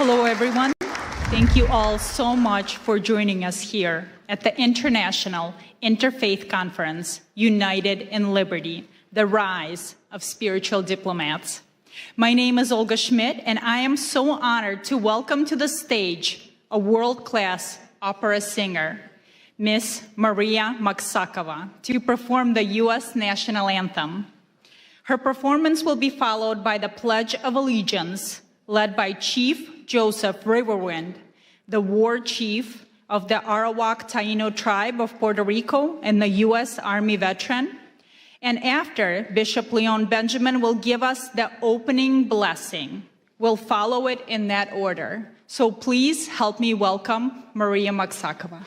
Hello, everyone. Thank you all so much for joining us here at the International Interfaith Conference, United in Liberty, the Rise of Spiritual Diplomats. My name is Olga Schmidt, and I am so honored to welcome to the stage a world-class opera singer, Miss Maria Maksakova, to perform the U.S. National Anthem. Her performance will be followed by the Pledge of Allegiance, led by Chief Joseph Riverwind, the war chief of the Arawak Taino tribe of Puerto Rico and the U.S. Army veteran. And after, Bishop Leon Benjamin will give us the opening blessing. We'll follow it in that order. So please help me welcome Maria Maksakova.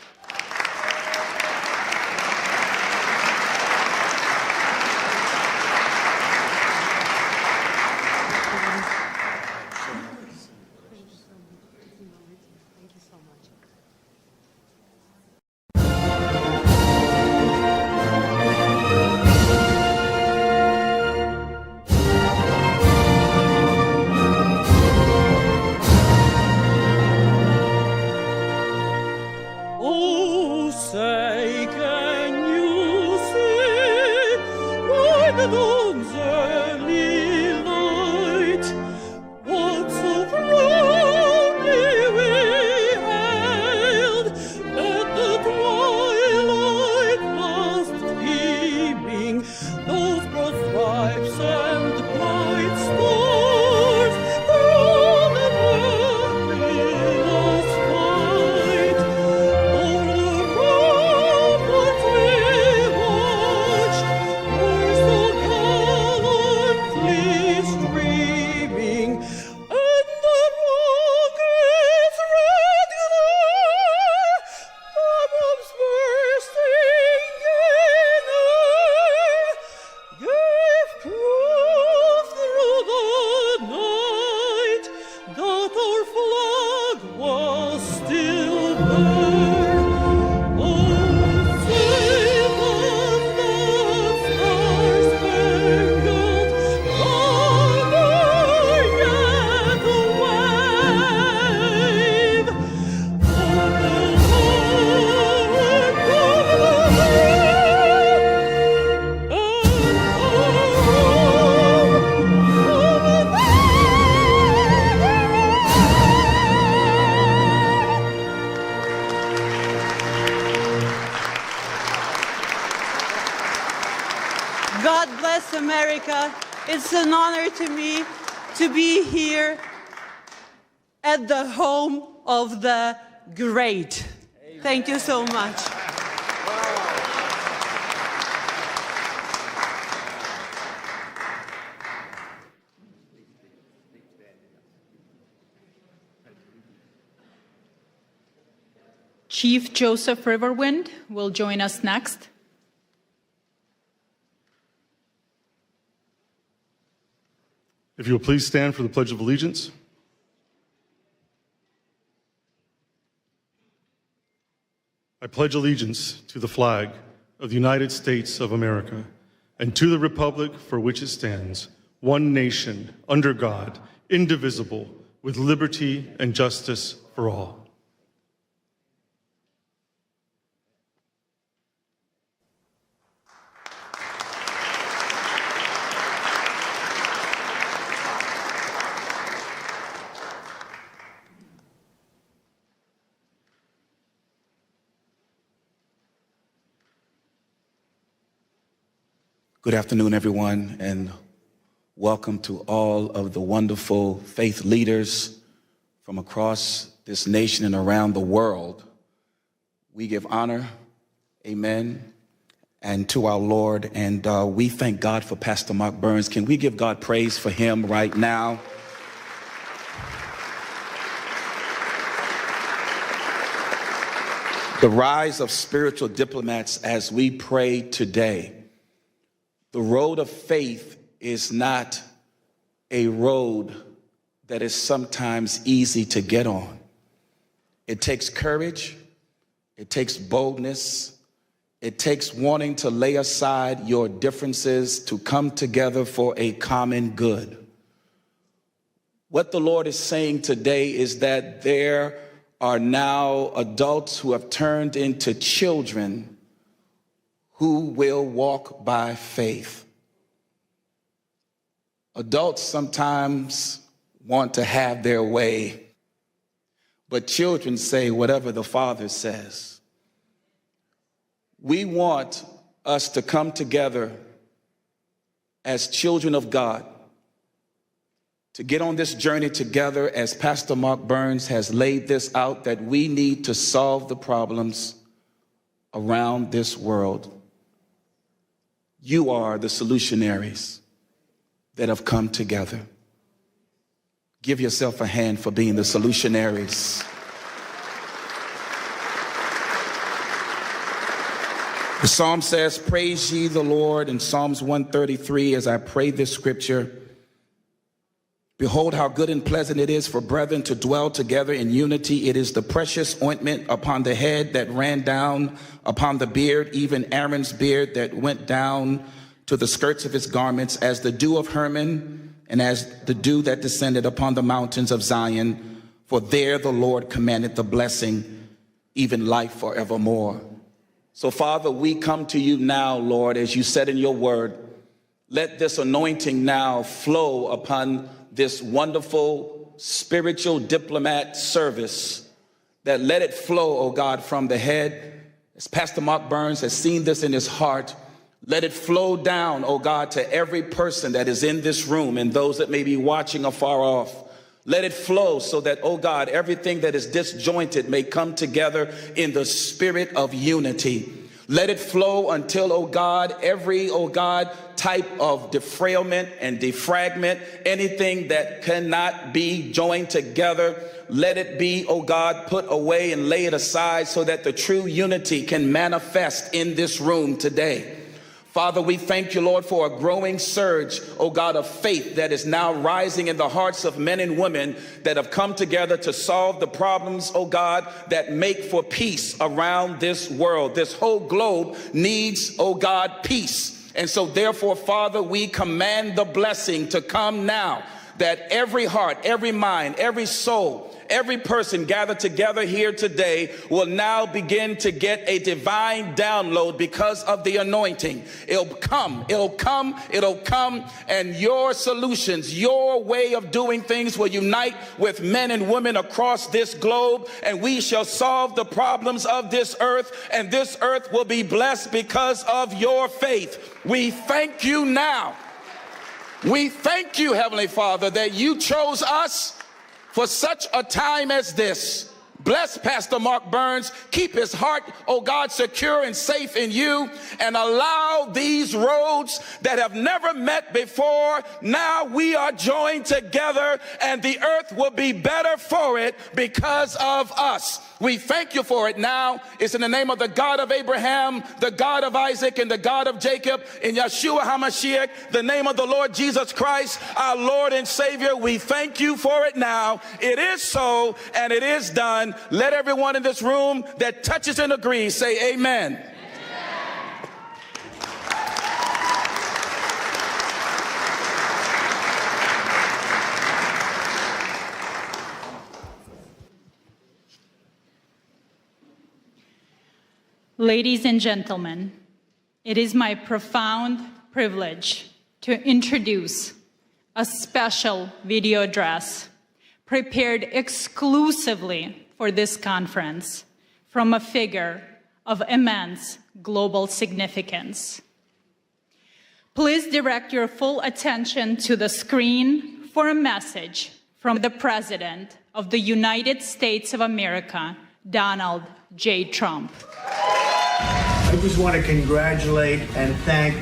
God bless America. It's an honor to me to be here at the home of the great. Amen. Thank you so much. Chief Joseph Riverwind will join us next. If you will please stand for the Pledge of Allegiance. I pledge allegiance to the flag of the United States of America and to the republic for which it stands, one nation, under God, indivisible, with liberty and justice for all. Good afternoon, everyone, and welcome to all of the wonderful faith leaders from across this nation and around the world. We give honor, amen, and to our Lord, and we thank God for Pastor Mark Burns. Can we give God praise for him right now? The rise of spiritual diplomats as we pray today. The road of faith is not a road that is sometimes easy to get on. It takes courage, it takes boldness, it takes wanting to lay aside your differences to come together for a common good. What the Lord is saying today is that there are now adults who have turned into children who will walk by faith. Adults sometimes want to have their way, but children say whatever the Father says. We want us to come together as children of God, to get on this journey together, as Pastor Mark Burns has laid this out, that we need to solve the problems around this world. You are the solutionaries that have come together. Give yourself a hand for being the solutionaries. The psalm says, praise ye the Lord, in Psalms 133, as I pray this scripture. Behold, how good and pleasant it is for brethren to dwell together in unity. It is the precious ointment upon the head that ran down upon the beard, even Aaron's beard that went down to the skirts of his garments, as the dew of Hermon, and as the dew that descended upon the mountains of Zion. For there the Lord commanded the blessing, even life forevermore. So, Father, we come to you now, Lord, as you said in your word. Let this anointing now flow upon this wonderful spiritual diplomat service, that let it flow, oh God, from the head. As Pastor Mark Burns has seen this in his heart, let it flow down, oh God, to every person that is in this room and those that may be watching afar off. Let it flow so that, oh God, everything that is disjointed may come together in the spirit of unity. Let it flow until, oh God, every, oh God, type of defrailment and defragment, anything that cannot be joined together, let it be, oh God, put away and lay it aside so that the true unity can manifest in this room today. Father, we thank you, Lord, for a growing surge, oh God, of faith that is now rising in the hearts of men and women that have come together to solve the problems, oh God, that make for peace around this world. This whole globe needs, oh God, peace. And so therefore, Father, we command the blessing to come now, that every heart, every mind, every soul, every person gathered together here today will now begin to get a divine download because of the anointing. It'll come, and your solutions, your way of doing things will unite with men and women across this globe, and we shall solve the problems of this earth, and this earth will be blessed because of your faith. We thank you now. We thank you, Heavenly Father, that you chose us for such a time as this. Bless Pastor Mark Burns. Keep his heart, oh God, secure and safe in you, and allow these roads that have never met before, now we are joined together, and the earth will be better for it because of us. We thank you for it now. It's in the name of the God of Abraham, the God of Isaac, and the God of Jacob, in Yeshua HaMashiach, the name of the Lord Jesus Christ, our Lord and Savior. We thank you for it now. It is so, and it is done. Let everyone in this room that touches and agrees say amen. Amen. Ladies and gentlemen, it is my profound privilege to introduce a special video address prepared exclusively for this conference from a figure of immense global significance. Please direct your full attention to the screen for a message from the President of the United States of America, Donald J. Trump. I just want to congratulate and thank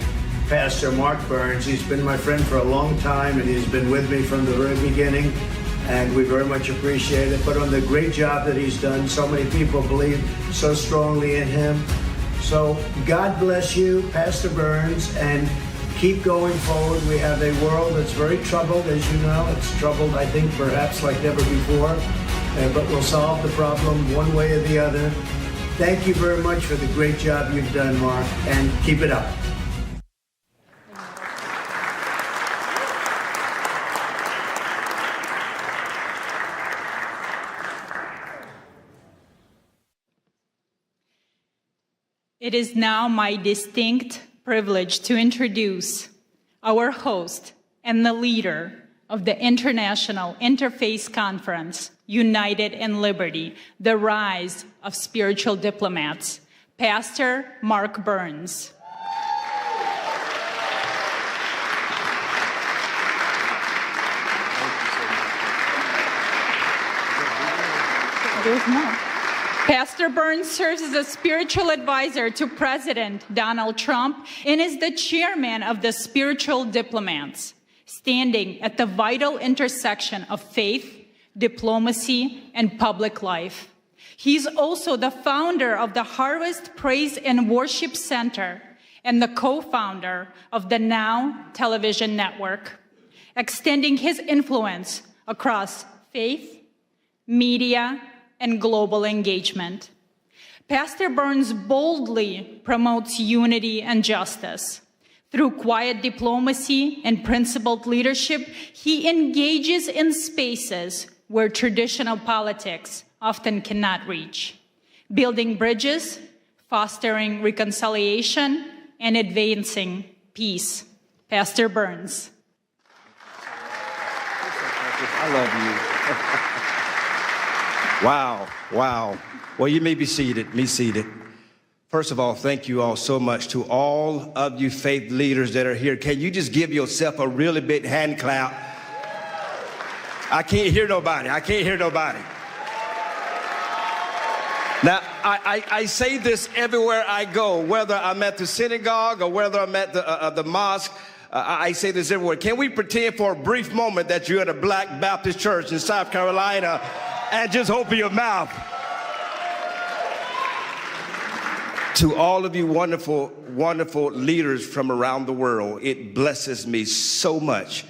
Pastor Mark Burns. He's been my friend for a long time, and he's been with me from the very beginning, and we very much appreciate it. But on the great job that he's done, so many people believe so strongly in him. So God bless you, Pastor Burns, and keep going forward. We have a world that's very troubled, as you know. It's troubled, I think, perhaps like never before, but we'll solve the problem one way or the other. Thank you very much for the great job you've done, Mark, and keep it up. It is now my distinct privilege to introduce our host and the leader of the International Interfaith Conference, United in Liberty, the Rise of Spiritual Diplomats, Pastor Mark Burns. There's more. Pastor Burns serves as a spiritual advisor to President Donald Trump and is the chairman of the Spiritual Diplomats, standing at the vital intersection of faith, diplomacy, and public life. He's also the founder of the Harvest Praise and Worship Center and the co-founder of the Now television network, extending his influence across faith, media, and global engagement. Pastor Burns boldly promotes unity and justice. Through quiet diplomacy and principled leadership, he engages in spaces where traditional politics often cannot reach, building bridges, fostering reconciliation, and advancing peace. Pastor Burns. I love you. Wow, wow. Well, you may be seated, First of all, thank you all so much to all of you faith leaders that are here. Can you just give yourself a really big hand clap? I can't hear nobody. Now, I say this everywhere I go, whether I'm at the synagogue or whether I'm at the mosque. I say this everywhere. Can we pretend for a brief moment that you're at a Black Baptist church in South Carolina and just open your mouth? To all of you wonderful, wonderful leaders from around the world, it blesses me so much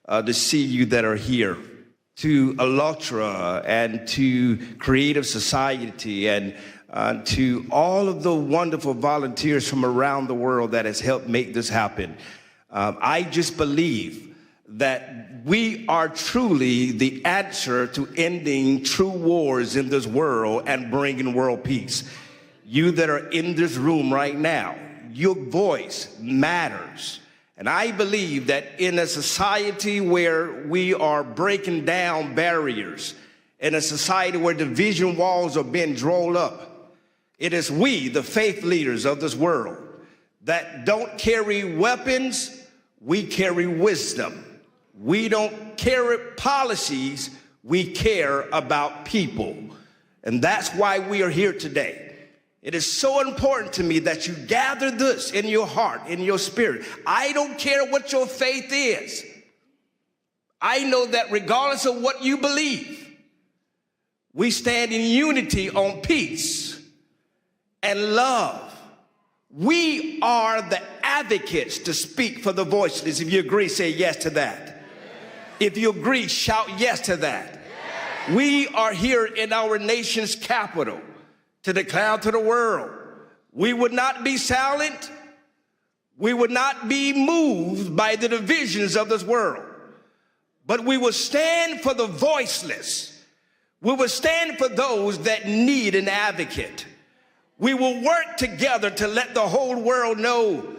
to see you that are here. To ALLATRA and to Creative Society and to all of the wonderful volunteers from around the world that has helped make this happen. I just believe that we are truly the answer to ending true wars in this world and bringing world peace. You that are in this room right now, your voice matters. And I believe that in a society where we are breaking down barriers, in a society where division walls are being drawn up, it is we, the faith leaders of this world, that don't carry weapons, we carry wisdom. We don't carry policies, we care about people. And that's why we are here today. It is so important to me that you gather this in your heart, in your spirit. I don't care what your faith is. I know that regardless of what you believe, we stand in unity on peace and love. We are the advocates to speak for the voiceless. If you agree, say yes to that. If you agree, shout yes to that. We are here in our nation's capital to declare to the world, we would not be silent. We would not be moved by the divisions of this world, but we will stand for the voiceless. We will stand for those that need an advocate. We will work together to let the whole world know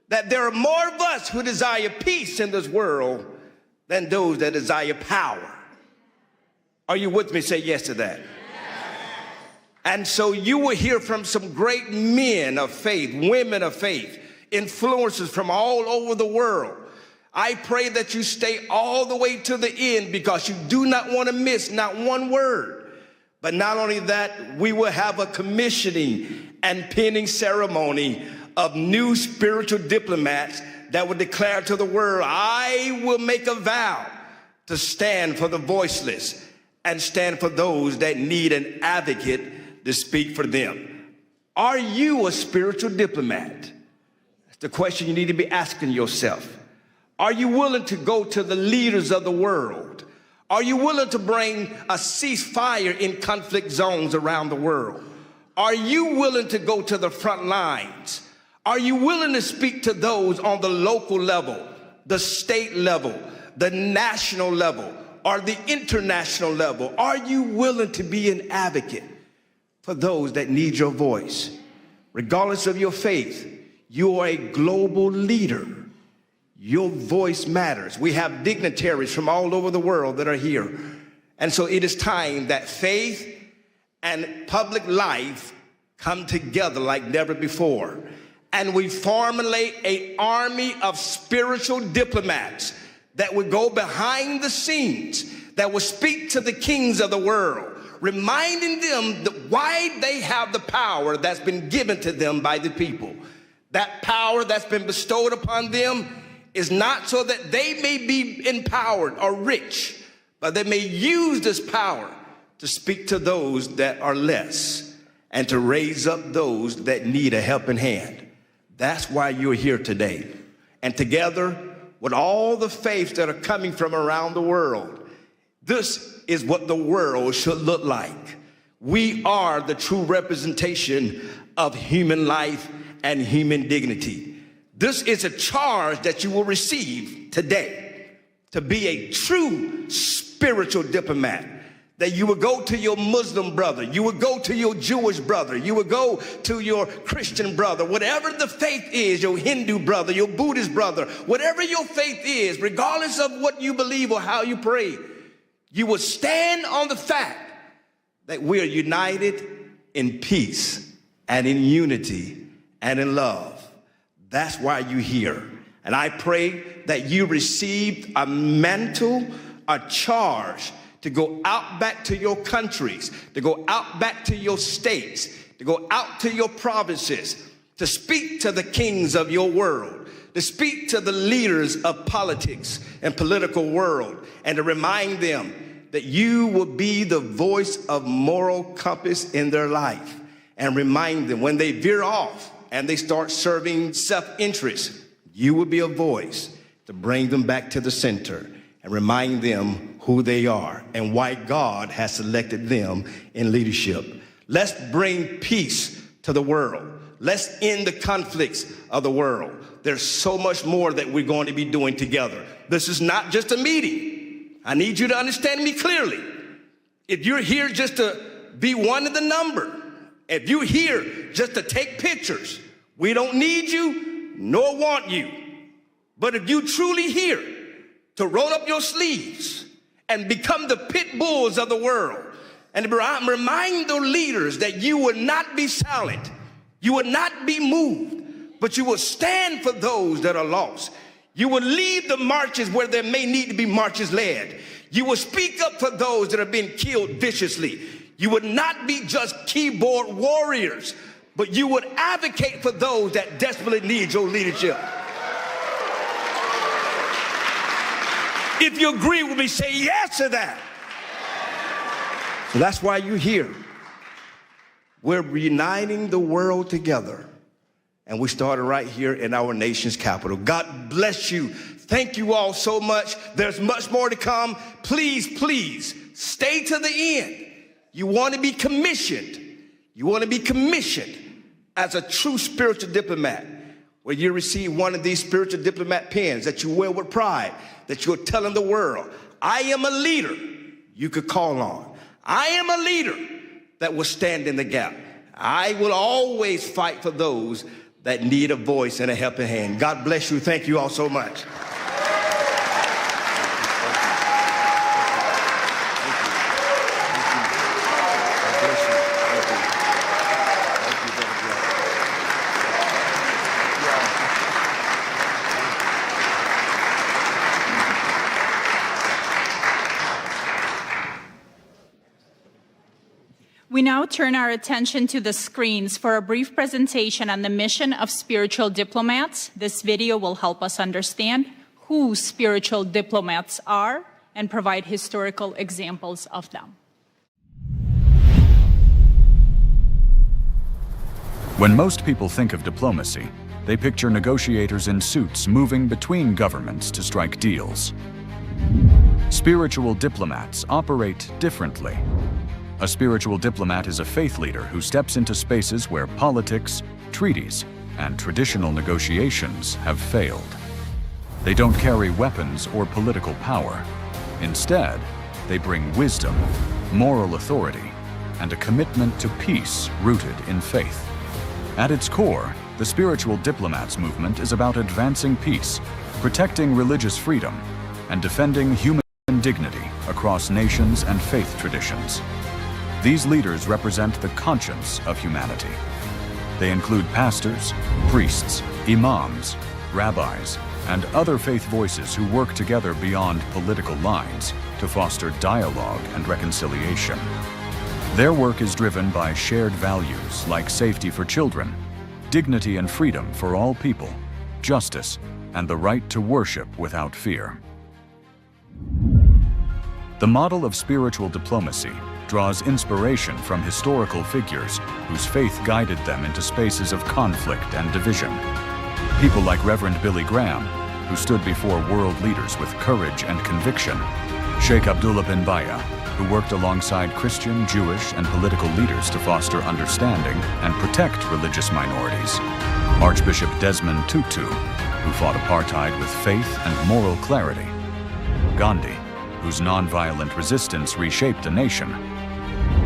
that there are more of us who desire peace in this world than those that desire power. Are you with me? Say yes to that. And so you will hear from some great men of faith, women of faith, influencers from all over the world. I pray that you stay all the way to the end because you do not want to miss not one word. But not only that, we will have a commissioning and pinning ceremony of new spiritual diplomats that will declare to the world, I will make a vow to stand for the voiceless and stand for those that need an advocate to speak for them. Are you a spiritual diplomat? That's the question you need to be asking yourself. Are you willing to go to the leaders of the world? Are you willing to bring a ceasefire in conflict zones around the world? Are you willing to go to the front lines? Are you willing to speak to those on the local level, the state level, the national level, or the international level? Are you willing to be an advocate for those that need your voice? regardless of your faith, you are a global leader. Your voice matters. We have dignitaries from all over the world that are here. And so it is time that faith and public life come together like never before. And we formulate an army of spiritual diplomats that would go behind the scenes, that will speak to the kings of the world, reminding them that why they have the power that's been given to them by the people. That power that's been bestowed upon them is not so that they may be empowered or rich, but they may use this power to speak to those that are less and to raise up those that need a helping hand. That's why you're here today. And together with all the faiths that are coming from around the world, this is what the world should look like. We are the true representation of human life and human dignity. This is a charge that you will receive today, to be a true spiritual diplomat. That you would go to your Muslim brother, you would go to your Jewish brother, you would go to your Christian brother, whatever the faith is, your Hindu brother, your Buddhist brother, whatever your faith is, regardless of what you believe or how you pray, you would stand on the fact that we are united in peace and in unity and in love. That's why you're here. And I pray that you received a mantle, a charge to go out back to your countries, to go out back to your states, to go out to your provinces, to speak to the kings of your world, to speak to the leaders of politics and political world, and to remind them that you will be the voice of moral compass in their life, and remind them when they veer off and they start serving self-interest, you will be a voice to bring them back to the center and remind them who they are and why God has selected them in leadership. Let's bring peace to the world. Let's end the conflicts of the world. There's so much more that we're going to be doing together. This is not just a meeting. I need you to understand me clearly. If you're here just to be one of the number, if you're here just to take pictures, we don't need you nor want you. But if you truly here to roll up your sleeves and become the pit bulls of the world, and remind the leaders that you will not be silent, you will not be moved, but you will stand for those that are lost. You will lead the marches where there may need to be marches led. You will speak up for those that are being killed viciously. You would not be just keyboard warriors, but you would advocate for those that desperately need your leadership. If you agree with me, say yes to that. So that's why you're here. We're uniting the world together. And we started right here in our nation's capital. God bless you. Thank you all so much. There's much more to come. Please, please, stay to the end. You want to be commissioned. You want to be commissioned as a true spiritual diplomat, where you receive one of these spiritual diplomat pins that you wear with pride, that you're telling the world, I am a leader you could call on. I am a leader that will stand in the gap. I will always fight for those that need a voice and a helping hand. God bless you. Thank you all so much. We now turn our attention to the screens for a brief presentation on the mission of spiritual diplomats. This video will help us understand who spiritual diplomats are and provide historical examples of them. When most people think of diplomacy, they picture negotiators in suits moving between governments to strike deals. Spiritual diplomats operate differently. A spiritual diplomat is a faith leader who steps into spaces where politics, treaties, and traditional negotiations have failed. They don't carry weapons or political power. Instead, they bring wisdom, moral authority, and a commitment to peace rooted in faith. At its core, the Spiritual Diplomats movement is about advancing peace, protecting religious freedom, and defending human dignity across nations and faith traditions. These leaders represent the conscience of humanity. They include pastors, priests, imams, rabbis, and other faith voices who work together beyond political lines to foster dialogue and reconciliation. Their work is driven by shared values like safety for children, dignity and freedom for all people, justice, and the right to worship without fear. The model of spiritual diplomacy draws inspiration from historical figures whose faith guided them into spaces of conflict and division. People like Reverend Billy Graham, who stood before world leaders with courage and conviction, Sheikh Abdullah bin Baya, who worked alongside Christian, Jewish, and political leaders to foster understanding and protect religious minorities, Archbishop Desmond Tutu, who fought apartheid with faith and moral clarity, Gandhi, whose nonviolent resistance reshaped a nation,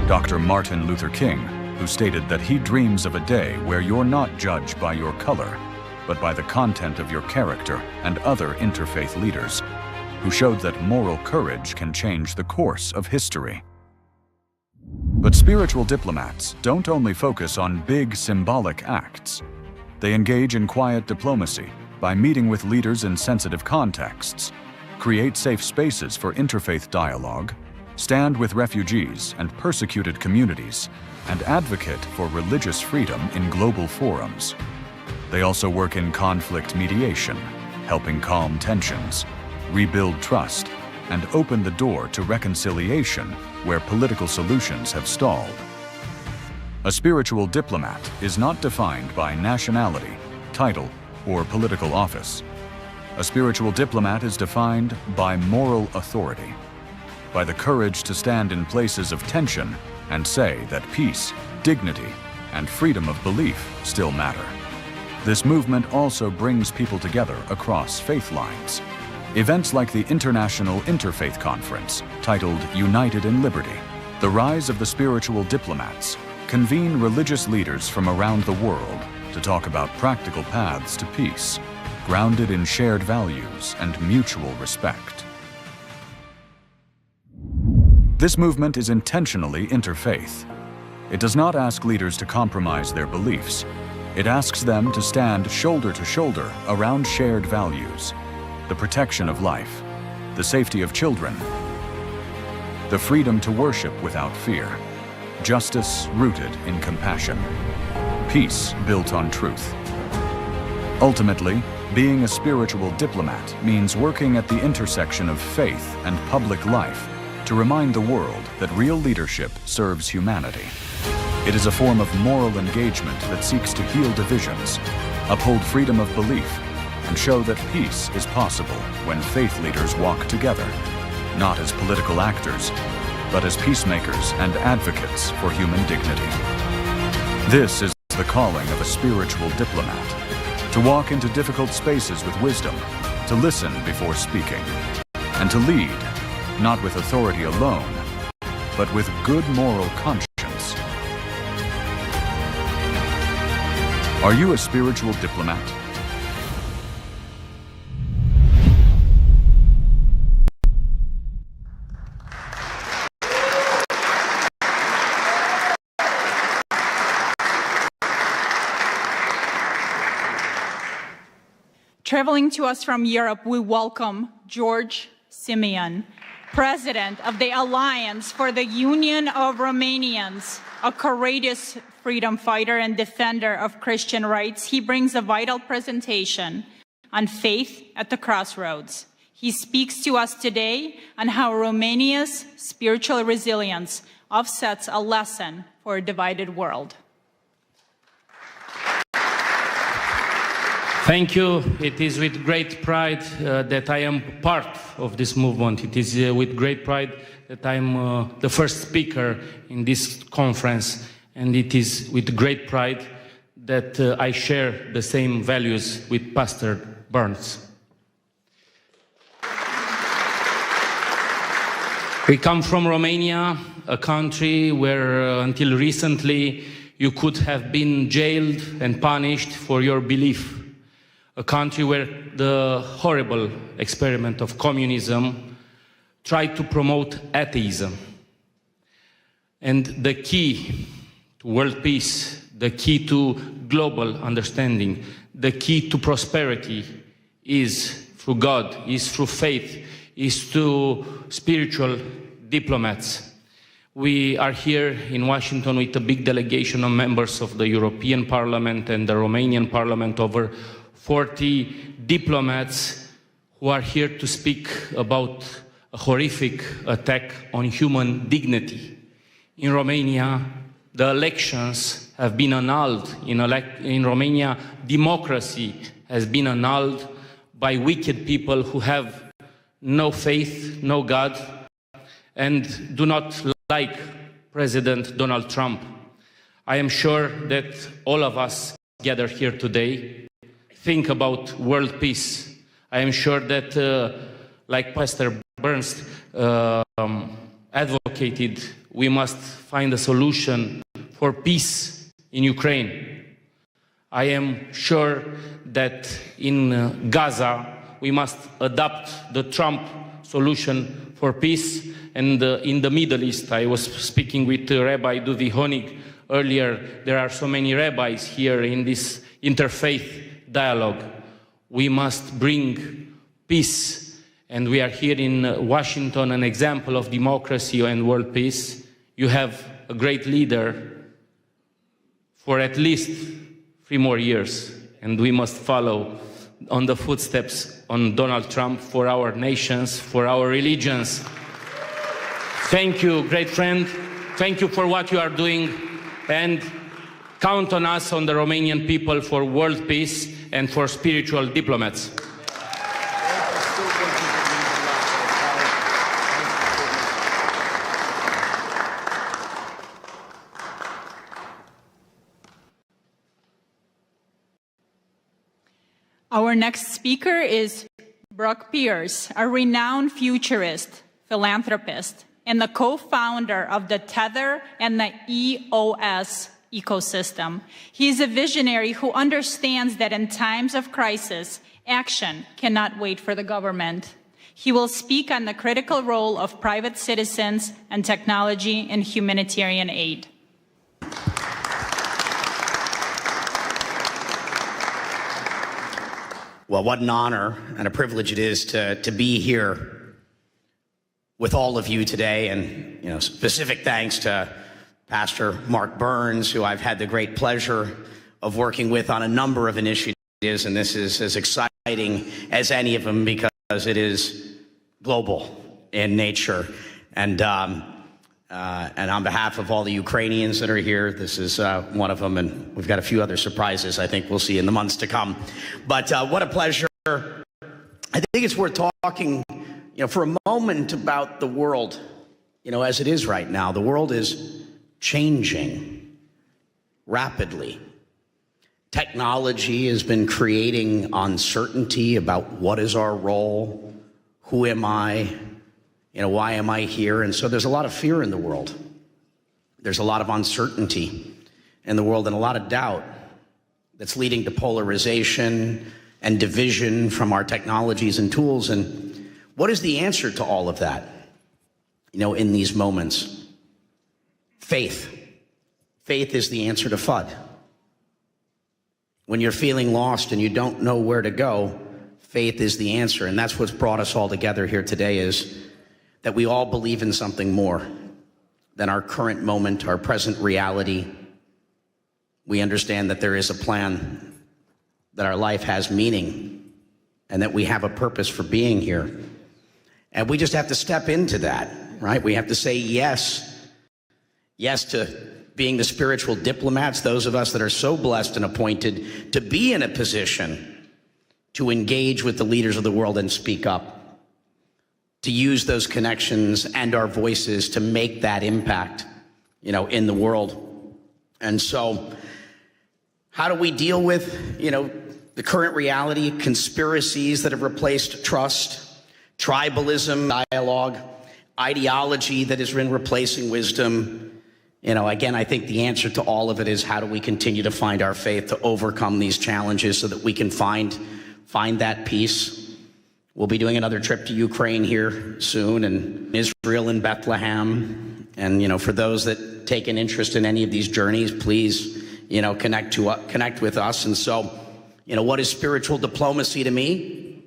Dr. Martin Luther King, who stated that he dreams of a day where you're not judged by your color, but by the content of your character, and other interfaith leaders, who showed that moral courage can change the course of history. But spiritual diplomats don't only focus on big symbolic acts. They engage in quiet diplomacy by meeting with leaders in sensitive contexts, create safe spaces for interfaith dialogue, stand with refugees and persecuted communities, and advocate for religious freedom in global forums. They also work in conflict mediation, helping calm tensions, rebuild trust, and open the door to reconciliation where political solutions have stalled. A spiritual diplomat is not defined by nationality, title, or political office. A spiritual diplomat is defined by moral authority, by the courage to stand in places of tension and say that peace, dignity, and freedom of belief still matter. This movement also brings people together across faith lines. Events like the International Interfaith Conference, titled United in Liberty, the Rise of the Spiritual Diplomats, convene religious leaders from around the world to talk about practical paths to peace, grounded in shared values and mutual respect. This movement is intentionally interfaith. It does not ask leaders to compromise their beliefs. It asks them to stand shoulder to shoulder around shared values: the protection of life, the safety of children, the freedom to worship without fear, justice rooted in compassion, peace built on truth. Ultimately, being a spiritual diplomat means working at the intersection of faith and public life to remind the world that real leadership serves humanity. It is a form of moral engagement that seeks to heal divisions, uphold freedom of belief, and show that peace is possible when faith leaders walk together, not as political actors, but as peacemakers and advocates for human dignity. This is the calling of a spiritual diplomat: to walk into difficult spaces with wisdom, to listen before speaking, and to lead, not with authority alone, but with good moral conscience. Are you a spiritual diplomat? Traveling to us from Europe, we welcome George Simeon, President of the Alliance for the Union of Romanians, a courageous freedom fighter and defender of Christian rights. He brings a vital presentation on faith at the crossroads. He speaks to us today on how Romania's spiritual resilience offsets a lesson for a divided world. Thank you. It is with great pride that I am part of this movement. It is with great pride that I am the first speaker in this conference. And it is with great pride that I share the same values with Pastor Burns. We come from Romania, a country where until recently you could have been jailed and punished for your belief. A country where the horrible experiment of communism tried to promote atheism. And the key to world peace, the key to global understanding, the key to prosperity is through God, is through faith, is through spiritual diplomats. We are here in Washington with a big delegation of members of the European Parliament and the Romanian Parliament, over 40 diplomats who are here to speak about a horrific attack on human dignity. In Romania, the elections have been annulled. In Romania, democracy has been annulled by wicked people who have no faith, no God, and do not like President Donald Trump. I am sure that all of us gathered here today think about world peace. I am sure that, like Pastor Burns advocated, we must find a solution for peace in Ukraine. I am sure that in Gaza, we must adopt the Trump solution for peace. And in the Middle East, I was speaking with Rabbi Duvi Honig earlier. There are so many rabbis here in this interfaith dialogue. We must bring peace. And we are here in Washington, an example of democracy and world peace. You have a great leader for at least 3 more years. And we must follow on the footsteps on Donald Trump for our nations, for our religions. Thank you, great friend. Thank you for what you are doing, and count on us, on the Romanian people, for world peace and for spiritual diplomats. Our next speaker is Brock Pierce, a renowned futurist, philanthropist, and the co-founder of the Tether and the EOS ecosystem. He is a visionary who understands that in times of crisis, action cannot wait for the government. He will speak on the critical role of private citizens and technology in humanitarian aid. Well, what an honor and a privilege it is to be here with all of you today. And, specific thanks to Pastor Mark Burns, who I've had the great pleasure of working with on a number of initiatives. And this is as exciting as any of them because it is global in nature. And on behalf of all the Ukrainians that are here, this is one of them, and we've got a few other surprises I think we'll see in the months to come. But what a pleasure. I think it's worth talking, for a moment about the world, as it is right now. The world is changing rapidly. Technology has been creating uncertainty about what is our role, who am I, why am I here? And so there's a lot of fear in the world. There's a lot of uncertainty in the world and a lot of doubt that's leading to polarization and division from our technologies and tools. And what is the answer to all of that, in these moments? Faith. Faith is the answer to FUD. When you're feeling lost and you don't know where to go, faith is the answer. And that's what's brought us all together here today, is that we all believe in something more than our current moment, our present reality. We understand that there is a plan, that our life has meaning, and that we have a purpose for being here. And we just have to step into that, right? We have to say yes. Yes to being the spiritual diplomats, those of us that are so blessed and appointed to be in a position to engage with the leaders of the world and speak up, to use those connections and our voices to make that impact, in the world. And so how do we deal with, the current reality, conspiracies that have replaced trust, tribalism, dialogue, ideology that has been replacing wisdom, Again, I think the answer to all of it is how do we continue to find our faith to overcome these challenges so that we can find that peace. We'll be doing another trip to Ukraine here soon, and Israel and Bethlehem. And, for those that take an interest in any of these journeys, please, connect with us. And so, what is spiritual diplomacy to me?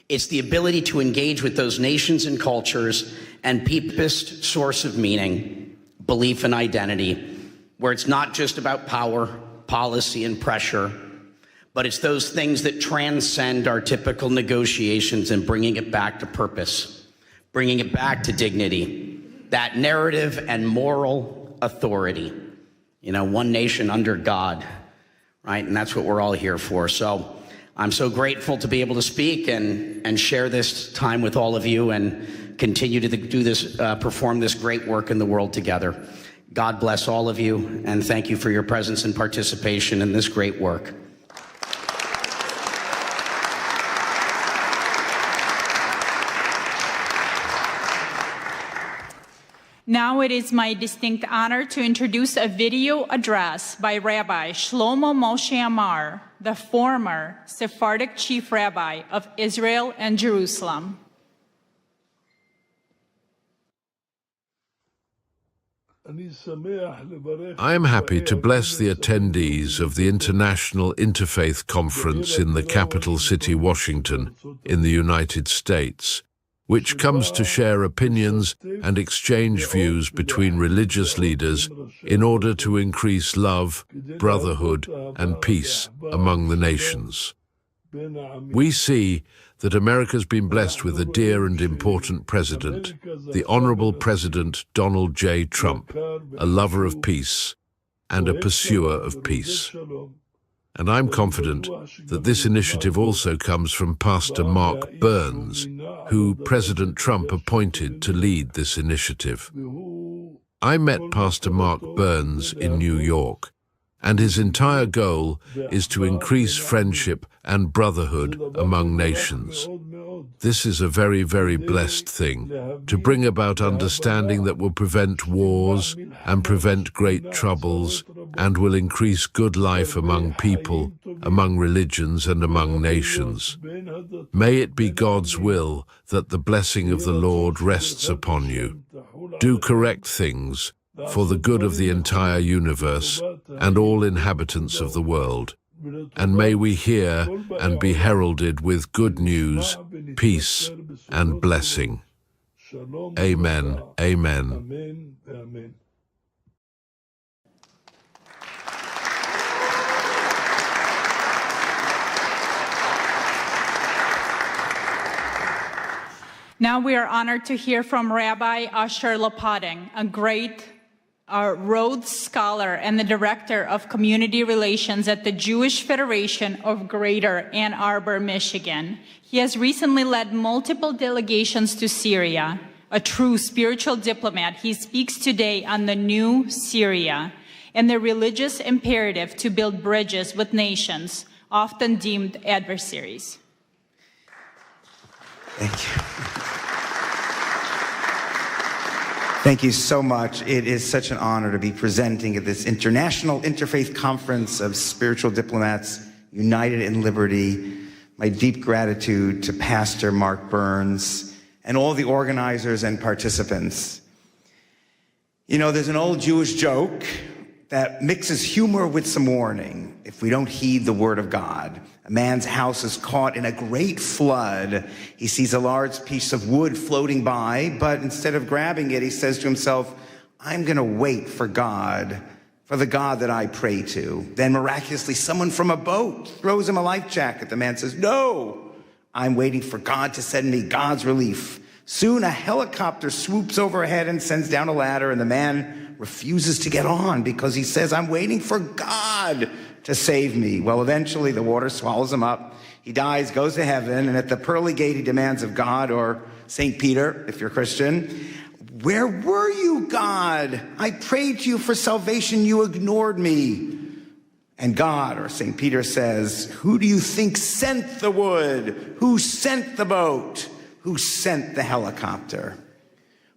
It's the ability to engage with those nations and cultures and deepest source of meaning, belief and identity, where it's not just about power, policy, and pressure, but it's those things that transcend our typical negotiations and bringing it back to purpose, bringing it back to dignity, that narrative and moral authority. One nation under God, right? And that's what we're all here for. So I'm so grateful to be able to speak and share this time with all of you and continue to do this, perform this great work in the world together. God bless all of you, and thank you for your presence and participation in this great work. Now it is my distinct honor to introduce a video address by Rabbi Shlomo Moshe Amar, the former Sephardic Chief Rabbi of Israel and Jerusalem. I am happy to bless the attendees of the International Interfaith Conference in the capital city, Washington, in the United States, which comes to share opinions and exchange views between religious leaders in order to increase love, brotherhood, and peace among the nations. We see that America's been blessed with a dear and important president, the Honorable President Donald J. Trump, a lover of peace and a pursuer of peace. And I'm confident that this initiative also comes from Pastor Mark Burns, who President Trump appointed to lead this initiative. I met Pastor Mark Burns in New York, and his entire goal is to increase friendship and brotherhood among nations. This is a very, very blessed thing, to bring about understanding that will prevent wars and prevent great troubles and will increase good life among people, among religions, and among nations. May it be God's will that the blessing of the Lord rests upon you. Do correct things for the good of the entire universe and all inhabitants of the world. And may we hear and be heralded with good news, peace, and blessing. Amen. Amen. Now we are honored to hear from Rabbi Asher Lopating, a great Rhodes Scholar and the Director of Community Relations at the Jewish Federation of Greater Ann Arbor, Michigan. He has recently led multiple delegations to Syria. A true spiritual diplomat, he speaks today on the new Syria and the religious imperative to build bridges with nations, often deemed adversaries. Thank you. Thank you so much. It is such an honor to be presenting at this International Interfaith Conference of Spiritual Diplomats, United in Liberty. My deep gratitude to Pastor Mark Burns and all the organizers and participants. There's an old Jewish joke that mixes humor with some warning. If we don't heed the word of God, a man's house is caught in a great flood. He sees a large piece of wood floating by, but instead of grabbing it, he says to himself, I'm going to wait for God, for the God that I pray to. Then miraculously, someone from a boat throws him a life jacket. The man says, no, I'm waiting for God to send me God's relief. Soon a helicopter swoops overhead and sends down a ladder, and the man refuses to get on because he says, I'm waiting for God to save me. Well, eventually the water swallows him up. He dies, goes to heaven, and at the pearly gate he demands of God, or St. Peter, if you're Christian, where were you, God? I prayed to you for salvation, you ignored me. And God, or St. Peter, says, who do you think sent the wood? Who sent the boat? Who sent the helicopter?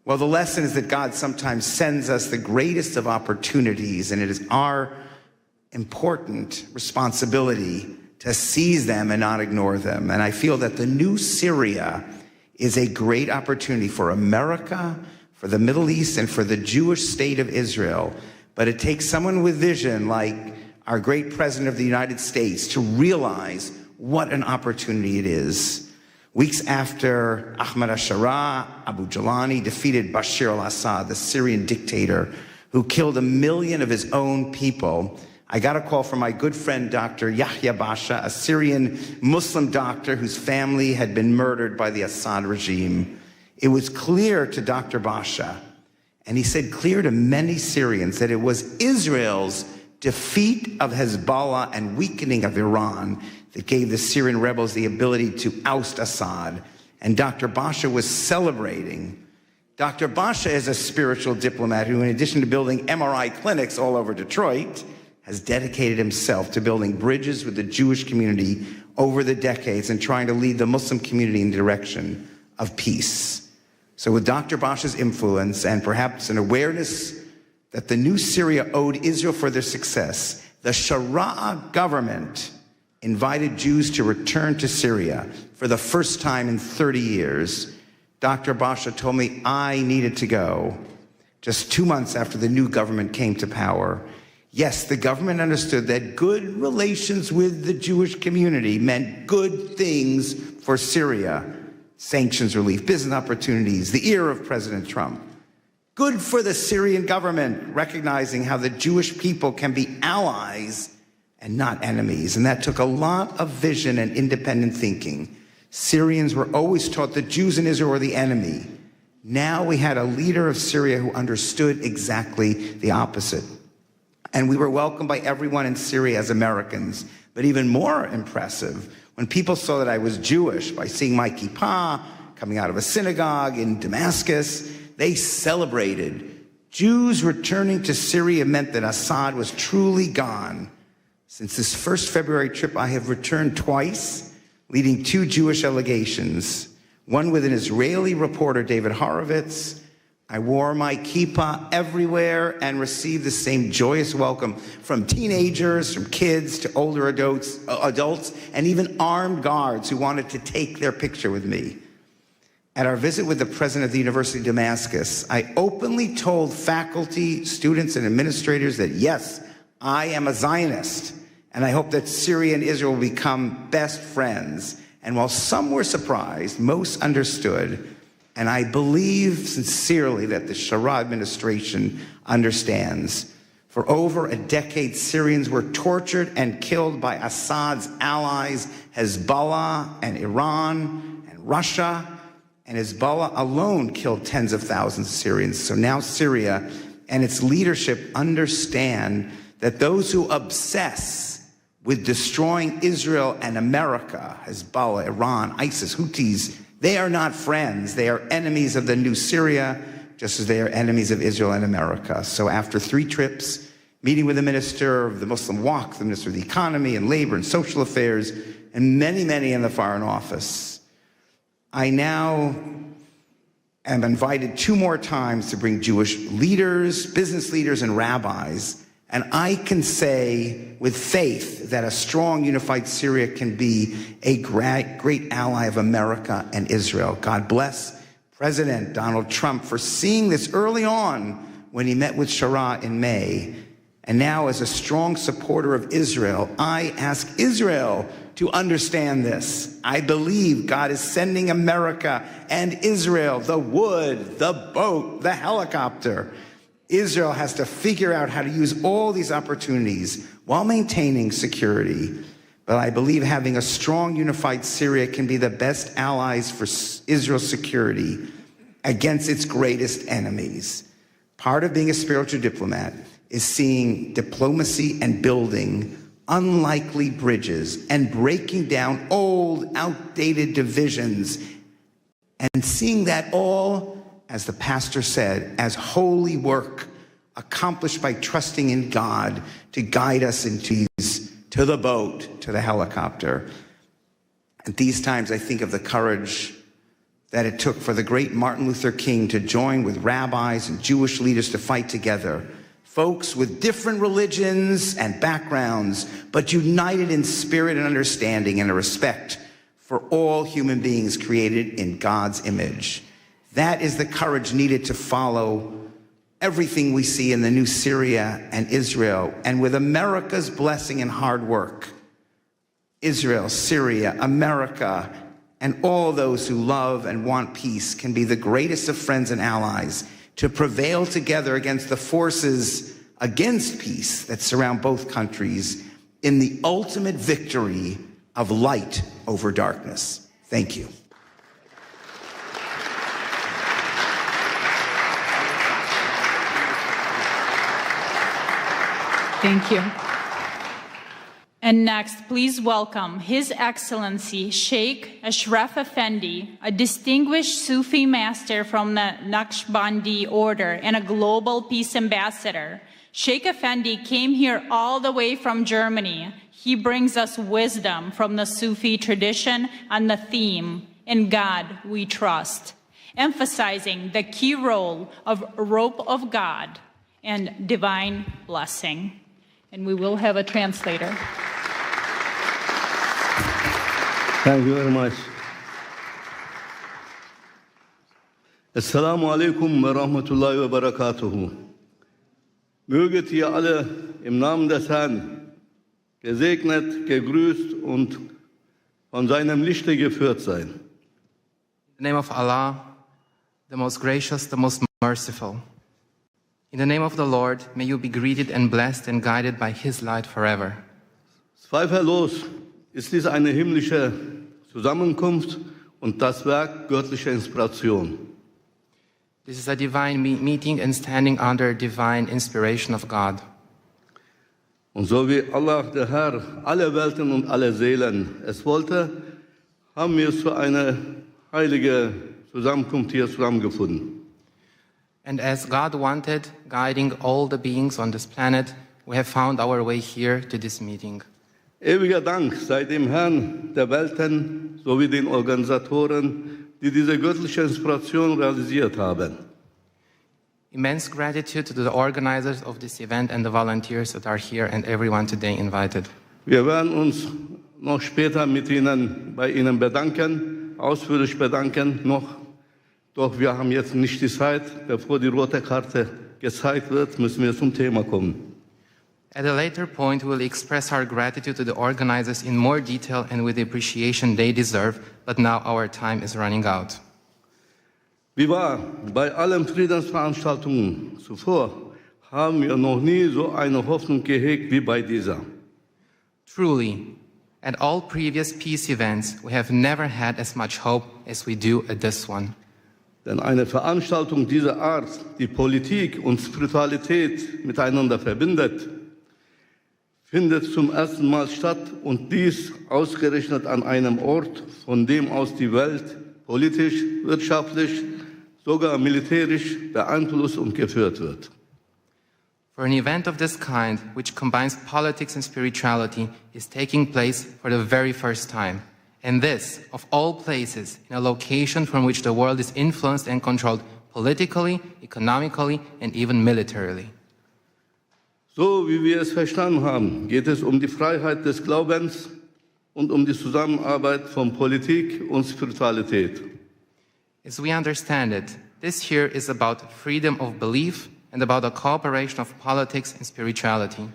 Well, the lesson is that God sometimes sends us the greatest of opportunities, and it is our important responsibility to seize them and not ignore them. And I feel that the new Syria is a great opportunity for America, for the Middle East, and for the Jewish state of Israel. But it takes someone with vision like our great President of the United States to realize what an opportunity it is. Weeks after Ahmad al-Sharaa, Abu Jalani defeated Bashar al-Assad, the Syrian dictator, who killed 1 million of his own people, I got a call from my good friend, Dr. Yahya Basha, a Syrian Muslim doctor whose family had been murdered by the Assad regime. It was clear to Dr. Basha, and he said clear to many Syrians, that it was Israel's defeat of Hezbollah and weakening of Iran that gave the Syrian rebels the ability to oust Assad. And Dr. Basha was celebrating. Dr. Basha is a spiritual diplomat who, in addition to building MRI clinics all over Detroit, has dedicated himself to building bridges with the Jewish community over the decades and trying to lead the Muslim community in the direction of peace. So with Dr. Basha's influence and perhaps an awareness that the new Syria owed Israel for their success, the Sharia government invited Jews to return to Syria for the first time in 30 years. Dr. Basha told me I needed to go just 2 months after the new government came to power. Yes, the government understood that good relations with the Jewish community meant good things for Syria. Sanctions relief, business opportunities, the ear of President Trump. Good for the Syrian government, recognizing how the Jewish people can be allies and not enemies. And that took a lot of vision and independent thinking. Syrians were always taught that Jews in Israel were the enemy. Now we had a leader of Syria who understood exactly the opposite. And we were welcomed by everyone in Syria as Americans. But even more impressive, when people saw that I was Jewish by seeing my kippah coming out of a synagogue in Damascus, they celebrated. Jews returning to Syria meant that Assad was truly gone. Since this first February trip, I have returned twice, leading 2 Jewish delegations, one with an Israeli reporter, David Horowitz. I wore my kippah everywhere and received the same joyous welcome from teenagers, from kids to older adults, and even armed guards who wanted to take their picture with me. At our visit with the president of the University of Damascus, I openly told faculty, students, and administrators that yes, I am a Zionist, and I hope that Syria and Israel will become best friends. And while some were surprised, most understood. And I believe sincerely that the Sharia administration understands. For over a decade, Syrians were tortured and killed by Assad's allies, Hezbollah and Iran and Russia. And Hezbollah alone killed tens of thousands of Syrians. So now Syria and its leadership understand that those who obsess with destroying Israel and America, Hezbollah, Iran, ISIS, Houthis, they are not friends. They are enemies of the new Syria, just as they are enemies of Israel and America. So after 3 trips, meeting with the Minister of the Muslim Waqf, the Minister of the Economy and Labor and Social Affairs, and many, many in the Foreign Office, I now am invited 2 more times to bring Jewish leaders, business leaders, and rabbis. And I can say with faith that a strong, unified Syria can be a great ally of America and Israel. God bless President Donald Trump for seeing this early on when he met with Sharia in May. And now, as a strong supporter of Israel, I ask Israel to understand this. I believe God is sending America and Israel the wood, the boat, the helicopter. Israel has to figure out how to use all these opportunities while maintaining security. But I believe having a strong, unified Syria can be the best allies for Israel's security against its greatest enemies. Part of being a spiritual diplomat is seeing diplomacy and building unlikely bridges and breaking down old, outdated divisions and seeing that all, as the pastor said, as holy work accomplished by trusting in God to guide us into to the boat, to the helicopter. At these times, I think of the courage that it took for the great Martin Luther King to join with rabbis and Jewish leaders to fight together. Folks with different religions and backgrounds, but united in spirit and understanding and a respect for all human beings created in God's image. That is the courage needed to follow everything we see in the new Syria and Israel. And with America's blessing and hard work, Israel, Syria, America, and all those who love and want peace can be the greatest of friends and allies to prevail together against the forces against peace that surround both countries in the ultimate victory of light over darkness. Thank you. Thank you. And next, please welcome His Excellency Sheikh Ashraf Effendi, a distinguished Sufi master from the Naqshbandi order and a global peace ambassador. Sheikh Effendi came here all the way from Germany. He brings us wisdom from the Sufi tradition on the theme, "In God We Trust," emphasizing the key role of rope of God and divine blessing. And we will have a translator. Thank you very much. Assalamu alaikum wa rahmatullahi wa barakatuhu. Möget ihr alle im Namen des Herrn gesegnet, gegrüßt und von seinem Lichte geführt sein. In the name of Allah, the most gracious, the most merciful. In the name of the Lord, may you be greeted and blessed and guided by His light forever. Zweifellos ist dies eine himmlische Zusammenkunft und das Werk göttlicher Inspiration. This is a divine meeting and standing under divine inspiration of God. Und so wie Allah, der Herr, alle Welten und alle Seelen es wollte, haben wir zu einer heiligen Zusammenkunft hier zusammengefunden. And as God wanted, guiding all the beings on this planet, we have found our way here to this meeting. Ewiger Dank sei dem Herrn der Welten sowie den Organisatoren, die diese göttliche Inspiration realisiert haben. Immense gratitude to the organizers of this event and the volunteers that are here and everyone today invited. Wir werden uns noch später bei Ihnen bedanken, ausführlich bedanken noch. Doch wir haben jetzt nicht die Zeit. Bevor die rote Karte gezeigt wird, müssen wir zum Thema kommen. At a later point, we will express our gratitude to the organizers in more detail and with the appreciation they deserve, but now our time is running out. Wie wahr, bei allen Friedensveranstaltungen zuvor haben wir noch nie so eine Hoffnung gehegt wie bei dieser. Truly, at all previous peace events, we have never had as much hope as we do at this one. Denn eine Veranstaltung dieser Art, die Politik und Spiritualität miteinander verbindet, findet zum ersten Mal statt und dies ausgerechnet an einem Ort, von dem aus die Welt politisch, wirtschaftlich, sogar militärisch beeinflusst und geführt wird. For an event of this kind, which combines politics and spirituality, is taking place for the very first time. And this, of all places, in a location from which the world is influenced and controlled politically, economically, and even militarily. So wie wir es verstanden haben, geht es um die Freiheit des Glaubens und um die Zusammenarbeit von Politik und Spiritualität. As we understand it, this here is about freedom of belief and about the cooperation of politics and spirituality.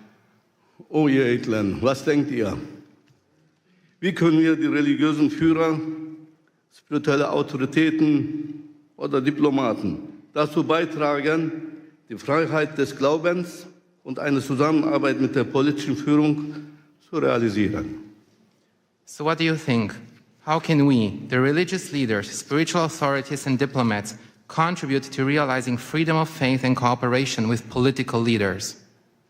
Oh ihr Edlen, was denkt ihr? Wie können wir die religiösen Führer, spirituelle Autoritäten oder Diplomaten dazu beitragen, die Freiheit des Glaubens und eine Zusammenarbeit mit der politischen Führung zu realisieren? So what do you think? How can we, the religious leaders, spiritual authorities and diplomats, contribute to realizing freedom of faith and cooperation with political leaders?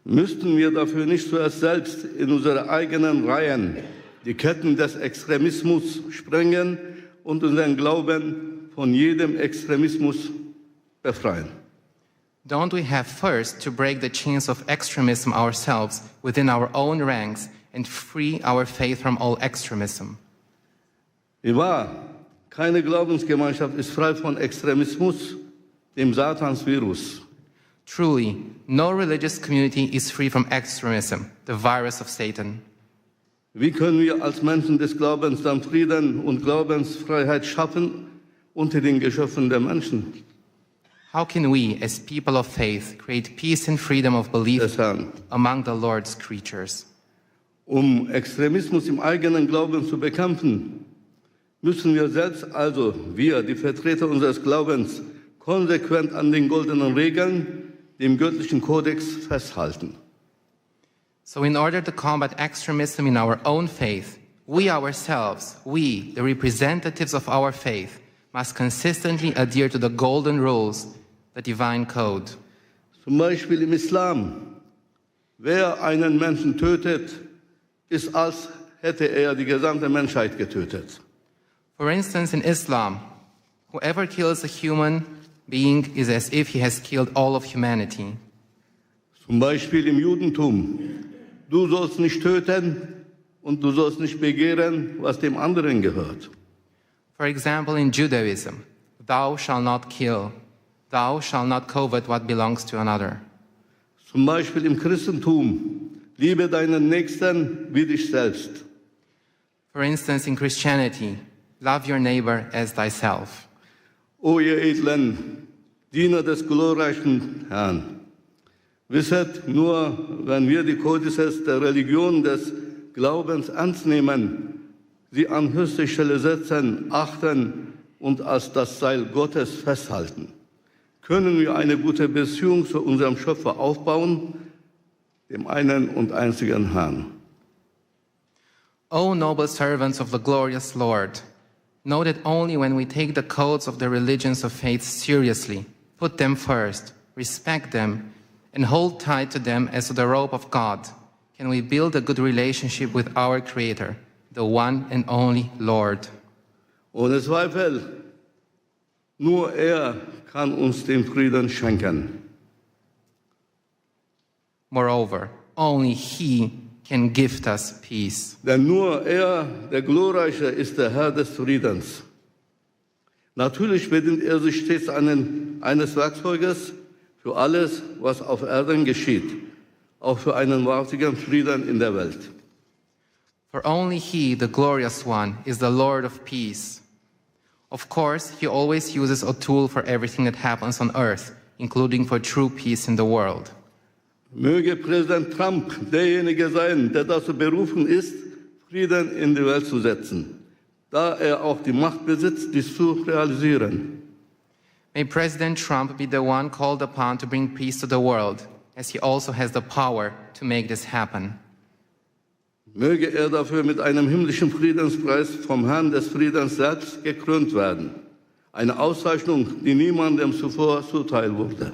Müssten wir dafür nicht zuerst selbst in unsere eigenen Reihen die Ketten des Extremismus sprengen und unseren Glauben von jedem Extremismus befreien? Don't we have first to break the chains of extremism ourselves within our own ranks and free our faith from all extremism? Wie wahr, Keine Glaubensgemeinschaft ist frei von Extremismus, dem Satansvirus. Truly, no religious community is free from extremism, the virus of Satan. Wie können wir als Menschen des Glaubens dann Frieden und Glaubensfreiheit schaffen unter den Geschöpfen der Menschen? How can we, as people of faith, create peace and freedom of belief among the Lord's creatures? Um Extremismus im eigenen Glauben zu bekämpfen, müssen wir selbst, also wir, die Vertreter unseres Glaubens, konsequent an den goldenen Regeln, dem göttlichen Kodex, festhalten. So in order to combat extremism in our own faith, we ourselves, we, the representatives of our faith, must consistently adhere to the golden rules, the divine code. Zum Beispiel im Islam. Wer einen Menschen tötet, ist, als hätte er die gesamte Menschheit getötet. For instance, in Islam, whoever kills a human being is as if he has killed all of humanity. Zum Beispiel im Judentum. Du sollst nicht töten und du sollst nicht begehren, was dem anderen gehört. For example, in Judaism, thou shalt not kill, thou shalt not covet what belongs to another. Zum Beispiel im Christentum. Liebe deinen Nächsten wie dich selbst. For instance, in Christianity, love your neighbor as thyself. O ihr edlen Diener des glorreichen Herrn, wisset, nur wenn wir die Kodizes der Religion des Glaubens ernst nehmen, sie an höchste Stelle setzen, achten und als das Seil Gottes festhalten, können wir eine gute Beziehung zu unserem Schöpfer aufbauen, dem einen und einzigen Herrn. O noble servants of the glorious Lord, know that only when we take the codes of the religions of faith seriously, put them first, respect them, and hold tight to them as to the rope of God, can we build a good relationship with our Creator, the one and only Lord. Ohne Zweifel, nur er kann uns den Frieden schenken. Moreover, only He can gift us peace. Denn nur er, der Glorreiche, ist der Herr des Friedens. Natürlich bedient er sich stets eines Werkzeuges für alles, was auf Erden geschieht, auch für einen wahrhaftigen Frieden in der Welt. For only He, the glorious one, is the Lord of peace. Of course, He always uses a tool for everything that happens on earth, including for true peace in the world. Möge Präsident Trump derjenige sein, der dazu berufen ist, Frieden in die Welt zu setzen, da er auch die Macht besitzt, dies zu realisieren. May President Trump be the one called upon to bring peace to the world, as he also has the power to make this happen. Möge er dafür mit einem himmlischen Friedenspreis vom Herrn des Friedens selbst gekrönt werden. Eine Auszeichnung, die niemandem zuvor zuteil wurde.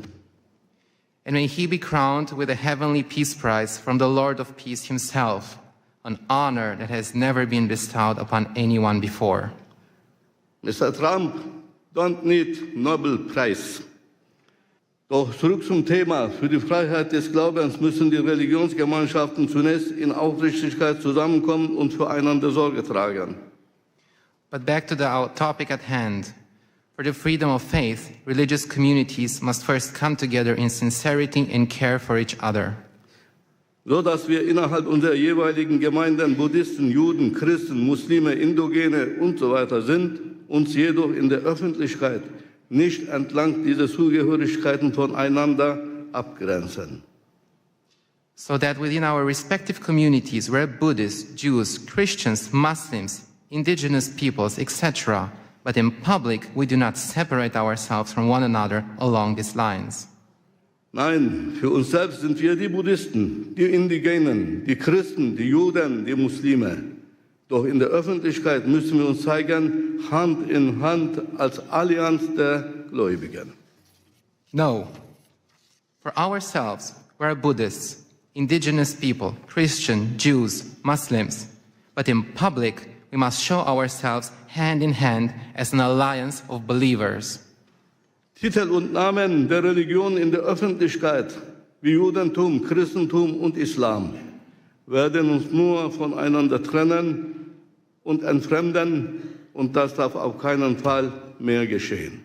And may he be crowned with a heavenly peace prize from the Lord of peace himself, an honor that has never been bestowed upon anyone before. Mr. Trump don't need Nobel Prize. Doch zurück zum Thema. Für die Freiheit des Glaubens müssen die Religionsgemeinschaften zunächst in Aufrichtigkeit zusammenkommen und füreinander Sorge tragen. But back to the topic at hand. For the freedom of faith, religious communities must first come together in sincerity and care for each other. So dass wir innerhalb unserer jeweiligen Gemeinden Buddhisten, Juden, Christen, Muslime, Indogene und so weiter sind, uns jedoch in der Öffentlichkeit nicht entlang dieser Zugehörigkeiten voneinander abgrenzen. So that within our respective communities, where Buddhists, Jews, Christians, Muslims, indigenous peoples, etc., but in public, we do not separate ourselves from one another along these lines. Nein, für uns selbst sind wir die Buddhisten, die Indigenen, die Christen, die Juden, die Muslime. Doch in der Öffentlichkeit müssen wir uns zeigen, Hand in Hand als Allianz der Gläubigen. No. For ourselves, we are Buddhists, indigenous people, Christian, Jews, Muslims. But in public, we must show ourselves hand in hand as an alliance of believers. Titel und Namen der Religion in der Öffentlichkeit, wie Judentum, Christentum und Islam, werden uns nur voneinander trennen und entfremden und das darf auf keinen Fall mehr geschehen.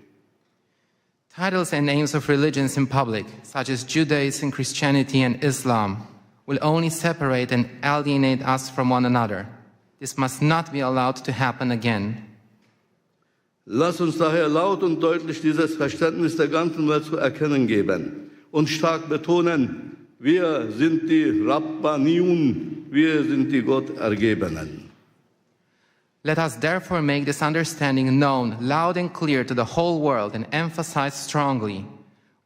Titles and names of religions in public, such as Judaism, Christianity, and Islam, will only separate and alienate us from one another. This must not be allowed to happen again. Lass uns daher laut und deutlich dieses Verständnis der ganzen Welt zu erkennen geben und stark betonen, wir sind die Rabbaniun, wir sind die Gottergebenen. Let us therefore make this understanding known loud and clear to the whole world and emphasize strongly,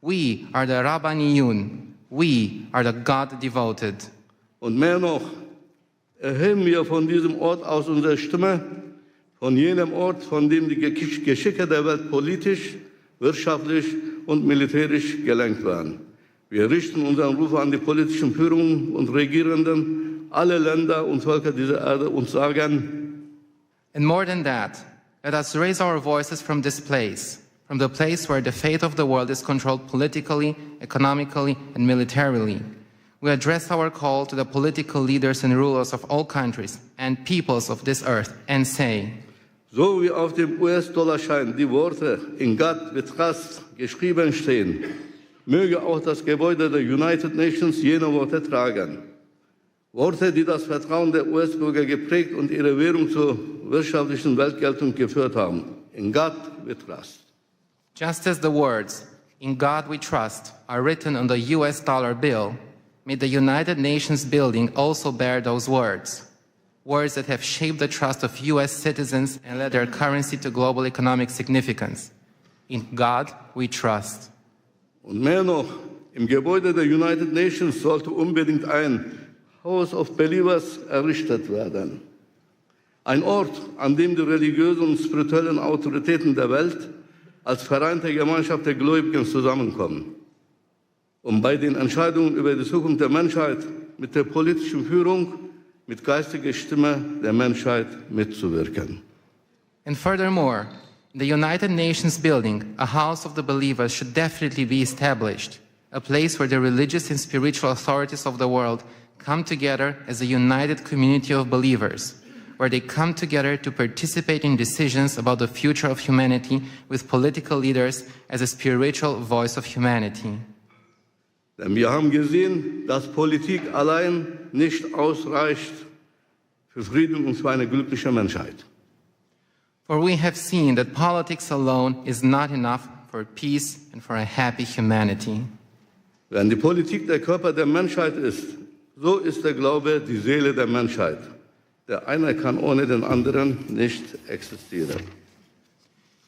we are the Rabbaniyun, we are the God-devoted. Und mehr noch, erheben wir von diesem Ort aus unsere Stimme, von jenem Ort, von dem die Geschicke der Welt politisch, wirtschaftlich und militärisch gelenkt waren. Wir richten unseren Ruf an die politischen Führungen und Regierenden, alle Länder und Völker dieser Erde und sagen, and more than that, let us raise our voices from this place, from the place where the fate of the world is controlled politically, economically, and militarily. We address our call to the political leaders and rulers of all countries and peoples of this earth and say, so wie auf dem US-Dollarschein die Worte in God we trust geschrieben stehen, möge auch das Gebäude der United Nations jene Worte tragen. Worte, die das Vertrauen der US-Bürger geprägt und ihre Währung zur wirtschaftlichen Weltgeltung geführt haben. In God we trust. Just as the words, in God we trust, are written on the US dollar bill, may the United Nations building also bear those words. Words that have shaped the trust of US citizens and led their currency to global economic significance. In God we trust. Und mehr noch, im Gebäude der United Nations sollte unbedingt ein House of Believers errichtet werden. Ein Ort, an dem die religiösen und spirituellen Autoritäten der Welt als vereinte Gemeinschaft der Gläubigen zusammenkommen, um bei den Entscheidungen über die Zukunft der Menschheit mit der politischen Führung, mit geistiger Stimme der Menschheit mitzuwirken. And furthermore, in the United Nations building, a house of the believers should definitely be established, a place where the religious and spiritual authorities of the world come together as a united community of believers, where they come together to participate in decisions about the future of humanity with political leaders as a spiritual voice of humanity. Denn wir haben gesehen, dass Politik allein nicht ausreicht für Frieden und für eine glückliche Menschheit. For we have seen that politics alone is not enough for peace and for a happy humanity. Wenn die Politik der Körper der Menschheit ist, so ist der Glaube die Seele der Menschheit. Der eine kann ohne den anderen nicht existieren.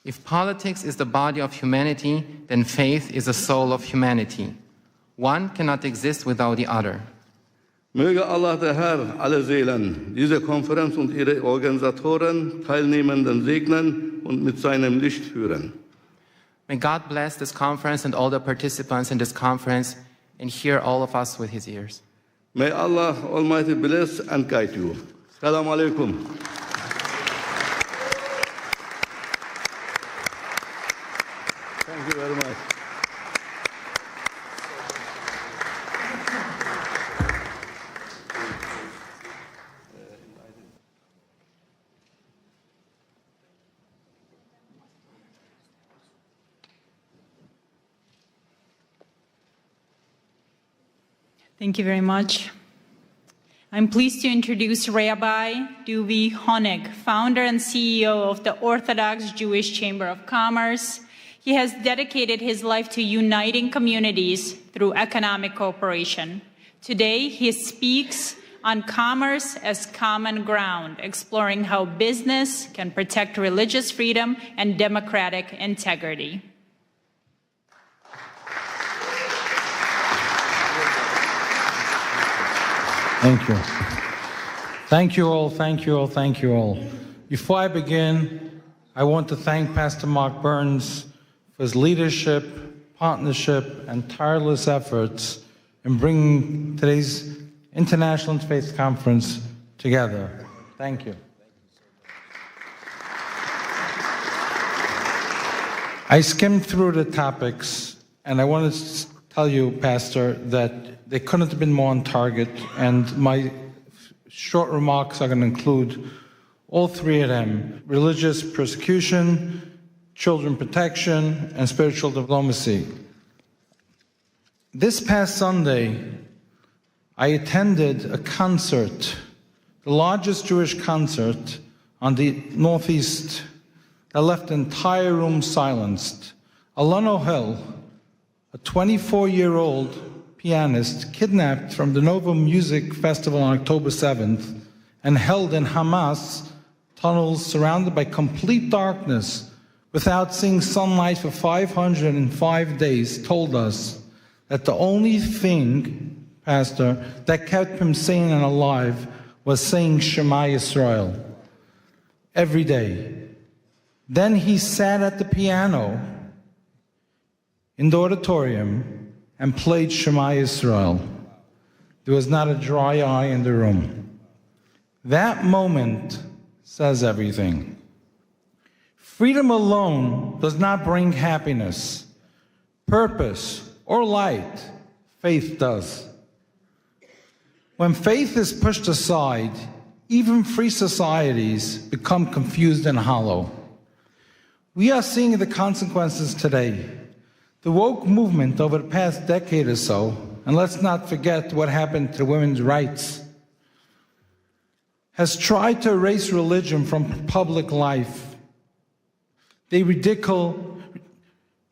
If politics is the body of humanity, then faith is the soul of humanity. One cannot exist without the other. Möge Allah der Herr alle Seelen, diese Konferenz und ihre Organisatoren, Teilnehmenden segnen und mit seinem Licht führen. May God bless this conference and all the participants in this conference and hear all of us with his ears. May Allah Almighty bless and guide you. Assalamu alaikum. Thank you very much. Thank you very much. I'm pleased to introduce Rabbi Duvi Honig, founder and CEO of the Orthodox Jewish Chamber of Commerce. He has dedicated his life to uniting communities through economic cooperation. Today, he speaks on commerce as common ground, exploring how business can protect religious freedom and democratic integrity. Thank you. Thank you all, thank you all, thank you all. Before I begin, I want to thank Pastor Mark Burns for his leadership, partnership, and tireless efforts in bringing today's International Interfaith Conference together. Thank you. I skimmed through the topics, and I wanted to tell you, Pastor, that they couldn't have been more on target, and my short remarks are going to include all three of them: religious persecution, children protection, and spiritual diplomacy. This past Sunday, I attended a concert, the largest Jewish concert on the Northeast, that left the entire room silenced. Alon Hill, a 24-year-old pianist, kidnapped from the Nova Music Festival on October 7th and held in Hamas tunnels surrounded by complete darkness without seeing sunlight for 505 days, told us that the only thing, Pastor, that kept him sane and alive was saying Shema Yisrael every day. Then he sat at the piano in the auditorium and played Shema Yisrael. There was not a dry eye in the room. That moment says everything. Freedom alone does not bring happiness, purpose, or light. Faith does. When faith is pushed aside, even free societies become confused and hollow. We are seeing the consequences today. The woke movement over the past decade or so, and let's not forget what happened to women's rights, has tried to erase religion from public life. They ridicule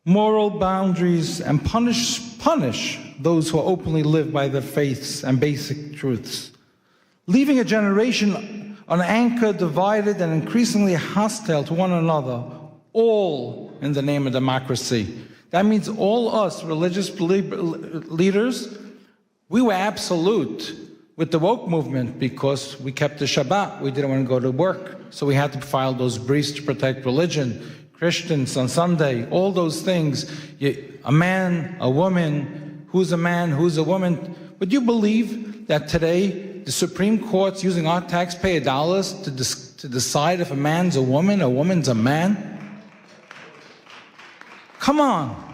moral boundaries and punish those who openly live by their faiths and basic truths, leaving a generation unanchored, divided, and increasingly hostile to one another, all in the name of democracy. That means all us religious leaders, we were absolute with the woke movement because we kept the Shabbat. We didn't want to go to work, so we had to file those briefs to protect religion. Christians on Sunday, all those things. A man, a woman, who's a man, who's a woman. Would you believe that today the Supreme Court's using our taxpayer dollars to decide if a man's a woman, a woman's a man? Come on.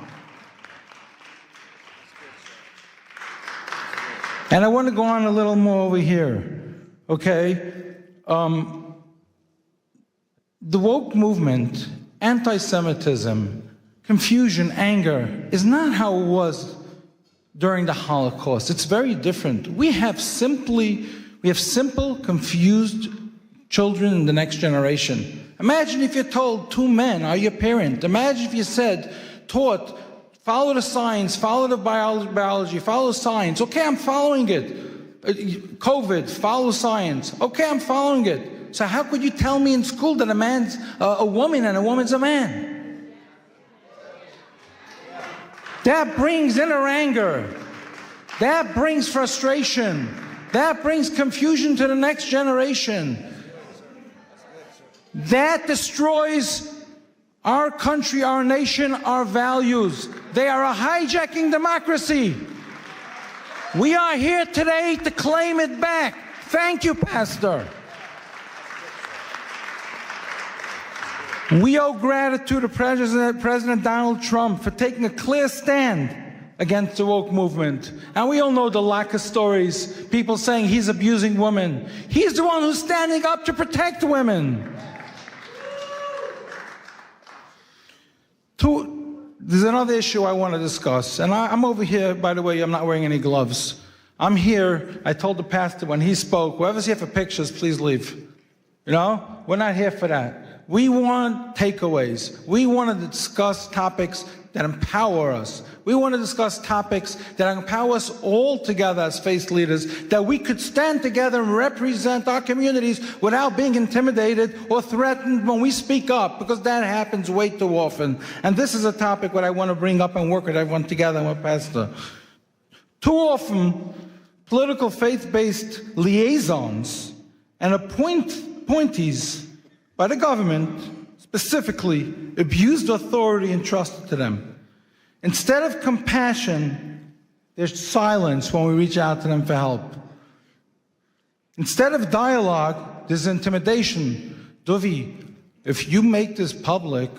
And I want to go on a little more over here, okay? The woke movement, anti-Semitism, confusion, anger, is not how it was during the Holocaust. It's very different. We have simple, confused children in the next generation. Imagine if you're told two men are your parent. Imagine if you taught, follow the science, follow the biology, follow science. Okay, I'm following it. COVID, follow science. Okay, I'm following it. So how could you tell me in school that a man's a woman and a woman's a man? That brings inner anger. That brings frustration. That brings confusion to the next generation. That destroys our country, our nation, our values. They are hijacking democracy. We are here today to claim it back. Thank you, Pastor. We owe gratitude to President Donald Trump for taking a clear stand against the woke movement. And we all know the lack of stories, people saying he's abusing women. He's the one who's standing up to protect women. There's another issue I want to discuss. And I'm over here, by the way, I'm not wearing any gloves. I'm here, I told the pastor when he spoke, whoever's here for pictures, please leave. You know, we're not here for that. We want takeaways. We want to discuss topics that empower us. We want to discuss topics that empower us all together as faith leaders, that we could stand together and represent our communities without being intimidated or threatened when we speak up, because that happens way too often. And this is a topic that I want to bring up and work with everyone together with Pastor. Too often, political faith-based liaisons and appointees by the government specifically abused authority entrusted to them. Instead of compassion, there's silence when we reach out to them for help. Instead of dialogue, there's intimidation. Dovi, if you make this public,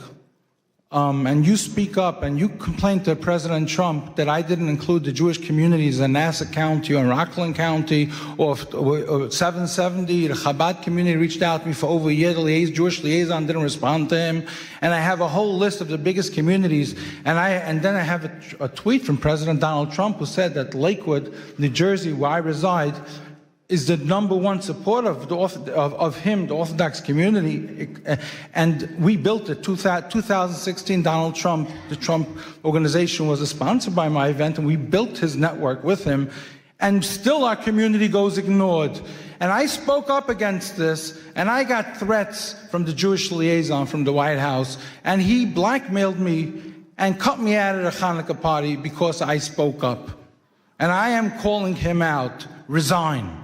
and you speak up and you complain to President Trump that I didn't include the Jewish communities in Nassau County or Rockland County or 770, the Chabad community reached out to me for over a year. The Jewish liaison didn't respond to him. And I have a whole list of the biggest communities. And then I have a tweet from President Donald Trump who said that Lakewood, New Jersey, where I reside, is the #1 supporter of him, the Orthodox community. And we built it. 2016, the Trump organization was a sponsor by my event, and we built his network with him. And still our community goes ignored. And I spoke up against this, and I got threats from the Jewish liaison from the White House, and he blackmailed me and cut me out of the Hanukkah party because I spoke up. And I am calling him out. Resign.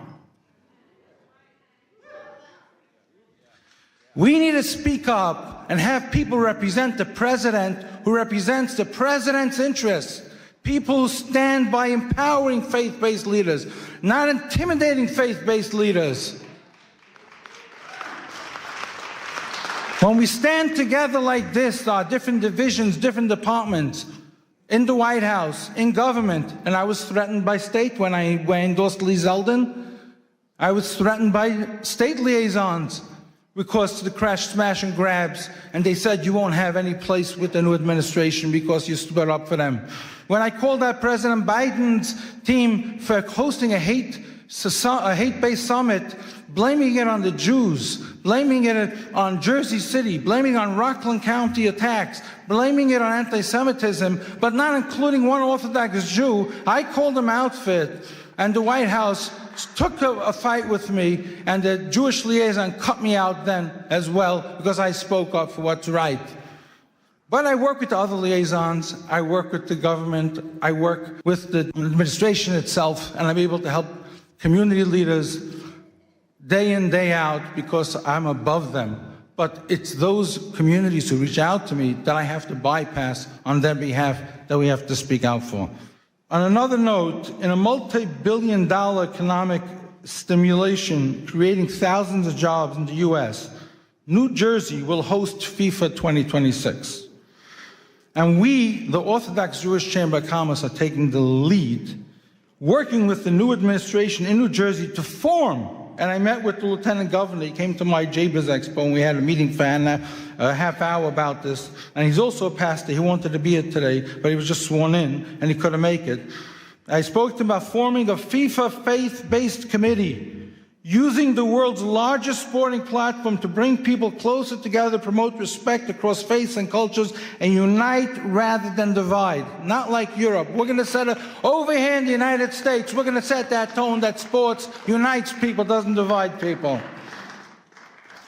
We need to speak up and have people represent the president who represents the president's interests. People who stand by empowering faith-based leaders, not intimidating faith-based leaders. When we stand together like this, our different divisions, different departments, in the White House, in government, and I was threatened by state when I endorsed Lee Zeldin. I was threatened by state liaisons because of the crash, smash, and grabs, and they said you won't have any place with the new administration because you stood up for them. When I called out President Biden's team for hosting a hate-based summit, blaming it on the Jews, blaming it on Jersey City, blaming it on Rockland County attacks, blaming it on anti-Semitism, but not including one Orthodox Jew, I called them out for it, and the White House took a fight with me, and the Jewish liaison cut me out then as well because I spoke up for what's right. But I work with the other liaisons, I work with the government, I work with the administration itself, and I'm able to help community leaders day in, day out because I'm above them. But it's those communities who reach out to me that I have to bypass on their behalf that we have to speak out for. On another note, in a multi-billion-dollar economic stimulation creating thousands of jobs in the U.S., New Jersey will host FIFA 2026. And we, the Orthodox Jewish Chamber of Commerce, are taking the lead, working with the new administration in New Jersey to form, and I met with the Lieutenant Governor. He came to my JBIS Expo, and we had a meeting for a half hour about this. And he's also a pastor. He wanted to be here today, but he was just sworn in, and he couldn't make it. I spoke to him about forming a FIFA faith-based committee, using the world's largest sporting platform to bring people closer together, promote respect across faiths and cultures, and unite rather than divide. Not like Europe. We're going to set over here in the United States, we're going to set that tone that sports unites people, doesn't divide people.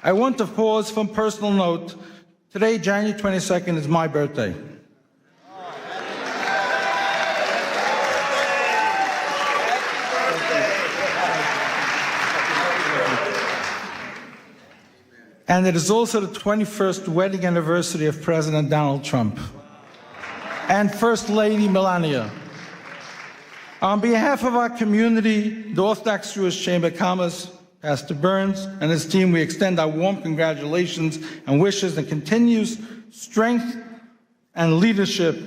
I want to pause from personal note. Today, January 22nd, is my birthday. And it is also the 21st wedding anniversary of President Donald Trump and First Lady Melania. On behalf of our community, the Orthodox Jewish Chamber of Commerce, Pastor Burns and his team, we extend our warm congratulations and wishes and continues strength and leadership.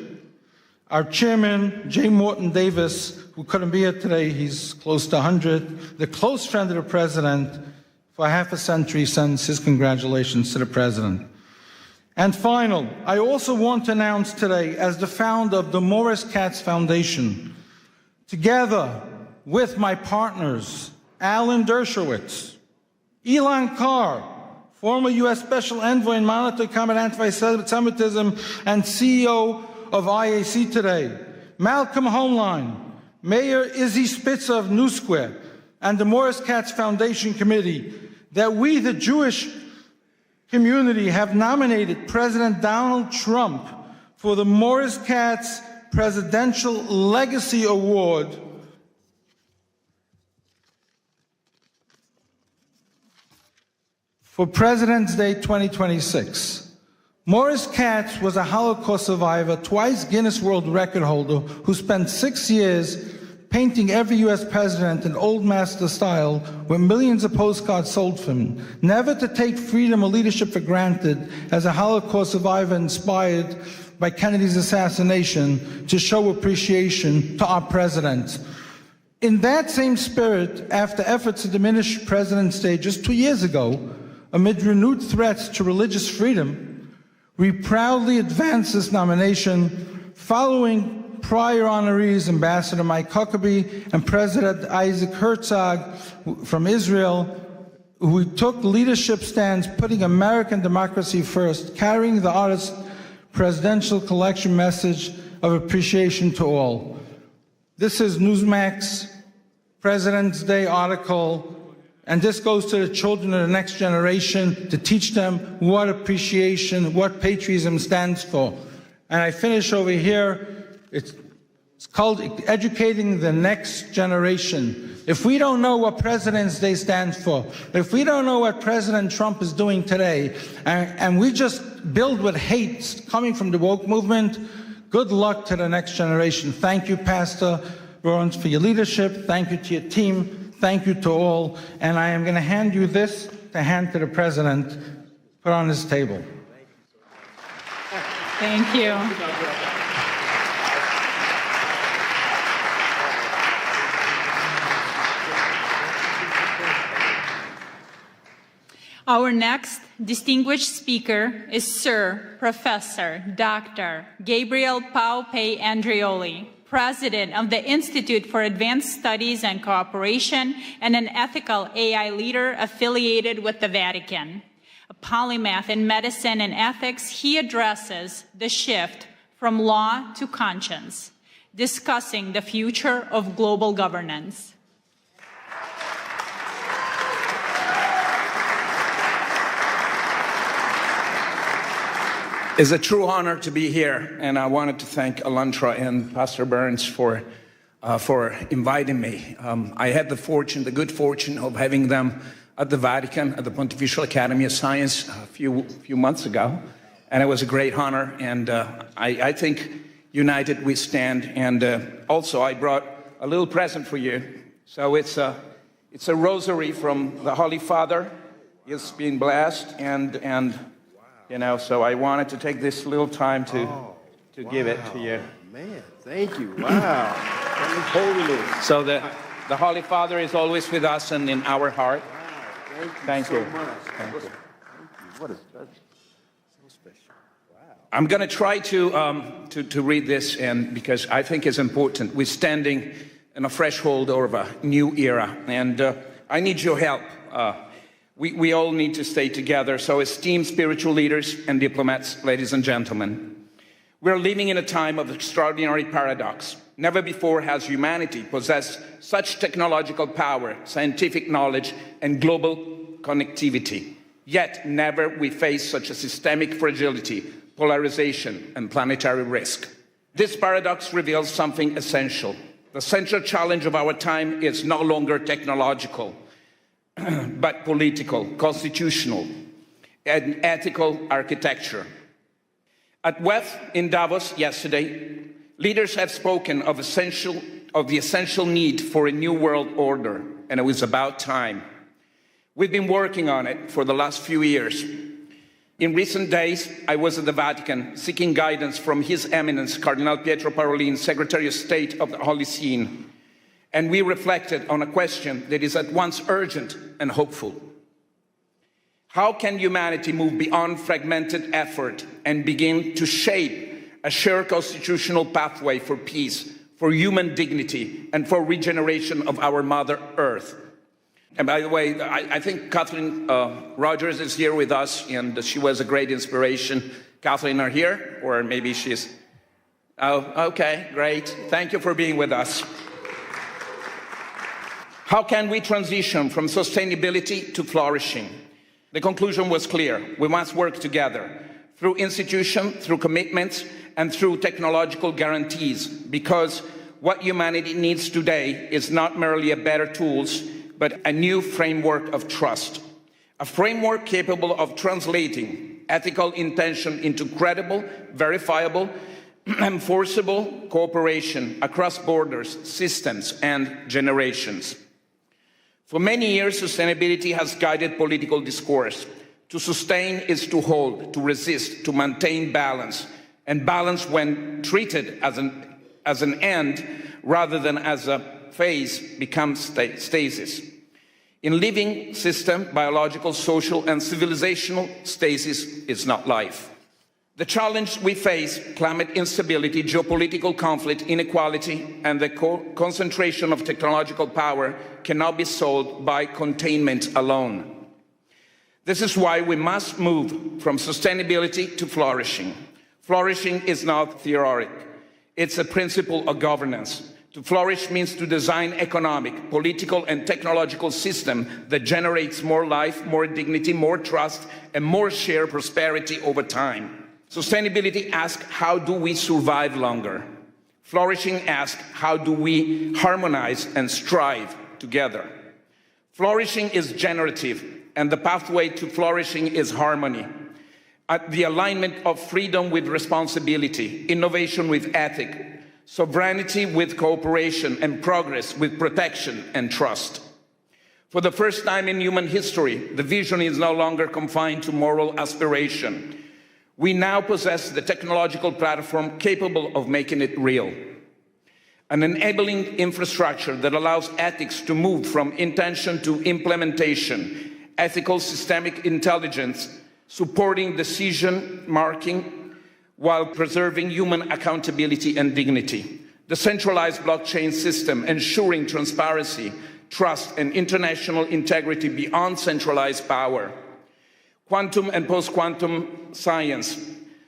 Our chairman, J. Morton Davis, who couldn't be here today, he's close to 100, the close friend of the president, for half a century, sends his congratulations to the president. And final, I also want to announce today, as the founder of the Morris Katz Foundation, together with my partners, Alan Dershowitz, Elon Carr, former U.S. Special Envoy and Monitor to Combat Anti-Semitism and CEO of IAC Today, Malcolm Homeline, Mayor Izzy Spitzer of New Square, and the Morris Katz Foundation Committee, that we, the Jewish community, have nominated President Donald Trump for the Morris Katz Presidential Legacy Award for President's Day 2026. Morris Katz was a Holocaust survivor, twice Guinness World Record holder, who spent 6 years painting every U.S. president in old master style with millions of postcards sold from him, never to take freedom or leadership for granted as a Holocaust survivor inspired by Kennedy's assassination to show appreciation to our president. In that same spirit, after efforts to diminish President's Day just 2 years ago, amid renewed threats to religious freedom, we proudly advance this nomination following prior honorees, Ambassador Mike Huckabee and President Isaac Herzog from Israel, who took leadership stands putting American democracy first, carrying the artist's presidential collection message of appreciation to all. This is Newsmax President's Day article, and this goes to the children of the next generation to teach them what appreciation, what patriotism stands for. And I finish over here. It's called Educating the Next Generation. If we don't know what President's Day stands for, if we don't know what President Trump is doing today, and we just build with hate coming from the woke movement, good luck to the next generation. Thank you, Pastor Burns, for your leadership. Thank you to your team. Thank you to all. And I am going to hand you this to hand to the President, put on his table. Thank you. Our next distinguished speaker is Sir Professor Dr. Gabriel Paupe Andreoli, President of the Institute for Advanced Studies and Cooperation and an ethical AI leader affiliated with the Vatican. A polymath in medicine and ethics, he addresses the shift from law to conscience, discussing the future of global governance. It's a true honor to be here, and I wanted to thank ALLATRA and Pastor Burns for inviting me. I had the good fortune of having them at the Vatican, at the Pontifical Academy of Science a few months ago, and it was a great honor, and I think united we stand. And also I brought a little present for you. So it's a rosary from the Holy Father. It's been blessed, and you know, so I wanted to take this little time to give it to you. Man, thank you. Wow. Holiness. So the Holy Father is always with us and in our heart. Wow. Thank you. So much. Thank you. What is that? So special. Wow. I'm going to try to read this, and because I think it's important. We're standing in a threshold of a new era, and I need your help. We all need to stay together. So esteemed spiritual leaders and diplomats, ladies and gentlemen, we're living in a time of extraordinary paradox. Never before has humanity possessed such technological power, scientific knowledge, and global connectivity. Yet never we face such a systemic fragility, polarization, and planetary risk. This paradox reveals something essential. The central challenge of our time is no longer technological, but political, constitutional, and ethical architecture. At WEF in Davos yesterday, leaders have spoken of the essential need for a new world order, and it was about time. We've been working on it for the last few years. In recent days, I was at the Vatican seeking guidance from His Eminence, Cardinal Pietro Parolin, Secretary of State of the Holy See, and we reflected on a question that is at once urgent and hopeful. How can humanity move beyond fragmented effort and begin to shape a shared constitutional pathway for peace, for human dignity, and for regeneration of our Mother Earth? And by the way, I think Kathleen Rogers is here with us, and she was a great inspiration. Kathleen, are here? Or maybe she's... Oh, okay, great. Thank you for being with us. How can we transition from sustainability to flourishing? The conclusion was clear. We must work together through institution, through commitments, and through technological guarantees, because what humanity needs today is not merely a better tools, but a new framework of trust, a framework capable of translating ethical intention into credible, verifiable, enforceable cooperation across borders, systems, and generations. For many years, sustainability has guided political discourse. To sustain is to hold, to resist, to maintain balance, and balance, when treated as an end rather than as a phase, becomes stasis. In living system, biological, social, and civilizational, stasis is not life. The challenge we face, climate instability, geopolitical conflict, inequality, and the concentration of technological power, cannot be solved by containment alone. This is why we must move from sustainability to flourishing. Flourishing is not theoretic. It's a principle of governance. To flourish means to design economic, political, and technological system that generates more life, more dignity, more trust, and more shared prosperity over time. Sustainability asks, how do we survive longer? Flourishing asks, how do we harmonize and strive together? Flourishing is generative, and the pathway to flourishing is harmony. The alignment of freedom with responsibility, innovation with ethic, sovereignty with cooperation, and progress with protection and trust. For the first time in human history, the vision is no longer confined to moral aspiration. We now possess the technological platform capable of making it real. An enabling infrastructure that allows ethics to move from intention to implementation, ethical systemic intelligence, supporting decision making while preserving human accountability and dignity. The centralized blockchain system ensuring transparency, trust, and international integrity beyond centralized power. Quantum and post-quantum science,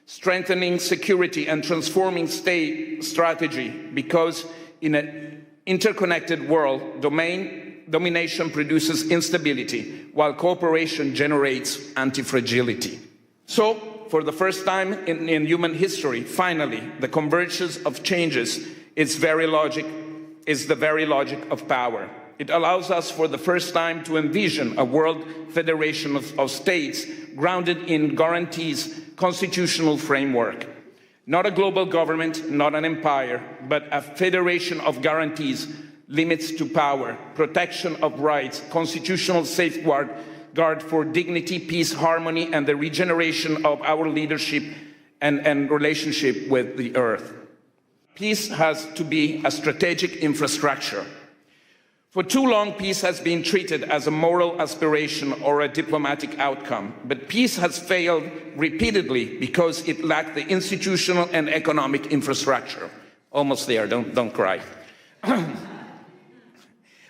strengthening security and transforming state strategy, because in an interconnected world, domination produces instability, while cooperation generates anti-fragility. So, for the first time in human history, finally, the convergence of changes is the very logic of power. It allows us for the first time to envision a world federation of states grounded in guarantees, constitutional framework. Not a global government, not an empire, but a federation of guarantees, limits to power, protection of rights, constitutional safeguard for dignity, peace, harmony, and the regeneration of our leadership and relationship with the earth. Peace has to be a strategic infrastructure. For too long, peace has been treated as a moral aspiration or a diplomatic outcome, but peace has failed repeatedly because it lacked the institutional and economic infrastructure. Almost there, don't cry.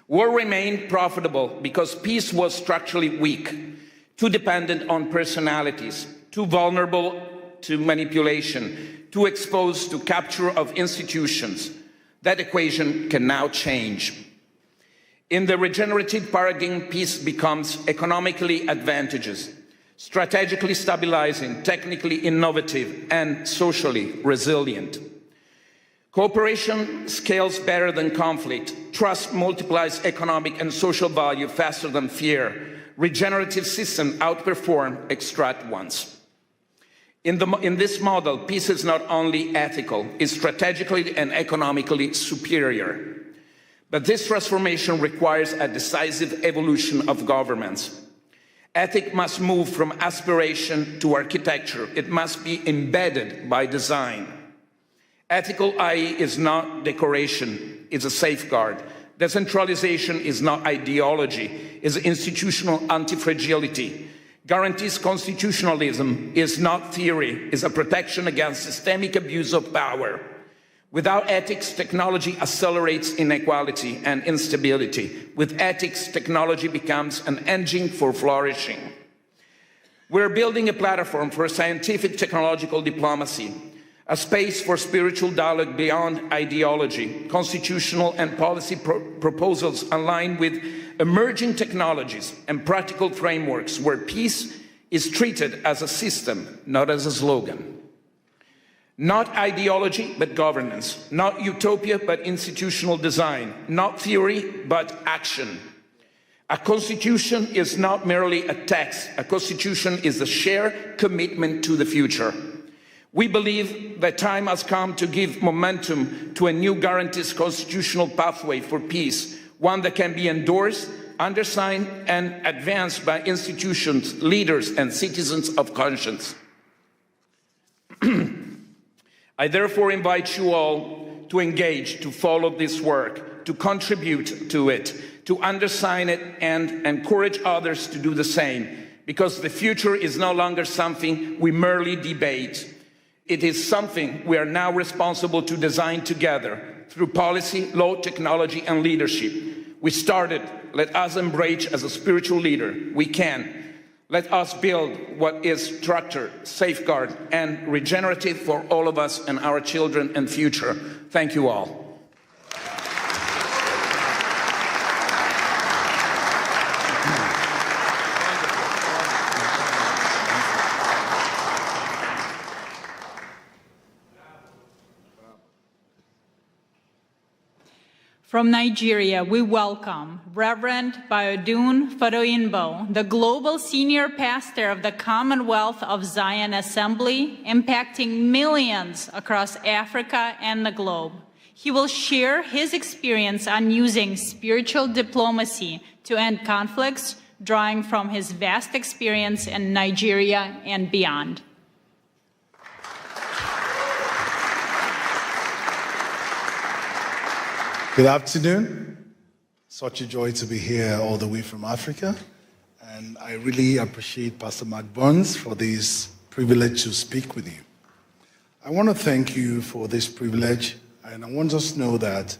War remained profitable because peace was structurally weak, too dependent on personalities, too vulnerable to manipulation, too exposed to capture of institutions. That equation can now change. In the regenerative paradigm, peace becomes economically advantageous, strategically stabilizing, technically innovative, and socially resilient. Cooperation scales better than conflict. Trust multiplies economic and social value faster than fear. Regenerative systems outperform extract ones. In this model, peace is not only ethical, it's strategically and economically superior. But this transformation requires a decisive evolution of governments. Ethics must move from aspiration to architecture. It must be embedded by design. Ethical IE is not decoration, it's a safeguard. Decentralization is not ideology, it's institutional anti-fragility. Guarantees constitutionalism is not theory, it's a protection against systemic abuse of power. Without ethics, technology accelerates inequality and instability. With ethics, technology becomes an engine for flourishing. We're building a platform for scientific technological diplomacy, a space for spiritual dialogue beyond ideology, constitutional and policy proposals aligned with emerging technologies and practical frameworks where peace is treated as a system, not as a slogan. Not ideology, but governance. Not utopia, but institutional design. Not theory, but action. A constitution is not merely a text. A constitution is a shared commitment to the future. We believe that time has come to give momentum to a new guarantees constitutional pathway for peace, one that can be endorsed, undersigned, and advanced by institutions, leaders, and citizens of conscience. I therefore invite you all to engage, to follow this work, to contribute to it, to undersign it, and encourage others to do the same, because the future is no longer something we merely debate. It is something we are now responsible to design together through policy, law, technology, and leadership. We started. Let us embrace as a spiritual leader. We can. Let us build what is structured, safeguard, and regenerative for all of us and our children and future. Thank you all. From Nigeria, we welcome Reverend Biodun Fadoyinbo, the Global Senior Pastor of the Commonwealth of Zion Assembly, impacting millions across Africa and the globe. He will share his experience on using spiritual diplomacy to end conflicts, drawing from his vast experience in Nigeria and beyond. Good afternoon. Such a joy to be here all the way from Africa. And I really appreciate Pastor Mark Burns for this privilege to speak with you. I want to thank you for this privilege, and I want us to know that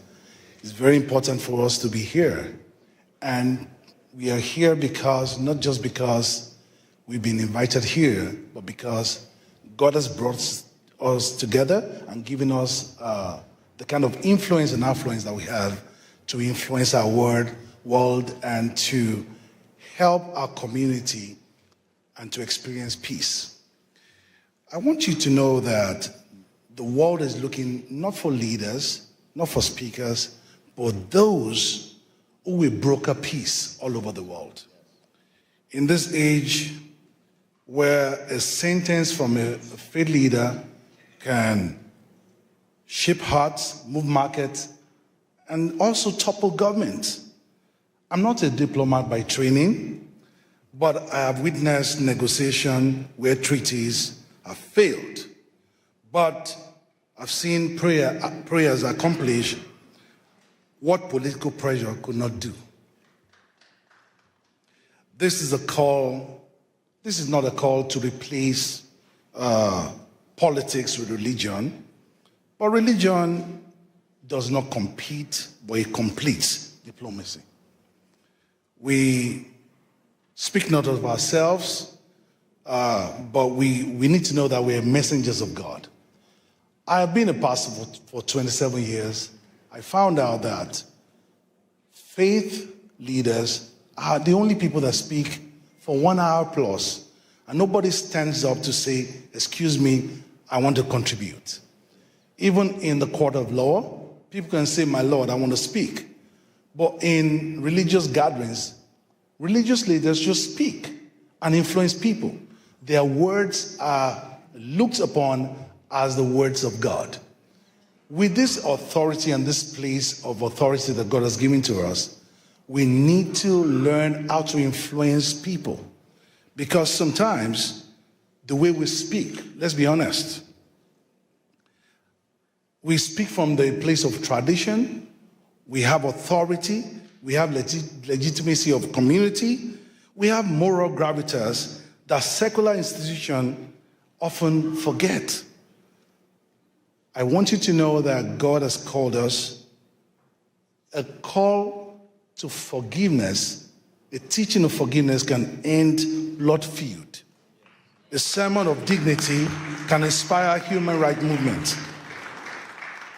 it's very important for us to be here. And we are here because, not just because we've been invited here, but because God has brought us together and given us the kind of influence and affluence that we have to influence our world and to help our community and to experience peace. I want you to know that the world is looking not for leaders, not for speakers, but those who will broker peace all over the world. In this age where a sentence from a faith leader can shape hearts, move markets, and also topple governments. I'm not a diplomat by training, but I have witnessed negotiation where treaties have failed. But I've seen prayers accomplish what political pressure could not do. This is not a call to replace politics with religion. But religion does not compete, but it completes diplomacy. We speak not of ourselves, but we need to know that we are messengers of God. I have been a pastor for 27 years. I found out that faith leaders are the only people that speak for 1 hour plus, and nobody stands up to say, excuse me, I want to contribute. Even in the court of law, people can say, my Lord, I want to speak. But in religious gatherings, religious leaders just speak and influence people. Their words are looked upon as the words of God. With this authority and this place of authority that God has given to us, we need to learn how to influence people. Because sometimes the way we speak, let's be honest, we speak from the place of tradition, we have authority, we have legitimacy of community, we have moral gravitas that secular institutions often forget. I want you to know that God has called us a call to forgiveness. A teaching of forgiveness can end blood feud. A sermon of dignity can inspire human rights movement.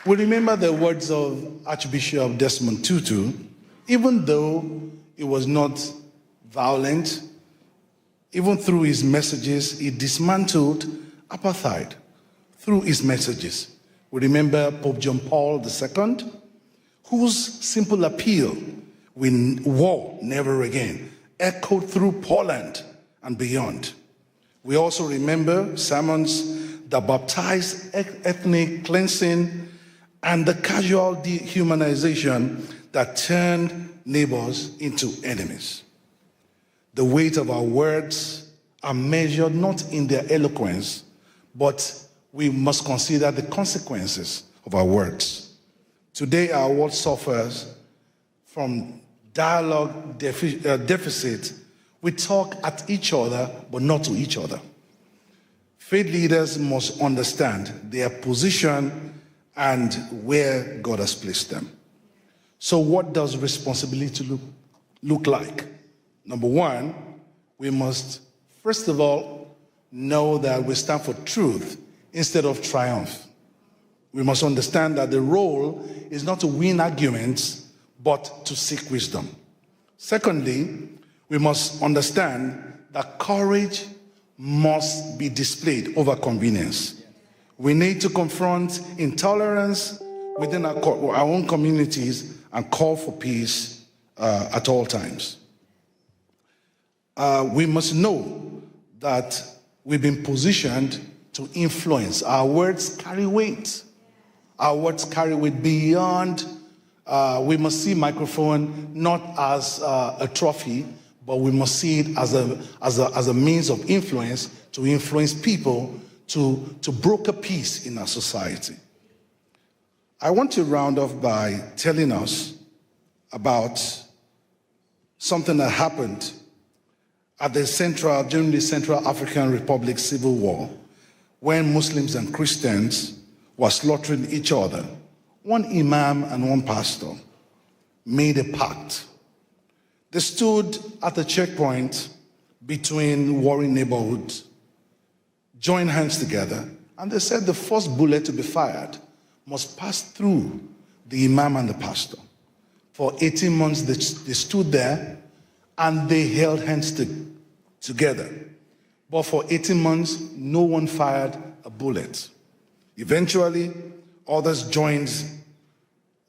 We remember the words of Archbishop Desmond Tutu. Even though it was not violent, even through his messages, he dismantled apartheid through his messages. We remember Pope John Paul II, whose simple appeal, war never again, echoed through Poland and beyond. We also remember sermons the baptized ethnic cleansing, and the casual dehumanization that turned neighbors into enemies. The weight of our words are measured not in their eloquence, but we must consider the consequences of our words. Today, our world suffers from dialogue deficit. We talk at each other, but not to each other. Faith leaders must understand their position and where God has placed them. So what does responsibility look like? Number one, we must, first of all, know that we stand for truth instead of triumph. We must understand that the role is not to win arguments, but to seek wisdom. Secondly, we must understand that courage must be displayed over convenience. We need to confront intolerance within our own communities and call for peace at all times. We must know that we've been positioned to influence. Our words carry weight. Our words carry weight beyond. We must see microphone not as a trophy, but we must see it as a means of influence to influence people to broker peace in our society. I want to round off by telling us about something that happened at during the Central African Republic Civil War, when Muslims and Christians were slaughtering each other. One imam and one pastor made a pact. They stood at a checkpoint between warring neighborhoods, joined hands together, and they said the first bullet to be fired must pass through the imam and the pastor. For 18 months, they stood there and they held hands together. But for 18 months, no one fired a bullet. Eventually, others joined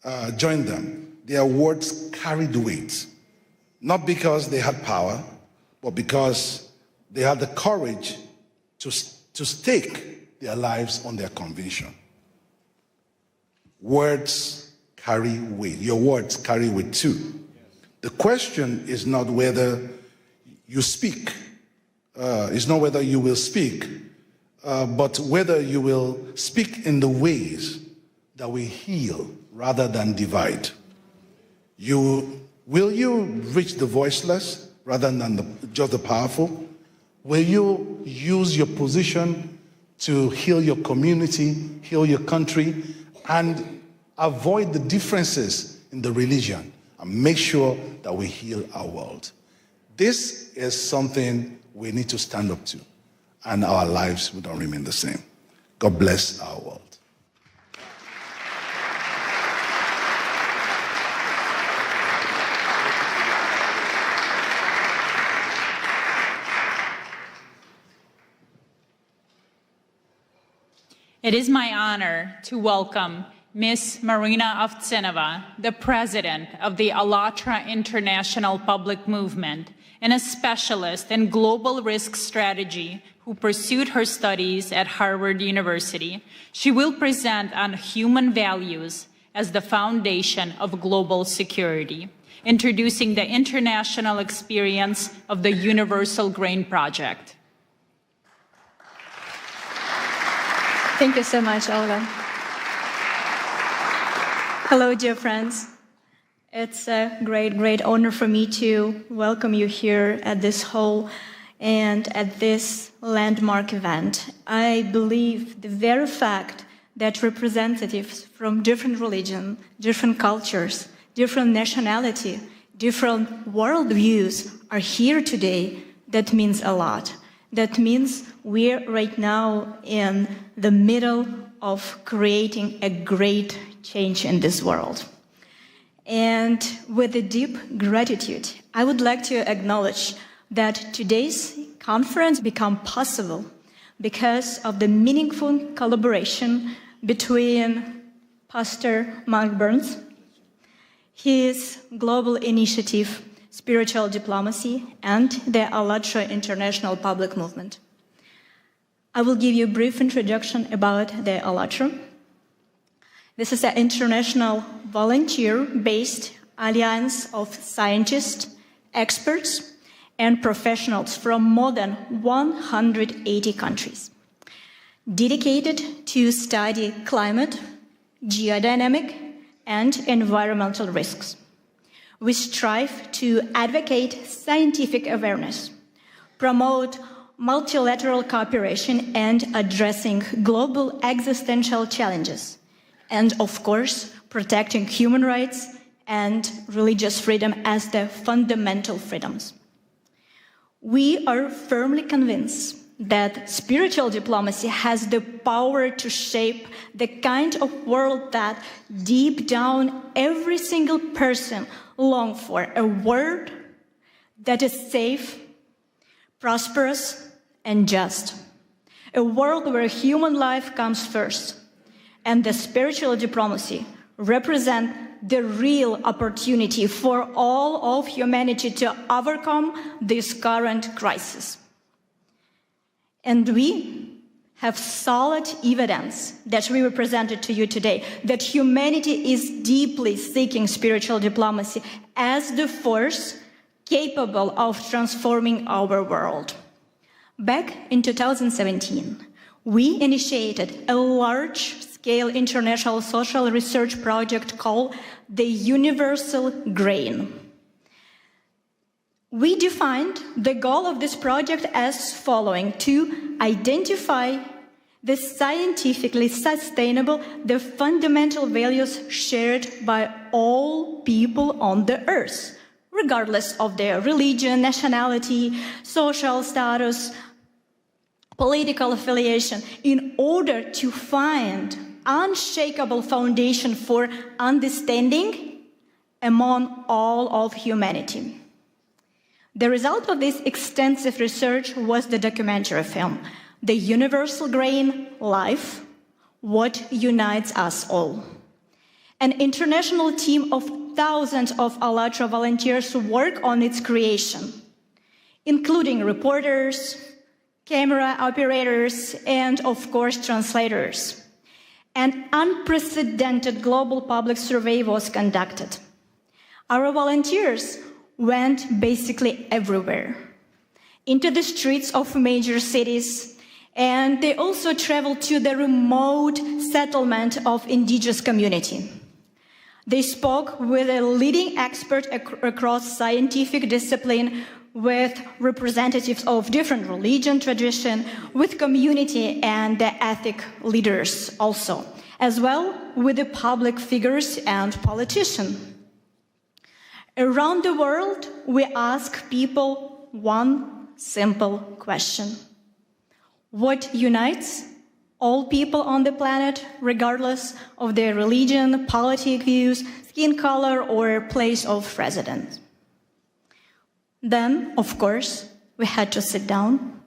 them. Their words carried weight, not because they had power, but because they had the courage to stake their lives on their conviction. Words carry weight. Your words carry weight too. The question is not whether you speak, it's not whether you will speak, but whether you will speak in the ways that will heal rather than divide. Will you reach the voiceless rather than just the powerful? Will you use your position to heal your community, heal your country, and avoid the differences in the religion and make sure that we heal our world? This is something we need to stand up to, and our lives will not remain the same. God bless our world. It is my honor to welcome Ms. Marina Ovtsinova, the president of the ALLATRA International Public Movement and a specialist in global risk strategy who pursued her studies at Harvard University. She will present on human values as the foundation of global security, introducing the international experience of the Universal Grain Project. Thank you so much, Olga. Hello, dear friends. It's a great honor for me to welcome you here at this hall and at this landmark event. I believe the very fact that representatives from different religions, different cultures, different nationality, different worldviews are here today, that means a lot. That means we're right now in the middle of creating a great change in this world. And with a deep gratitude, I would like to acknowledge that today's conference became possible because of the meaningful collaboration between Pastor Mark Burns, his global initiative, Spiritual Diplomacy, and the ALLATRA International Public Movement. I will give you a brief introduction about the ALLATRA. This is an international volunteer-based alliance of scientists, experts, and professionals from more than 180 countries, dedicated to study climate, geodynamic, and environmental risks. We strive to advocate scientific awareness, promote multilateral cooperation and addressing global existential challenges, and of course, protecting human rights and religious freedom as the fundamental freedoms. We are firmly convinced that spiritual diplomacy has the power to shape the kind of world that deep down every single person longs for, a world that is safe, prosperous, and just. A world where human life comes first, and the spiritual diplomacy represents the real opportunity for all of humanity to overcome this current crisis. And we have solid evidence that we presented to you today that humanity is deeply seeking spiritual diplomacy as the force capable of transforming our world. Back in 2017, we initiated a large-scale international social research project called the Universal Grain. We defined the goal of this project as following: to identify the scientifically sustainable, the fundamental values shared by all people on the earth, regardless of their religion, nationality, social status, political affiliation, in order to find unshakable foundation for understanding among all of humanity. The result of this extensive research was the documentary film, The Universal Grain: Life, What Unites Us All. An international team of thousands of ALLATRA volunteers worked on its creation, including reporters, camera operators, and of course translators. An unprecedented global public survey was conducted. Our volunteers went basically everywhere, into the streets of major cities, and they also traveled to the remote settlement of indigenous community. They spoke with a leading expert across scientific discipline, with representatives of different religion, tradition, with community and the ethnic leaders also, as well with the public figures and politicians. Around the world, we ask people one simple question: what unites all people on the planet, regardless of their religion, political views, skin color, or place of residence? Then, of course, we had to sit down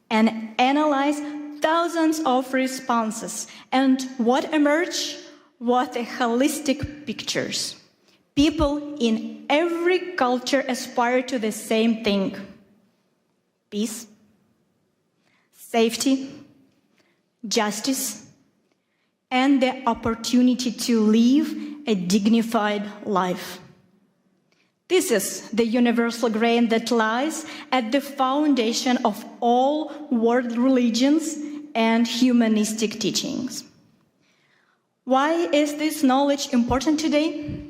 and analyze thousands of responses, and what emerged was a holistic pictures. People in every culture aspire to the same thing: peace, safety, justice, and the opportunity to live a dignified life. This is the universal grain that lies at the foundation of all world religions and humanistic teachings. Why is this knowledge important today?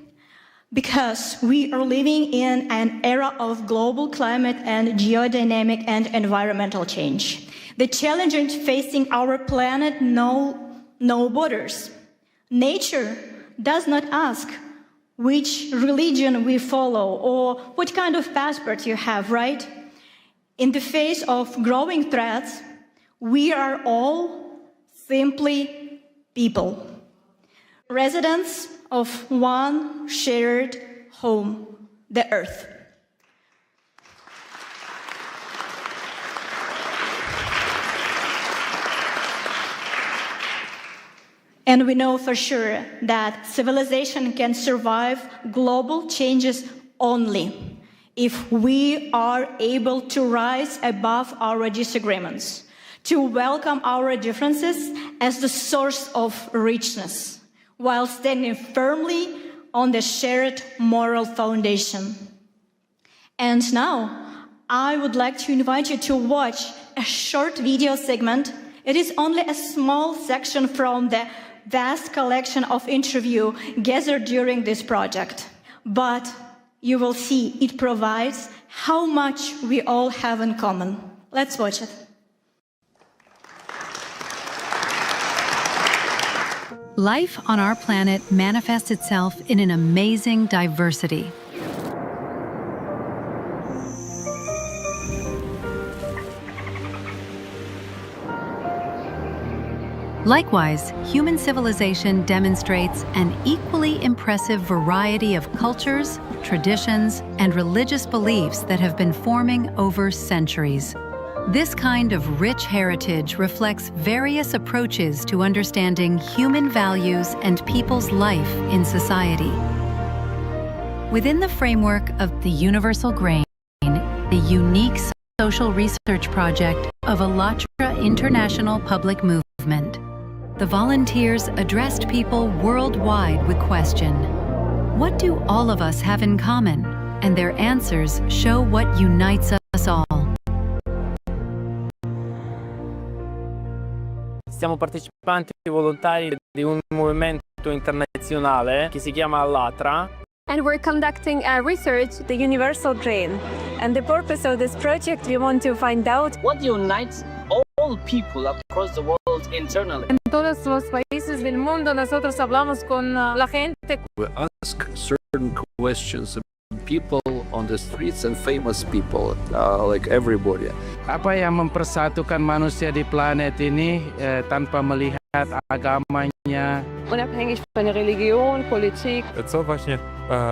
Because we are living in an era of global climate and geodynamic and environmental change. The challenges facing our planet know no borders. Nature does not ask which religion we follow or what kind of passport you have, right? In the face of growing threats, we are all simply people, residents of one shared home, the Earth. And we know for sure that civilization can survive global changes only if we are able to rise above our disagreements, to welcome our differences as the source of richness, while standing firmly on the shared moral foundation. And now, I would like to invite you to watch a short video segment. It is only a small section from the vast collection of interviews gathered during this project. But you will see it provides how much we all have in common. Let's watch it. Life on our planet manifests itself in an amazing diversity. Likewise, human civilization demonstrates an equally impressive variety of cultures, traditions, and religious beliefs that have been forming over centuries. This kind of rich heritage reflects various approaches to understanding human values and people's life in society. Within the framework of the Universal Grain, the unique social research project of ALLATRA International Public Movement, the volunteers addressed people worldwide with question, what do all of us have in common? And their answers show what unites us all. Siamo partecipanti volontari di un movimento internazionale che si chiama ALLATRA. And we're conducting a research, the Universal Grain. And the purpose of this project, we want to find out what unites all people across the world internally. En todos los países del mundo nosotros hablamos con la gente. We ask certain questions of people on the streets and famous people, like everybody. Apa yang mempersatukan manusia di planet ini tanpa melihat agamanya? Unabhängig von Religion, Politik. Co właśnie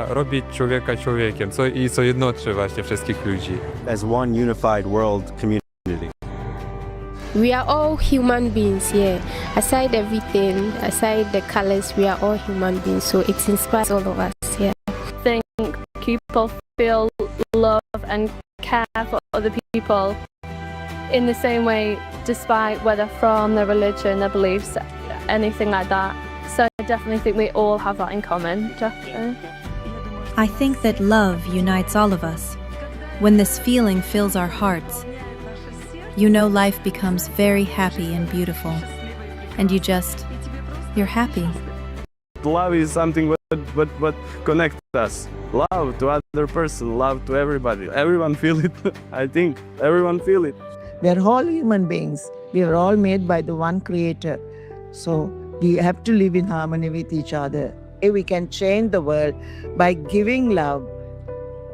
robi człowieka człowiekiem, co jednoczy właśnie wszystkich ludzi. As one unified world community. We are all human beings here. Aside everything, aside the colors, we are all human beings. So it inspires all of us here. I think people feel love and care for other people in the same way, despite whether from their religion, their beliefs, anything like that. So I definitely think we all have that in common. Definitely. I think that love unites all of us. When this feeling fills our hearts, you know life becomes very happy and beautiful. And you're happy. Love is something what connects us. Love to other person, love to everybody. Everyone feel it. I think everyone feel it. We are all human beings. We are all made by the one Creator. So we have to live in harmony with each other. We can change the world by giving love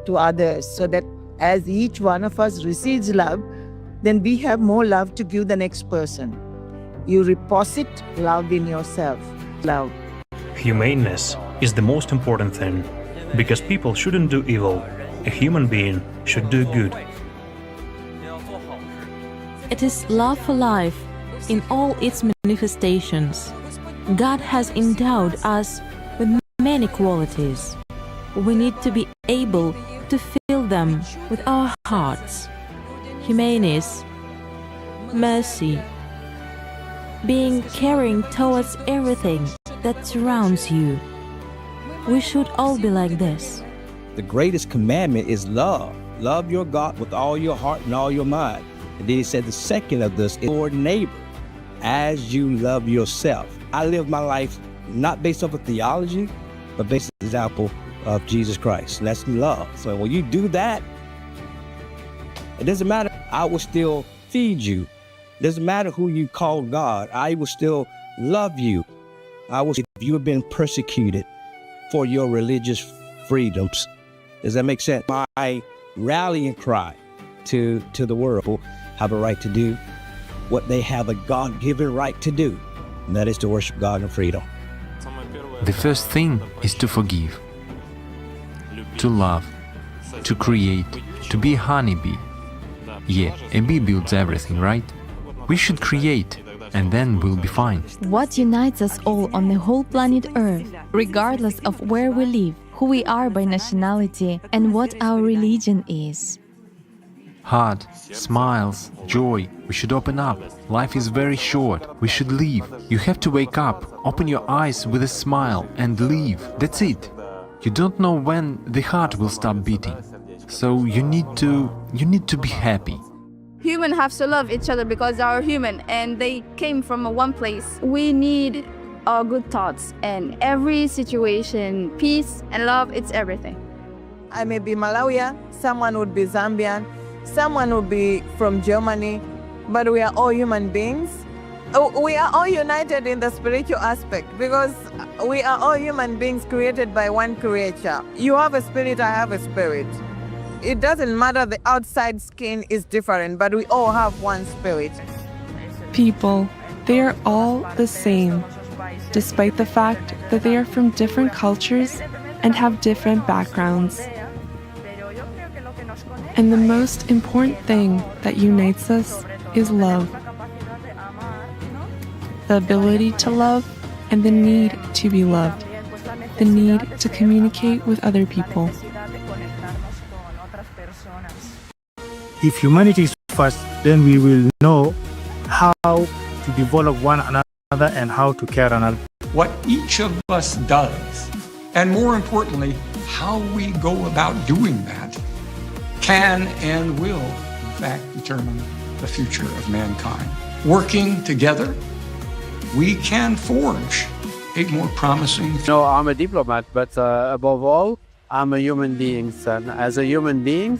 to others, so that as each one of us receives love, then we have more love to give the next person. You deposit love in yourself. Love. Humaneness is the most important thing, because people shouldn't do evil. A human being should do good. It is love for life in all its manifestations. God has endowed us with many qualities. We need to be able to fill them with our hearts. Humaneness, mercy, being caring towards everything that surrounds you. We should all be like this. The greatest commandment is love. Love your God with all your heart and all your mind. And then he said the second of this is your neighbor as you love yourself. I live my life not based off of theology, but based on the example of Jesus Christ. And that's love. So when you do that, it doesn't matter. I will still feed you. It doesn't matter who you call God. I will still love you. If you have been persecuted for your religious freedoms. Does that make sense? My rallying cry to the world have a right to do what they have a God-given right to do, and that is to worship God in freedom. The first thing is to forgive, to love, to create, to be a honeybee. Yeah, a bee builds everything, right? We should create, and then we'll be fine. What unites us all on the whole planet Earth, regardless of where we live, who we are by nationality, and what our religion is? Heart, smiles, joy. We should open up. Life is very short. We should live. You have to wake up, open your eyes with a smile and live. That's it. You don't know when the heart will stop beating. So you need to be happy. Humans have to love each other because they are human and they came from one place. We need good thoughts and every situation, peace and love, it's everything. I may be Malawian, someone would be Zambian, someone would be from Germany, but we are all human beings. We are all united in the spiritual aspect because we are all human beings created by one creator. You have a spirit, I have a spirit. It doesn't matter, the outside skin is different, but we all have one spirit. People, they are all the same, despite the fact that they are from different cultures and have different backgrounds. And the most important thing that unites us is love. The ability to love and the need to be loved. The need to communicate with other people. If humanity is first, then we will know how to develop one another and how to care another. What each of us does, and more importantly, how we go about doing that, can and will, in fact, determine the future of mankind. Working together, we can forge a more promising future. No, I'm a diplomat, but above all, I'm a human being. And as a human being,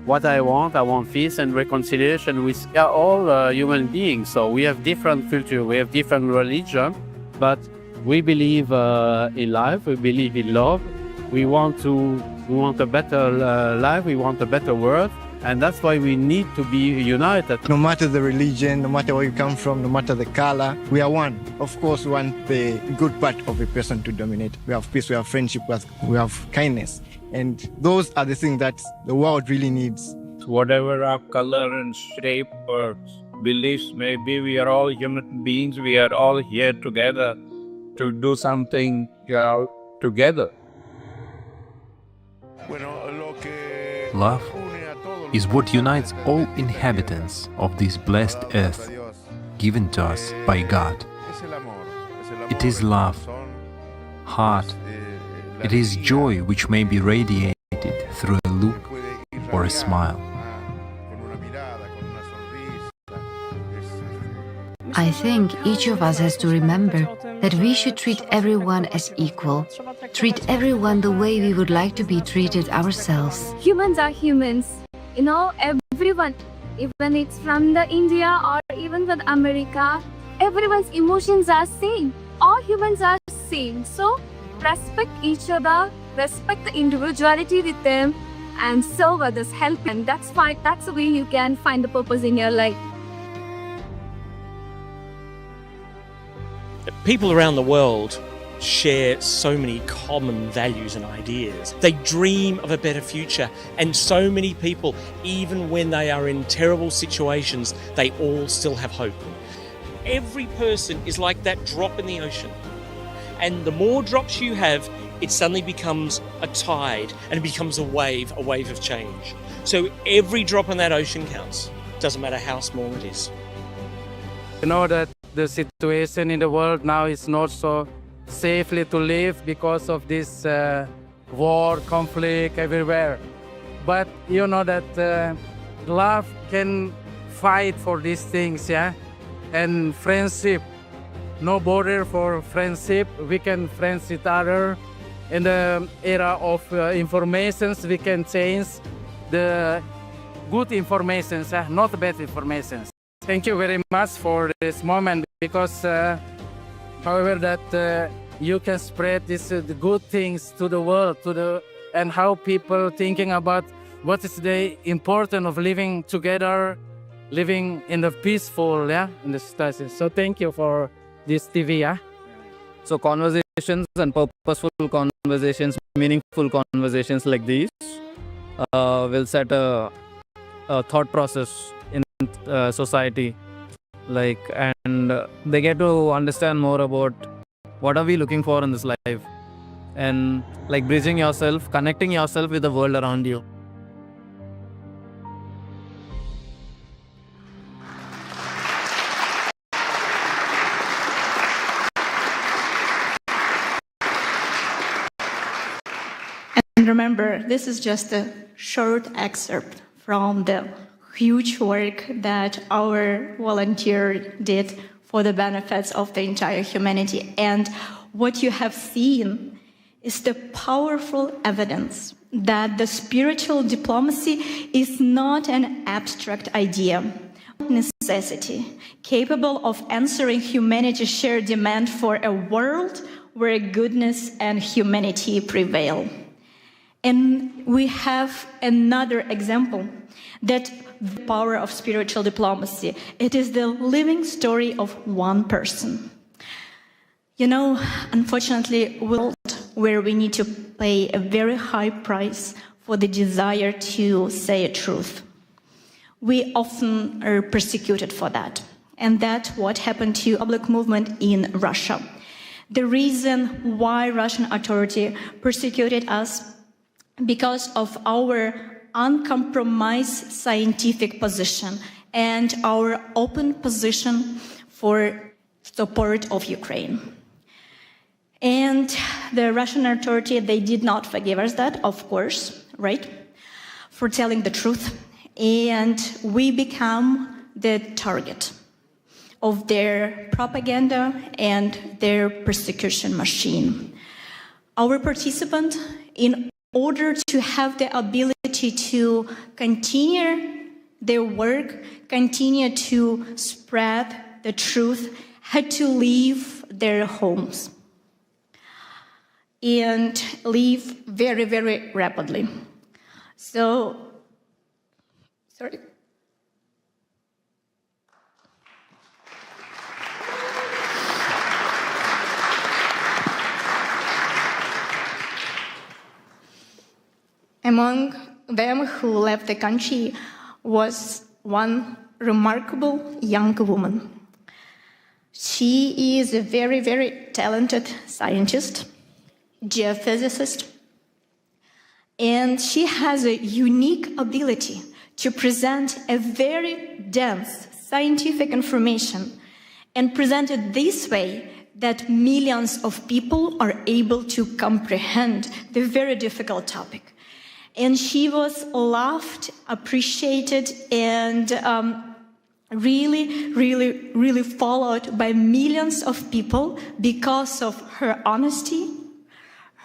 what I want peace and reconciliation. We are all human beings, so we have different culture, we have different religion, but we believe in life, we believe in love. We want a better life, we want a better world, and that's why we need to be united. No matter the religion, no matter where you come from, no matter the color, we are one. Of course, we want the good part of a person to dominate. We have peace, we have friendship, we have kindness. And those are the things that the world really needs. Whatever our color and shape or beliefs may be, we are all human beings. We are all here together to do something together. Love is what unites all inhabitants of this blessed earth, given to us by God. It is love, heart. It is joy which may be radiated through a look or a smile. I think each of us has to remember that we should treat everyone as equal, treat everyone the way we would like to be treated ourselves. Humans are humans. You know, everyone, even it's from the India or even from America, everyone's emotions are same. All humans are same. So respect each other, respect the individuality with them, and serve others, help them. That's fine. That's the way you can find the purpose in your life. People around the world share so many common values and ideas. They dream of a better future, and so many people, even when they are in terrible situations, they all still have hope. Every person is like that drop in the ocean. And the more drops you have, it suddenly becomes a tide and it becomes a wave of change. So every drop in that ocean counts. Doesn't matter how small it is. You know that the situation in the world now is not so safely to live because of this war, conflict everywhere. But you know that love can fight for these things, yeah? And friendship. No border for friendship. We can friends each other. In the era of informations, we can change the good informations, not bad informations. Thank you very much for this moment, because however that you can spread this the good things to the world, and how people thinking about what is the importance of living together, living in the peaceful, in the society. So thank you for this TV, So conversations and purposeful conversations, meaningful conversations like these will set a thought process in society, and they get to understand more about what are we looking for in this life, and bridging yourself, connecting yourself with the world around you. Remember, this is just a short excerpt from the huge work that our volunteer did for the benefits of the entire humanity. And what you have seen is the powerful evidence that the spiritual diplomacy is not an abstract idea, necessity, capable of answering humanity's shared demand for a world where goodness and humanity prevail. And we have another example that the power of spiritual diplomacy. It is the living story of one person. You know, unfortunately, world where we need to pay a very high price for the desire to say a truth. We often are persecuted for that. And that's what happened to public movement in Russia. The reason why Russian authority persecuted us because of our uncompromised scientific position and our open position for support of Ukraine. And the Russian authority, they did not forgive us that, of course, right, for telling the truth. And we become the target of their propaganda and their persecution machine. Our participant, in order to have the ability to continue their work, continue to spread the truth, had to leave their homes and leave very, very rapidly. So, sorry. Among them who left the country was one remarkable young woman. She is a very, very talented scientist, geophysicist, and she has a unique ability to present a very dense scientific information and present it this way that millions of people are able to comprehend the very difficult topic. And she was loved, appreciated, and really followed by millions of people because of her honesty,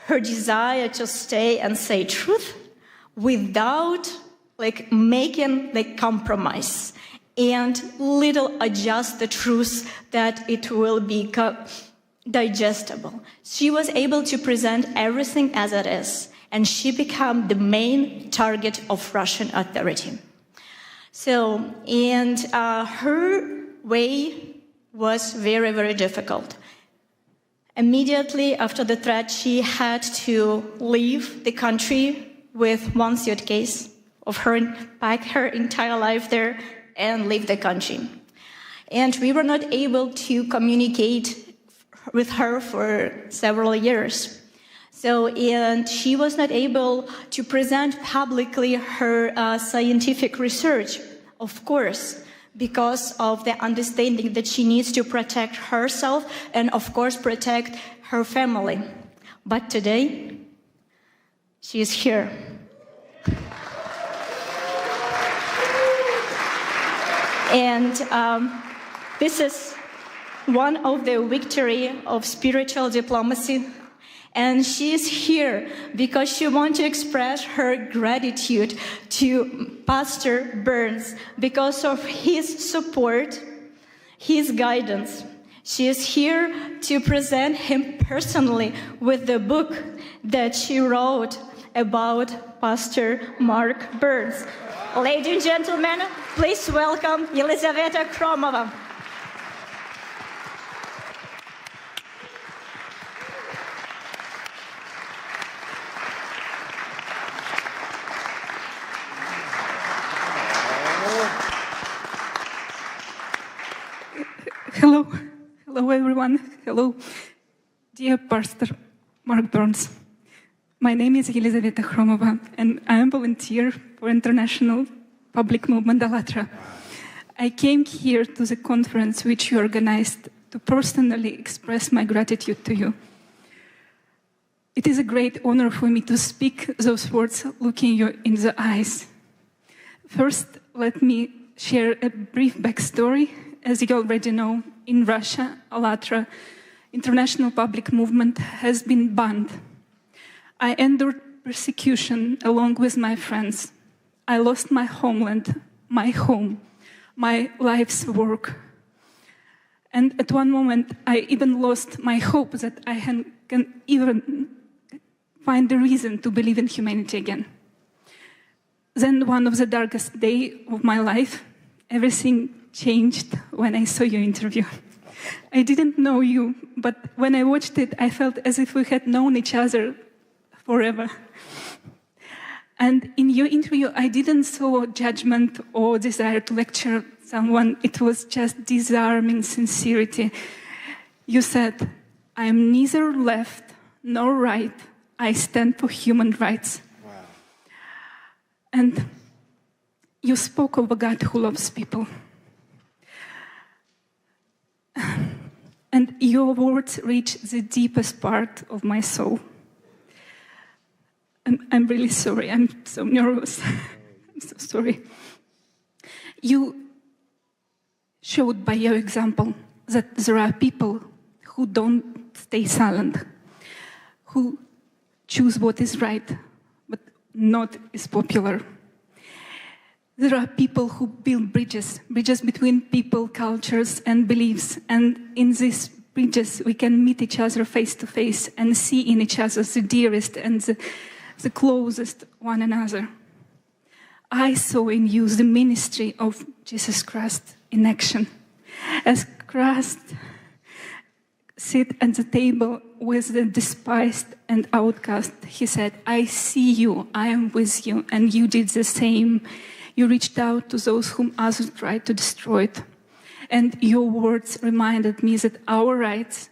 her desire to stay and say truth without making compromise and little adjust the truth that it will be digestible. She was able to present everything as it is, and she became the main target of Russian authority. So, and her way was very, very difficult. Immediately after the threat, she had to leave the country with one suitcase of her, pack her entire life there, and leave the country. And we were not able to communicate with her for several years. So, and she was not able to present publicly her scientific research, of course, because of the understanding that she needs to protect herself and, of course, protect her family. But today, she is here. And this is one of the victory of spiritual diplomacy. And she is here because she wants to express her gratitude to Pastor Burns because of his support, his guidance. She is here to present him personally with the book that she wrote about Pastor Mark Burns. Ladies and gentlemen, please welcome Елизавета Кромова. Hello everyone. Hello, dear Pastor Mark Burns. My name is Елизавета Chromova, and I am a volunteer for International Public Movement ALLATRA. I came here to the conference which you organized to personally express my gratitude to you. It is a great honor for me to speak those words looking you in the eyes. First, let me share a brief backstory. As you already know, in Russia, ALLATRA International Public Movement has been banned. I endured persecution along with my friends. I lost my homeland, my home, my life's work. And at one moment, I even lost my hope that I can even find the reason to believe in humanity again. Then one of the darkest days of my life, everything changed when I saw your interview. I didn't know you, but when I watched it, I felt as if we had known each other forever. And in your interview, I didn't saw judgment or desire to lecture someone. It was just disarming sincerity. You said, I am neither left nor right. I stand for human rights. Wow. And you spoke of a God who loves people. And your words reach the deepest part of my soul. I'm really sorry, I'm so nervous. I'm so sorry. You showed by your example that there are people who don't stay silent, who choose what is right, but not is popular. There are people who build bridges between people, cultures, and beliefs. And in these bridges, we can meet each other face to face and see in each other the dearest and the closest one another. I saw in you the ministry of Jesus Christ in action. As Christ sit at the table with the despised and outcast, he said, I see you, I am with you, and you did the same. You reached out to those whom others tried to destroy it. And your words reminded me that our rights,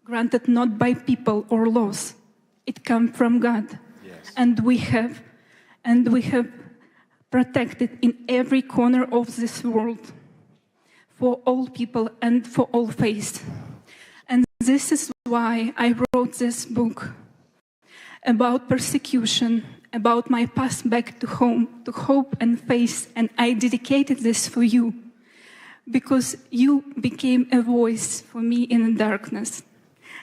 granted not by people or laws, it comes from God. Yes. And we have protected in every corner of this world for all people and for all faiths. And this is why I wrote this book about persecution, about my path back to home, to hope and faith, and I dedicated this for you, because you became a voice for me in the darkness.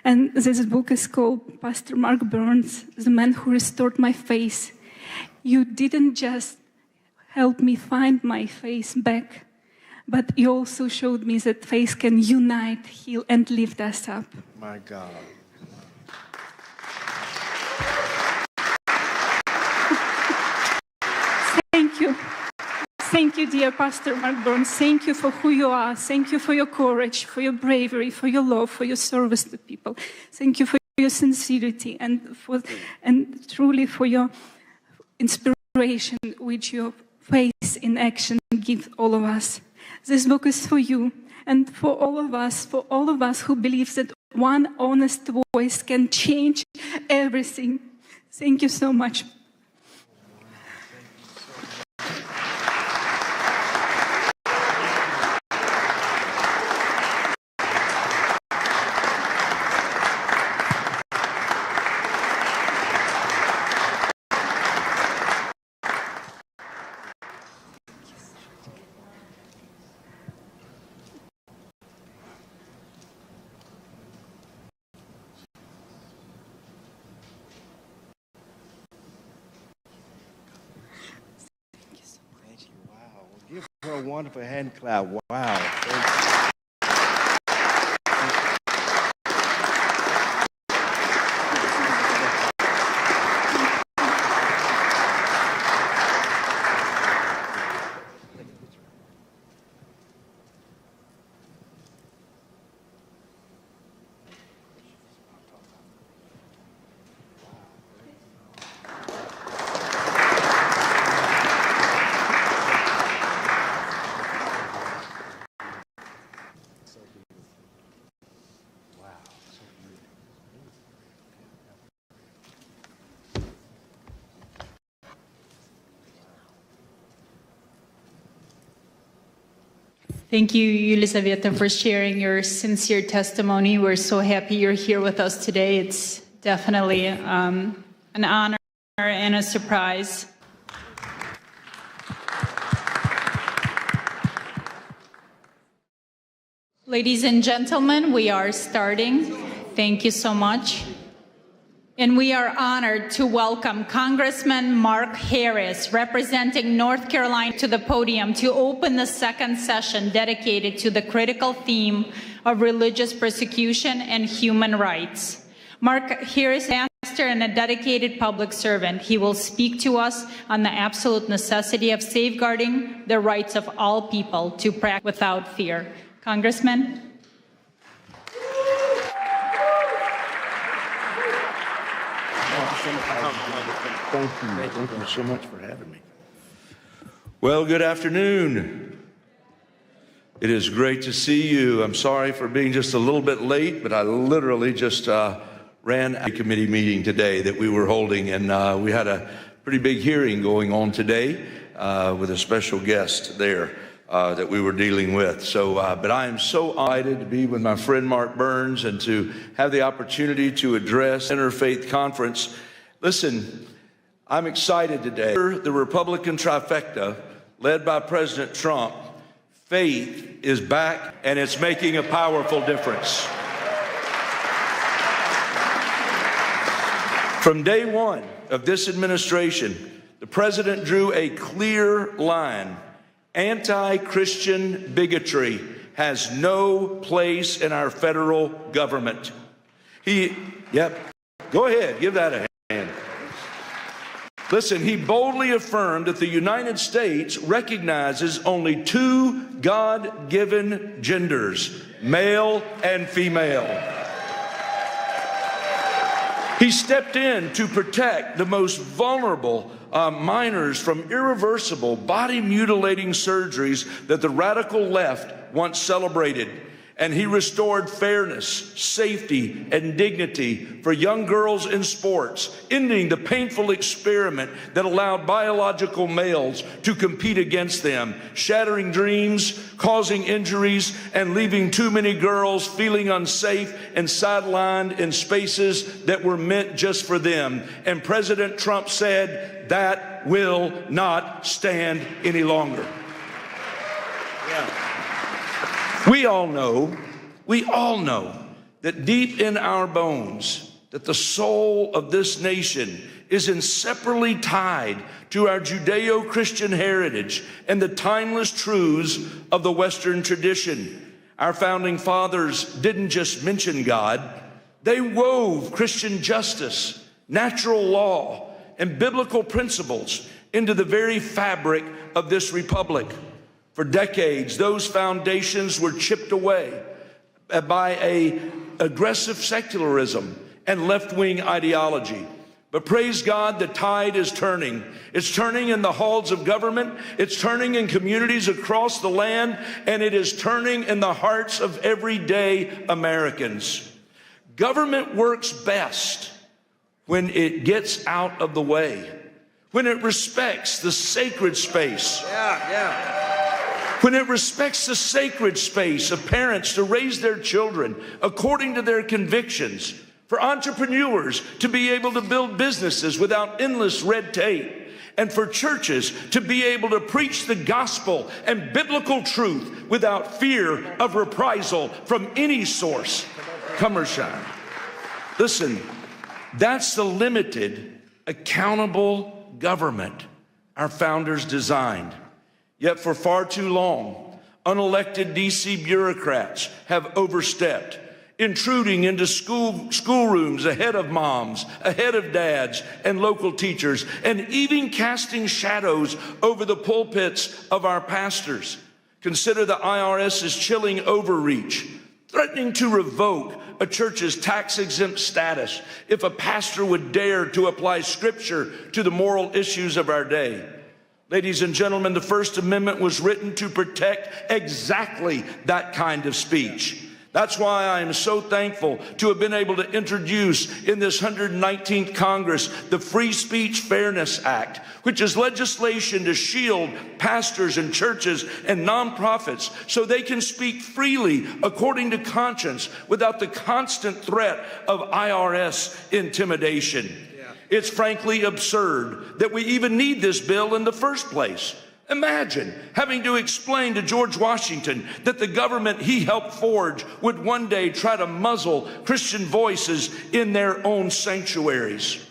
And this book is called Pastor Mark Burns, The Man Who Restored My Faith. You didn't just help me find my faith back, but you also showed me that faith can unite, heal, and lift us up. My God. Thank you. Thank you, dear Pastor Mark Burns. Thank you for who you are. Thank you for your courage, for your bravery, for your love, for your service to people. Thank you for your sincerity and truly for your inspiration, which your faith in action gives all of us. This book is for you and for all of us who believe that one honest voice can change everything. Thank you so much. Give her a wonderful hand clap. Wow. Thank you, Yelizaveta, for sharing your sincere testimony. We're so happy you're here with us today. It's definitely an honor and a surprise. Ladies and gentlemen, we are starting. Thank you so much. And we are honored to welcome Congressman Mark Harris, representing North Carolina, to the podium to open the second session dedicated to the critical theme of religious persecution and human rights. Mark Harris is a pastor and a dedicated public servant. He will speak to us on the absolute necessity of safeguarding the rights of all people to practice without fear. Congressman? Thank you so much for having me. Well, good afternoon. It is great to see you. I'm sorry for being just a little bit late, but I literally just ran a committee meeting today that we were holding, and we had a pretty big hearing going on today with a special guest there that we were dealing with. So, but I am so delighted to be with my friend Mark Burns and to have the opportunity to address Interfaith Conference. Listen, I'm excited today. The Republican trifecta, led by President Trump, faith is back and it's making a powerful difference. From day one of this administration, the president drew a clear line. Anti-Christian bigotry has no place in our federal government. Go ahead, give that a hand. Listen, he boldly affirmed that the United States recognizes only two God-given genders, male and female. He stepped in to protect the most vulnerable minors from irreversible body-mutilating surgeries that the radical left once celebrated. And he restored fairness, safety, and dignity for young girls in sports, ending the painful experiment that allowed biological males to compete against them, shattering dreams, causing injuries, and leaving too many girls feeling unsafe and sidelined in spaces that were meant just for them. And President Trump said, that will not stand any longer. We all know that deep in our bones, that the soul of this nation is inseparably tied to our Judeo-Christian heritage and the timeless truths of the Western tradition. Our founding fathers didn't just mention God, they wove Christian justice, natural law, and biblical principles into the very fabric of this republic. For decades, those foundations were chipped away by an aggressive secularism and left-wing ideology. But praise God, the tide is turning. It's turning in the halls of government, it's turning in communities across the land, and it is turning in the hearts of everyday Americans. Government works best when it gets out of the way, when it respects the sacred space. When it respects the sacred space of parents to raise their children according to their convictions, for entrepreneurs to be able to build businesses without endless red tape, and for churches to be able to preach the gospel and biblical truth without fear of reprisal from any source, come or shine. Listen, that's the limited, accountable government our founders designed. Yet for far too long, unelected DC bureaucrats have overstepped, intruding into schoolrooms ahead of moms, ahead of dads and local teachers, and even casting shadows over the pulpits of our pastors. Consider the IRS's chilling overreach, threatening to revoke a church's tax-exempt status if a pastor would dare to apply scripture to the moral issues of our day. Ladies and gentlemen, the First Amendment was written to protect exactly that kind of speech. That's why I am so thankful to have been able to introduce in this 119th Congress the Free Speech Fairness Act, which is legislation to shield pastors and churches and nonprofits so they can speak freely according to conscience without the constant threat of IRS intimidation. It's frankly absurd that we even need this bill in the first place. Imagine having to explain to George Washington that the government he helped forge would one day try to muzzle Christian voices in their own sanctuaries.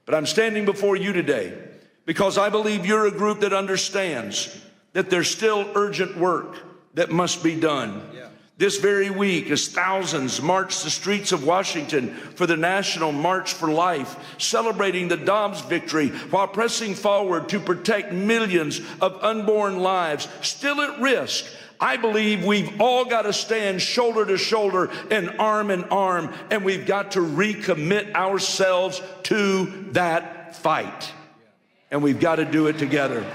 But I'm standing before you today because I believe you're a group that understands that there's still urgent work that must be done. This very week, as thousands march the streets of Washington for the National March for Life, celebrating the Dobbs victory while pressing forward to protect millions of unborn lives still at risk, I believe we've all got to stand shoulder to shoulder and arm in arm, and we've got to recommit ourselves to that fight. And we've got to do it together.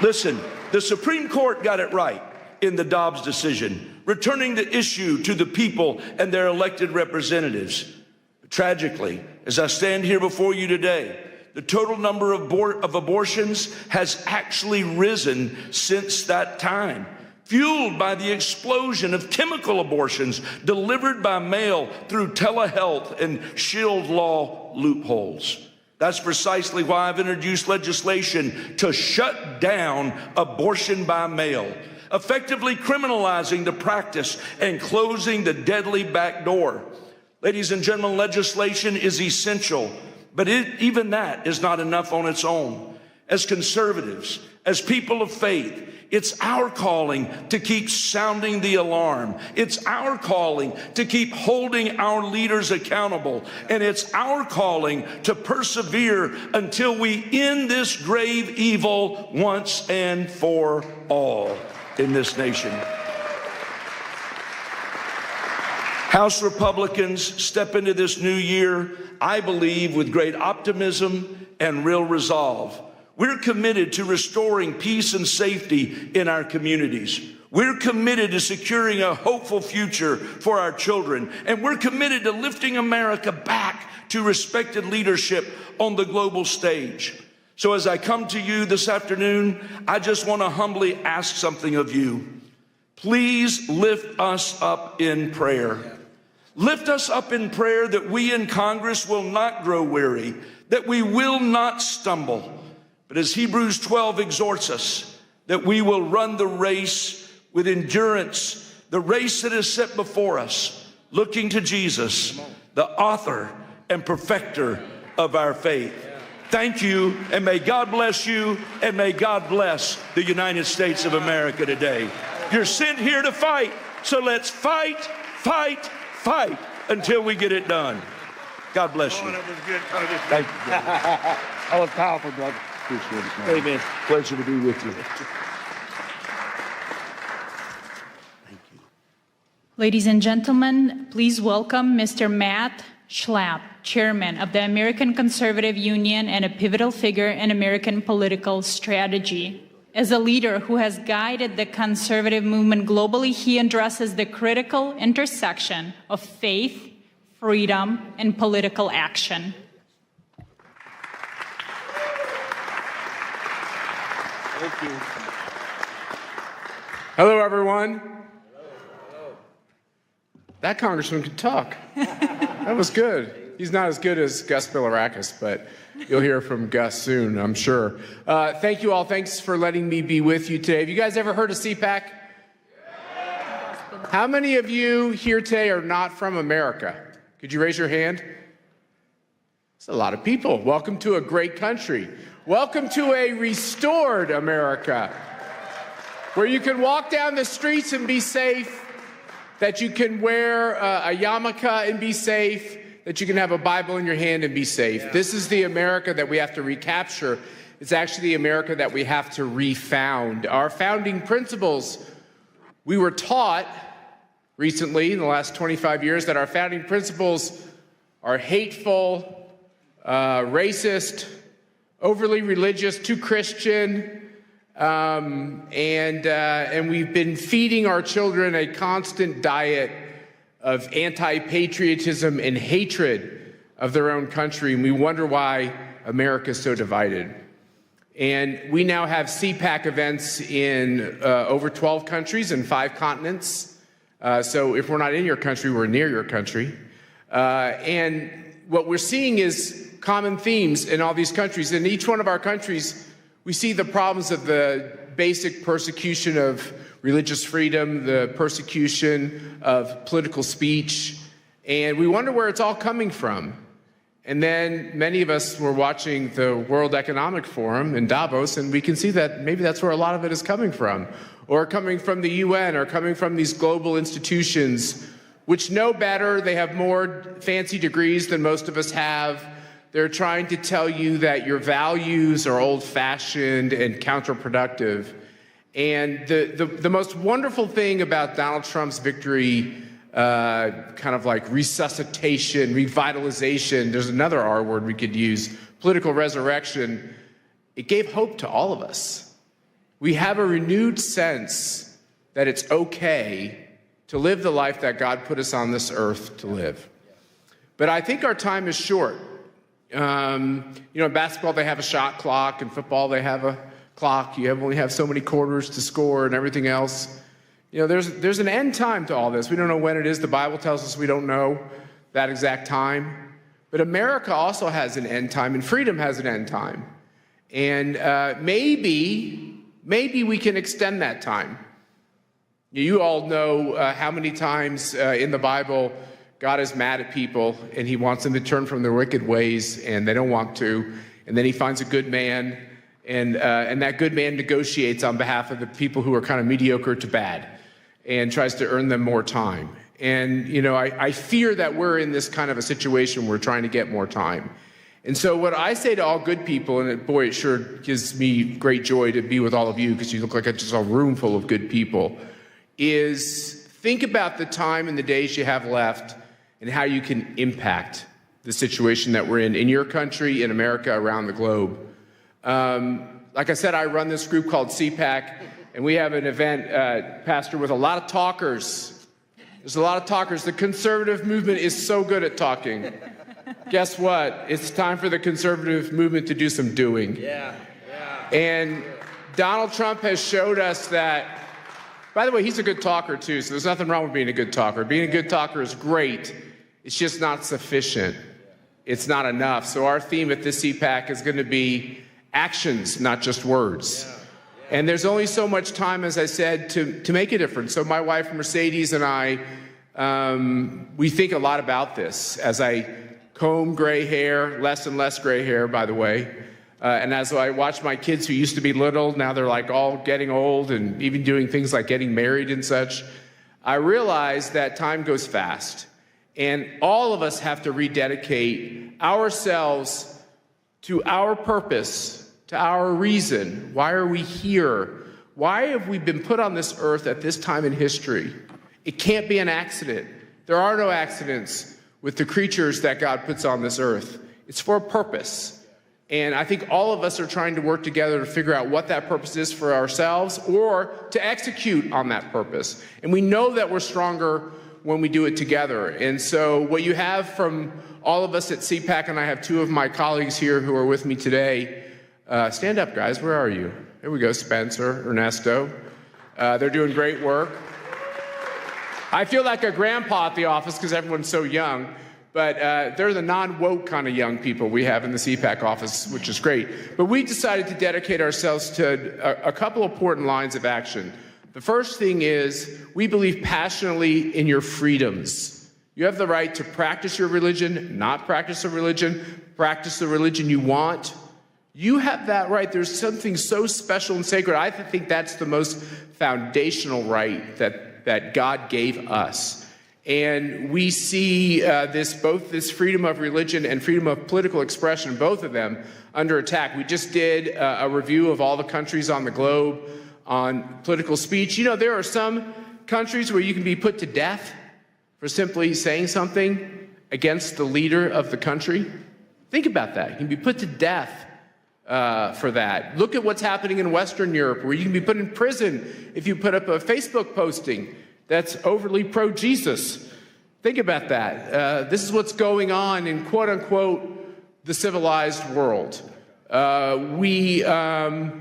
Listen, the Supreme Court got it right in the Dobbs decision, returning the issue to the people and their elected representatives. Tragically, as I stand here before you today, the total number of abortions has actually risen since that time, fueled by the explosion of chemical abortions delivered by mail through telehealth and shield law loopholes. That's precisely why I've introduced legislation to shut down abortion by mail, effectively criminalizing the practice and closing the deadly back door. Ladies and gentlemen, legislation is essential, but even that is not enough on its own. As conservatives, as people of faith, it's our calling to keep sounding the alarm. It's our calling to keep holding our leaders accountable. And it's our calling to persevere until we end this grave evil once and for all in this nation. House Republicans step into this new year, I believe, with great optimism and real resolve. We're committed to restoring peace and safety in our communities. We're committed to securing a hopeful future for our children. And we're committed to lifting America back to respected leadership on the global stage. So as I come to you this afternoon, I just want to humbly ask something of you. Please lift us up in prayer. Lift us up in prayer that we in Congress will not grow weary, that we will not stumble. But as Hebrews 12 exhorts us, that we will run the race with endurance, the race that is set before us, looking to Jesus, the author and perfecter of our faith. Thank you, and may God bless you, and may God bless the United States of America today. You're sent here to fight, so let's fight, fight, fight until we get it done. God bless you. That was good. Thank you. That was powerful, brother. Appreciate it, man. Amen. Pleasure to be with you. Ladies and gentlemen, please welcome Mr. Matt Schlapp, Chairman of the American Conservative Union and a pivotal figure in American political strategy. As a leader who has guided the conservative movement globally, he addresses the critical intersection of faith, freedom, and political action. Thank you. Hello, everyone. That congressman could talk. That was good. He's not as good as Gus Bilirakis, but you'll hear from Gus soon, I'm sure. Thank you all. Thanks for letting me be with you today. Have you guys ever heard of CPAC? How many of you here today are not from America? Could you raise your hand? It's a lot of people. Welcome to a great country. Welcome to a restored America, where you can walk down the streets and be safe, that you can wear a yarmulke and be safe, that you can have a Bible in your hand and be safe. Yeah. This is the America that we have to recapture. It's actually the America that we have to refound. Our founding principles, we were taught recently in the last 25 years that our founding principles are hateful, racist, overly religious, too Christian, And we've been feeding our children a constant diet of anti-patriotism and hatred of their own country, and we wonder why America is so divided. And we now have CPAC events in over 12 countries and 5 continents. So if we're not in your country, we're near your country. And what we're seeing is common themes in all these countries. In each one of our countries, we see the problems of the basic persecution of religious freedom, the persecution of political speech, and we wonder where it's all coming from. And then many of us were watching the World Economic Forum in Davos, and we can see that maybe that's where a lot of it is coming from, or coming from the UN, or coming from these global institutions, which know better. They have more fancy degrees than most of us have. They're trying to tell you that your values are old-fashioned and counterproductive. And the most wonderful thing about Donald Trump's victory, kind of like resuscitation, revitalization, there's another R word we could use, political resurrection, it gave hope to all of us. We have a renewed sense that it's okay to live the life that God put us on this earth to live. But I think our time is short. In basketball, they have a shot clock. In football, they have a clock. You only have so many quarters to score and everything else. There's an end time to all this. We don't know when it is. The Bible tells us we don't know that exact time. But America also has an end time, and freedom has an end time. And maybe we can extend that time. You all know how many times in the Bible God is mad at people, and he wants them to turn from their wicked ways, and they don't want to. And then he finds a good man, and that good man negotiates on behalf of the people who are kind of mediocre to bad and tries to earn them more time. And, I fear that we're in this kind of a situation where we're trying to get more time. And so what I say to all good people, and boy, it sure gives me great joy to be with all of you because you look like just a room full of good people, is think about the time and the days you have left and how you can impact the situation that we're in your country, in America, around the globe. Like I said, I run this group called CPAC, and we have an event, Pastor, with a lot of talkers. There's a lot of talkers. The conservative movement is so good at talking. Guess what? It's time for the conservative movement to do some doing. Yeah. And Donald Trump has showed us that, by the way, he's a good talker too, so there's nothing wrong with being a good talker. Being a good talker is great. It's just not sufficient. It's not enough. So our theme at this CPAC is going to be actions, not just words. And there's only so much time, as I said, to make a difference. So my wife, Mercedes, and I, we think a lot about this. As I comb gray hair, less and less gray hair, by the way, and as I watch my kids who used to be little, now they're like all getting old and even doing things like getting married and such, I realize that time goes fast. And all of us have to rededicate ourselves to our purpose, to our reason. Why are we here? Why have we been put on this earth at this time in history? It can't be an accident. There are no accidents with the creatures that God puts on this earth. It's for a purpose. And I think all of us are trying to work together to figure out what that purpose is for ourselves or to execute on that purpose. And we know that we're stronger when we do it together. And so what you have from all of us at CPAC, and I have 2 of my colleagues here who are with me today. Stand up, guys. Where are you? There we go. Spencer, Ernesto. They're doing great work. I feel like a grandpa at the office because everyone's so young. But they're the non-woke kind of young people we have in the CPAC office, which is great. But we decided to dedicate ourselves to a couple of important lines of action. The first thing is we believe passionately in your freedoms. You have the right to practice your religion, not practice a religion, practice the religion you want. You have that right. There's something so special and sacred. I think that's the most foundational right that God gave us. And we see both this freedom of religion and freedom of political expression, both of them, under attack. We just did a review of all the countries on the globe on political speech. There are some countries where you can be put to death for simply saying something against the leader of the country. Think about that. You can be put to death for that. Look at what's happening in Western Europe, where you can be put in prison if you put up a Facebook posting that's overly pro-Jesus. Think about that. This is what's going on in quote-unquote the civilized world. We look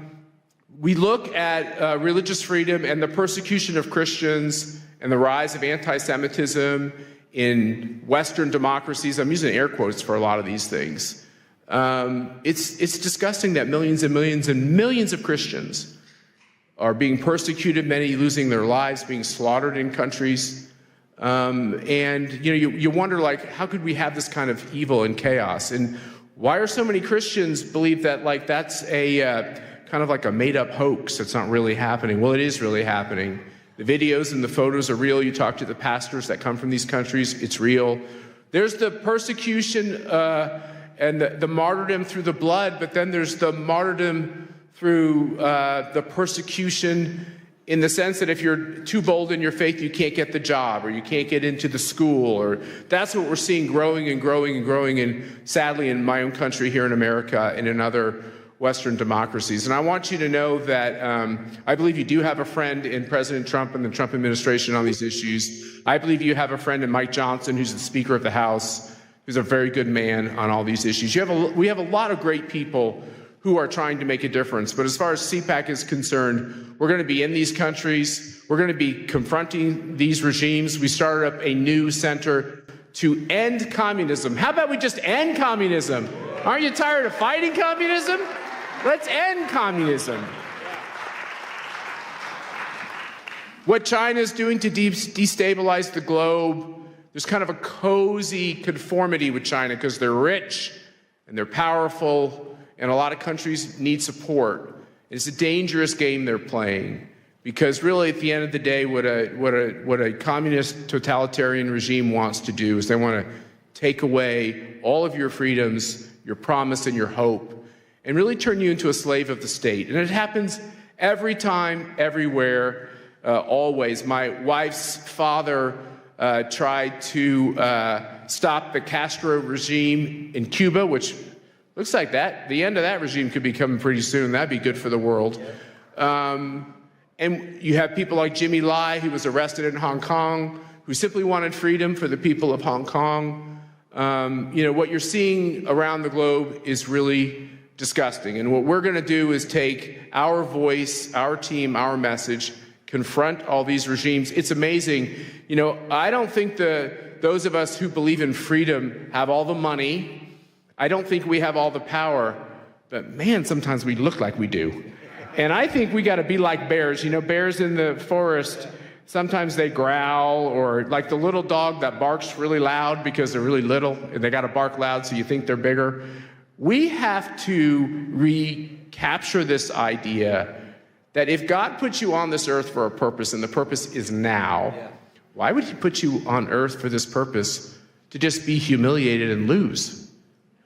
at religious freedom and the persecution of Christians and the rise of anti-Semitism in Western democracies. I'm using air quotes for a lot of these things. It's disgusting that millions and millions and millions of Christians are being persecuted, many losing their lives, being slaughtered in countries. And you wonder, like, how could we have this kind of evil and chaos? And why are so many Christians believe that, like, that's a kind of like a made-up hoax that's not really happening? Well, it is really happening. The videos and the photos are real. You talk to the pastors that come from these countries, it's real. There's the persecution and the martyrdom through the blood, but then there's the martyrdom through the persecution in the sense that if you're too bold in your faith, you can't get the job, or you can't get into the school, or that's what we're seeing growing and growing and growing, and sadly in my own country here in America and in other Western democracies. And I want you to know that I believe you do have a friend in President Trump and the Trump administration on these issues. I believe you have a friend in Mike Johnson, who's the Speaker of the House, who's a very good man on all these issues. We have a lot of great people who are trying to make a difference. But as far as CPAC is concerned, we're going to be in these countries. We're going to be confronting these regimes. We started up a new center to end communism. How about we just end communism? Aren't you tired of fighting communism? Let's end communism. What China is doing to destabilize the globe, there's kind of a cozy conformity with China because they're rich and they're powerful, and a lot of countries need support. It's a dangerous game they're playing, because really at the end of the day, what a communist totalitarian regime wants to do is they want to take away all of your freedoms, your promise and your hope, and really turn you into a slave of the state. And it happens every time, everywhere, always. My wife's father tried to stop the Castro regime in Cuba, which looks like the end of that regime could be coming pretty soon. That'd be good for the world. And you have people like Jimmy Lai, who was arrested in Hong Kong, who simply wanted freedom for the people of Hong Kong. What you're seeing around the globe is really disgusting. And what we're going to do is take our voice, our team, our message, confront all these regimes. It's amazing. I don't think those of us who believe in freedom have all the money. I don't think we have all the power, but man, sometimes we look like we do. And I think we got to be like bears. Bears in the forest, sometimes they growl, or like the little dog that barks really loud because they're really little and they got to bark loud so you think they're bigger. We have to recapture this idea that if God puts you on this earth for a purpose, and the purpose is now, why would he put you on earth for this purpose to just be humiliated and lose?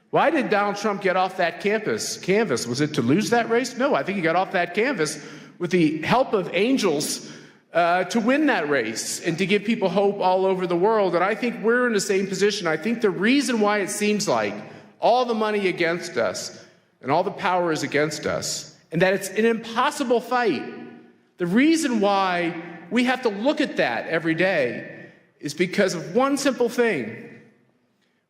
Why did Donald Trump get off that canvas? Was it to lose that race? No, I think he got off that canvas with the help of angels to win that race and to give people hope all over the world. And I think we're in the same position. I think the reason why it seems like all the money against us and all the power is against us, and that it's an impossible fight, the reason why we have to look at that every day is because of one simple thing.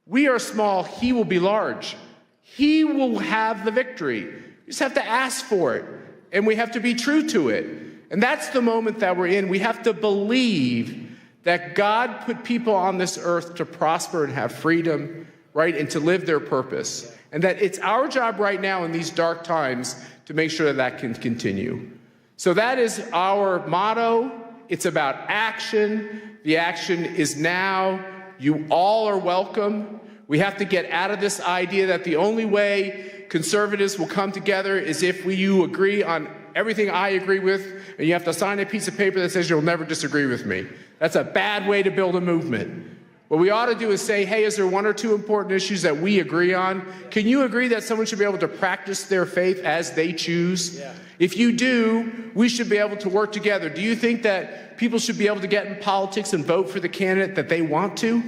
We are small, he will be large. He will have the victory. You just have to ask for it, and we have to be true to it. And that's the moment that we're in. We have to believe that God put people on this earth to prosper and have freedom, right, and to live their purpose. And that it's our job right now in these dark times to make sure that that can continue. So that is our motto. It's about action. The action is now. You all are welcome. We have to get out of this idea that the only way conservatives will come together is if you agree on everything I agree with, and you have to sign a piece of paper that says you'll never disagree with me. That's a bad way to build a movement. What we ought to do is say, hey, is there one or two important issues that we agree on? Can you agree that someone should be able to practice their faith as they choose? Yeah. If you do, we should be able to work together. Do you think that people should be able to get in politics and vote for the candidate that they want to?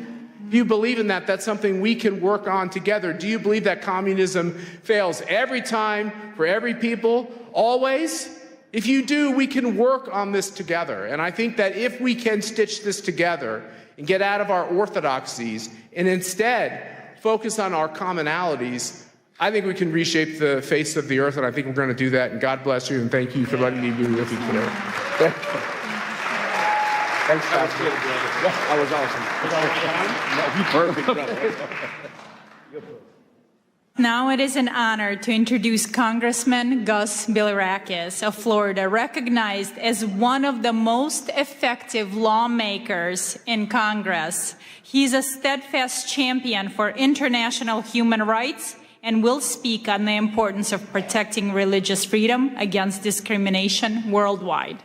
Do you believe in that? That's something we can work on together. Do you believe that communism fails every time, for every people, always? If you do, we can work on this together. And I think that if we can stitch this together and get out of our orthodoxies and instead focus on our commonalities, I think we can reshape the face of the earth, and I think we're going to do that. And God bless you, and thank you for letting me be with you today. Thank you. Thanks, Pastor. That was awesome. No, perfect, brother. Now it is an honor to introduce Congressman Gus Bilirakis of Florida, recognized as one of the most effective lawmakers in Congress. He's a steadfast champion for international human rights and will speak on the importance of protecting religious freedom against discrimination worldwide.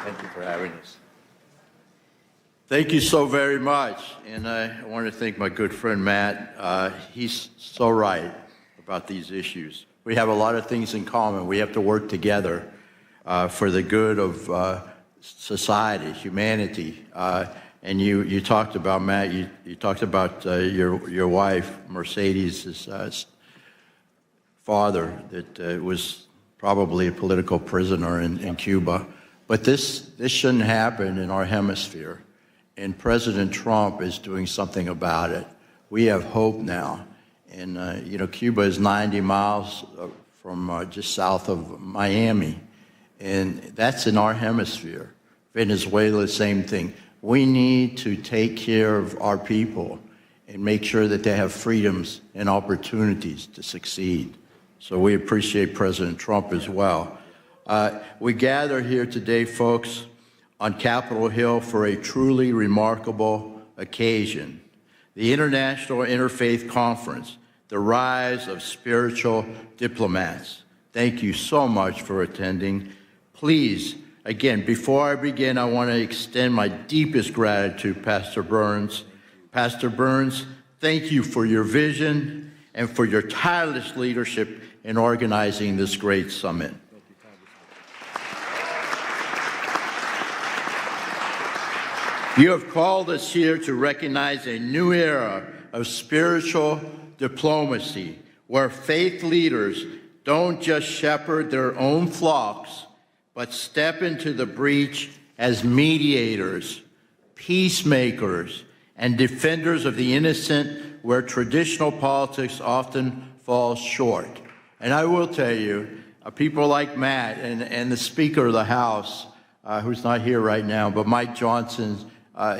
Thank you for having us. Thank you so very much. And I want to thank my good friend Matt. He's so right about these issues. We have a lot of things in common. We have to work together for the good of society, humanity. And you talked about, Matt, you talked about your wife, Mercedes' father, that was probably a political prisoner in Cuba. But this shouldn't happen in our hemisphere. And President Trump is doing something about it. We have hope now. And, Cuba is 90 miles from just south of Miami. And that's in our hemisphere. Venezuela, same thing. We need to take care of our people and make sure that they have freedoms and opportunities to succeed. So we appreciate President Trump as well. We gather here today, folks, on Capitol Hill for a truly remarkable occasion. The International Interfaith Conference, the Rise of Spiritual Diplomats. Thank you so much for attending. Please, again, before I begin, I want to extend my deepest gratitude, Pastor Burns. Pastor Burns, thank you for your vision and for your tireless leadership in organizing this great summit. You have called us here to recognize a new era of spiritual diplomacy, where faith leaders don't just shepherd their own flocks, but step into the breach as mediators, peacemakers, and defenders of the innocent, where traditional politics often falls short. And I will tell you, people like Matt and the Speaker of the House, who's not here right now, but Mike Johnson,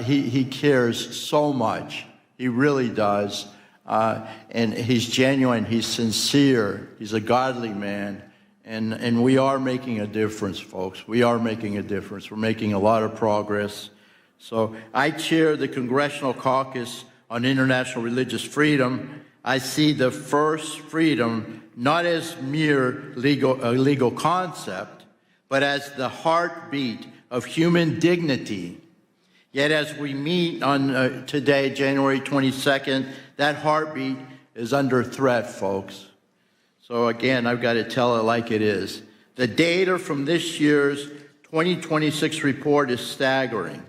he cares so much. He really does. And he's genuine, he's sincere, he's a godly man. And we are making a difference, folks. We are making a difference. We're making a lot of progress. So I chair the Congressional Caucus on International Religious Freedom. I see the first freedom not as mere legal concept, but as the heartbeat of human dignity. Yet as we meet on today, January 22nd, that heartbeat is under threat, folks. So again, I've got to tell it like it is. The data from this year's 2026 report is staggering.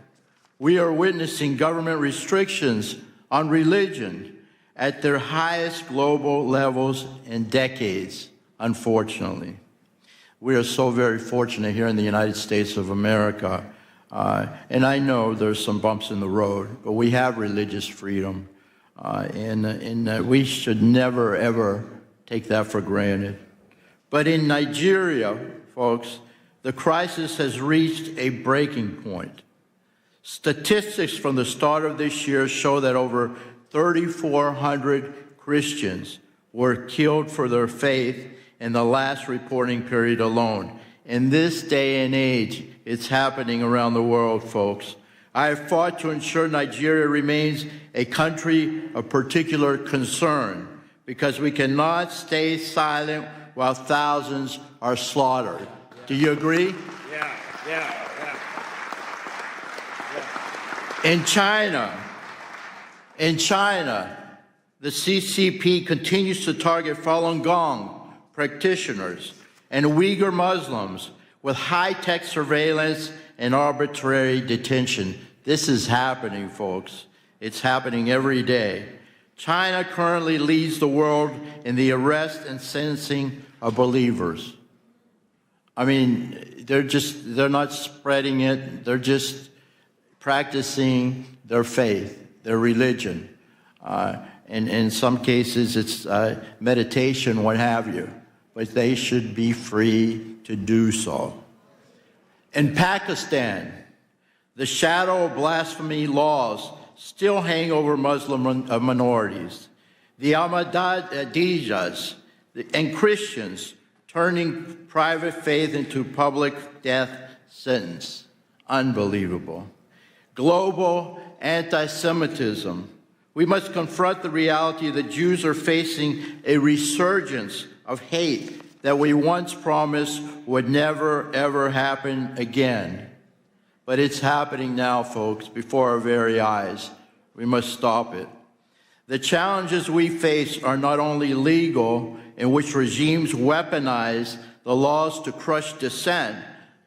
We are witnessing government restrictions on religion at their highest global levels in decades, unfortunately. We are so very fortunate here in the United States of America. And I know there's some bumps in the road, but we have religious freedom. And we should never, ever take that for granted. But in Nigeria, folks, the crisis has reached a breaking point. Statistics from the start of this year show that over 3,400 Christians were killed for their faith in the last reporting period alone. In this day and age, it's happening around the world, folks. I have fought to ensure Nigeria remains a country of particular concern, because we cannot stay silent while thousands are slaughtered. Do you agree? Yeah. In China, the CCP continues to target Falun Gong practitioners and Uyghur Muslims with high-tech surveillance and arbitrary detention. This is happening, folks. It's happening every day. China currently leads the world in the arrest and sentencing of believers. I mean, they're not spreading it. They're just practicing their faith, their religion. And in some cases, it's meditation, what have you. But they should be free to do so. In Pakistan, the shadow of blasphemy laws still hang over Muslim minorities. The Ahmadiyas and Christians turning private faith into public death sentence. Unbelievable. Global anti-Semitism. We must confront the reality that Jews are facing a resurgence of hate that we once promised would never, ever happen again. But it's happening now, folks, before our very eyes. We must stop it. The challenges we face are not only legal, in which regimes weaponize the laws to crush dissent,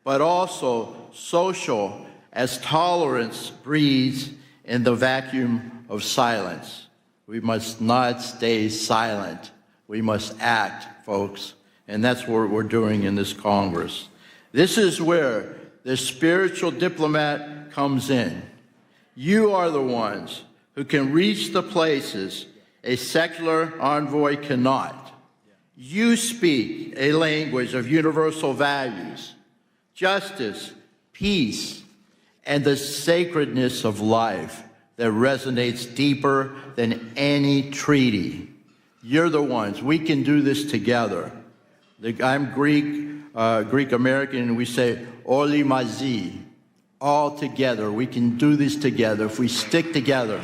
but also social, as tolerance breeds in the vacuum of silence. We must not stay silent. We must act, folks. And that's what we're doing in this Congress. This is where the spiritual diplomat comes in. You are the ones who can reach the places a secular envoy cannot. You speak a language of universal values, justice, peace, and the sacredness of life that resonates deeper than any treaty. You're the ones. We can do this together. I'm Greek American, and we say, Oli Mazi, all together. We can do this together if we stick together.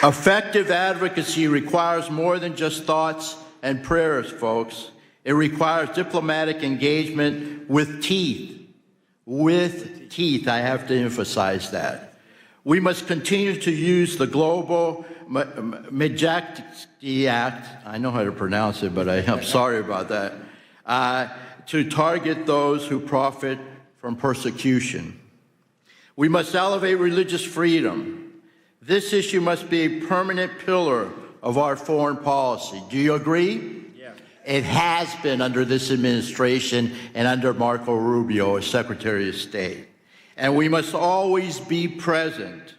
Effective advocacy requires more than just thoughts and prayers, folks. It requires diplomatic engagement with teeth. With teeth, I have to emphasize that. We must continue to use the global Majesty Act, I know how to pronounce it, but I'm sorry about that, to target those who profit from persecution. We must elevate religious freedom. This issue must be a permanent pillar of our foreign policy. Do you agree? Yeah. It has been under this administration and under Marco Rubio as Secretary of State. And we must always be present.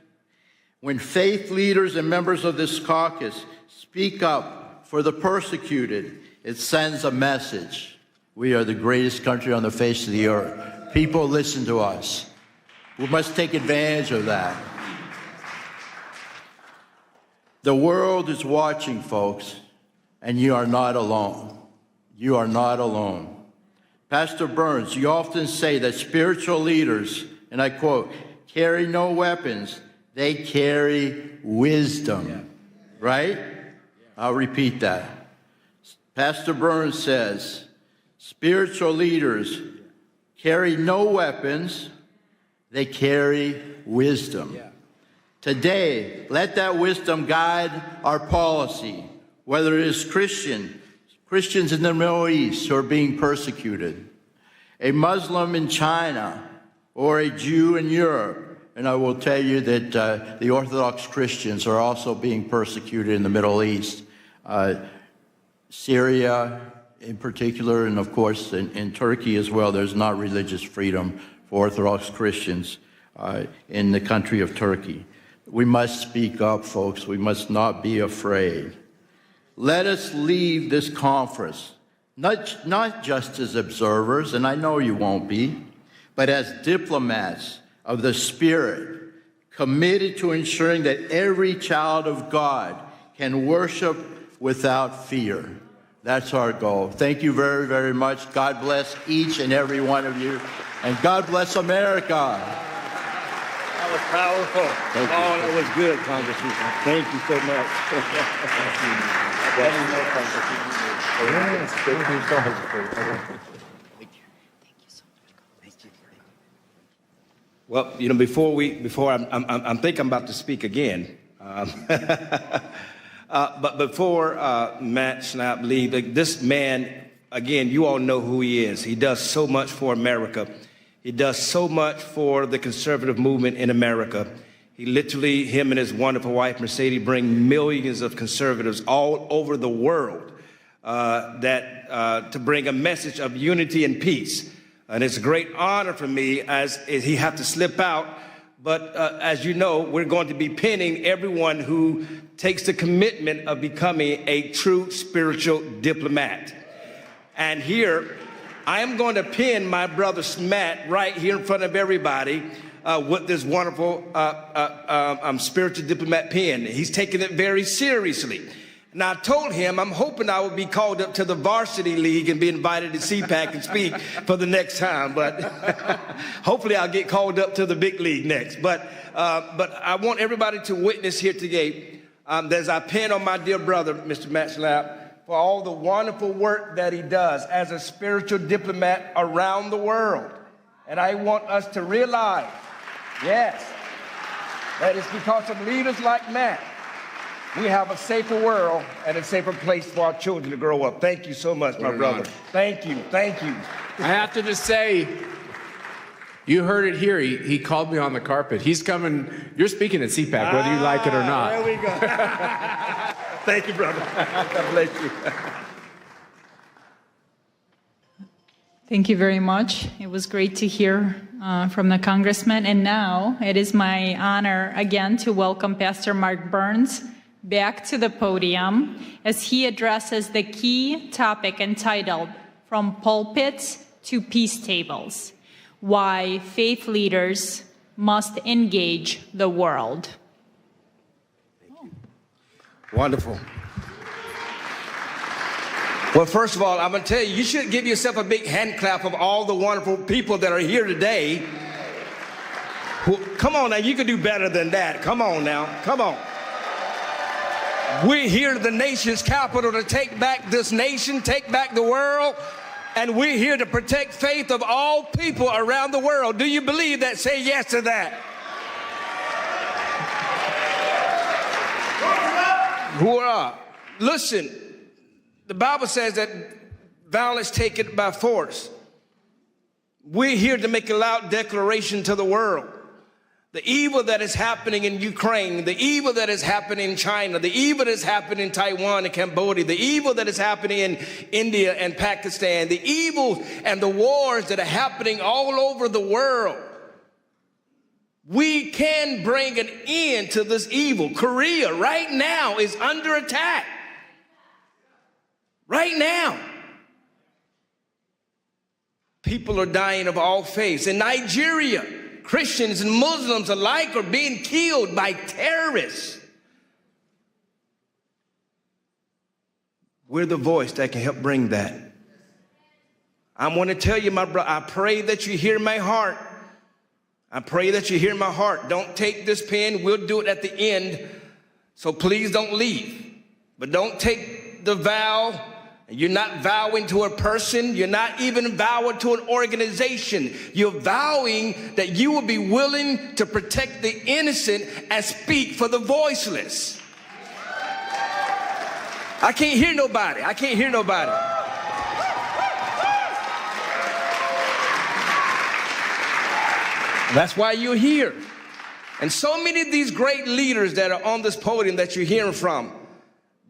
When faith leaders and members of this caucus speak up for the persecuted, it sends a message. We are the greatest country on the face of the earth. People listen to us. We must take advantage of that. The world is watching, folks, and you are not alone. You are not alone. Pastor Burns, you often say that spiritual leaders, and I quote, carry no weapons, they carry wisdom, right? I'll repeat that. Pastor Burns says, spiritual leaders carry no weapons, they carry wisdom. Today, let that wisdom guide our policy, whether it is Christians in the Middle East who are being persecuted, a Muslim in China, or a Jew in Europe. And I will tell you that the Orthodox Christians are also being persecuted in the Middle East. Syria in particular, and of course in Turkey as well, there's not religious freedom for Orthodox Christians in the country of Turkey. We must speak up, folks. We must not be afraid. Let us leave this conference, not just as observers, and I know you won't be, but as diplomats of the Spirit, committed to ensuring that every child of God can worship without fear. That's our goal. Thank you very, very much. God bless each and every one of you, and God bless America. That was powerful. That was good, Congressman. Thank you so much. Well, you know, before I think I'm about to speak again. But before Matt Schnapp leaves, this man, again, you all know who he is. He does so much for America. He does so much for the conservative movement in America. He literally, him and his wonderful wife, Mercedes, bring millions of conservatives all over the world to bring a message of unity and peace. And it's a great honor for me as he had to slip out. But as you know, we're going to be pinning everyone who takes the commitment of becoming a true spiritual diplomat. And here, I am going to pin my brother Matt right here in front of everybody with this wonderful spiritual diplomat pin. He's taking it very seriously. Now, I told him I'm hoping I will be called up to the varsity league and be invited to CPAC and speak for the next time. But hopefully I'll get called up to the big league next. But I want everybody to witness here today as I pin on my dear brother, Mr. Matt Schnapp, for all the wonderful work that he does as a spiritual diplomat around the world. And I want us to realize, yes, that it's because of leaders like Matt we have a safer world and a safer place for our children to grow up. Thank you so much, my brother. Thank you. Thank you. I have to just say, you heard it here. He called me on the carpet. He's coming. You're speaking at CPAC, whether you like it or not. There we go. Thank you, brother. God bless you. Thank you very much. It was great to hear from the congressman. And now it is my honor again to welcome Pastor Mark Burns back to the podium as he addresses the key topic entitled From Pulpits to Peace Tables, Why Faith Leaders Must Engage the World. Wonderful. Well, first of all, I'm going to tell you, you should give yourself a big hand clap of all the wonderful people that are here today. Come on now, you can do better than that. Come on now, come on. We're here at the nation's capital to take back this nation, take back the world, and we're here to protect faith of all people around the world. Do you believe that? Say yes to that. Hoorah. Listen, the Bible says that violence taken by force. We're here to make a loud declaration to the world. The evil that is happening in Ukraine, the evil that is happening in China, the evil that is happening in Taiwan and Cambodia, the evil that is happening in India and Pakistan, the evil and the wars that are happening all over the world. We can bring an end to this evil. Korea right now is under attack. Right now. People are dying of all faiths. In Nigeria, Christians and Muslims alike are being killed by terrorists. We're the voice that can help bring that. I want to tell you, my brother, I pray that you hear my heart. I pray that you hear my heart. Don't take this pen. We'll do it at the end. So please don't leave. But don't take the vow. You're not vowing to a person. You're not even vowing to an organization. You're vowing that you will be willing to protect the innocent and speak for the voiceless. I can't hear nobody. I can't hear nobody. That's why you're here. And so many of these great leaders that are on this podium that you're hearing from,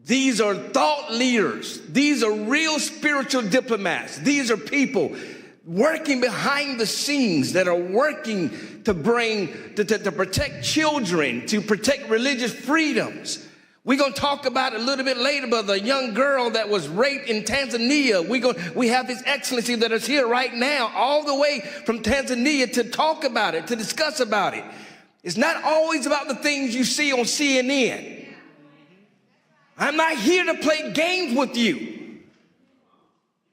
these are thought leaders. These are real spiritual diplomats. These are people working behind the scenes that are working to protect children, to protect religious freedoms. We're going to talk about it a little bit later about the young girl that was raped in Tanzania. We have His Excellency that is here right now, all the way from Tanzania to talk about it, to discuss about it. It's not always about the things you see on CNN. I'm not here to play games with you.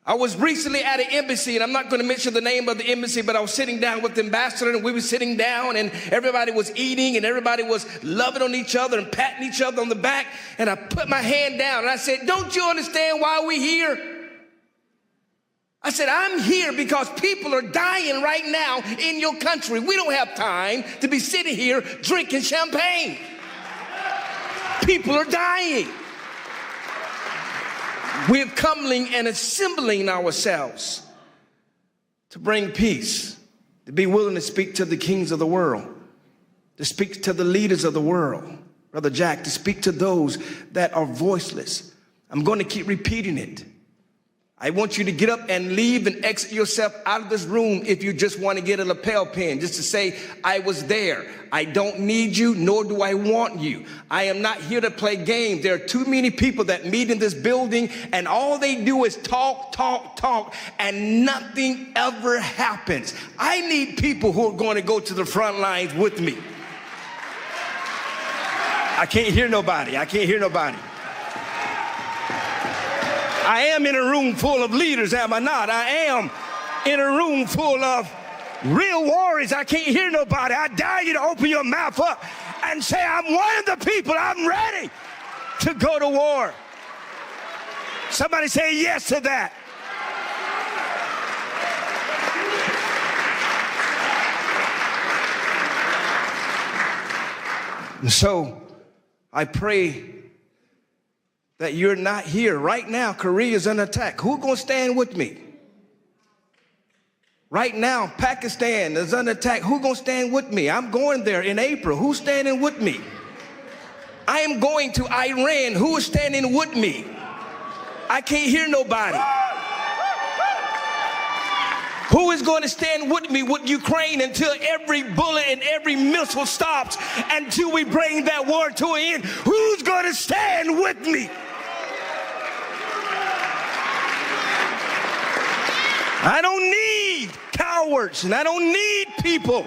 I was recently at an embassy, and I'm not going to mention the name of the embassy, but I was sitting down with the ambassador, and we were sitting down, and everybody was eating, and everybody was loving on each other and patting each other on the back, and I put my hand down, and I said, don't you understand why we're here? I said, I'm here because people are dying right now in your country. We don't have time to be sitting here drinking champagne. People are dying. We're coming and assembling ourselves to bring peace, to be willing to speak to the kings of the world, to speak to the leaders of the world, Brother Jack, to speak to those that are voiceless. I'm going to keep repeating it. I want you to get up and leave and exit yourself out of this room if you just want to get a lapel pin, just to say, I was there. I don't need you, nor do I want you. I am not here to play games. There are too many people that meet in this building, and all they do is talk, talk, talk, and nothing ever happens. I need people who are going to go to the front lines with me. I can't hear nobody. I can't hear nobody. I am in a room full of leaders, am I not? I am in a room full of real warriors. I can't hear nobody. I dare you to open your mouth up and say, I'm one of the people. I'm ready to go to war. Somebody say yes to that. And so I pray that you're not here. Right now, Korea is under attack. Who's going to stand with me? Right now, Pakistan is under attack. Who's going to stand with me? I'm going there in April. Who's standing with me? I am going to Iran. Who is standing with me? I can't hear nobody. Who is going to stand with me with Ukraine until every bullet and every missile stops, until we bring that war to an end? Who's going to stand with me? I don't need cowards, and I don't need people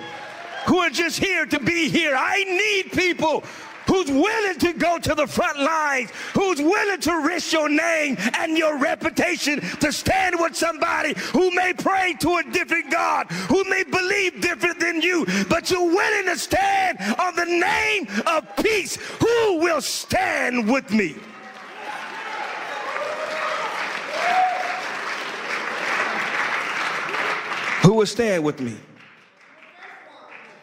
who are just here to be here. I need people who's willing to go to the front lines, who's willing to risk your name and your reputation to stand with somebody who may pray to a different God, who may believe different than you, but you're willing to stand on the name of peace. Who will stand with me? Who will stand with me?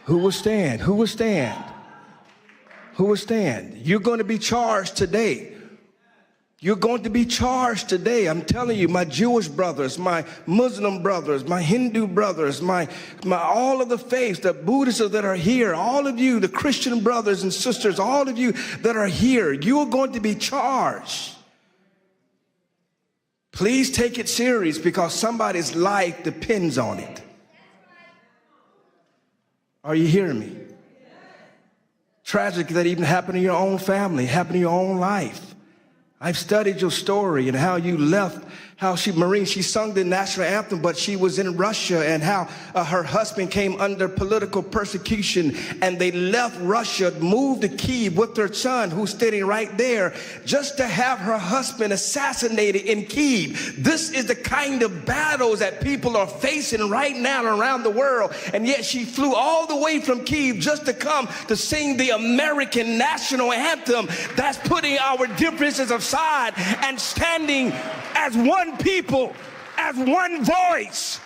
Who will stand? Who will stand? Who will stand? You're going to be charged today. You're going to be charged today. I'm telling you, my Jewish brothers, my Muslim brothers, my Hindu brothers, my all of the faiths, the Buddhists that are here, all of you, the Christian brothers and sisters, all of you that are here, you are going to be charged. Please take it serious, because somebody's life depends on it. Are you hearing me? Tragic that even happened in your own family, happened in your own life. I've studied your story and how you left, how she sung the national anthem, but she was in Russia, and how her husband came under political persecution, and they left Russia, moved to Kyiv with their son, who's sitting right there, just to have her husband assassinated in Kyiv. This is the kind of battles that people are facing right now around the world, and yet she flew all the way from Kyiv just to come to sing the American national anthem. That's putting our differences aside and standing as one people, as one voice.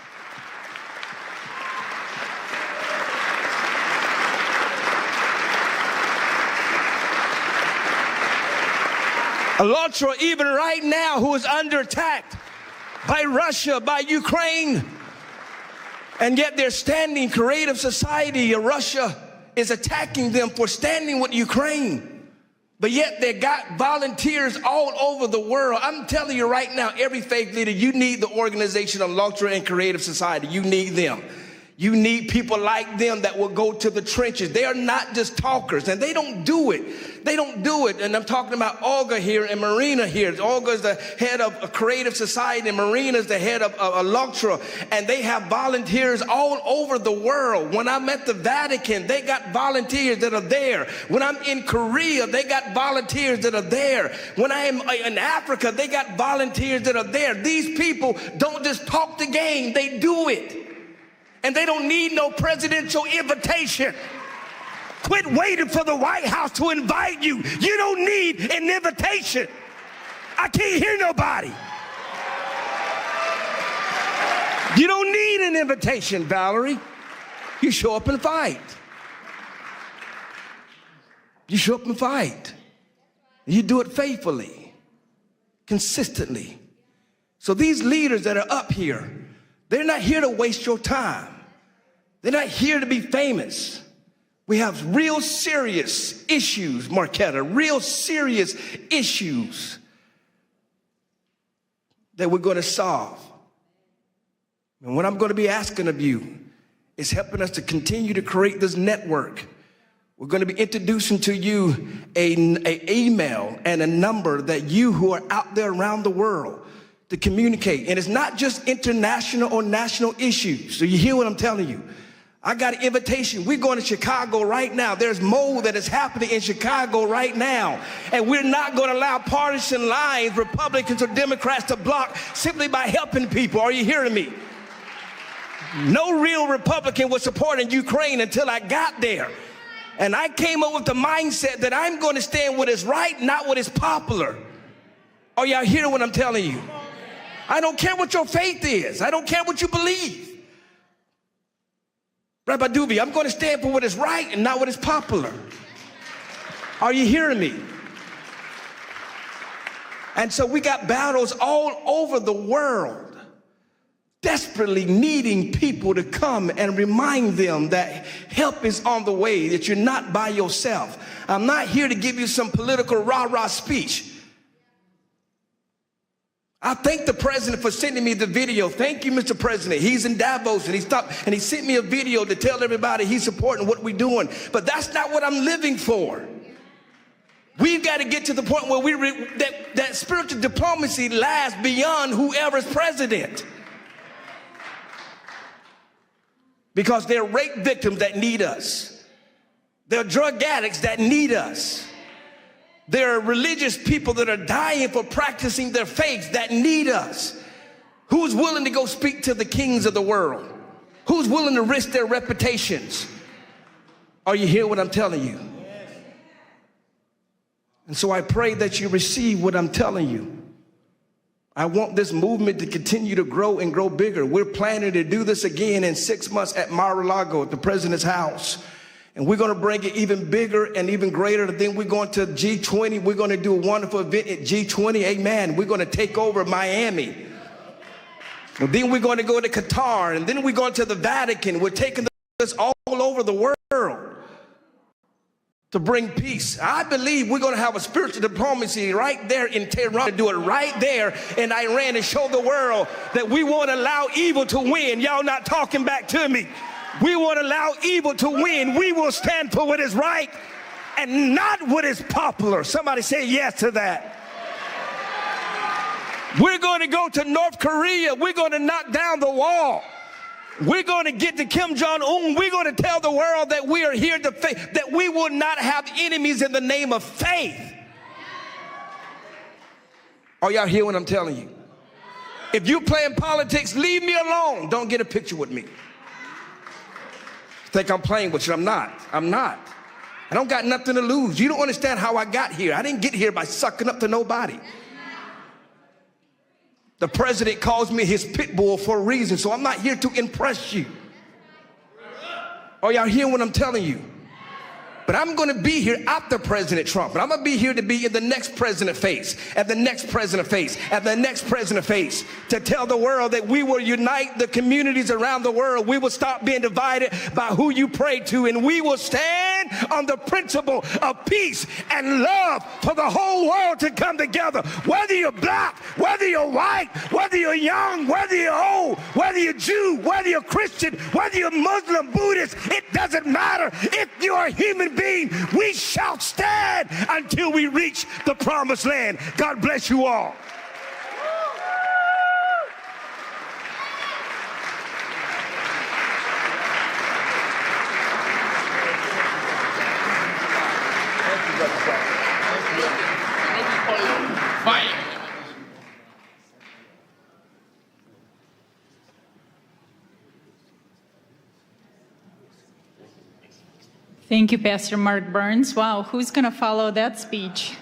ALLATRA, even right now, who is under attack by Russia, by Ukraine, and yet they're standing. Creative Society of Russia is attacking them for standing with Ukraine. But yet they got volunteers all over the world. I'm telling you right now, every faith leader, you need the organization of ALLATRA and Creative Society. You need them. You need people like them that will go to the trenches. They are not just talkers, and they don't do it. They don't do it. And I'm talking about Olga here and Marina here. Olga is the head of a Creative Society, and Marina is the head of ALLATRA. And they have volunteers all over the world. When I'm at the Vatican, they got volunteers that are there. When I'm in Korea, they got volunteers that are there. When I am in Africa, they got volunteers that are there. These people don't just talk the game, they do it. And they don't need no presidential invitation. Quit waiting for the White House to invite you. You don't need an invitation. I can't hear nobody. You don't need an invitation, Valerie. You show up and fight. You show up and fight. You do it faithfully. consistently. So these leaders that are up here, they're not here to waste your time. They're not here to be famous. We have real serious issues, Marquetta, real serious issues that we're going to solve. And what I'm going to be asking of you is helping us to continue to create this network. We're going to be introducing to you an email and a number that you who are out there around the world to communicate. And it's not just international or national issues. So you hear what I'm telling you? I got an invitation. We're going to Chicago right now. There's mold that is happening in Chicago right now. And we're not going to allow partisan lines, Republicans or Democrats, to block simply by helping people. Are you hearing me? No real Republican was supporting Ukraine until I got there. And I came up with the mindset that I'm going to stand what is right, not what is popular. Are y'all hearing what I'm telling you? I don't care what your faith is. I don't care what you believe. Rabbi Duby, I'm going to stand for what is right and not what is popular. Are you hearing me? And so we got battles all over the world, desperately needing people to come and remind them that help is on the way, that you're not by yourself. I'm not here to give you some political rah-rah speech. I thank the president for sending me the video. Thank you, Mr. President. He's in Davos and he stopped and he sent me a video to tell everybody he's supporting what we're doing. But that's not what I'm living for. We've got to get to the point where that spiritual diplomacy lasts beyond whoever's president. Because there are rape victims that need us. There are drug addicts that need us. There are religious people that are dying for practicing their faith that need us. Who's willing to go speak to the kings of the world? Who's willing to risk their reputations? Are you hearing what I'm telling you? And so I pray that you receive what I'm telling you. I want this movement to continue to grow and grow bigger. We're planning to do this again in 6 months at Mar-a-Lago at the president's house. And we're going to bring it even bigger and even greater. Then we're going to G20. We're going to do a wonderful event at G20. Amen. We're going to take over Miami. And then we're going to go to Qatar. And then we're going to the Vatican. We're taking this all over the world to bring peace. I believe we're going to have a spiritual diplomacy right there in Tehran, to do it right there in Iran and show the world that we won't allow evil to win. Y'all not talking back to me. We won't allow evil to win. We will stand for what is right and not what is popular. Somebody say yes to that. We're going to go to North Korea. We're going to knock down the wall. We're going to get to Kim Jong-un. We're going to tell the world that we are here to faith, that we will not have enemies in the name of faith. Are y'all hear what I'm telling you? If you're playing politics, leave me alone. Don't get a picture with me. Think I'm playing with you. I'm not. I'm not. I don't got nothing to lose. You don't understand how I got here. I didn't get here by sucking up to nobody. The president calls me his pit bull for a reason, so I'm not here to impress you. Are y'all hearing what I'm telling you? But I'm going to be here after President Trump. But I'm going to be here to be in the next president face, and the next president face, and the next president face, to tell the world that we will unite the communities around the world. We will stop being divided by who you pray to, and we will stand on the principle of peace and love for the whole world to come together. Whether you're black, whether you're white, whether you're young, whether you're old, whether you're Jew, whether you're Christian, whether you're Muslim, Buddhist, it doesn't matter. If you're a human being, we shall stand until we reach the promised land. God bless you all. Thank you, Pastor Mark Burns. Wow, who's going to follow that speech?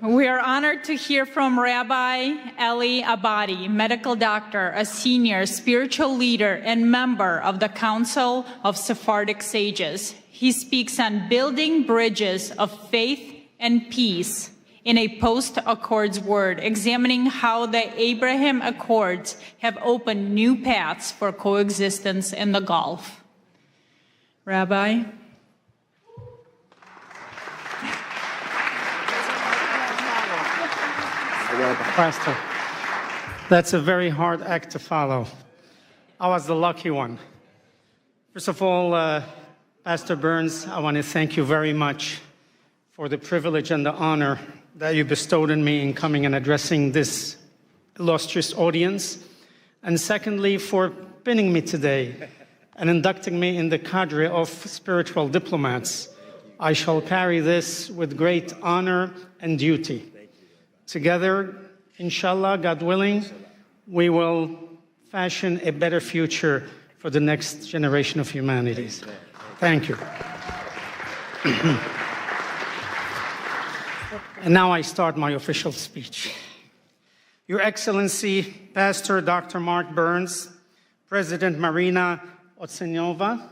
We are honored to hear from Rabbi Eli Abadi, medical doctor, a senior spiritual leader and member of the Council of Sephardic Sages. He speaks on building bridges of faith and peace in a post-Accords world, examining how the Abraham Accords have opened new paths for coexistence in the Gulf. Rabbi? Pastor, that's a very hard act to follow. I was the lucky one. First of all, Pastor Burns, I want to thank you very much for the privilege and the honor that you bestowed on me in coming and addressing this illustrious audience. And secondly, for pinning me today and inducting me in the cadre of spiritual diplomats. I shall carry this with great honor and duty. Together, inshallah, God willing, we will fashion a better future for the next generation of humanities. Thank you. And now I start my official speech. Your Excellency, Pastor Dr. Mark Burns, President Marina Otsenova,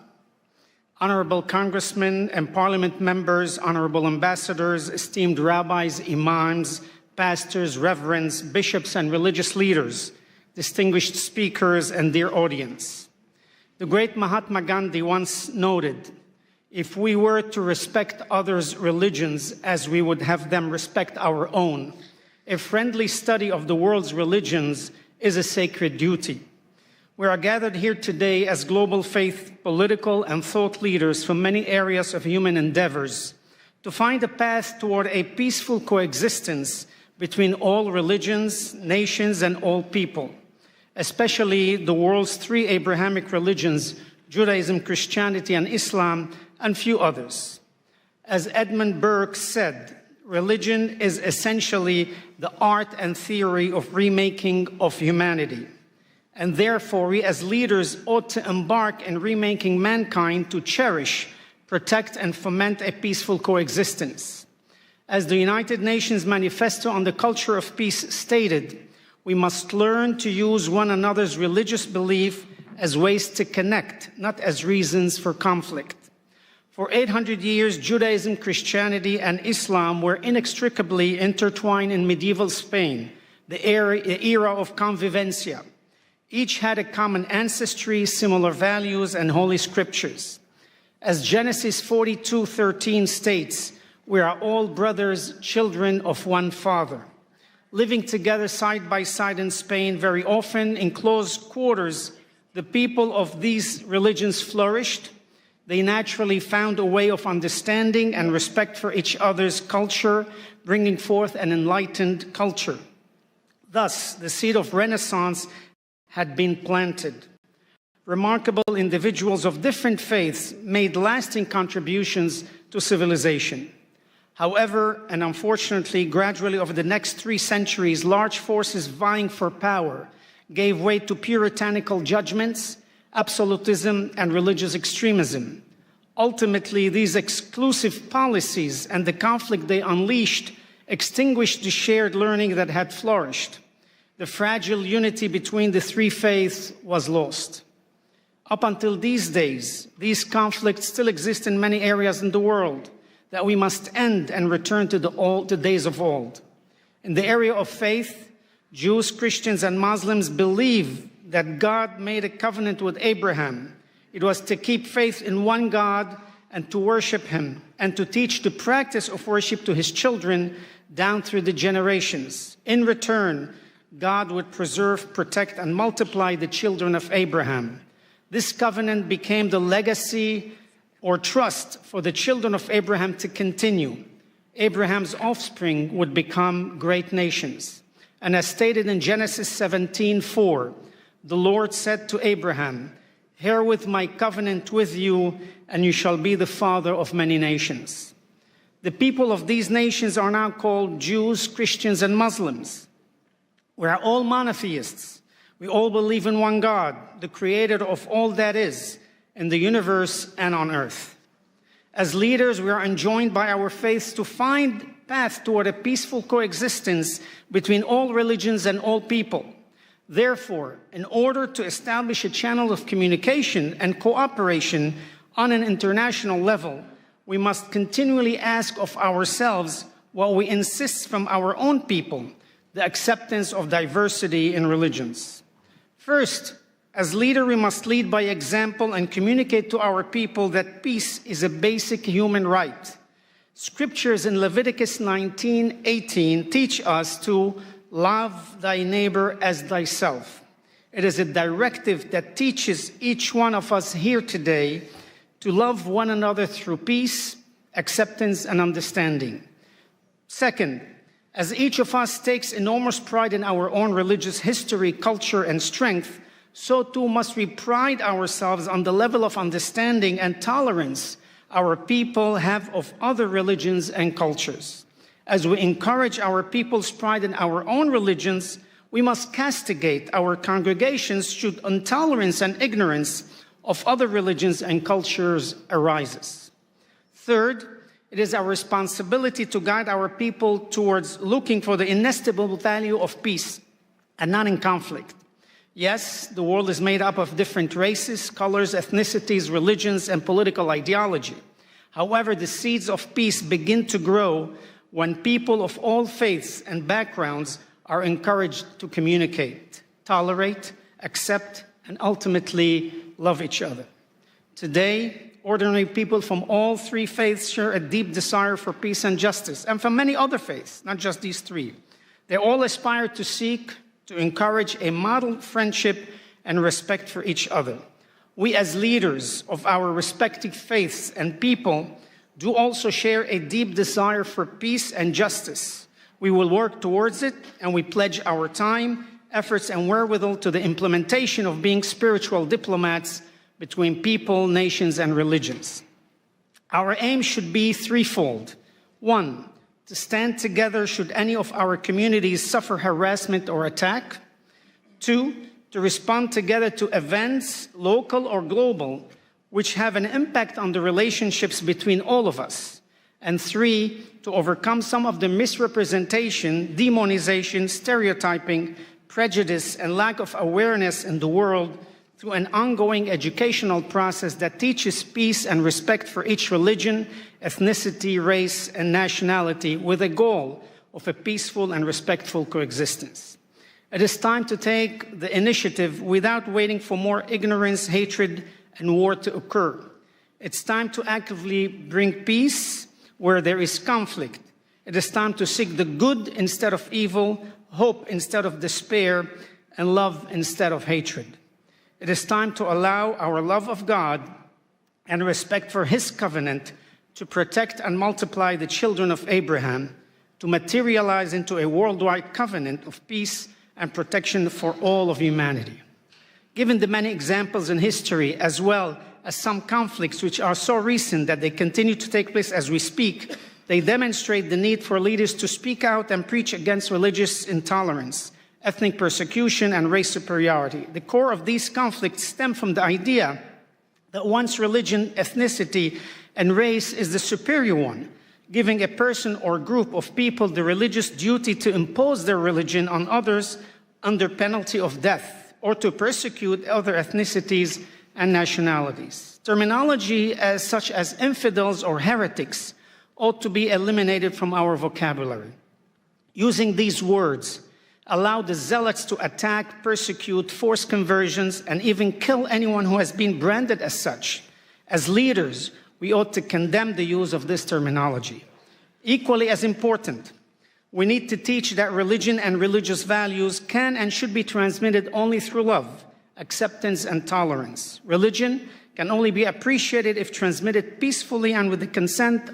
Honorable Congressmen and Parliament members, Honorable Ambassadors, esteemed rabbis, imams, pastors, reverends, bishops, and religious leaders, distinguished speakers, and dear audience. The great Mahatma Gandhi once noted, if we were to respect others' religions as we would have them respect our own, a friendly study of the world's religions is a sacred duty. We are gathered here today as global faith, political, and thought leaders from many areas of human endeavors to find a path toward a peaceful coexistence between all religions, nations, and all people, especially the world's three Abrahamic religions, Judaism, Christianity, and Islam, and few others. As Edmund Burke said, religion is essentially the art and theory of remaking of humanity. And therefore, we as leaders ought to embark in remaking mankind to cherish, protect, and foment a peaceful coexistence. As the United Nations Manifesto on the Culture of Peace stated, we must learn to use one another's religious belief as ways to connect, not as reasons for conflict. For 800 years, Judaism, Christianity, and Islam were inextricably intertwined in medieval Spain, the era of convivencia. Each had a common ancestry, similar values, and holy scriptures. As Genesis 42:13 states, we are all brothers, children of one Father. Living together side by side in Spain, very often in close quarters, the people of these religions flourished. They naturally found a way of understanding and respect for each other's culture, bringing forth an enlightened culture. Thus, the seed of Renaissance had been planted. Remarkable individuals of different faiths made lasting contributions to civilization. However, and unfortunately, gradually over the next 3 centuries, large forces vying for power gave way to puritanical judgments, absolutism, and religious extremism. Ultimately, these exclusive policies and the conflict they unleashed extinguished the shared learning that had flourished. The fragile unity between the three faiths was lost. Up until these days, these conflicts still exist in many areas in the world that we must end and return to the days of old. In the area of faith, Jews, Christians, and Muslims believe that God made a covenant with Abraham. It was to keep faith in one God and to worship him and to teach the practice of worship to his children down through the generations. In return, God would preserve, protect, and multiply the children of Abraham. This covenant became the legacy or trust for the children of Abraham to continue. Abraham's offspring would become great nations. And as stated in Genesis 17:4, the Lord said to Abraham, "Herewith my covenant with you, and you shall be the father of many nations." The people of these nations are now called Jews, Christians, and Muslims. We are all monotheists. We all believe in one God, the creator of all that is, in the universe and on earth. As leaders, we are enjoined by our faiths to find path toward a peaceful coexistence between all religions and all people. Therefore, in order to establish a channel of communication and cooperation on an international level, we must continually ask of ourselves, what we insist from our own people, the acceptance of diversity in religions. First, as leader, we must lead by example and communicate to our people that peace is a basic human right. Scriptures in Leviticus 19:18 teach us to love thy neighbor as thyself. It is a directive that teaches each one of us here today to love one another through peace, acceptance, and understanding. Second, as each of us takes enormous pride in our own religious history, culture, and strength, so too must we pride ourselves on the level of understanding and tolerance our people have of other religions and cultures. As we encourage our people's pride in our own religions, we must castigate our congregations should intolerance and ignorance of other religions and cultures arises. Third, it is our responsibility to guide our people towards looking for the inestimable value of peace and not in conflict. Yes, the world is made up of different races, colors, ethnicities, religions, and political ideology. However, the seeds of peace begin to grow when people of all faiths and backgrounds are encouraged to communicate, tolerate, accept, and ultimately love each other. Today, ordinary people from all three faiths share a deep desire for peace and justice, and from many other faiths, not just these three. They all aspire to seek to encourage a model friendship and respect for each other. We as leaders of our respective faiths and people do also share a deep desire for peace and justice. We will work towards it, and we pledge our time, efforts, and wherewithal to the implementation of being spiritual diplomats between people, nations, and religions. Our aim should be threefold. One, to stand together should any of our communities suffer harassment or attack. Two, to respond together to events, local or global, which have an impact on the relationships between all of us. And three, to overcome some of the misrepresentation, demonization, stereotyping, prejudice, and lack of awareness in the world through an ongoing educational process that teaches peace and respect for each religion, ethnicity, race, and nationality with a goal of a peaceful and respectful coexistence. It is time to take the initiative without waiting for more ignorance, hatred, and war to occur. It's time to actively bring peace where there is conflict. It is time to seek the good instead of evil, hope instead of despair, and love instead of hatred. It is time to allow our love of God and respect for His covenant to protect and multiply the children of Abraham, to materialize into a worldwide covenant of peace and protection for all of humanity. Given the many examples in history, as well as some conflicts which are so recent that they continue to take place as we speak, they demonstrate the need for leaders to speak out and preach against religious intolerance, ethnic persecution, and race superiority. The core of these conflicts stem from the idea that one's religion, ethnicity, and race is the superior one, giving a person or group of people the religious duty to impose their religion on others under penalty of death, or to persecute other ethnicities and nationalities. Terminology such as infidels or heretics ought to be eliminated from our vocabulary. Using these words allow the zealots to attack, persecute, force conversions, and even kill anyone who has been branded as such. As leaders, we ought to condemn the use of this terminology. Equally as important, we need to teach that religion and religious values can and should be transmitted only through love, acceptance, and tolerance. Religion can only be appreciated if transmitted peacefully and with the consent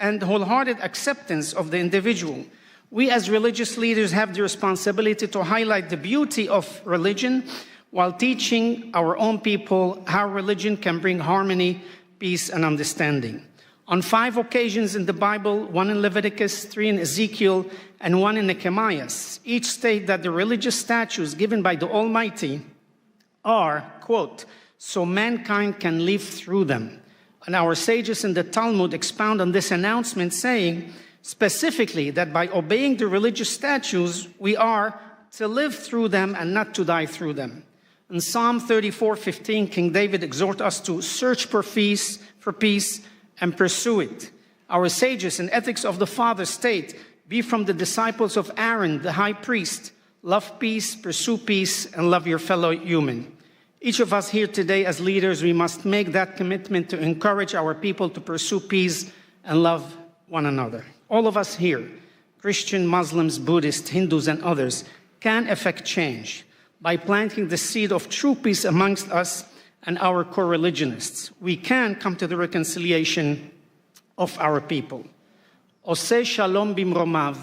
and wholehearted acceptance of the individual. We as religious leaders have the responsibility to highlight the beauty of religion while teaching our own people how religion can bring harmony, peace, and understanding. On 5 occasions in the Bible, 1 in Leviticus, 3 in Ezekiel, and 1 in Nehemiah, each state that the religious statutes given by the Almighty are, quote, so mankind can live through them. And our sages in the Talmud expound on this announcement, saying specifically that by obeying the religious statutes, we are to live through them and not to die through them. In Psalm 34:15, King David exhorts us to search for peace and pursue it. our sages and ethics of the Father state, be from the disciples of Aaron, the high priest. Love peace, pursue peace, and love your fellow human. Each of us here today as leaders, we must make that commitment to encourage our people to pursue peace and love one another. All of us here, Christian, Muslims, Buddhists, Hindus, and others, can effect change by planting the seed of true peace amongst us and our co-religionists. We can come to the reconciliation of our people. Oseh shalom bimromav,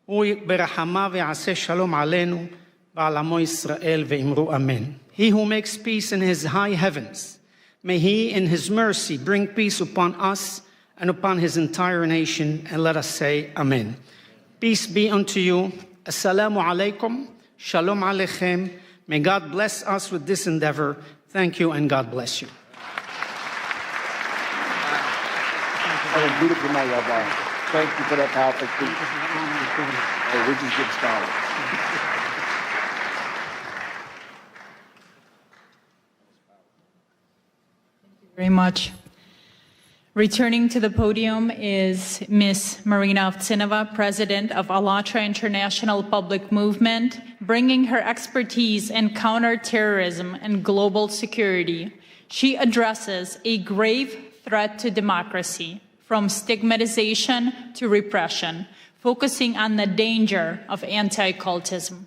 hu berachamav ya'aseh shalom aleinu, ba'alamo Yisrael ve'imru amen. He who makes peace in his high heavens, may he in his mercy bring peace upon us and upon his entire nation, and let us say amen. Peace be unto you. Assalamu alaikum. Shalom aleichem. May God bless us with this endeavor. Thank you, and God bless you. That was beautiful, my Rabbi. Thank you for that powerful speech. Hey, we just get started. Very much. Returning to the podium is Ms. Marina Ovtsinova, President of ALLATRA International Public Movement, bringing her expertise in counterterrorism and global security. She addresses a grave threat to democracy, from stigmatization to repression, focusing on the danger of anti-cultism.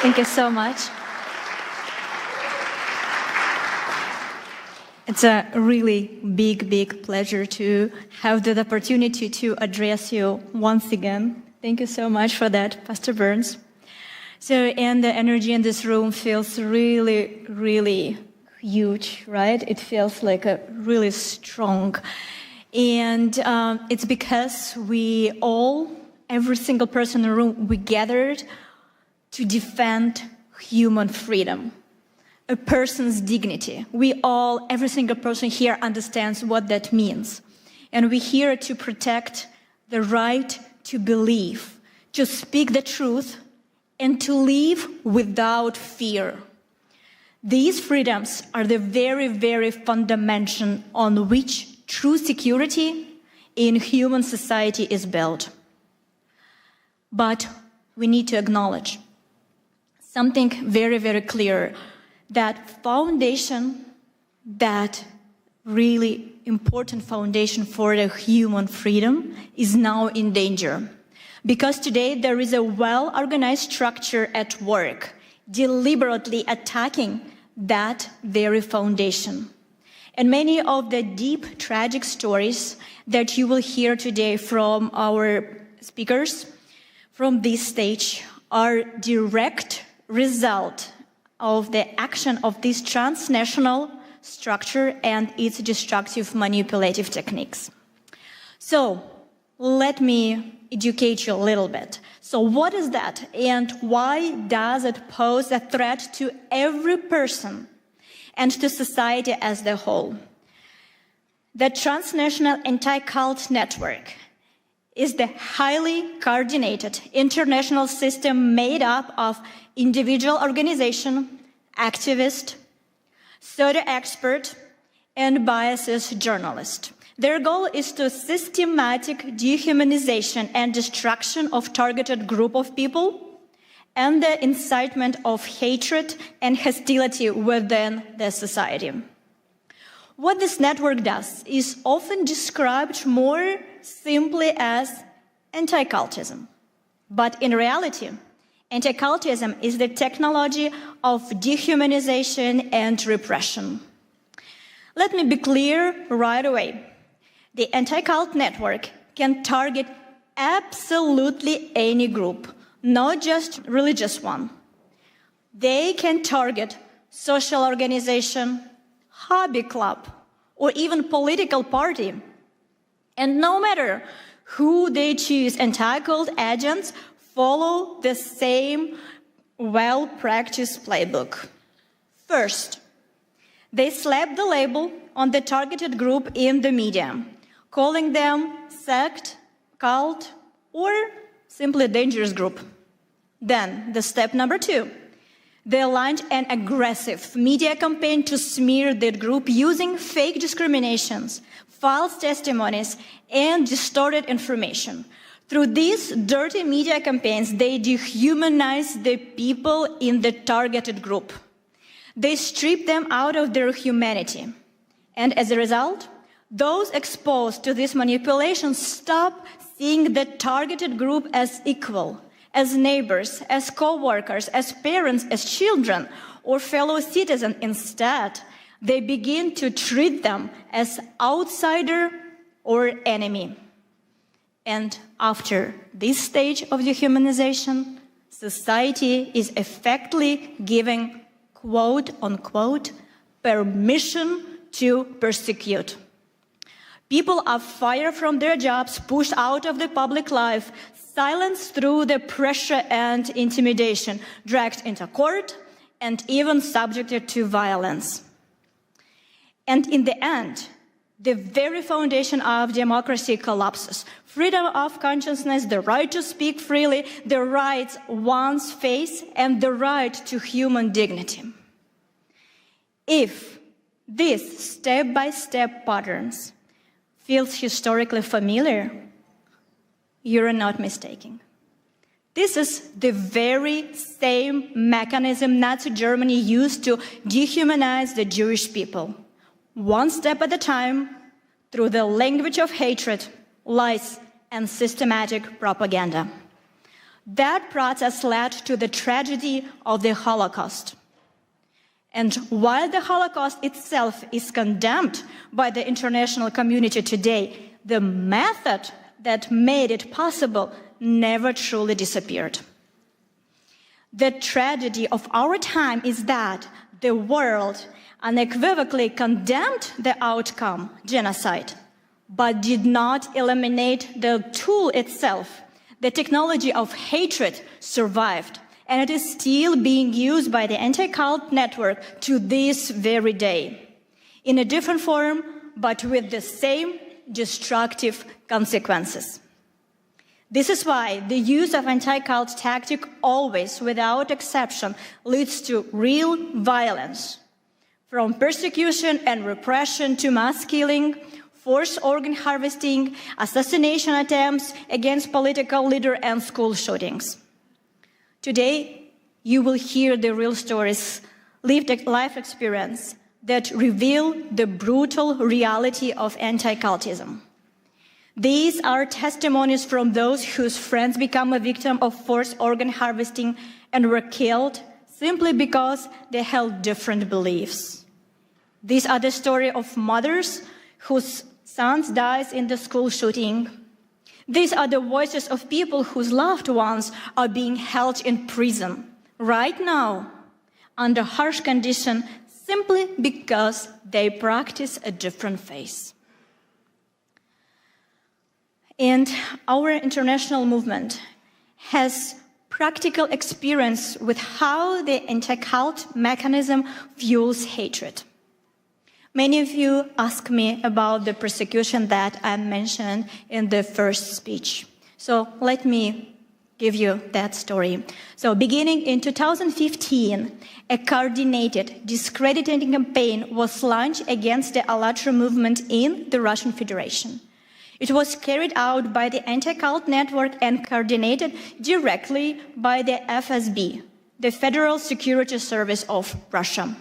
Thank you so much. It's a really big pleasure to have the opportunity to address you once again. Thank you so much for that, Pastor Burns. And the energy in this room feels really huge, right? It feels like a really strong. And it's because every single person in the room, we gathered to defend human freedom. A person's dignity. Every single person here understands what that means. And we're here to protect the right to believe, to speak the truth, and to live without fear. These freedoms are the very fundamental on which true security in human society is built. But we need to acknowledge something very clear. That foundation, that really important foundation for the human freedom is now in danger. Because today there is a well-organized structure at work, deliberately attacking that very foundation. And many of the deep, tragic stories that you will hear today from our speakers from this stage are direct result of the action of this transnational structure and its destructive manipulative techniques. So let me educate you a little bit. So what is that, and why does it pose a threat to every person and to society as a whole? The transnational anti-cult network is the highly coordinated international system made up of individual organization, activist, pseudo-expert, and biased journalist. Their goal is to systematic dehumanization and destruction of targeted group of people and the incitement of hatred and hostility within the society. What this network does is often described more simply as anti-cultism. But in reality, anti-cultism is the technology of dehumanization and repression. Let me be clear right away. The anti-cult network can target absolutely any group, not just religious one. They can target social organization, hobby club, or even political party. And no matter who they choose, anti-cult agents follow the same well-practiced playbook. First, they slap the label on the targeted group in the media, calling them sect, cult, or simply dangerous group. Then, the step number 2, They launched an aggressive media campaign to smear the group using fake discriminations, false testimonies, and distorted information. Through these dirty media campaigns, they dehumanize the people in the targeted group. They strip them out of their humanity. And as a result, those exposed to this manipulation stop seeing the targeted group as equal, as neighbors, as co-workers, as parents, as children, or fellow citizens. Instead, they begin to treat them as outsider or enemy. And after this stage of dehumanization, society is effectively giving, quote unquote, permission to persecute. People are fired from their jobs, pushed out of the public life, silenced through the pressure and intimidation, dragged into court, and even subjected to violence. And in the end, the very foundation of democracy collapses. Freedom of consciousness, the right to speak freely, the right one's face, and the right to human dignity. If these step-by-step patterns feels historically familiar, you're not mistaken. This is the very same mechanism Nazi Germany used to dehumanize the Jewish people, one step at a time, through the language of hatred, lies, and systematic propaganda. That process led to the tragedy of the Holocaust. And while the Holocaust itself is condemned by the international community today, the method that made it possible never truly disappeared. The tragedy of our time is that the world unequivocally condemned the outcome, genocide, but did not eliminate the tool itself. The technology of hatred survived, and it is still being used by the anti-cult network to this very day, in a different form, but with the same destructive consequences. This is why the use of anti-cult tactic always, without exception, leads to real violence, from persecution and repression to mass killing, forced organ harvesting, assassination attempts against political leaders, and school shootings. Today, you will hear the real stories, lived life experience that reveal the brutal reality of anti-cultism. These are testimonies from those whose friends become a victim of forced organ harvesting and were killed simply because they held different beliefs. These are the stories of mothers whose sons died in the school shooting. These are the voices of people whose loved ones are being held in prison right now under harsh conditions simply because they practice a different faith. And our international movement has practical experience with how the anti-cult mechanism fuels hatred. Many of you ask me about the persecution that I mentioned in the first speech. So let me give you that story. So beginning in 2015, a coordinated discrediting campaign was launched against the ALLATRA movement in the Russian Federation. It was carried out by the anti-cult network and coordinated directly by the FSB, the Federal Security Service of Russia.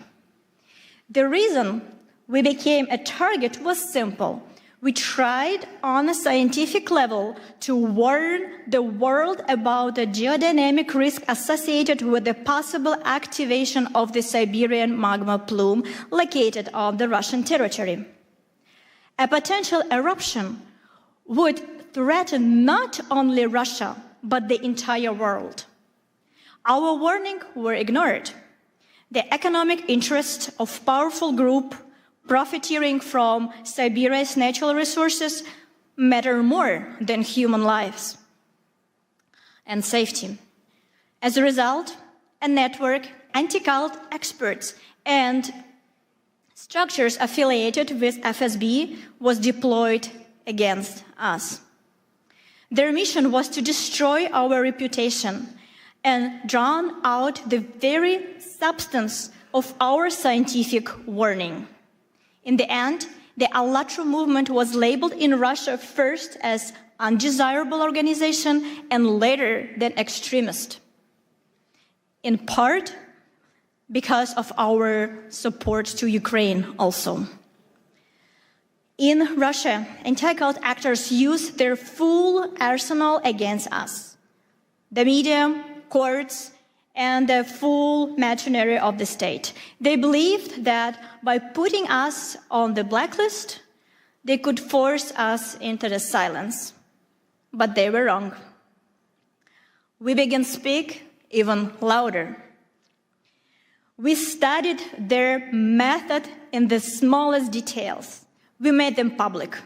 The reason we became a target was simple. We tried on a scientific level to warn the world about the geodynamic risk associated with the possible activation of the Siberian magma plume located on the Russian territory. A potential eruption would threaten not only Russia, but the entire world. Our warnings were ignored. The economic interests of powerful groups profiteering from Siberia's natural resources matter more than human lives and safety. As a result, a network, anti-cult experts, and structures affiliated with FSB was deployed against us. Their mission was to destroy our reputation and drawn out the very substance of our scientific warning. In the end, the ALLATRA movement was labeled in Russia first as undesirable organization and later than extremist, in part because of our support to Ukraine also. In Russia, anti-cult actors use their full arsenal against us. The media, courts, and the full machinery of the state. They believed that by putting us on the blacklist, they could force us into the silence. But they were wrong. We began to speak even louder. We studied their method in the smallest details. We made them public.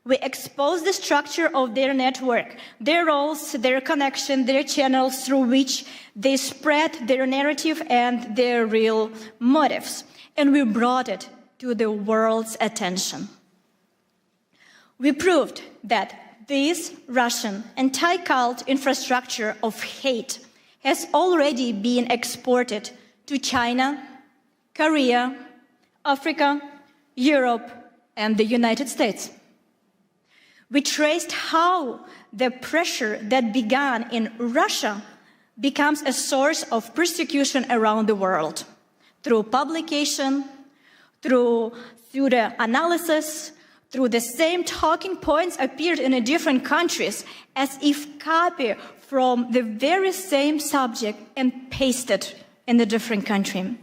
We exposed the structure of their network, their roles, their connection, their channels through which they spread their narrative and their real motives. And we brought it to the world's attention. We proved that this Russian anti-cult infrastructure of hate has already been exported to China, Korea, Africa, Europe, and the United States. We traced how the pressure that began in Russia becomes a source of persecution around the world through publication, through the analysis, through the same talking points appeared in different countries as if copied from the very same subject and pasted in a different country.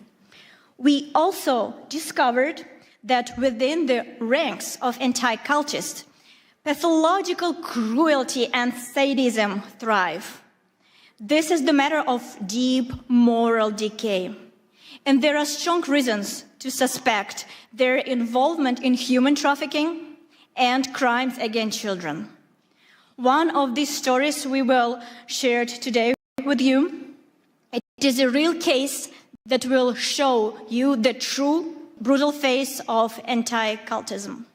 We also discovered that within the ranks of anti-cultists, pathological cruelty and sadism thrive. This is the matter of deep moral decay. And there are strong reasons to suspect their involvement in human trafficking and crimes against children. One of these stories we will share today with you. It is a real case that will show you the true brutal face of anti-cultism.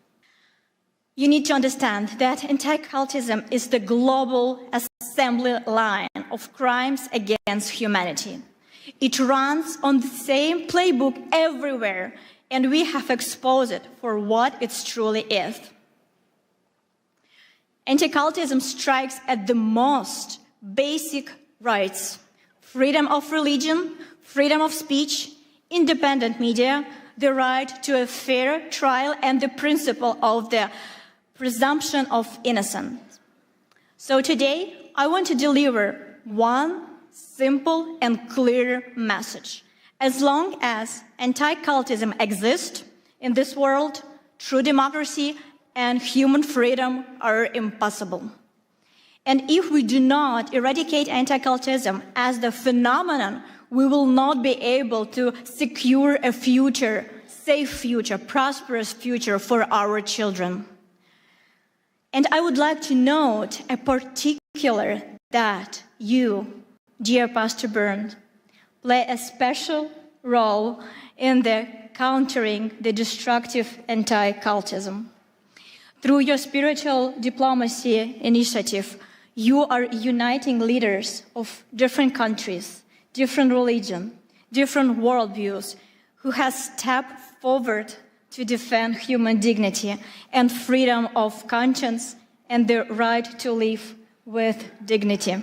You need to understand that anti-cultism is the global assembly line of crimes against humanity. It runs on the same playbook everywhere, and we have exposed it for what it truly is. Anti-cultism strikes at the most basic rights: freedom of religion, freedom of speech, independent media, the right to a fair trial, and the principle of the presumption of innocence. So today, I want to deliver one simple and clear message. As long as anti-cultism exists in this world, true democracy and human freedom are impossible. And if we do not eradicate anti-cultism as the phenomenon, we will not be able to secure a future, safe future, prosperous future for our children. And I would like to note a particular that you, dear Pastor Burns, play a special role in the countering the destructive anti-cultism. Through your spiritual diplomacy initiative, you are uniting leaders of different countries, different religion, different worldviews, who has stepped forward to defend human dignity and freedom of conscience and the right to live with dignity.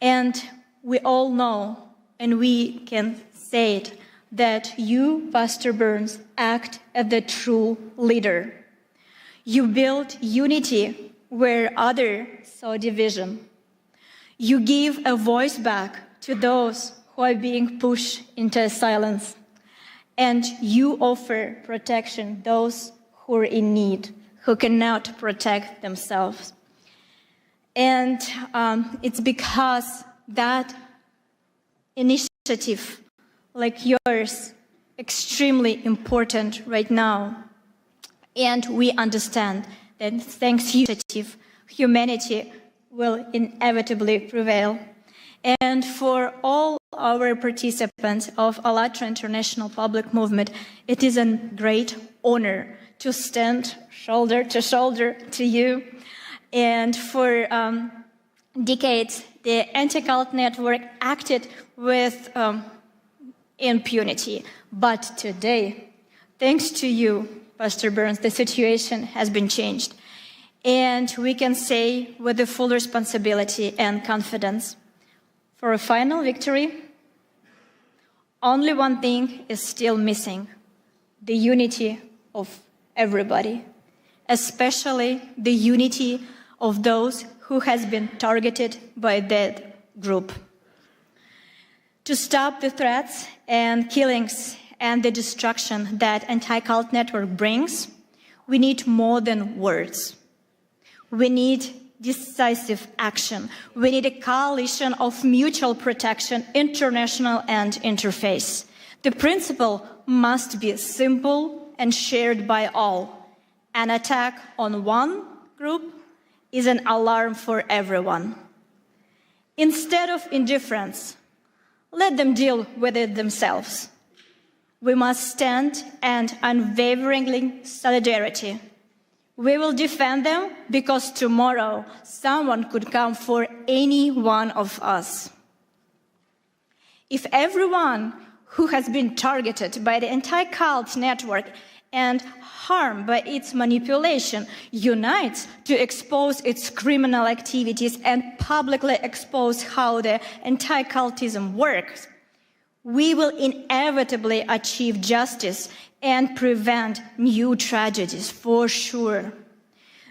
And we all know, and we can say it, that you, Pastor Burns, act as the true leader. You build unity where others saw division. You give a voice back to those who are being pushed into silence. And you offer protection to those who are in need, who cannot protect themselves. And it's because that initiative, like yours, extremely important right now. And we understand that thanks to initiative, humanity will inevitably prevail. And for all our participants of ALLATRA International Public Movement, it is a great honor to stand shoulder to shoulder to you. And for decades, the anti-cult network acted with impunity. But today, thanks to you, Pastor Burns, the situation has been changed. And we can say with the full responsibility and confidence, for a final victory, only one thing is still missing: the unity of everybody, especially the unity of those who has been targeted by that group. To stop the threats and killings and the destruction that anti-cult network brings, we need more than words. We need decisive action. We need a coalition of mutual protection, international and interfaith. The principle must be simple and shared by all. An attack on one group is an alarm for everyone. Instead of indifference, let them deal with it themselves. We must stand and unwaveringly solidarity. We will defend them because tomorrow someone could come for any one of us. If everyone who has been targeted by the anti-cult network and harmed by its manipulation unites to expose its criminal activities and publicly expose how the anti-cultism works, we will inevitably achieve justice and prevent new tragedies for sure.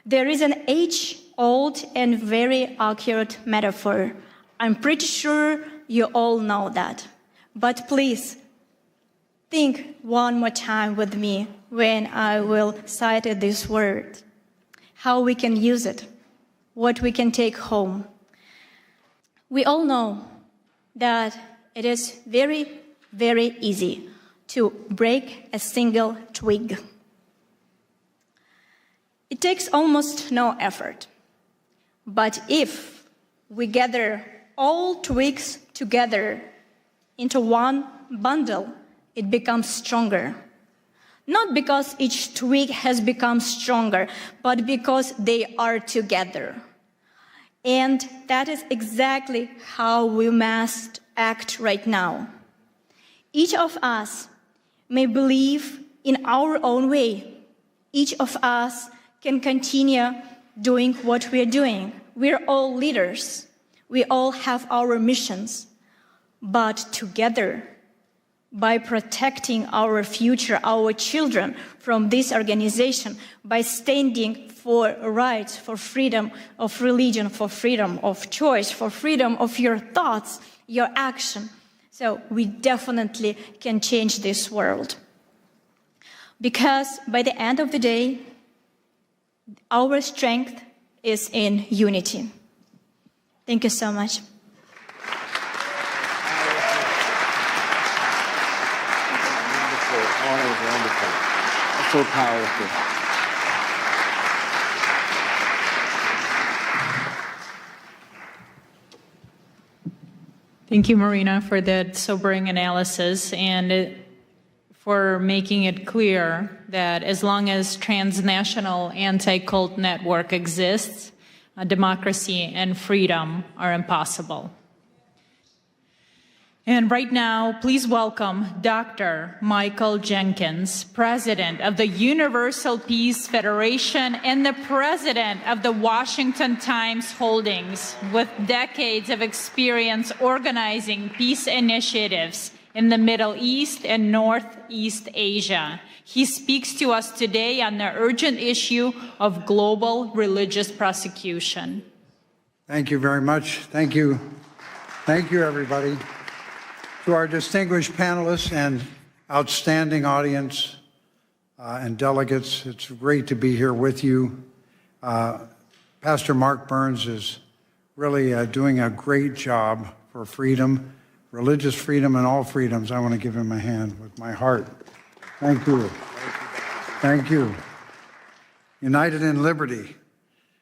There is an age-old and very accurate metaphor. I'm pretty sure you all know that. But please, think one more time with me when I will cite this word, how we can use it, what we can take home. We all know that it is very, very easy to break a single twig. It takes almost no effort. But if we gather all twigs together into one bundle, it becomes stronger. Not because each twig has become stronger, but because they are together. And that is exactly how we must act right now. Each of us may believe in our own way. Each of us can continue doing what we are doing. We're all leaders. We all have our missions. But together, by protecting our future, our children from this organization, by standing for rights, for freedom of religion, for freedom of choice, for freedom of your thoughts, your action. So we definitely can change this world. Because by the end of the day, our strength is in unity. Thank you so much. Wonderful. That's so powerful. Thank you, Marina, for that sobering analysis and for making it clear that as long as transnational anti-cult network exists, democracy and freedom are impossible. And right now, please welcome Dr. Michael Jenkins, President of the Universal Peace Federation and the President of the Washington Times Holdings, with decades of experience organizing peace initiatives in the Middle East and Northeast Asia. He speaks to us today on the urgent issue of global religious persecution. Thank you very much. Thank you. Thank you, everybody. To our distinguished panelists and outstanding audience and delegates, it's great to be here with you. Pastor Mark Burns is really doing a great job for freedom, religious freedom and all freedoms. I want to give him a hand with my heart. Thank you. Thank you. United in liberty.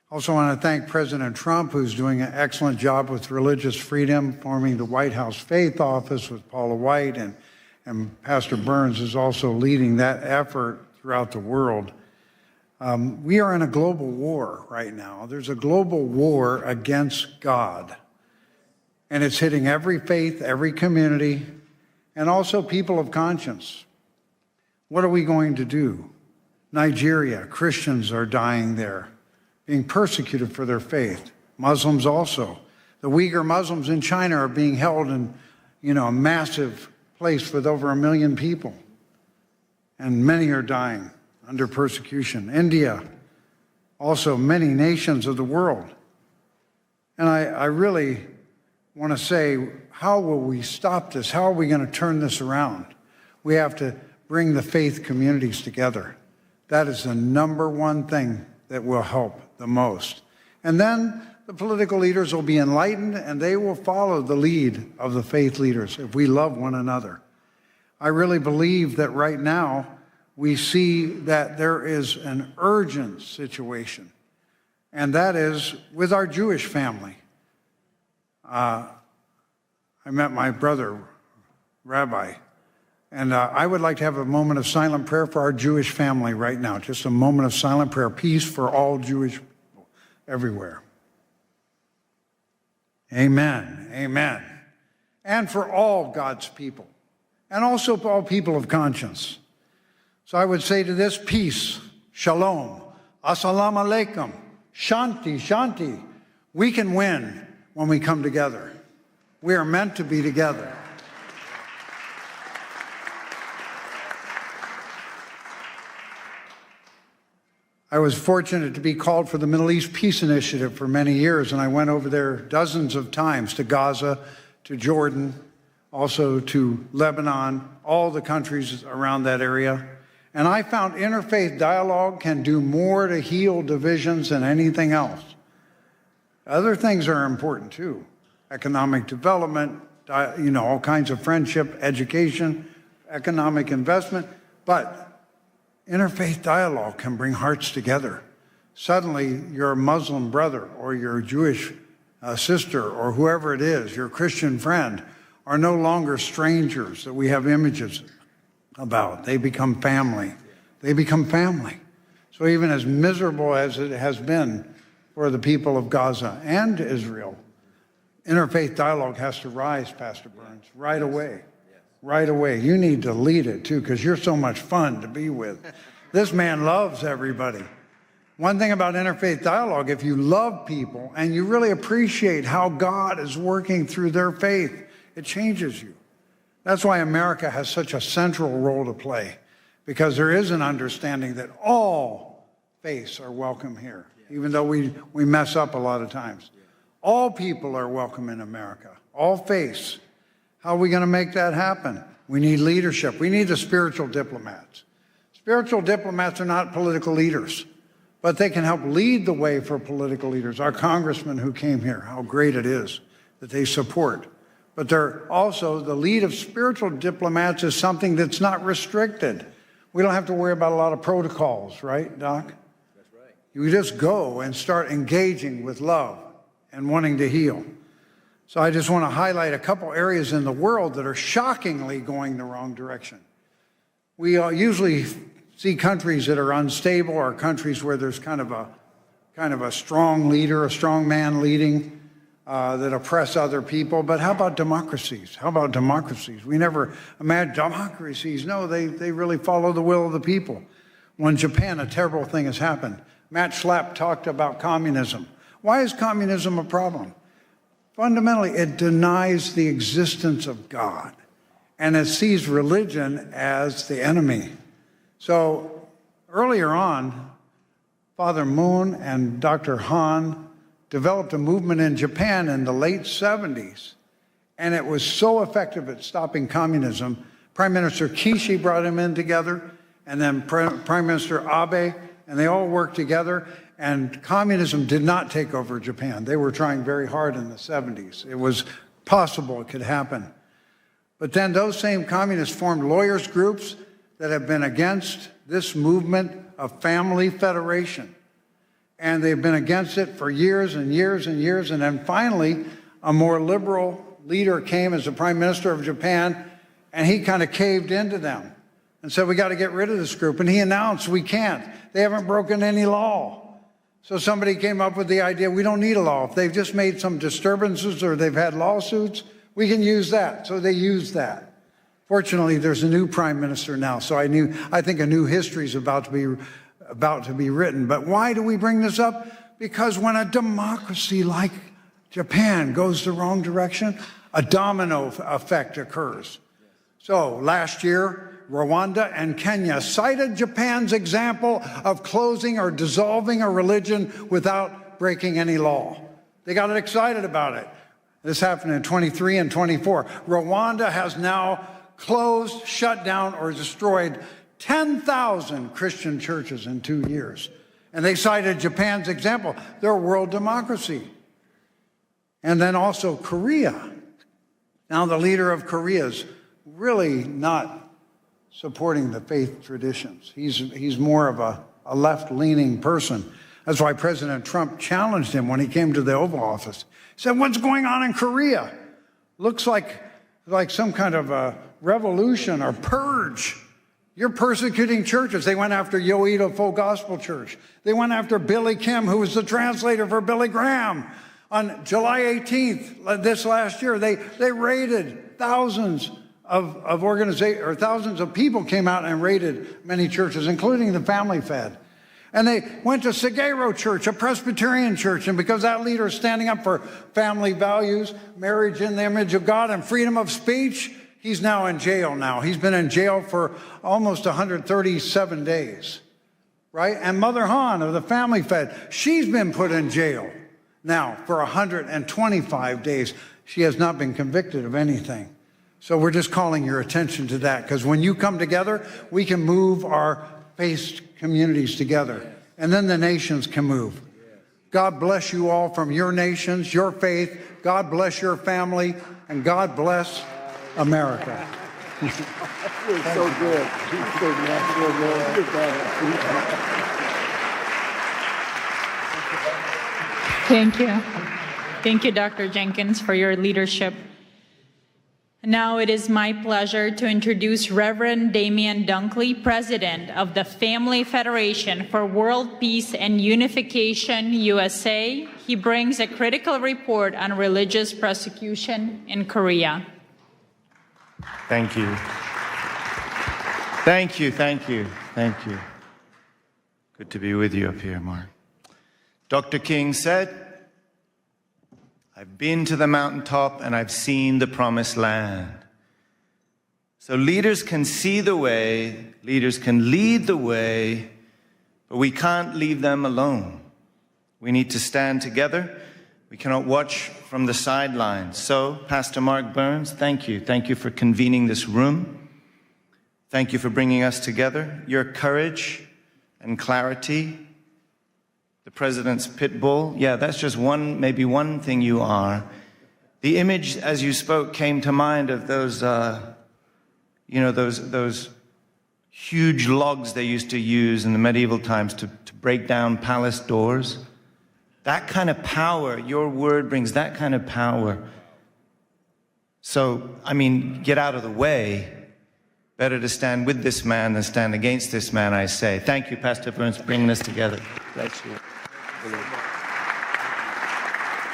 Also want to thank President Trump, who's doing an excellent job with religious freedom, forming the White House Faith Office with Paula White, and Pastor Burns is also leading that effort throughout the world. We are in a global war right now. There's a global war against God. And it's hitting every faith, every community, and also people of conscience. What are we going to do? Nigeria, Christians are dying there, being persecuted for their faith. Muslims also. The Uyghur Muslims in China are being held in, a massive place with over 1 million people. And many are dying under persecution. India, also many nations of the world. And I really want to say, how will we stop this? How are we going to turn this around? We have to bring the faith communities together. That is the number one thing that will help the most. And then the political leaders will be enlightened and they will follow the lead of the faith leaders if we love one another. I really believe that right now we see that there is an urgent situation, and that is with our Jewish family. I met my brother, Rabbi, and I would like to have a moment of silent prayer for our Jewish family right now, just a moment of silent prayer, peace for all Jewish people everywhere. Amen, amen. And for all God's people, and also for all people of conscience. So I would say to this, peace, shalom, assalamu alaikum, shanti, shanti. We can win when we come together. We are meant to be together. I was fortunate to be called for the Middle East Peace Initiative for many years, and I went over there dozens of times to Gaza, to Jordan, also to Lebanon, all the countries around that area. And I found interfaith dialogue can do more to heal divisions than anything else. Other things are important too. Economic development, all kinds of friendship, education, economic investment, but interfaith dialogue can bring hearts together. Suddenly, your Muslim brother or your Jewish sister or whoever it is, your Christian friend, are no longer strangers that we have images about. They become family. They become family. So even as miserable as it has been for the people of Gaza and Israel, interfaith dialogue has to rise, Pastor Burns, right away. Right away. You need to lead it too, because you're so much fun to be with. This man loves everybody. One thing about interfaith dialogue, if you love people and you really appreciate how God is working through their faith, it changes you. That's why America has such a central role to play, because there is an understanding that all faiths are welcome here, even though we mess up a lot of times. All people are welcome in America, all faiths. How are we going to make that happen? We need leadership. We need the spiritual diplomats. Spiritual diplomats are not political leaders, but they can help lead the way for political leaders. Our congressman who came here, how great it is that they support. But they're also, the lead of spiritual diplomats is something that's not restricted. We don't have to worry about a lot of protocols, right, Doc? That's right. You just go and start engaging with love and wanting to heal. So I just want to highlight a couple areas in the world that are shockingly going the wrong direction. We usually see countries that are unstable or countries where there's kind of a strong leader, a strong man leading that oppress other people. But how about democracies? How about democracies? We never imagine democracies. No, they really follow the will of the people. Well, in Japan, a terrible thing has happened. Matt Schlapp talked about communism. Why is communism a problem? Fundamentally, it denies the existence of God, and it sees religion as the enemy. So earlier on, Father Moon and Dr. Han developed a movement in Japan in the late 70s, and it was so effective at stopping communism. Prime Minister Kishi brought him in together, and then Prime Minister Abe, and they all worked together. And communism did not take over Japan. They were trying very hard in the 70s. It was possible it could happen. But then those same communists formed lawyers groups that have been against this movement of family federation. And they've been against it for years and years and years. And then finally, a more liberal leader came as the Prime Minister of Japan, and he kind of caved into them. and said, we got to get rid of this group. And he announced, we can't. They haven't broken any law. So somebody came up with the idea, we don't need a law. If they've just made some disturbances or they've had lawsuits, we can use that. So they used that. Fortunately, there's a new prime minister now, so I think a new history is about to be written. But why do we bring this up? Because when a democracy like Japan goes the wrong direction, a domino effect occurs. So last year, Rwanda and Kenya cited Japan's example of closing or dissolving a religion without breaking any law. They got excited about it. This happened in 23 and 24. Rwanda has now closed, shut down, or destroyed 10,000 Christian churches in 2 years. And they cited Japan's example. They're a world democracy. And then also Korea. Now the leader of Korea is really not supporting the faith traditions. He's more of a left-leaning person. That's why President Trump challenged him when he came to the Oval Office. He said, what's going on in Korea? Looks like some kind of a revolution or purge. You're persecuting churches. They went after Yoido Full Gospel Church. They went after Billy Kim, who was the translator for Billy Graham. On July 18th, this last year, they raided thousands of organizations, or thousands of people came out and raided many churches, including the Family Fed. And they went to Sagero Church, a Presbyterian church, and because that leader is standing up for family values, marriage in the image of God, and freedom of speech, he's now in jail now. He's been in jail for almost 137 days, right? And Mother Han of the Family Fed, she's been put in jail now for 125 days. She has not been convicted of anything. So we're just calling your attention to that, because when you come together, we can move our faith communities together, and then the nations can move. God bless you all from your nations, your faith. God bless your family, and God bless America. You're so good. Thank you. Thank you, Dr. Jenkins, for your leadership. Now it is my pleasure to introduce Reverend Damian Dunkley, President of the Family Federation for World Peace and Unification, USA. He brings a critical report on religious persecution in Korea. Thank you. Thank you, thank you, thank you. Good to be with you up here, Mark. Dr. King said, I've been to the mountaintop and I've seen the promised land. So leaders can see the way, leaders can lead the way, but we can't leave them alone. We need to stand together. We cannot watch from the sidelines. So, Pastor Mark Burns, thank you. Thank you for convening this room. Thank you for bringing us together. Your courage and clarity, the president's pit bull, yeah, that's just maybe one thing you are. The image, as you spoke, came to mind of those, those huge logs they used to use in the medieval times to break down palace doors. That kind of power, your word brings that kind of power. So, I mean, get out of the way. Better to stand with this man than stand against this man, I say. Thank you, Pastor Burns, for bringing us together. Bless you.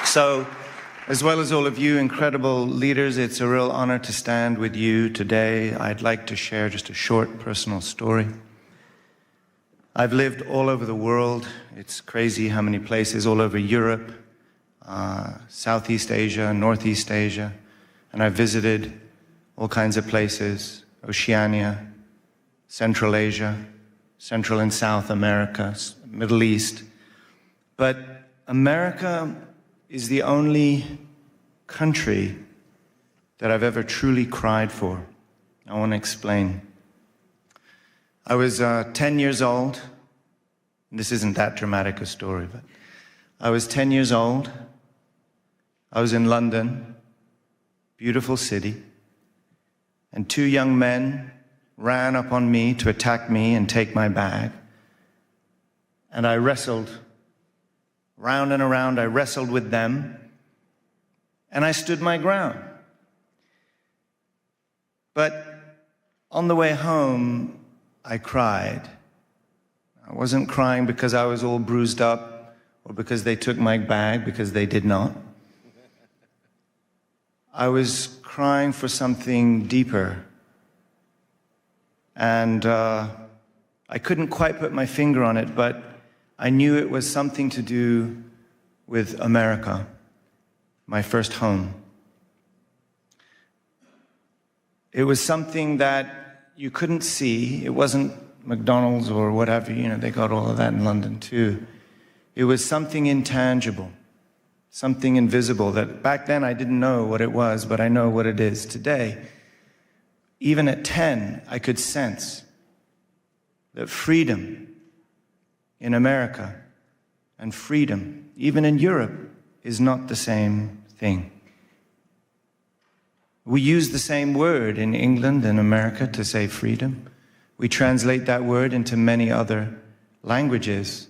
So, as well as all of you incredible leaders, it's a real honor to stand with you today. I'd like to share just a short personal story. I've lived all over the world. It's crazy how many places, all over Europe, Southeast Asia, Northeast Asia, and I've visited all kinds of places, Oceania, Central Asia, Central and South America, Middle East. But America is the only country that I've ever truly cried for. I want to explain. I was 10 years old. This isn't that dramatic a story, but I was 10 years old. I was in London, beautiful city, and two young men ran up on me to attack me and take my bag. And I wrestled round and around. I wrestled with them, and I stood my ground. But On the way home, I cried. I wasn't crying because I was all bruised up or because they took my bag, because they did not. I was crying for something deeper. And I couldn't quite put my finger on it, but I knew it was something to do with America, my first home. It was something that you couldn't see. It wasn't McDonald's or whatever, they got all of that in London too. It was something intangible, something invisible that back then I didn't know what it was, but I know what it is today. Even at 10, I could sense that freedom in America and freedom, even in Europe, is not the same thing. We use the same word in England and America to say freedom. We translate that word into many other languages.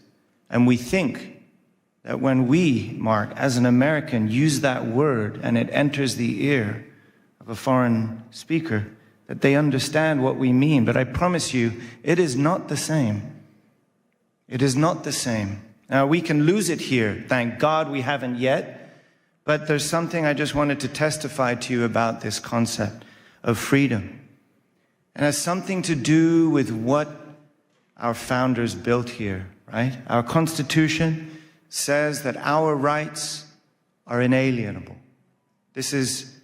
And we think that when we, Mark, as an American, use that word and it enters the ear of a foreign speaker, that they understand what we mean. But I promise you, it is not the same. It is not the same. Now, we can lose it here. Thank God we haven't yet. But there's something I just wanted to testify to you about this concept of freedom. And it has something to do with what our founders built here, right? Our Constitution says that our rights are inalienable. This is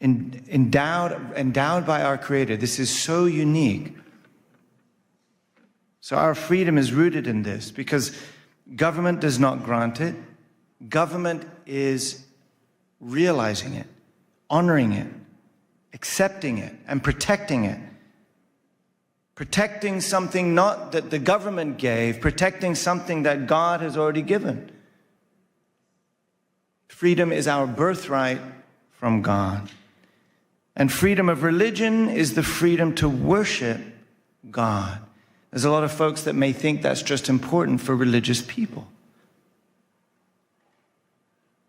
endowed by our Creator. This is so unique. So our freedom is rooted in this because government does not grant it. Government is realizing it, honoring it, accepting it, and protecting it. Protecting something not that the government gave, protecting something that God has already given. Freedom is our birthright from God. And freedom of religion is the freedom to worship God. There's a lot of folks that may think that's just important for religious people.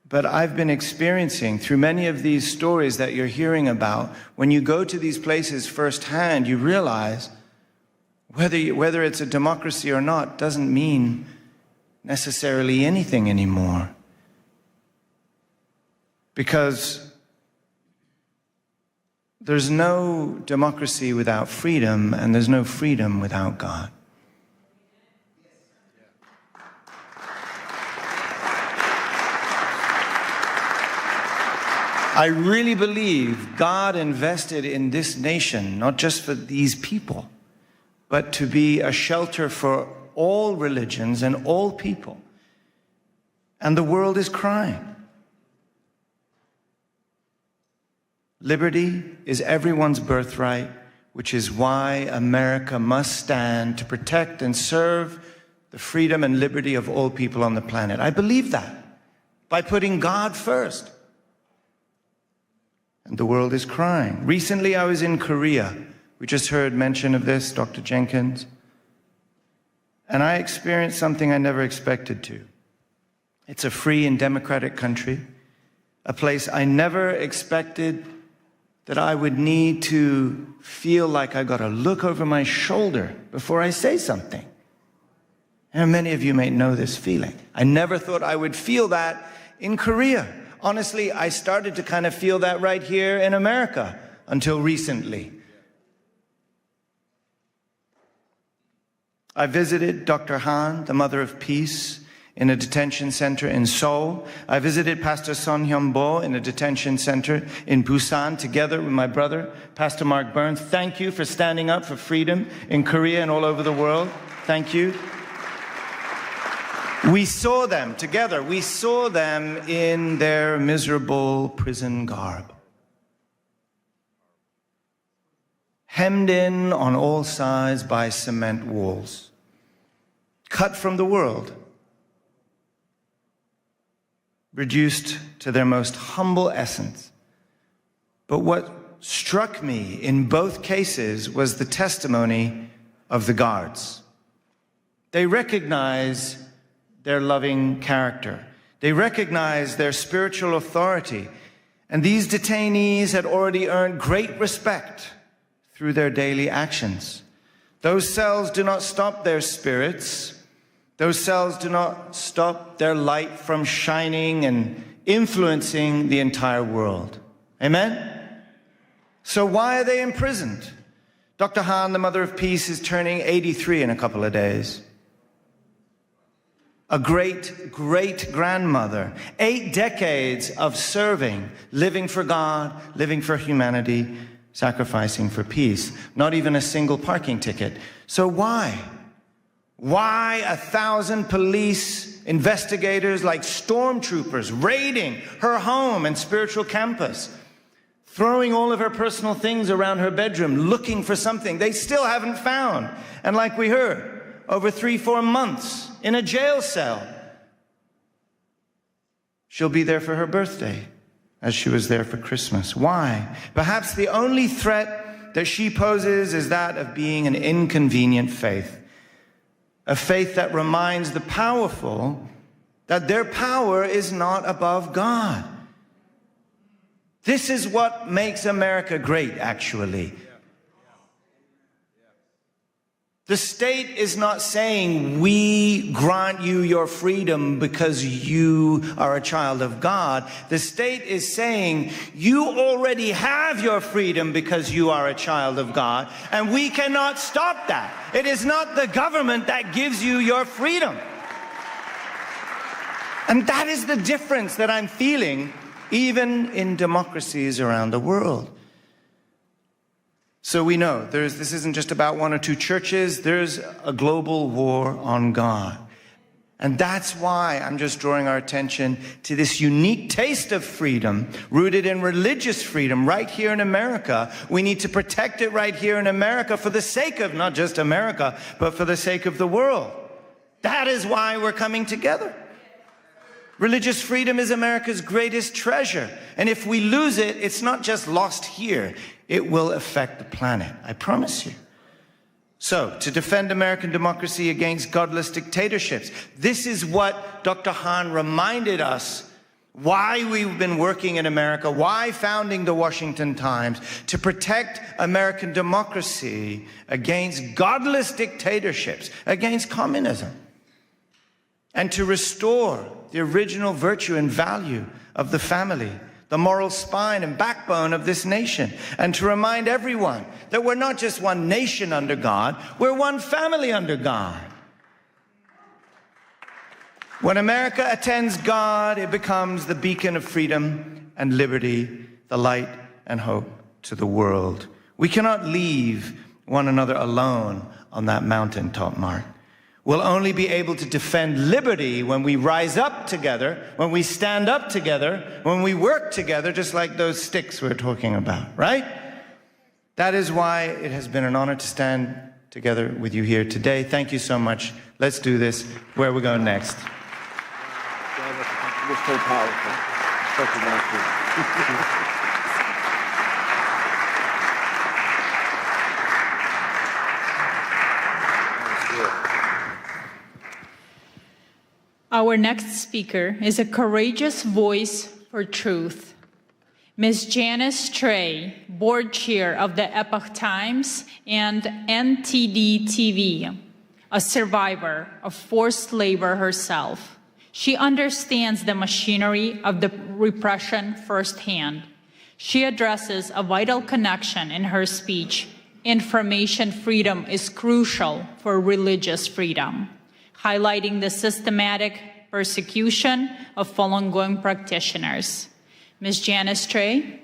But I've been experiencing through many of these stories that you're hearing about, when you go to these places firsthand, you realize whether it's a democracy or not doesn't mean necessarily anything anymore. Because there's no democracy without freedom, and there's no freedom without God. I really believe God invested in this nation, not just for these people, but to be a shelter for all religions and all people. And the world is crying. Liberty is everyone's birthright, which is why America must stand to protect and serve the freedom and liberty of all people on the planet. I believe that by putting God first. And the world is crying. Recently, I was in Korea. We just heard mention of this, Dr. Jenkins. And I experienced something I never expected to. It's a free and democratic country, a place I never expected that I would need to feel like I got to look over my shoulder before I say something. And many of you may know this feeling. I never thought I would feel that in Korea. Honestly, I started to kind of feel that right here in America until recently. I visited Dr. Han, the Mother of Peace, in a detention center in Seoul. I visited Pastor Son Hyun-bo in a detention center in Busan together with my brother, Pastor Mark Burns. Thank you for standing up for freedom in Korea and all over the world. Thank you. We saw them together. We saw them in their miserable prison garb. Hemmed in on all sides by cement walls. Cut from the world. Reduced to their most humble essence. But what struck me in both cases was the testimony of the guards. They recognize their loving character. They recognize their spiritual authority. And these detainees had already earned great respect through their daily actions. Those cells do not stop their spirits. Those cells do not stop their light from shining and influencing the entire world. Amen? So why are they imprisoned? Dr. Han, the Mother of Peace, is turning 83 in a couple of days. A great-great-grandmother. 8 decades of serving, living for God, living for humanity, sacrificing for peace. Not even a single parking ticket. So why? Why 1,000 police investigators like stormtroopers raiding her home and spiritual campus, throwing all of her personal things around her bedroom, looking for something they still haven't found? And like we heard, over 3-4 months in a jail cell. She'll be there for her birthday, as she was there for Christmas. Why? Perhaps the only threat that she poses is that of being an inconvenient faith. A faith that reminds the powerful that their power is not above God. This is what makes America great, actually. The state is not saying, we grant you your freedom because you are a child of God. The state is saying, you already have your freedom because you are a child of God, and we cannot stop that. It is not the government that gives you your freedom. And that is the difference that I'm feeling even in democracies around the world. So we know this isn't just about 1 or 2 churches. There's a global war on God. And that's why I'm just drawing our attention to this unique taste of freedom rooted in religious freedom right here in America. We need to protect it right here in America for the sake of not just America, but for the sake of the world. That is why we're coming together. Religious freedom is America's greatest treasure. And if we lose it, it's not just lost here. It will affect the planet, I promise you. So, to defend American democracy against godless dictatorships, this is what Dr. Han reminded us why we've been working in America, why founding the Washington Times, to protect American democracy against godless dictatorships, against communism, and to restore the original virtue and value of the family, the moral spine and backbone of this nation, and to remind everyone that we're not just one nation under God, we're one family under God. When America attends God, it becomes the beacon of freedom and liberty, the light and hope to the world. We cannot leave one another alone on that mountaintop, Mark. We'll only be able to defend liberty when we rise up together, when we stand up together, when we work together, just like those sticks we're talking about, right? That is why it has been an honor to stand together with you here today. Thank you so much. Let's do this. Where are we going next? You're so powerful. Such a nice. Our next speaker is a courageous voice for truth. Ms. Janice Trey, board chair of the Epoch Times and NTD TV, a survivor of forced labor herself. She understands the machinery of the repression firsthand. She addresses a vital connection in her speech. Information freedom is crucial for religious freedom, highlighting the systematic persecution of Falun Gong practitioners. Ms. Janice Trey.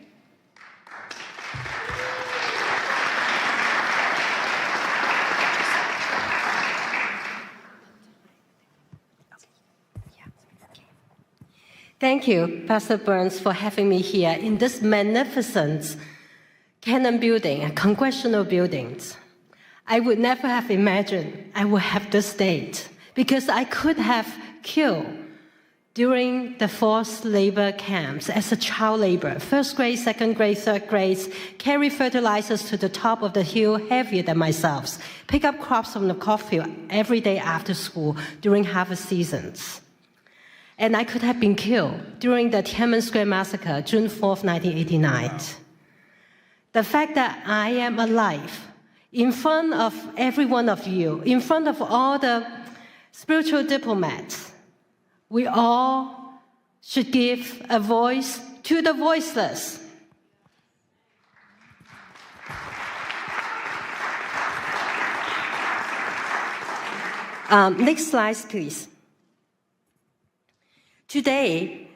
Thank you, Pastor Burns, for having me here in this magnificent Cannon building, congressional buildings. I would never have imagined I would have this date, because I could have killed during the forced labor camps as a child laborer, first grade, second grade, third grade, carry fertilizers to the top of the hill heavier than myself, pick up crops from the cornfield every day after school during harvest seasons. And I could have been killed during the Tiananmen Square massacre, June 4th, 1989. the fact that I am alive in front of every one of you, in front of all the spiritual diplomats, we all should give a voice to the voiceless. Next slide, please. Today,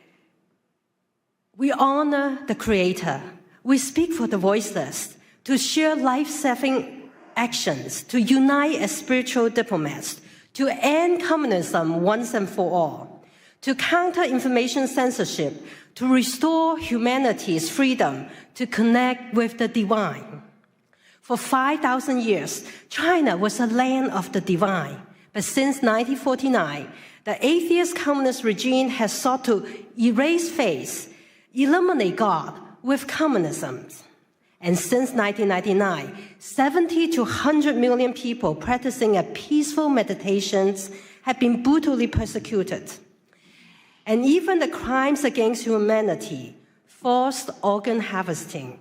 we honor the Creator. We speak for the voiceless, to share life-saving actions, to unite as spiritual diplomats, to end communism once and for all, to counter information censorship, to restore humanity's freedom to connect with the divine. For 5,000 years, China was a land of the divine. But since 1949, the atheist communist regime has sought to erase faith, eliminate God with communism. And since 1999, 70 to 100 million people practicing a peaceful meditations have been brutally persecuted. And even the crimes against humanity, forced organ harvesting,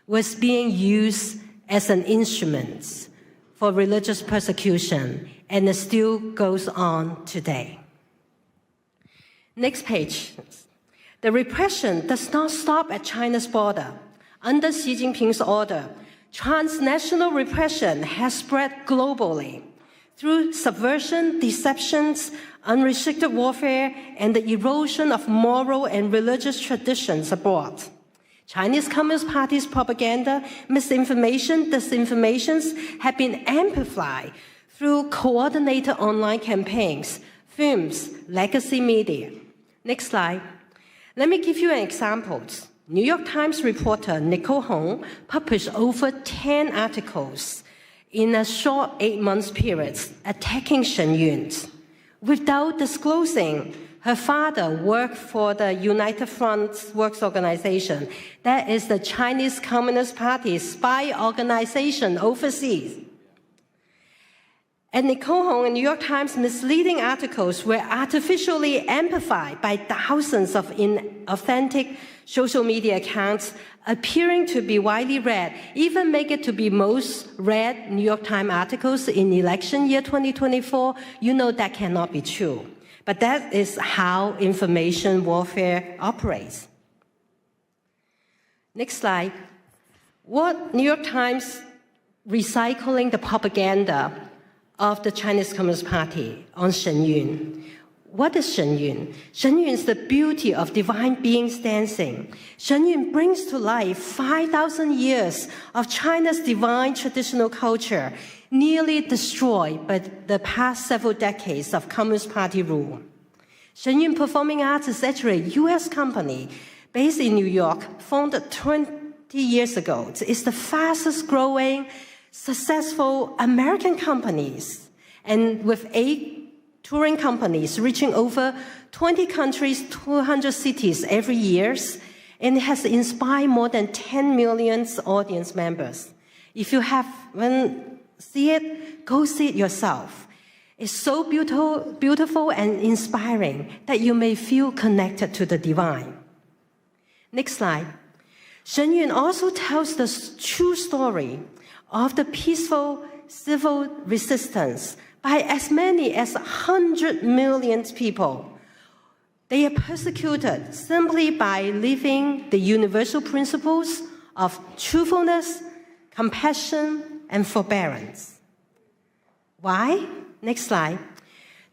was being used as an instrument for religious persecution, and it still goes on today. Next page. The repression does not stop at China's border. Under Xi Jinping's order, transnational repression has spread globally through subversion, deceptions, unrestricted warfare, and the erosion of moral and religious traditions abroad. Chinese Communist Party's propaganda, misinformation, disinformations have been amplified through coordinated online campaigns, films, legacy media. Next slide. Let me give you an example. New York Times reporter Nicole Hong published over 10 articles in a short 8-month period attacking Shen Yun without disclosing her father worked for the United Front Works Organization. That is the Chinese Communist Party's spy organization overseas. And Nicole Hong and New York Times misleading articles were artificially amplified by thousands of inauthentic social media accounts appearing to be widely read, even make it to be most read New York Times articles in election year 2024. You know that cannot be true. But that is how information warfare operates. Next slide. What New York Times recycling the propaganda of the Chinese Communist Party on Shen Yun. What is Shen Yun? Shen Yun is the beauty of divine beings dancing. Shen Yun brings to life 5,000 years of China's divine traditional culture, nearly destroyed by the past several decades of Communist Party rule. Shen Yun Performing Arts is actually a U.S. company based in New York, founded 20 years ago. It's the fastest growing, successful American companies, and with 8 touring companies reaching over 20 countries, 200 cities every year, and it has inspired more than 10 million audience members. If you haven't seen it, go see it yourself. It's so beautiful and inspiring that you may feel connected to the divine. Next slide. Shen Yun also tells the true story of the peaceful civil resistance by as many as 100 million people. They are persecuted simply by living the universal principles of truthfulness, compassion, and forbearance. Why? Next slide.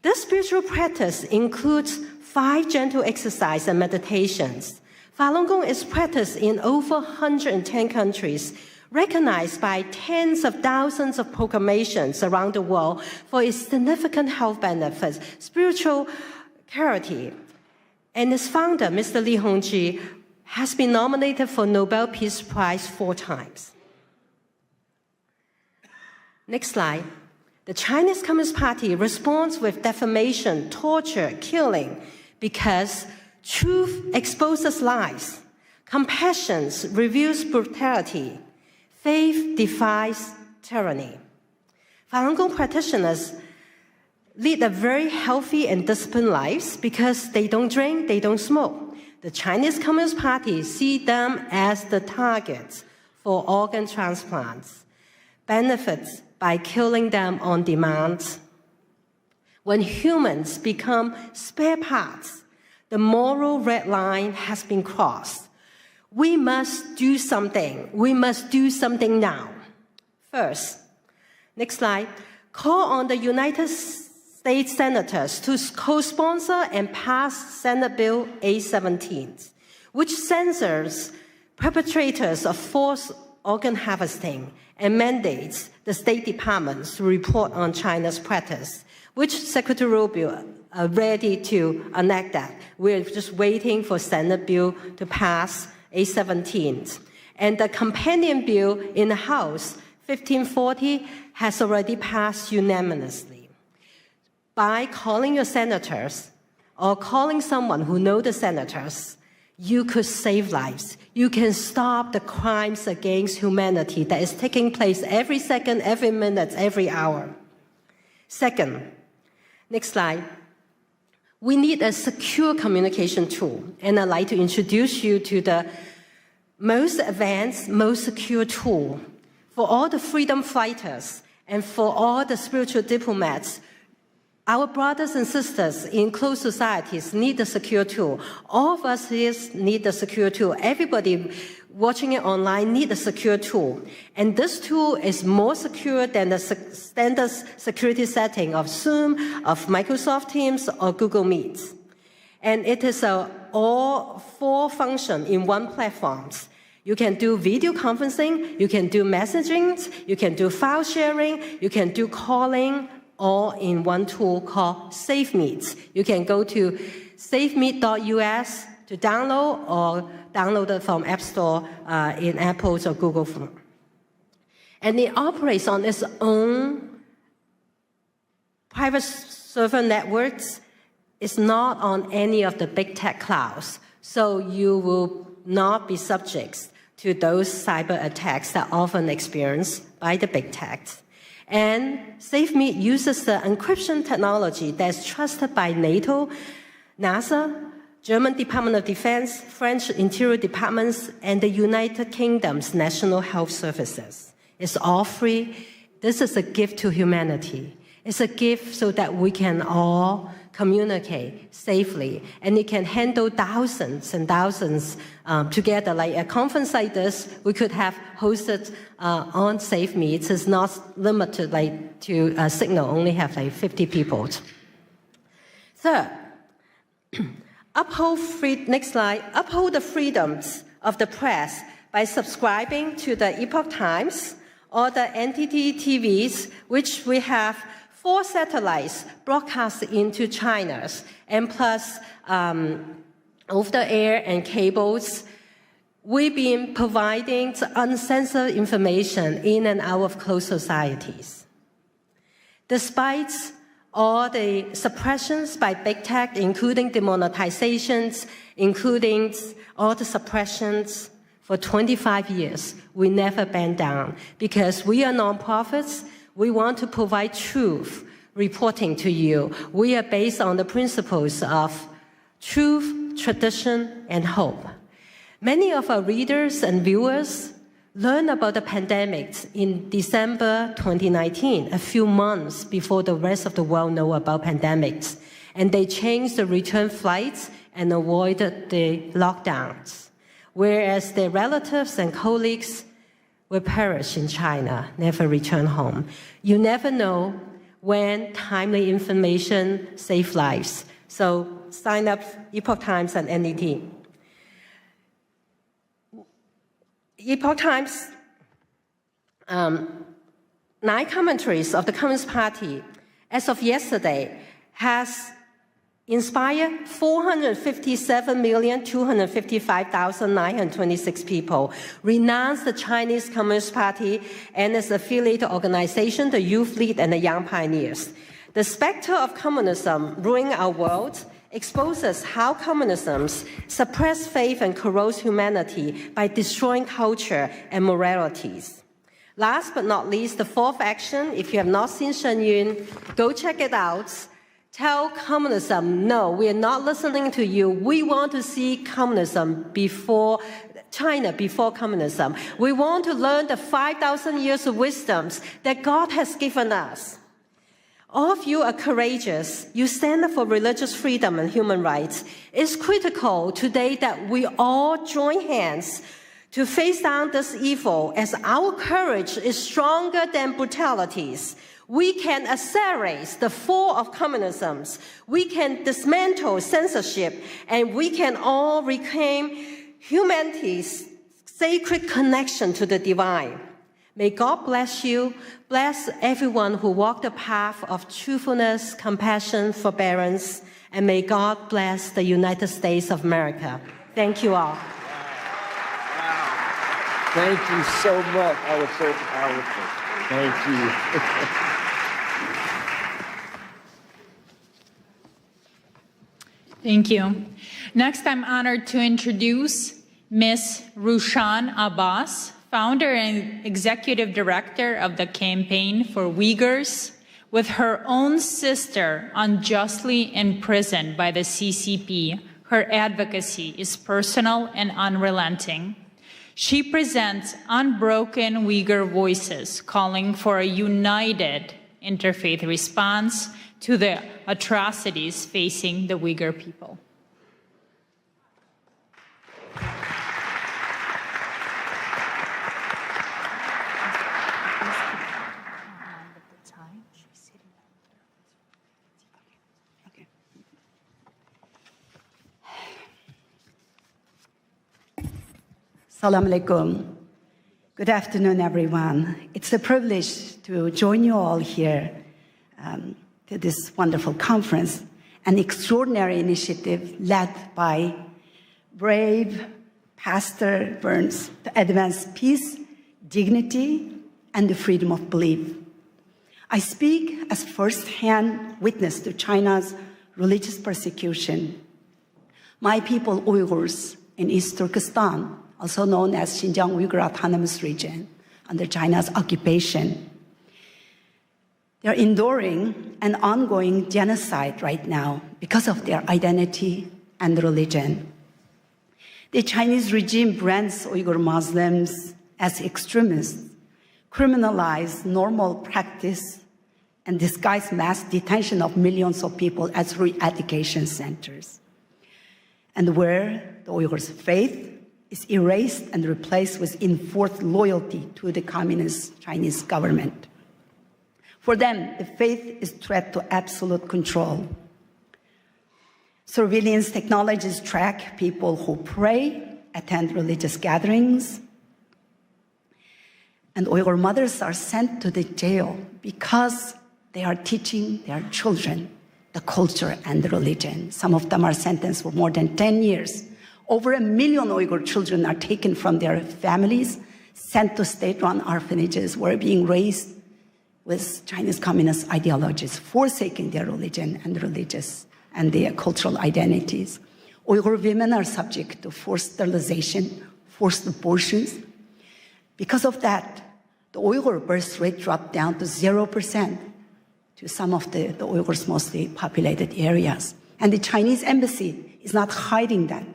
This spiritual practice includes 5 gentle exercises and meditations. Falun Gong is practiced in over 110 countries, recognized by tens of thousands of proclamations around the world for its significant health benefits, spiritual clarity. And its founder, Mr. Li Hongzhi, has been nominated for Nobel Peace Prize 4 times. Next slide. The Chinese Communist Party responds with defamation, torture, killing, because truth exposes lies, compassion reveals brutality, faith defies tyranny. Falun Gong practitioners lead a very healthy and disciplined lives because they don't drink, they don't smoke. The Chinese Communist Party see them as the targets for organ transplants, benefits by killing them on demand. When humans become spare parts, the moral red line has been crossed. We must do something. We must do something now. First, next slide, call on the United States senators to co-sponsor and pass Senate Bill 817, which censors perpetrators of forced organ harvesting and mandates the State Departments to report on China's practice, which Secretary Rubio are ready to enact that. We're just waiting for Senate bill to pass 817. And the companion bill in the House, 1540, has already passed unanimously. By calling your senators or calling someone who knows the senators, you could save lives. You can stop the crimes against humanity that is taking place every second, every minute, every hour. Second, next slide. We need a secure communication tool, and I'd like to introduce you to the most advanced, most secure tool for all the freedom fighters and for all the spiritual diplomats. Our brothers and sisters in closed societies need the secure tool. All of us here need the secure tool. Everybody watching it online need a secure tool. And this tool is more secure than the standard security setting of Zoom, of Microsoft Teams, or Google Meet. And it is all four function in one platform. You can do video conferencing, you can do messaging, you can do file sharing, you can do calling, all in one tool called SafeMeet. You can go to safemeet.us to download or download it from App Store in Apple's or Google phone. And it operates on its own private server networks. It's not on any of the big tech clouds. So you will not be subject to those cyber attacks that are often experienced by the big techs. And SafeMeet uses the encryption technology that's trusted by NATO, NASA, German Department of Defense, French Interior Departments, and the United Kingdom's National Health Services. It's all free. This is a gift to humanity. It's a gift so that we can all communicate safely, and it can handle thousands and thousands together. Like a conference like this, we could have hosted on SafeMeet. It's not limited to a Signal, only have 50 people. Third, next slide, uphold the freedoms of the press by subscribing to the Epoch Times or the NTT TVs, which we have 4 satellites broadcast into China, and plus over-the-air and cables. We've been providing uncensored information in and out of closed societies. Despite all the suppressions by big tech, including demonetizations, including all the suppressions, for 25 years, we never bend down because we are nonprofits. We want to provide truth reporting to you. We are based on the principles of truth, tradition, and hope. Many of our readers and viewers learned about the pandemic in December 2019, a few months before the rest of the world know about pandemics. And they changed the return flights and avoided the lockdowns, whereas their relatives and colleagues will perish in China, never return home. You never know when timely information saves lives. So sign up Epoch Times and NDT. Epoch Times, 9 commentaries of the Communist Party, as of yesterday, has inspired 457,255,926 people, renounce the Chinese Communist Party and its affiliated organization, the Youth League and the Young Pioneers. The specter of communism ruining our world exposes how communism suppresses faith and corrodes humanity by destroying culture and moralities. Last but not least, the 4th action, if you have not seen Shen Yun, go check it out. tell communism, no, we are not listening to you. We want to see communism before China, before communism. We want to learn the 5,000 years of wisdoms that God has given us. All of you are courageous. You stand up for religious freedom and human rights. It's critical today that we all join hands to face down this evil, as our courage is stronger than brutalities. We can accelerate the fall of communism. We can dismantle censorship, and we can all reclaim humanity's sacred connection to the divine. May God bless you, bless everyone who walked the path of truthfulness, compassion, forbearance, and may God bless the United States of America. Thank you all. Thank you so much. That was so powerful. Thank you. Thank you. Next, I'm honored to introduce Ms. Rushan Abbas, founder and executive director of the Campaign for Uyghurs, with her own sister unjustly imprisoned by the CCP. Her advocacy is personal and unrelenting. She presents unbroken Uyghur voices, calling for a united interfaith response to the atrocities facing the Uyghur people. Assalamu alaikum. Good afternoon, everyone. It's a privilege to join you all here to this wonderful conference, an extraordinary initiative led by brave Pastor Burns to advance peace, dignity, and the freedom of belief. I speak as first-hand witness to China's religious persecution. My people, Uyghurs, in East Turkestan, also known as Xinjiang Uyghur Autonomous Region, under China's occupation. They're enduring an ongoing genocide right now because of their identity and religion. The Chinese regime brands Uyghur Muslims as extremists, criminalize normal practice, and disguise mass detention of millions of people as re-education centers. And where the Uyghurs' faith is erased and replaced with enforced loyalty to the communist Chinese government. For them, the faith is a threat to absolute control. Surveillance technologies track people who pray, attend religious gatherings, and Uyghur mothers are sent to the jail because they are teaching their children the culture and the religion. Some of them are sentenced for more than 10 years. Over 1 million Uyghur children are taken from their families, sent to state-run orphanages, where being raised with Chinese communist ideologies, forsaking their religion and religious and their cultural identities. Uyghur women are subject to forced sterilization, forced abortions. Because of that, the Uyghur birth rate dropped down to 0% to some of the Uyghurs' mostly populated areas. And the Chinese embassy is not hiding that.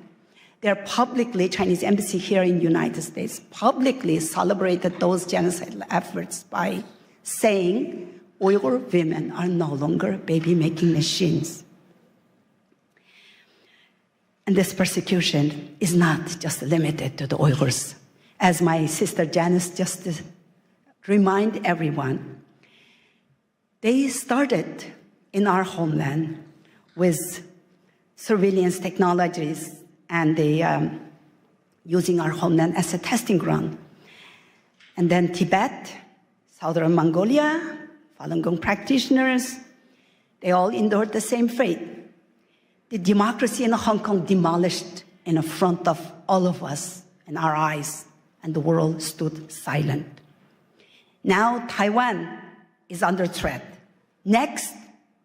They're publicly, Chinese embassy here in the United States, publicly celebrated those genocidal efforts by saying Uyghur women are no longer baby-making machines. And this persecution is not just limited to the Uyghurs. As my sister Janice just remind everyone, they started in our homeland with surveillance technologies and they using our homeland as a testing ground. And then Tibet, Southern Mongolia, Falun Gong practitioners, they all endured the same fate. The democracy in Hong Kong demolished in front of all of us in our eyes, and the world stood silent. Now Taiwan is under threat. Next,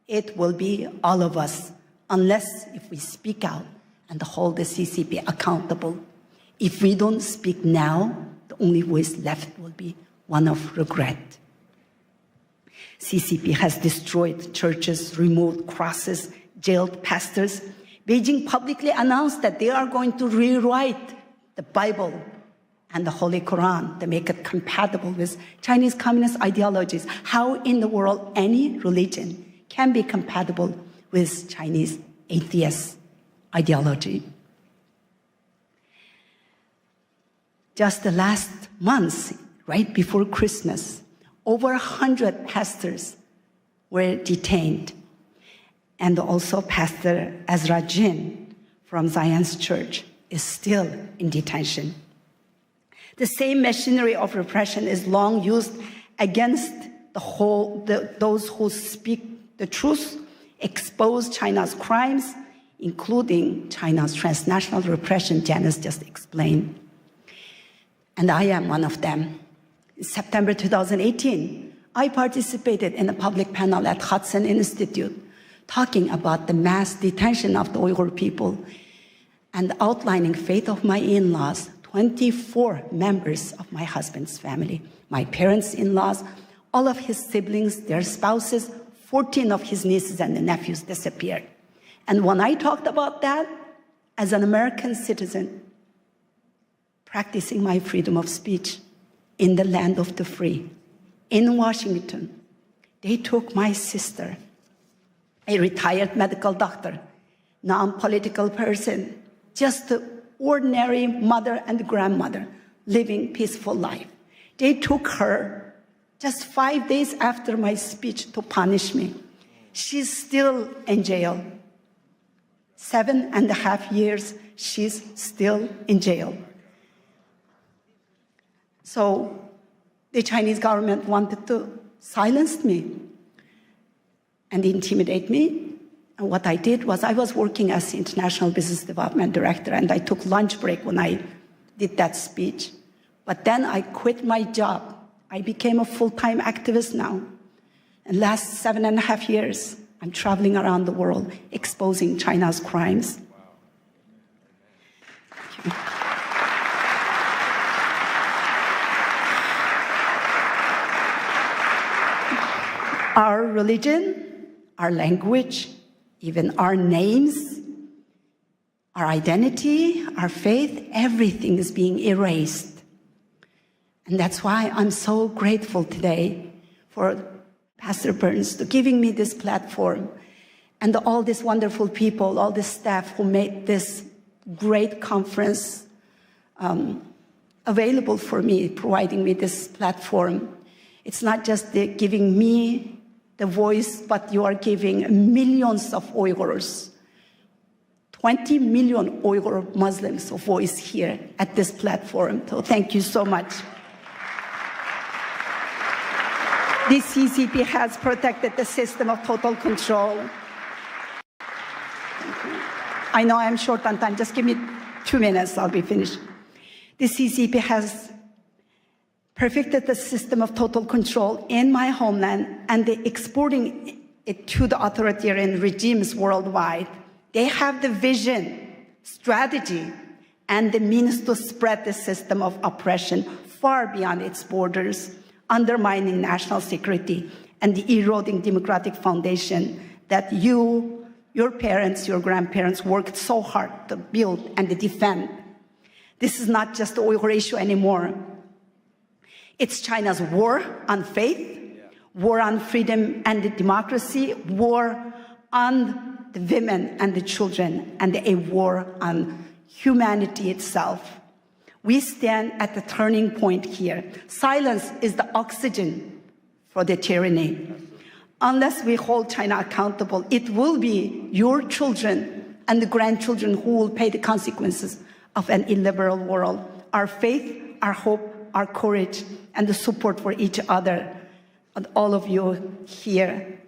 it will be all of us, unless if we speak out and hold the CCP accountable. If we don't speak now, the only voice left will be one of regret. CCP has destroyed churches, removed crosses, jailed pastors. Beijing publicly announced that they are going to rewrite the Bible and the Holy Quran to make it compatible with Chinese communist ideologies. How in the world any religion can be compatible with Chinese atheist ideology? Just the last month, right before Christmas, over 100 pastors were detained. And also Pastor Ezra Jin from Zion's Church is still in detention. The same machinery of repression is long used against those who speak the truth, expose China's crimes, including China's transnational repression Janice just explained. And I am one of them. In September 2018, I participated in a public panel at Hudson Institute talking about the mass detention of the Uyghur people and outlining fate of my in-laws, 24 members of my husband's family, my parents-in-laws, all of his siblings, their spouses, 14 of his nieces and nephews disappeared. And when I talked about that, as an American citizen, practicing my freedom of speech in the land of the free, in Washington, they took my sister, a retired medical doctor, non-political person, just an ordinary mother and grandmother living peaceful life. They took her just 5 days after my speech to punish me. She's still in jail. 7.5 years, she's still in jail. So the Chinese government wanted to silence me and intimidate me. And what I did was I was working as the International Business Development Director, and I took lunch break when I did that speech. But then I quit my job. I became a full-time activist now. And last 7.5 years, I'm traveling around the world exposing China's crimes. Thank you. Our religion, our language, even our names, our identity, our faith, everything is being erased. And that's why I'm so grateful today for Pastor Burns to giving me this platform and all these wonderful people, all the staff who made this great conference available for me, providing me this platform. It's not just giving me the voice, but you are giving millions of Uyghurs, 20 million Uyghur Muslims a voice here at this platform. So thank you so much. The CCP has protected the system of total control. I know I'm short on time. Just give me 2 minutes, I'll be finished. The CCP has perfected the system of total control in my homeland and they're exporting it to the authoritarian regimes worldwide. They have the vision, strategy, and the means to spread the system of oppression far beyond its borders, undermining national security and eroding democratic foundation that your parents, your grandparents worked so hard to build and to defend. This is not just the Uyghur issue anymore. It's China's war on faith, war on freedom and the democracy, war on the women and the children, and a war on humanity itself. We stand at the turning point here. Silence is the oxygen for the tyranny. Unless we hold China accountable, it will be your children and the grandchildren who will pay the consequences of an illiberal world. Our faith, our hope, our courage, and the support for each other, and all of you here,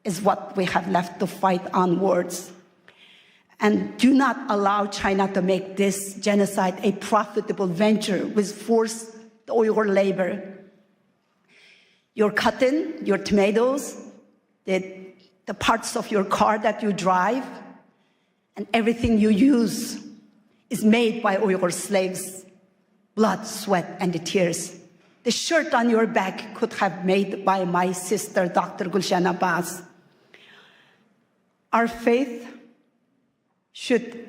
is what we have left to fight onwards. And do not allow China to make this genocide a profitable venture with forced Uyghur labor. Your cotton, your tomatoes, the parts of your car that you drive, and everything you use is made by Uyghur slaves, blood, sweat, and the tears. the shirt on your back could have made by my sister, Dr. Gulshan Abbas. Our faith should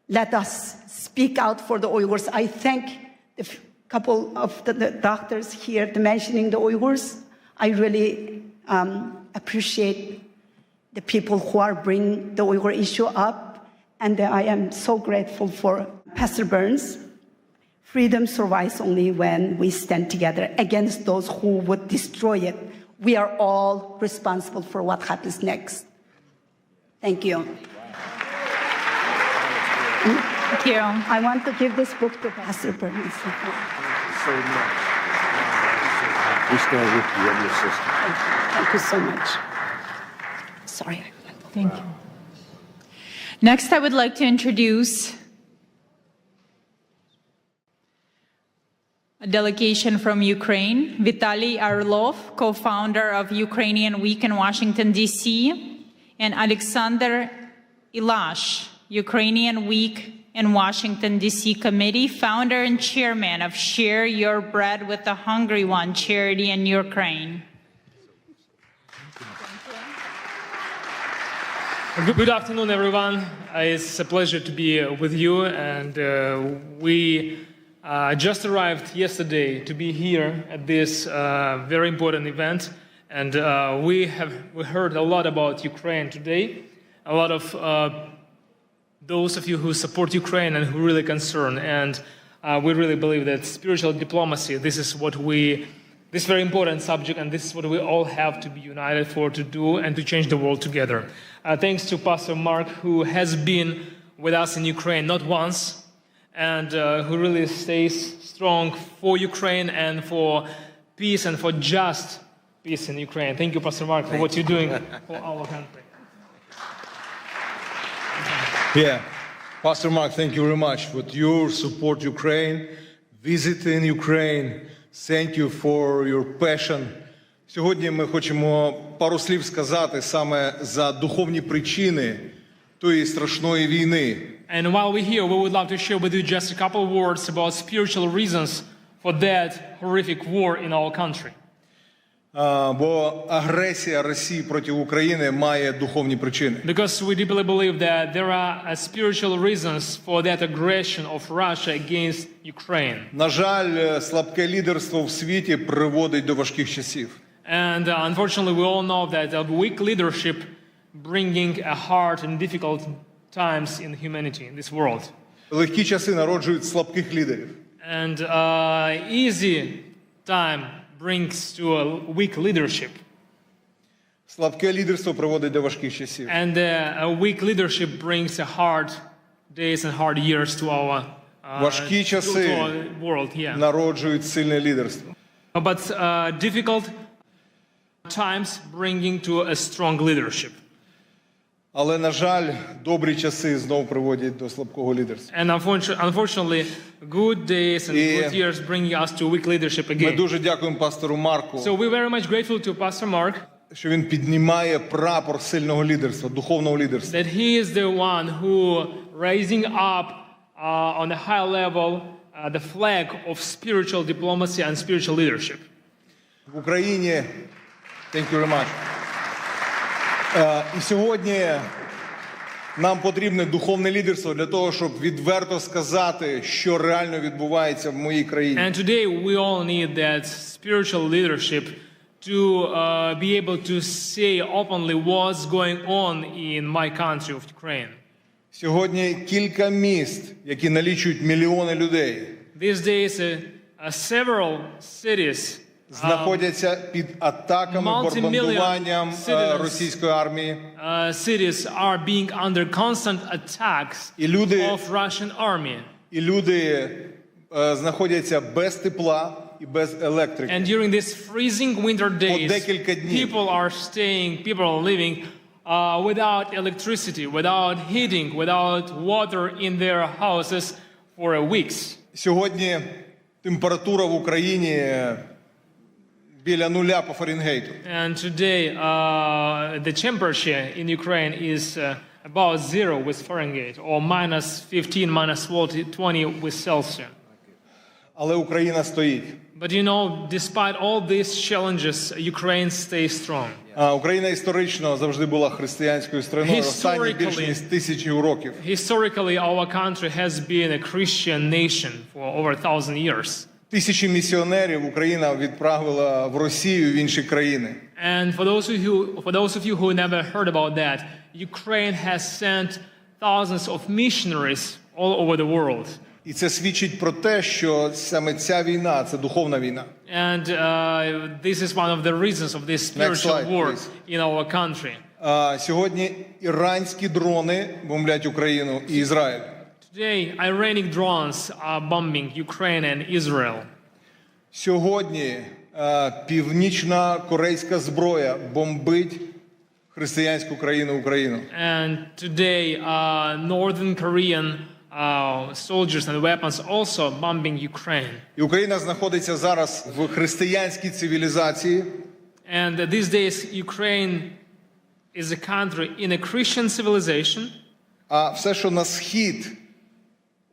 let us speak out for the Uyghurs. I thank a couple of the doctors here mentioning the Uyghurs. I really appreciate the people who are bringing the Uyghur issue up, and I am so grateful for Pastor Burns. Freedom survives only when we stand together against those who would destroy it. We are all responsible for what happens next. Thank you. Thank you. I want to give this book to Pastor Burns. So much. We stand with you and your sister. Thank you so much. Sorry. Thank you. Next, I would like to introduce a delegation from Ukraine, Vitaly Arlov, co-founder of Ukrainian Week in Washington, D.C., and Alexander Ilash, Ukrainian Week in Washington, D.C. Committee, founder and chairman of Share Your Bread with the Hungry One charity in Ukraine. Good afternoon, everyone. It's a pleasure to be with you, and we just arrived yesterday to be here at this very important event, and we heard a lot about Ukraine today. A lot of those of you who support Ukraine and who really concerned, and we really believe that spiritual diplomacy, this is very important subject, and this is what we all have to be united for, to do and to change the world together. Thanks to Pastor Mark, who has been with us in Ukraine not once, and who really stays strong for Ukraine and for peace and for just peace in Ukraine. Thank you, Pastor Mark, for what you're doing for our country. Yeah, Pastor Mark, thank you very much. With your support Ukraine, visiting Ukraine, thank you for your passion. Сьогодні ми хочемо пару слів сказати саме за духовні причини тої страшної війни. And while we're here, we would love to share with you just a couple of words about spiritual reasons for that horrific war in our country. Бо агресія Росії проти України має духовні причини. Because we deeply believe that there are spiritual reasons for that aggression of Russia against Ukraine. На жаль, слабке лідерство в світі приводить до важких часів. And unfortunately, we all know that a weak leadership bringing a hard and difficult times in humanity, in this world. Легкі часи народжують слабких лідерів. And easy time brings to a weak leadership. Слабке лідерство приводить до важких часів. And a weak leadership brings a hard days and hard years to our важкі часи world. Yeah. Народжують сильне лідерство. But difficult times bringing to a strong leadership. Але, на жаль, добрі часи знову приводять до слабкого лідерства. And unfortunately, good days and good years bring us to weak leadership again. Ми дуже дякуємо пастору Марку. So we're very much grateful to Pastor Mark. Що він піднімає прапор сильного лідерства, духовного лідерства. That he is the one who raising up on a high level the flag of spiritual diplomacy and spiritual leadership. В Україні, thank you very much. І сьогодні нам потрібне духовне лідерство для того, щоб відверто сказати, що реально відбувається в моїй країні. And today we all need that spiritual leadership to be able to say openly what's going on in my country of Ukraine. Сьогодні кілька міст, які налічують мільйони людей, These days, several cities знаходяться під атаками, бомбардуванням російської армії. Cities are being under constant attacks of Russian army. І люди знаходяться без тепла і без електрики. And during these freezing winter days, people are staying, people are living without electricity, without heating, without water in their houses for weeks. Сьогодні температура в Україні біля нуля по Фаренгейту. And today the temperature in Ukraine is about 0 with Fahrenheit, or -15, -20 with Celsius. Але Україна стоїть. But you know, despite all these challenges, Ukraine stays strong. Україна історично завжди була християнською країною останні більше ніж 1000 років. Historically, our country has been a Christian nation for over 1,000 years. Тисячі місіонерів Україна відправила в Росію, в інші країни. And for those of you who never heard about that, Ukraine has sent thousands of missionaries all over the world. І це свідчить про те, що саме ця війна – це духовна війна. And this is one of the reasons of this spiritual war in our country. Сьогодні іранські дрони бомблять Україну і Ізраїль. Today, Iranian drones are bombing Ukraine and Israel. Сьогодні північна корейська зброя бомбить християнську країну Україну. And today, Northern Korean soldiers and weapons also bombing Ukraine. І Україна знаходиться зараз в християнській цивілізації. And these days, Ukraine is a country in a Christian civilization. А все, що на схід,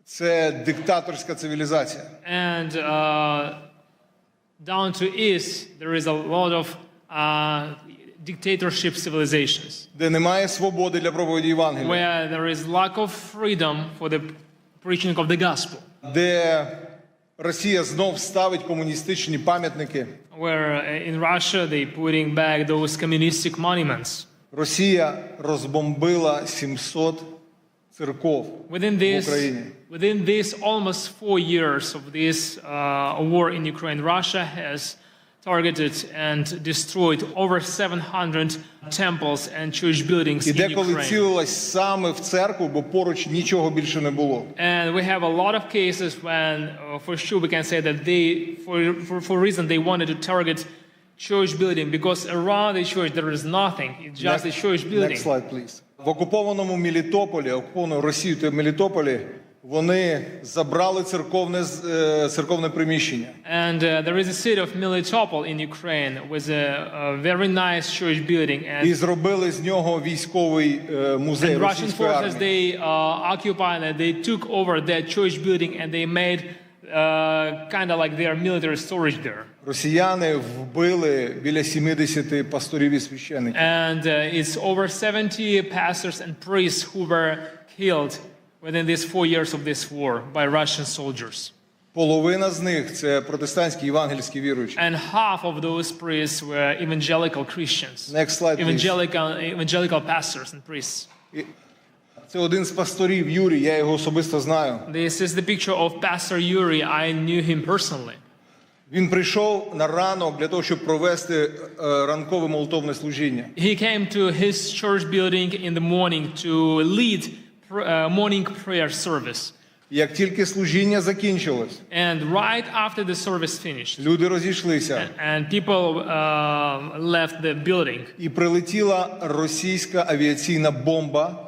це диктаторська цивілізація. And down to east, there is a lot of dictatorship civilizations. Де немає свободи для проповіді Євангелія. Where there is lack of freedom for the preaching of the gospel. Де Росія знов ставить комуністичні пам'ятники. Where in Russia they putting back those communistic monuments. Росія розбомбила 700 церков в Україні. Within this almost 4 years of this war in Ukraine, Russia has targeted and destroyed over 700 temples and church buildings in Ukraine. І деколи цілилась саме в церкву, бо поруч нічого більше не було. And we have a lot of cases when, for sure, we can say that they, for reason they wanted to target church building because around the church there is nothing. It's just a church building. Next slide, please. В окупованому Мелітополі, окупованому Росією та Мелітополі, вони забрали церковне приміщення. And there is a city of Melitopol in Ukraine with a very nice church building. І зробили з нього військовий музей російської армії. Russian forces, they occupied and they took over that church building and they made kind of like their military storage there. Росіяни вбили біля 70 пасторів і священиків. And it's over 70 pastors and priests who were killed within these 4 years of this war by Russian soldiers. Половина з них це протестантські євангельські віруючі. And half of those priests were evangelical Christians. Next slide, please. Evangelical pastors and priests. Це один з пасторів, Юрій, я його особисто знаю. This is the picture of Pastor Yuri. I knew him personally. Він прийшов на ранок для того, щоб провести ранкове молитовне служіння. He came to his church building in the morning to lead morning prayer service. Як тільки служіння закінчилось, and right after the service finished, люди розійшлися. And people left the building. І прилетіла російська авіаційна бомба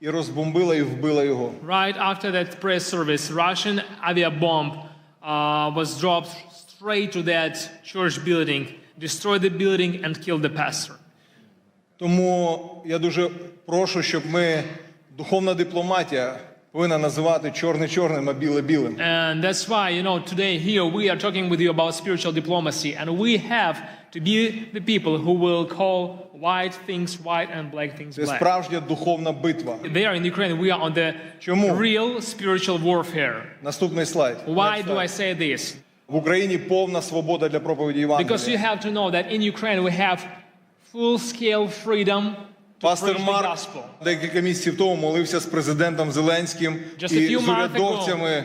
і розбомбила і вбила його. Right after that prayer service, Russian aviabomb was dropped straight to that church building, destroyed the building and killed the pastor. Тому я дуже прошу, щоб ми духовна дипломатія повинна називати чорне чорним, а біле білим. And that's why, you know, today here we are talking with you about spiritual diplomacy, and we have to be the people who will call white things white and black things Це black. справжня духовна битва. There in Ukraine we are on the real spiritual warfare. Наступний слайд. Why do I say this? В Україні повна свобода для проповіді Євангелія. Because you have to know that in Ukraine we have full-scale freedom to Пастор preach the Марк gospel. декілька місяців тому молився з президентом Зеленським і з урядовцями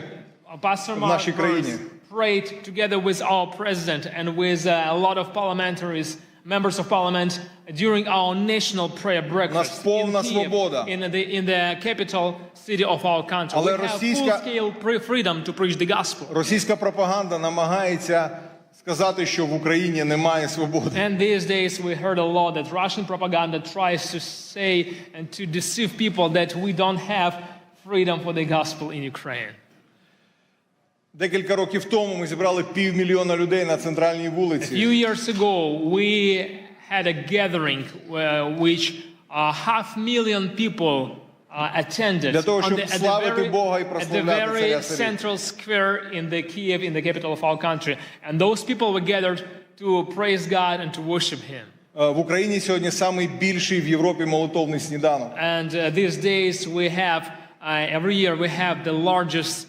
в нашій країні. Prayed together with our president and with a lot of parliamentaries, members of parliament, during our national prayer breakfast in the capital city of our country. We have full-scale freedom to preach the gospel. Російська пропаганда намагається сказати, що в Україні немає свободи. And these days we heard a lot that Russian propaganda tries to say and to deceive people that we don't have freedom for the gospel in Ukraine. Декілька років тому ми зібрали 500 000 людей на центральній вулиці. A few years ago we had a gathering which 500,000 people attended at the very central square in the Kiev, in the capital of our country. And those people were gathered to praise God and to worship Him. В Україні сьогодні самий більший в Європі молитовний сніданок. And these days we have, every year we have the largest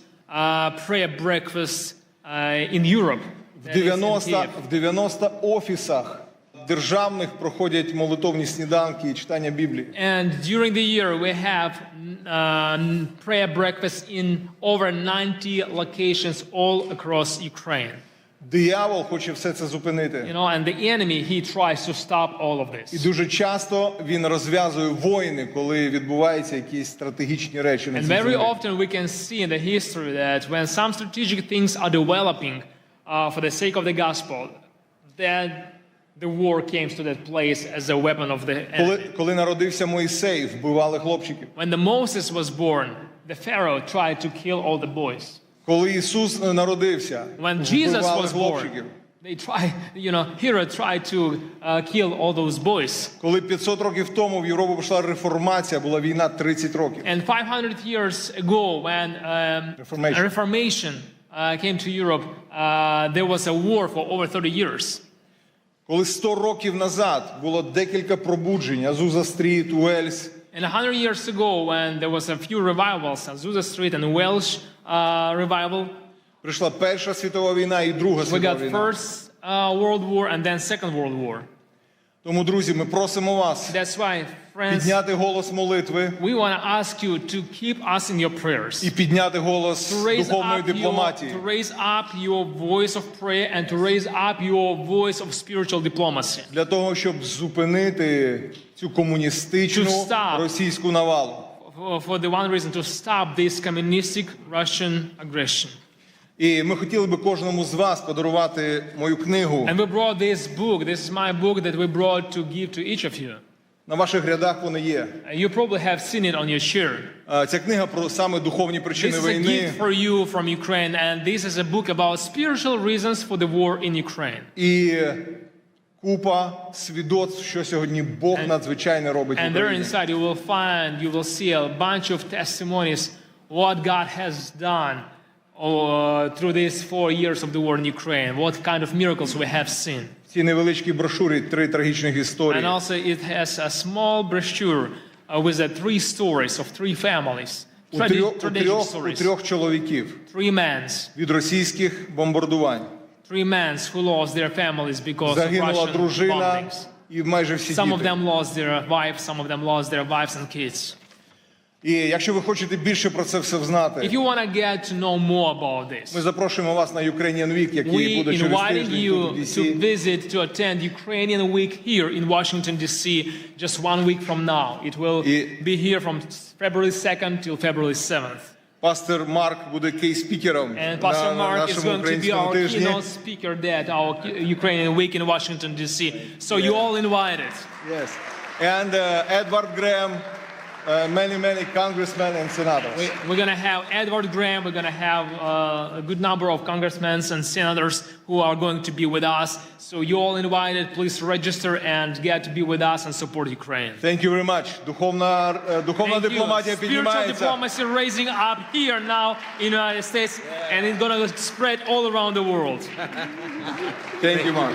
prayer breakfast in Europe. В 90 офісах державних проходять молитовні сніданки і читання Біблії. And during the year we have prayer breakfasts in over 90 locations all across Ukraine. Диявол хоче все це зупинити. You know, and the enemy, he tries to stop all of this. І дуже часто він розв'язує війни, коли відбуваються якісь стратегічні речі на цій землі. And very often we can see in the history that when some strategic things are developing for the sake of the gospel, then the war came to that place as a weapon of the enemy. Коли народився Мойсей, вбивали хлопчиків. When the Moses was born, the Pharaoh tried to kill all the boys. Коли Ісус народився, вбивали хлопчиків. They try, you know, Herod tried to kill all those boys. Коли 500 років тому в Європу пішла реформація, була війна 30 років. And 500 years ago, when Reformation came to Europe, there was a war for over 30 years. Коли 100 років назад було декілька пробуджень, Азуза Стріт, Уельс. And 100 years ago, when there was a few revivals, Azusa Street and Welsh revival, прийшла Перша світова війна і Друга світова війна. We got First World War and then Second World War. Тому, друзі, ми просимо вас підняти голос молитви we want to ask you to keep us in your prayers. І підняти голос духовної дипломатії. To raise up your voice of prayer and to raise up your voice of spiritual diplomacy. Для того, щоб зупинити цю комуністичну російську навалу. For the one reason, to stop this communistic Russian aggression. І ми хотіли би кожному з вас подарувати мою книгу. And we brought this book. This is my book that we brought to give to each of you. На ваших рядах воно є. You probably have seen it on your chair. Ця книга про саме духовні причини війни. This is a gift for you from Ukraine, and this is a book about spiritual reasons for the war in Ukraine. І купа свідоцтв, що сьогодні Бог надзвичайно робить в Україні. And there inside you will see a bunch of testimonies what God has done through these 4 years of the war in Ukraine, what kind of miracles we have seen. В цій невеличкій брошурі 3 трагічних історії. And also it has a small brochure with the 3 stories of 3 families. У 3 чоловіків. 3 men. Від російських бомбардувань. 3 men who lost their families because of Загинула Russian дружина bombings. І майже всі Some of діти. them lost their wives, some of them lost their wives and kids. І якщо ви хочете більше про це все знати, If you want to get to know more about this, ми запрошуємо вас на Ukrainian Week, який we буде через invited тиждень you тут в to DC. visit, to attend Ukrainian Week here in Washington, D.C. just 1 week from now. It will be here from February 2nd till February 7th. Пастор Марк буде кей-спікером And Pastor на Mark is нашому going to be українському our тижні. keynote speaker at our Ukrainian Week in Washington, D.C. So you all invited. Yes. And Edward Graham, many congressmen and senators. We're going to have Edward Graham, we're going to have a good number of congressmen and senators who are going to be with us. So you all invited, please register and get to be with us and support Ukraine. Thank you very much. Духовна дипломатія піднімається. Spiritual diplomacy raising up here now in the United States, and it's going to spread all around the world. Thank you, Mark.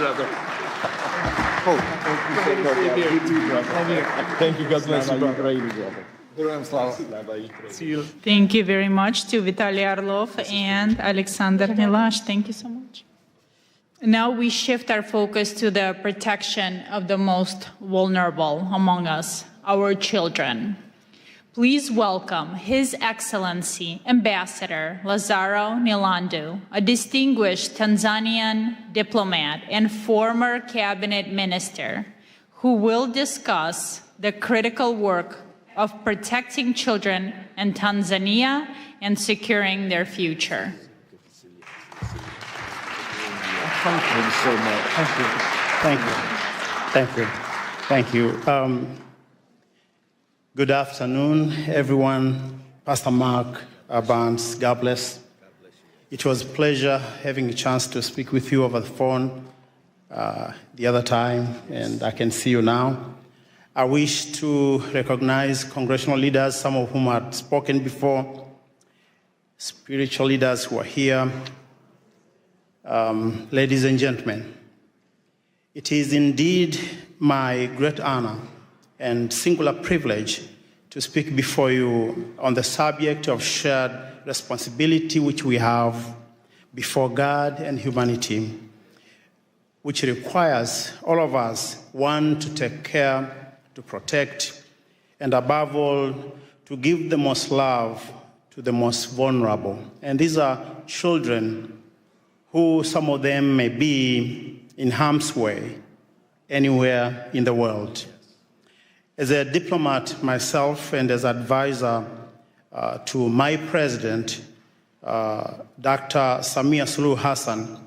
Thank you, God bless you, brother. Героям слава. Thank you very much to Vitaly Orlov and Alexander Milash. Thank you so much. Now we shift our focus to the protection of the most vulnerable among us, our children. Please welcome His Excellency Ambassador Lazaro Nilandu, a distinguished Tanzanian diplomat and former cabinet minister, who will discuss the critical work of protecting children in Tanzania and securing their future. Thank you so much. Thank you. Thank you. Thank you. Thank you. Good afternoon, everyone. Pastor Mark Barnes, God bless. It was a pleasure having a chance to speak with you over the phone the other time, and I can see you now. I wish to recognize congressional leaders, some of whom had spoken before, spiritual leaders who are here, ladies and gentlemen. It is indeed my great honor and singular privilege to speak before you on the subject of shared responsibility which we have before God and humanity, which requires all of us, one, to take care, to protect, and above all, to give the most love to the most vulnerable. And these are children who, some of them may be in harm's way anywhere in the world. As a diplomat myself and as advisor to my president, Dr. Samia Suluhu Hassan,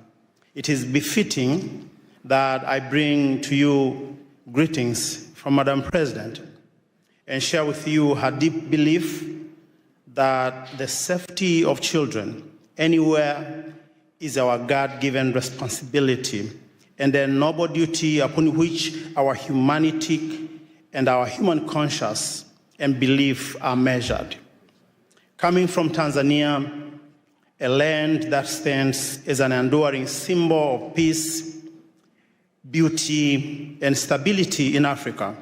it is befitting that I bring to you greetings from Madam President and share with you her deep belief that the safety of children anywhere is our God-given responsibility and a noble duty upon which our humanity and our human conscience and belief are measured. Coming from Tanzania, a land that stands as an enduring symbol of peace, beauty, and stability in Africa,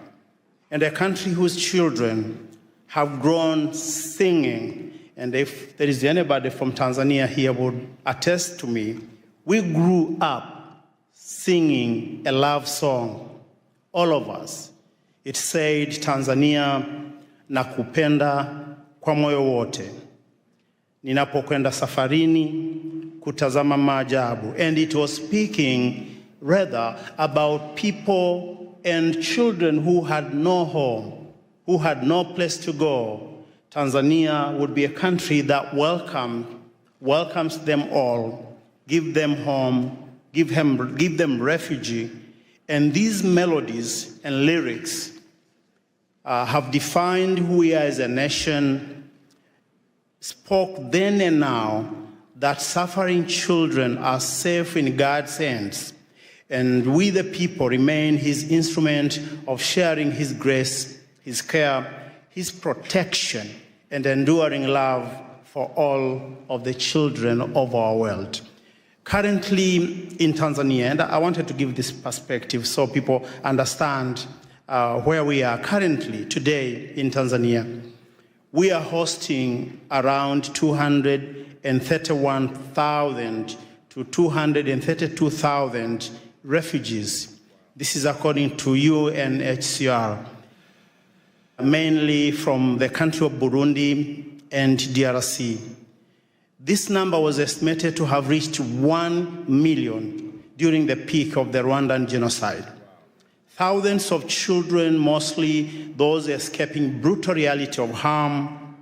and a country whose children have grown singing, and if there is anybody from Tanzania here would attest to me, we grew up singing a love song, all of us. It said, Tanzania, nakupenda kwa moyo wote, ninapokwenda safarini kutazama maajabu. And it was speaking rather about people and children who had no home, who had no place to go. Tanzania would be a country that welcomes them all, give them home, give them refuge. And these melodies and lyrics have defined who we are as a nation, spoke then and now that suffering children are safe in God's hands, and we the people remain his instrument of sharing his grace, his care, his protection, and enduring love for all of the children of our world. Currently in Tanzania, and I wanted to give this perspective so people understand where we are currently today in Tanzania. We are hosting around 231,000 to 232,000 refugees. This is according to UNHCR, mainly from the country of Burundi and DRC. This number was estimated to have reached 1 million during the peak of the Rwandan genocide. Thousands of children, mostly those escaping brutal reality of harm,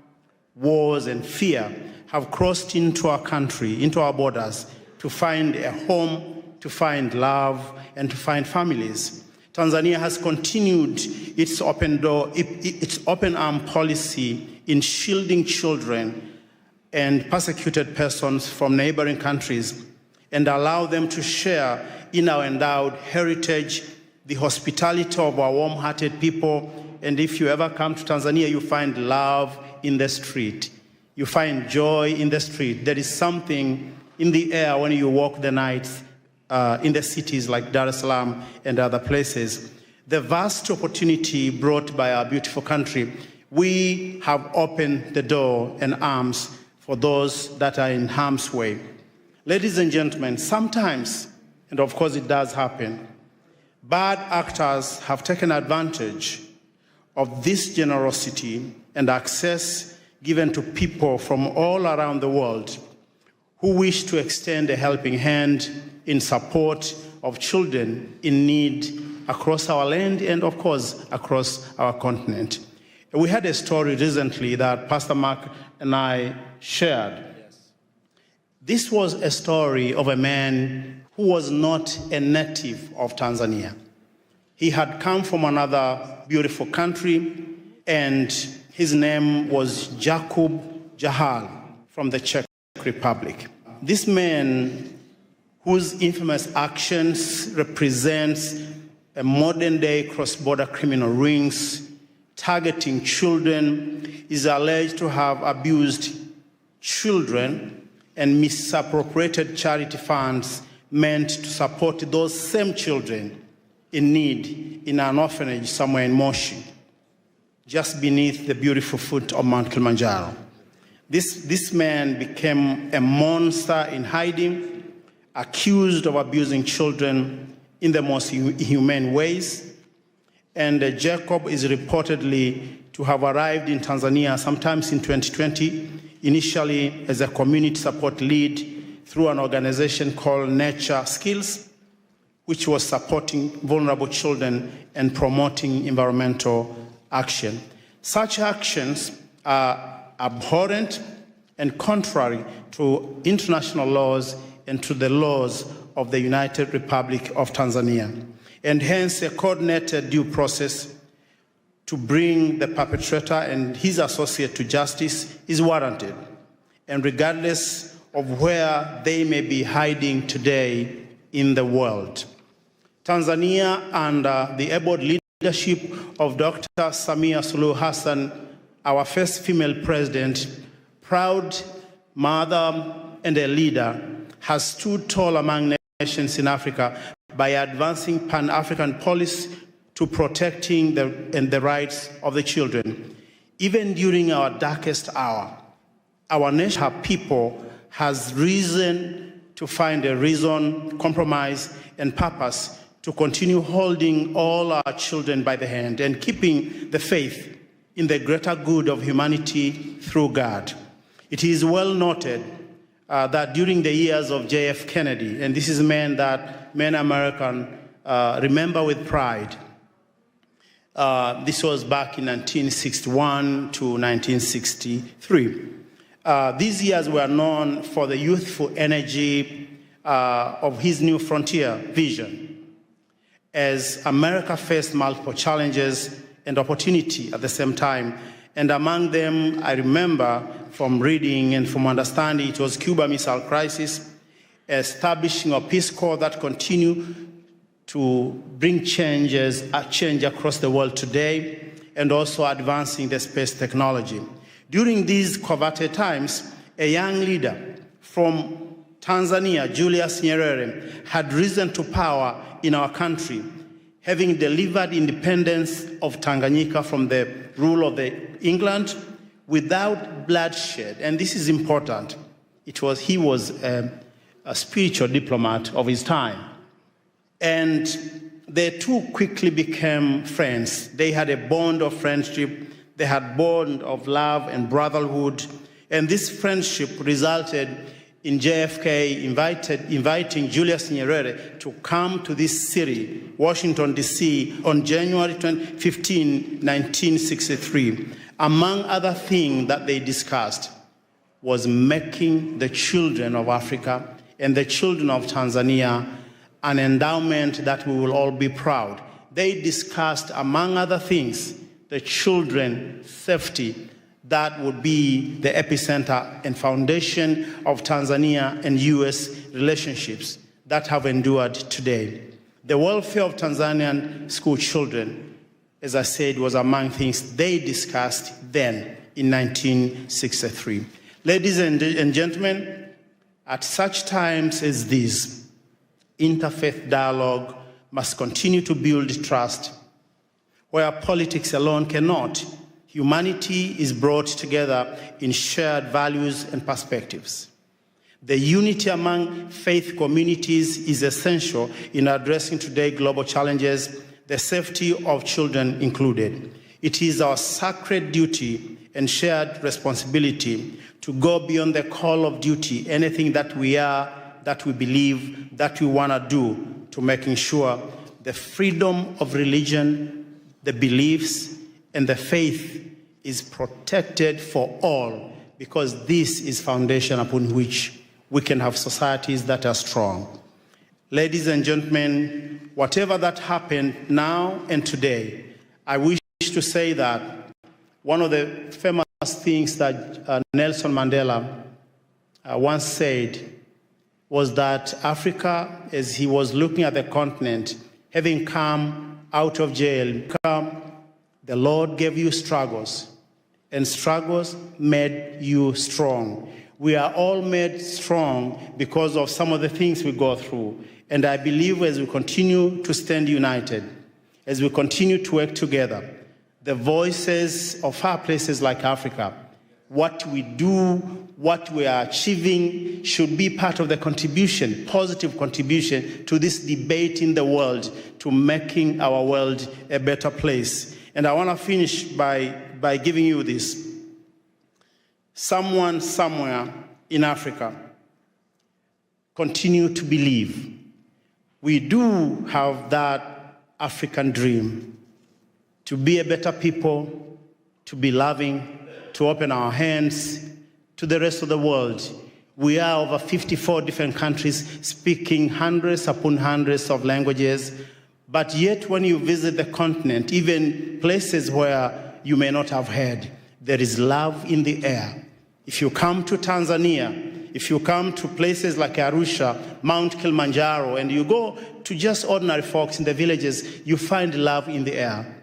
wars, and fear, have crossed into our country, into our borders, to find a home, to find love, and to find families. Tanzania has continued its open arm policy in shielding children and persecuted persons from neighboring countries and allow them to share in our endowed heritage, the hospitality of our warm-hearted people. And if you ever come to Tanzania, you find love in the street. You find joy in the street. There is something in the air when you walk the nights in the cities like Dar es Salaam and other places. The vast opportunity brought by our beautiful country, we have opened the door and arms for those that are in harm's way. Ladies and gentlemen, sometimes, and of course it does happen, bad actors have taken advantage of this generosity and access given to people from all around the world who wish to extend a helping hand in support of children in need across our land and, of course, across our continent. We had a story recently that Pastor Mark and I shared. Yes. This was a story of a man who was not a native of Tanzania. He had come from another beautiful country, and his name was Jakub Jahal from the Czech Republic. This man, whose infamous actions represents a modern-day cross-border criminal rings targeting children, is alleged to have abused children and misappropriated charity funds meant to support those same children in need in an orphanage somewhere in Moshi, just beneath the beautiful foot of Mount Kilimanjaro. This man became a monster in hiding, accused of abusing children in the most inhumane ways. And Jacob is reportedly to have arrived in Tanzania sometimes in 2020, initially as a community support lead through an organization called Nature Skills, which was supporting vulnerable children and promoting environmental action. Such actions are abhorrent and contrary to international laws and to the laws of the United Republic of Tanzania, and hence a coordinated due process to bring the perpetrator and his associate to justice is warranted, and regardless of where they may be hiding today in the world. Tanzania, under the able leadership of Dr. Samia Suluhu Hassan, our first female president, proud mother and a leader, has stood tall among nations in Africa by advancing Pan-African policy to protecting the rights of the children. Even during our darkest hour, our nation, our people, has reason to find a reason, compromise, and purpose to continue holding all our children by the hand and keeping the faith in the greater good of humanity through God. It is well noted that during the years of J.F. Kennedy, and this is a man that many Americans remember with pride, this was back in 1961 to 1963. These years were known for the youthful energy of his new frontier vision. As America faced multiple challenges and opportunity at the same time, and among them, I remember from reading and from understanding, it was Cuba Missile Crisis, establishing a Peace Corps that continued to bring change across the world today, and also advancing the space technology. During these coveted times, a young leader from Tanzania, Julius Nyerere, had risen to power in our country, having delivered independence of Tanganyika from the rule of England without bloodshed. And this is important. He was a spiritual diplomat of his time. And they two quickly became friends. They had a bond of friendship. They had a bond of love and brotherhood. And this friendship resulted in JFK inviting Julius Nyerere to come to this city, Washington, D.C., on January 15, 1963. Among other things that they discussed was making the children of Africa and the children of Tanzania an endowment that we will all be proud. They discussed, among other things, the children's safety that would be the epicenter and foundation of Tanzania and U.S. relationships that have endured today. The welfare of Tanzanian school children, as I said, was among things they discussed then in 1963. Ladies and gentlemen, at such times as these, interfaith dialogue must continue to build trust where politics alone cannot. Humanity is brought together in shared values and perspectives. The unity among faith communities is essential in addressing today's global challenges, the safety of children included. It is our sacred duty and shared responsibility to go beyond the call of duty, anything that we are, that we believe, that we want to do, to making sure the freedom of religion, the beliefs, and the faith is protected for all, because this is foundation upon which we can have societies that are strong. Ladies and gentlemen, whatever that happened now and today, I wish to say that one of the famous things that Nelson Mandela once said was that Africa, as he was looking at the continent, having come out of jail, the Lord gave you struggles, and struggles made you strong. We are all made strong because of some of the things we go through. And I believe as we continue to stand united, as we continue to work together, the voices of far places like Africa, what we do, what we are achieving should be part of the contribution, positive contribution to this debate in the world, to making our world a better place. And I want to finish by giving you this. Someone somewhere in Africa continue to believe we do have that African dream to be a better people, to be loving, to open our hands to the rest of the world. We are over 54 different countries speaking hundreds upon hundreds of languages, but yet when you visit the continent, even places where you may not have heard, there is love in the air. If you come to Tanzania, if you come to places like Arusha, Mount Kilimanjaro, and you go to just ordinary folks in the villages, you find love in the air.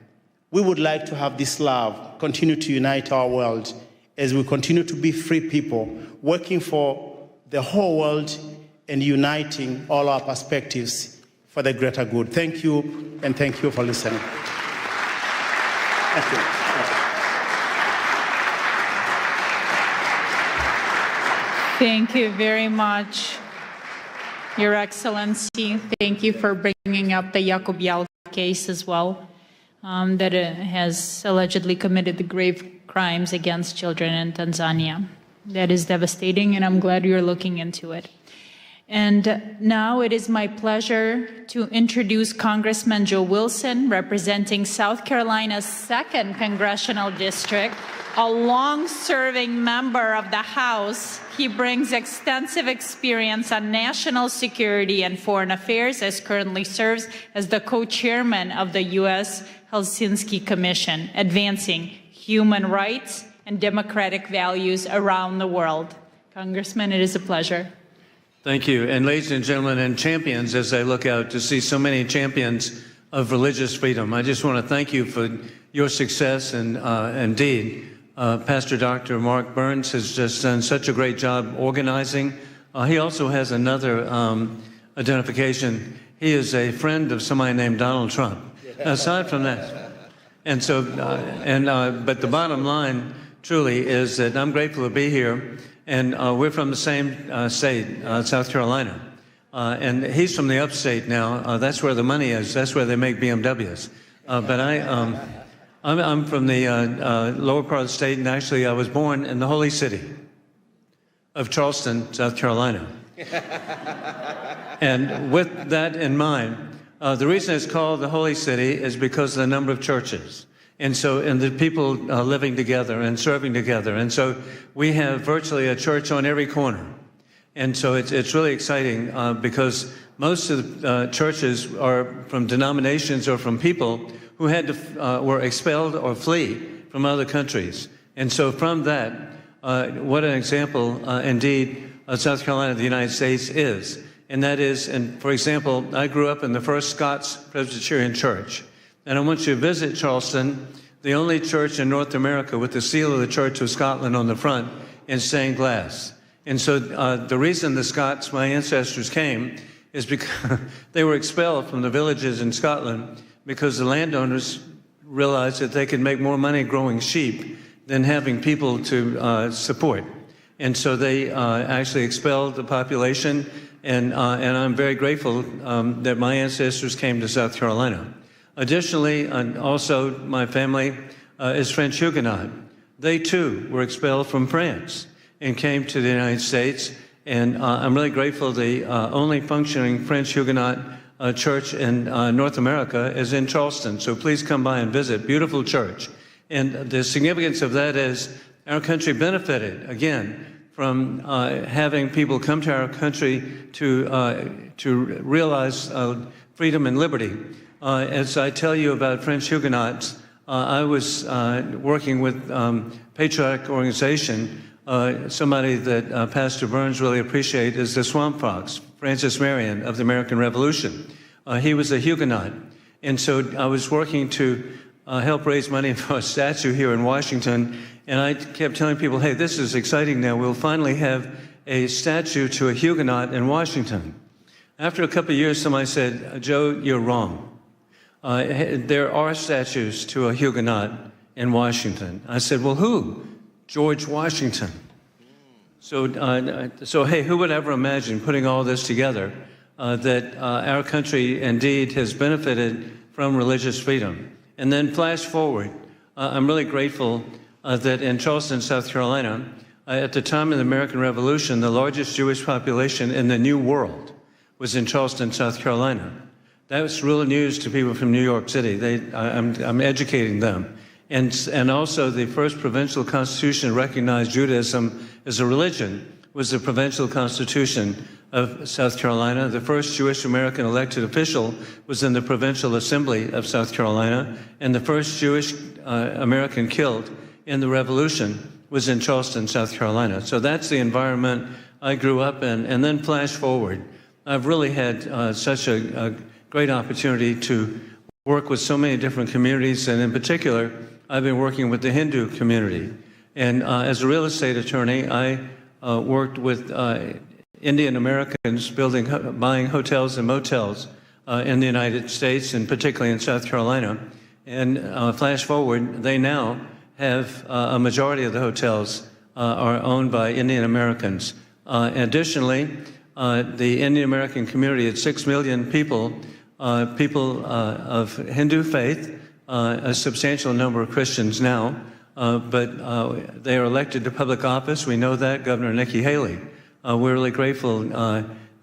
We would like to have this love continue to unite our world as we continue to be free people, working for the whole world and uniting all our perspectives for the greater good. Thank you, and thank you for listening. Thank you. Thank you very much, Your Excellency. Thank you for bringing up the Yacobial case as well. That has allegedly committed the grave crimes against children in Tanzania. That is devastating, and I'm glad you're looking into it. And now it is my pleasure to introduce Congressman Joe Wilson, representing South Carolina's 2nd Congressional District, a long-serving member of the House. He brings extensive experience on national security and foreign affairs, as currently serves as the co-chairman of the U.S. Helsinki Commission, advancing human rights and democratic values around the world. Congressman, it is a pleasure. Thank you. And ladies and gentlemen, and champions, as I look out to see so many champions of religious freedom, I just want to thank you for your success. And indeed, Pastor Dr. Mark Burns has just done such a great job organizing. He also has another identification. He is a friend of somebody named Donald Trump. Aside from that, and so, but the bottom line truly is that I'm grateful to be here, and we're from the same state, South Carolina, and he's from the upstate now. That's where the money is. That's where they make BMWs. But I'm from the lower part of the state, and actually I was born in the holy city of Charleston, South Carolina. And with that in mind, the reason it's called the Holy City is because of the number of churches. And the people living together and serving together. And so we have virtually a church on every corner. And so it's really exciting because most of the churches are from denominations or from people who had to, were expelled or flee from other countries. And so from that, what an example indeed South Carolina, the United States is. And that is, and for example, I grew up in the First Scots Presbyterian Church. And I want you to visit Charleston, the only church in North America with the seal of the Church of Scotland on the front in stained glass. And so the reason the Scots, my ancestors, came is because they were expelled from the villages in Scotland because the landowners realized that they could make more money growing sheep than having people to support. And so they actually expelled the population. And I'm very grateful that my ancestors came to South Carolina. Additionally, also my family is French Huguenot. They too were expelled from France and came to the United States. And I'm really grateful the only functioning French Huguenot church in North America is in Charleston. So please come by and visit. Beautiful church. And the significance of that is our country benefited, again, from having people come to our country to realize freedom and liberty. As I tell you about French Huguenots, I was working with patriotic organization. Somebody that Pastor Burns really appreciates is the Swamp Fox, Francis Marion of the American Revolution. He was a Huguenot. And so I was working to help raise money for a statue here in Washington. And I kept telling people, hey, this is exciting now. We'll finally have a statue to a Huguenot in Washington. After a couple of years, somebody said, Joe, you're wrong. There are statues to a Huguenot in Washington. I said, well, who? George Washington. So hey, who would ever imagine putting all this together, that our country indeed has benefited from religious freedom? And then flash forward, I'm really grateful that in Charleston, South Carolina, at the time of the American Revolution, the largest Jewish population in the New World was in Charleston, South Carolina. That was real news to people from New York City. I'm educating them. And also the first provincial constitution recognized Judaism as a religion was the provincial constitution of South Carolina. The first Jewish American elected official was in the Provincial Assembly of South Carolina, and the first Jewish American killed in the Revolution was in Charleston, South Carolina. So that's the environment I grew up in. And then flash forward, I've really had such a great opportunity to work with so many different communities, and in particular, I've been working with the Hindu community. And as a real estate attorney, I worked with Indian Americans buying hotels and motels in the United States, and particularly in South Carolina. And flash forward, they now have a majority of the hotels are owned by Indian Americans. Additionally, the Indian American community at 6 million people, of Hindu faith, a substantial number of Christians now, but they are elected to public office. We know that, Governor Nikki Haley. We're really grateful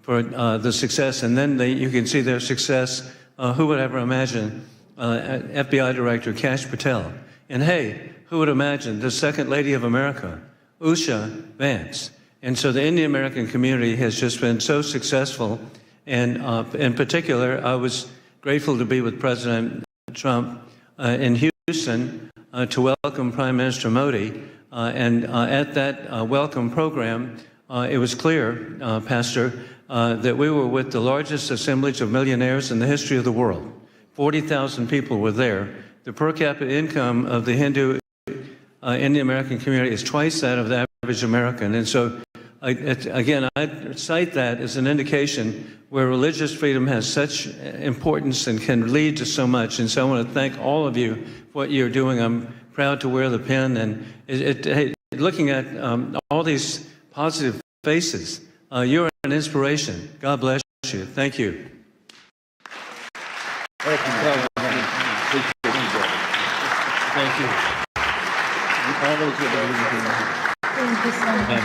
for the success. And then you can see their success. Who would ever imagine FBI Director Kash Patel? And hey, who would imagine the Second Lady of America, Usha Vance? And so the Indian American community has just been so successful. And in particular, I was grateful to be with President Trump in Houston to welcome Prime Minister Modi. And at that welcome program, it was clear, Pastor, that we were with the largest assemblage of millionaires in the history of the world. 40,000 people were there. The per capita income of the Hindu Indian American community is twice that of the average American. And so, again, I cite that as an indication where religious freedom has such importance and can lead to so much. And so I want to thank all of you for what you're doing. I'm proud to wear the pin. And looking at all these positive faces, you're an inspiration. God bless you. Thank you. Thank you. Thank you. Thank you so much.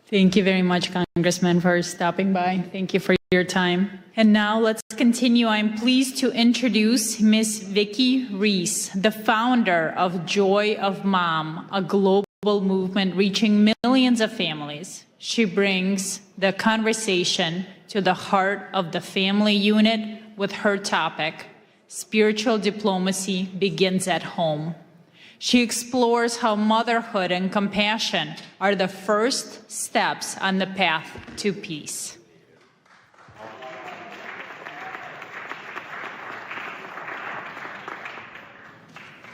Thank you very much, Congressman, for stopping by. Thank you for your time. And now let's continue. I'm pleased to introduce Ms. Vicki Reese, the founder of Joy of Mom, a global movement reaching millions of families. She brings the conversation to the heart of the family unit with her topic, Spiritual Diplomacy Begins at Home. She explores how motherhood and compassion are the first steps on the path to peace.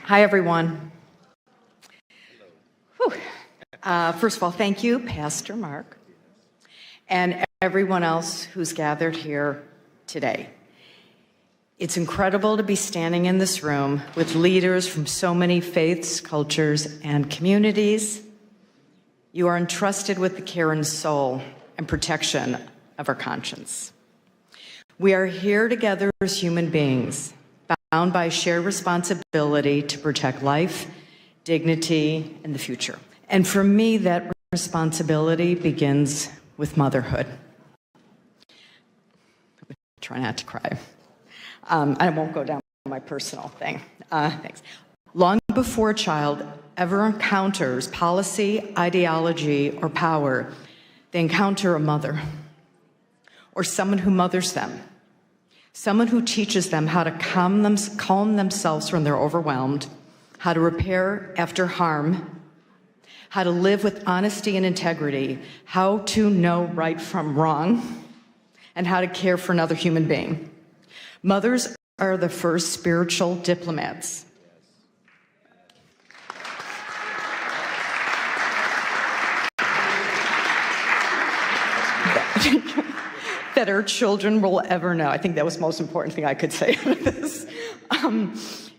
Hi, everyone. First of all, thank you, Pastor Mark, and everyone else who's gathered here today. It's incredible to be standing in this room with leaders from so many faiths, cultures, and communities. You are entrusted with the care and soul and protection of our conscience. We are here together as human beings, bound by shared responsibility to protect life, dignity, and the future. And for me, that responsibility begins with motherhood. Try not to cry. I won't go down my personal thing. Thanks. Long before a child ever encounters policy, ideology, or power, they encounter a mother or someone who mothers them, someone who teaches them how to calm themselves when they're overwhelmed, how to repair after harm, how to live with honesty and integrity, how to know right from wrong, and how to care for another human being. Mothers are the first spiritual diplomats. That our children will ever know. I think that was the most important thing I could say out of this.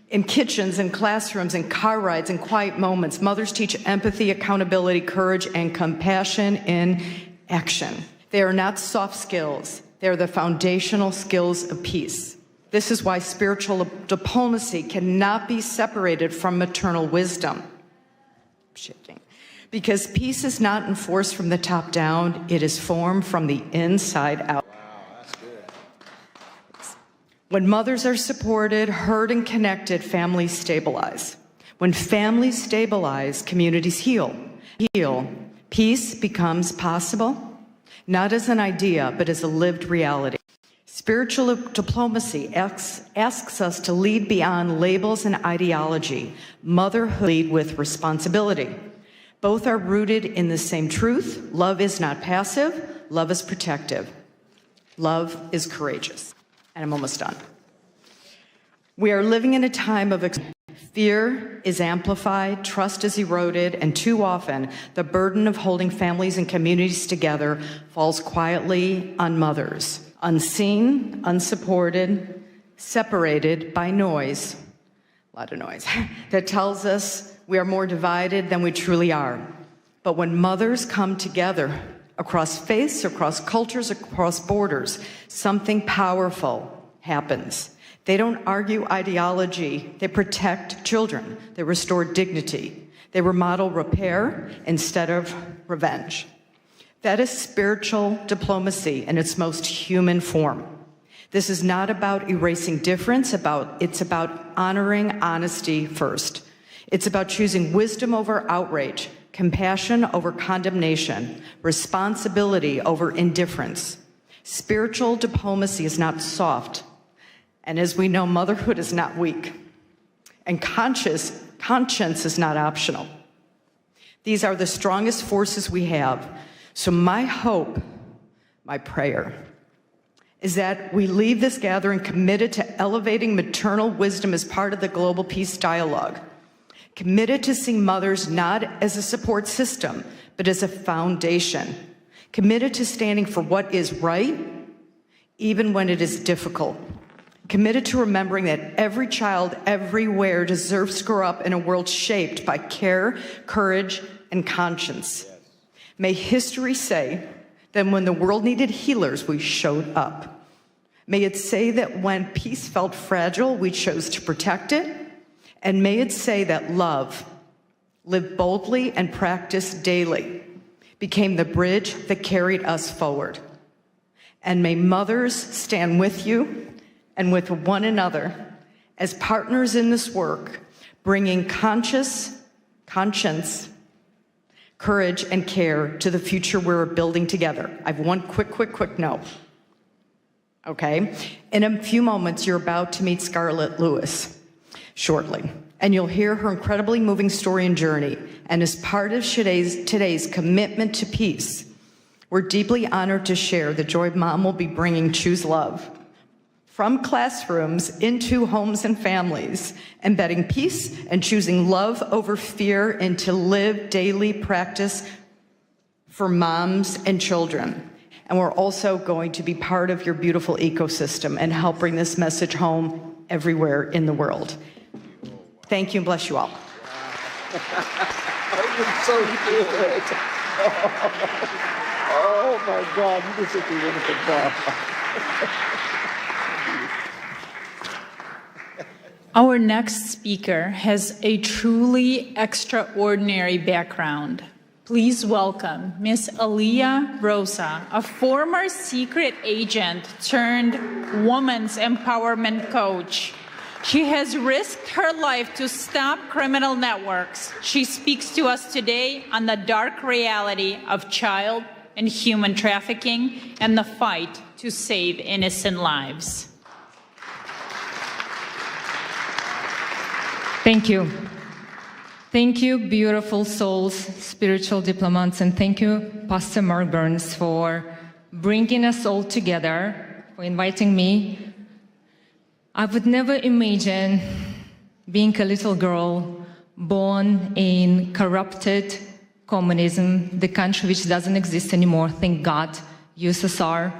In kitchens, in classrooms, in car rides, in quiet moments, mothers teach empathy, accountability, courage, and compassion in action. They are not soft skills. They are the foundational skills of peace. This is why spiritual diplomacy cannot be separated from maternal wisdom. Shifting. Because peace is not enforced from the top down, it is formed from the inside out. Wow, that's good. When mothers are supported, heard, and connected, families stabilize. When families stabilize, communities heal. Peace becomes possible, not as an idea, but as a lived reality. Spiritual diplomacy asks us to lead beyond labels and ideology. Motherhood lead with responsibility. Both are rooted in the same truth. Love is not passive. Love is protective. Love is courageous. And I'm almost done. We are living in a time of fear is amplified, trust is eroded, and too often the burden of holding families and communities together falls quietly on mothers. Unseen, unsupported, separated by noise, a lot of noise, that tells us we are more divided than we truly are. But when mothers come together across faiths, across cultures, across borders, something powerful happens. They don't argue ideology, they protect children, they restore dignity, they remodel repair instead of revenge. That is spiritual diplomacy in its most human form. This is not about erasing difference, it's about honoring honesty first. It's about choosing wisdom over outrage, compassion over condemnation, responsibility over indifference. Spiritual diplomacy is not soft. And as we know, motherhood is not weak. And conscience is not optional. These are the strongest forces we have. So my hope, my prayer, is that we leave this gathering committed to elevating maternal wisdom as part of the global peace dialogue. Committed to seeing mothers not as a support system, but as a foundation. Committed to standing for what is right, even when it is difficult. Committed to remembering that every child everywhere deserves to grow up in a world shaped by care, courage, and conscience. May history say that when the world needed healers, we showed up. May it say that when peace felt fragile, we chose to protect it. And may it say that love, lived boldly and practiced daily, became the bridge that carried us forward. And may mothers stand with you and with one another as partners in this work, bringing conscience, courage, and care to the future we're building together. I have one quick note. Okay? In a few moments, you're about to meet Scarlett Lewis shortly, and you'll hear her incredibly moving story and journey. And as part of today's commitment to peace, we're deeply honored to share that Joy Mom will be bringing Choose Love from classrooms into homes and families, embedding peace and choosing love over fear into live daily practice for moms and children. And we're also going to be part of your beautiful ecosystem and help bring this message home everywhere in the world. Thank you and bless you all. You're so good. Oh my God, you did such a wonderful job. Our next speaker has a truly extraordinary background. Please welcome Miss Aliyah Rosa, a former secret agent turned women's empowerment coach. She has risked her life to stop criminal networks. She speaks to us today on the dark reality of child and human trafficking and the fight to save innocent lives. Thank you. Thank you, beautiful souls, spiritual diplomats, and thank you, Pastor Mark Burns, for bringing us all together, for inviting me. I would never imagine being a little girl born in corrupted communism, the country which doesn't exist anymore, thank God, USSR,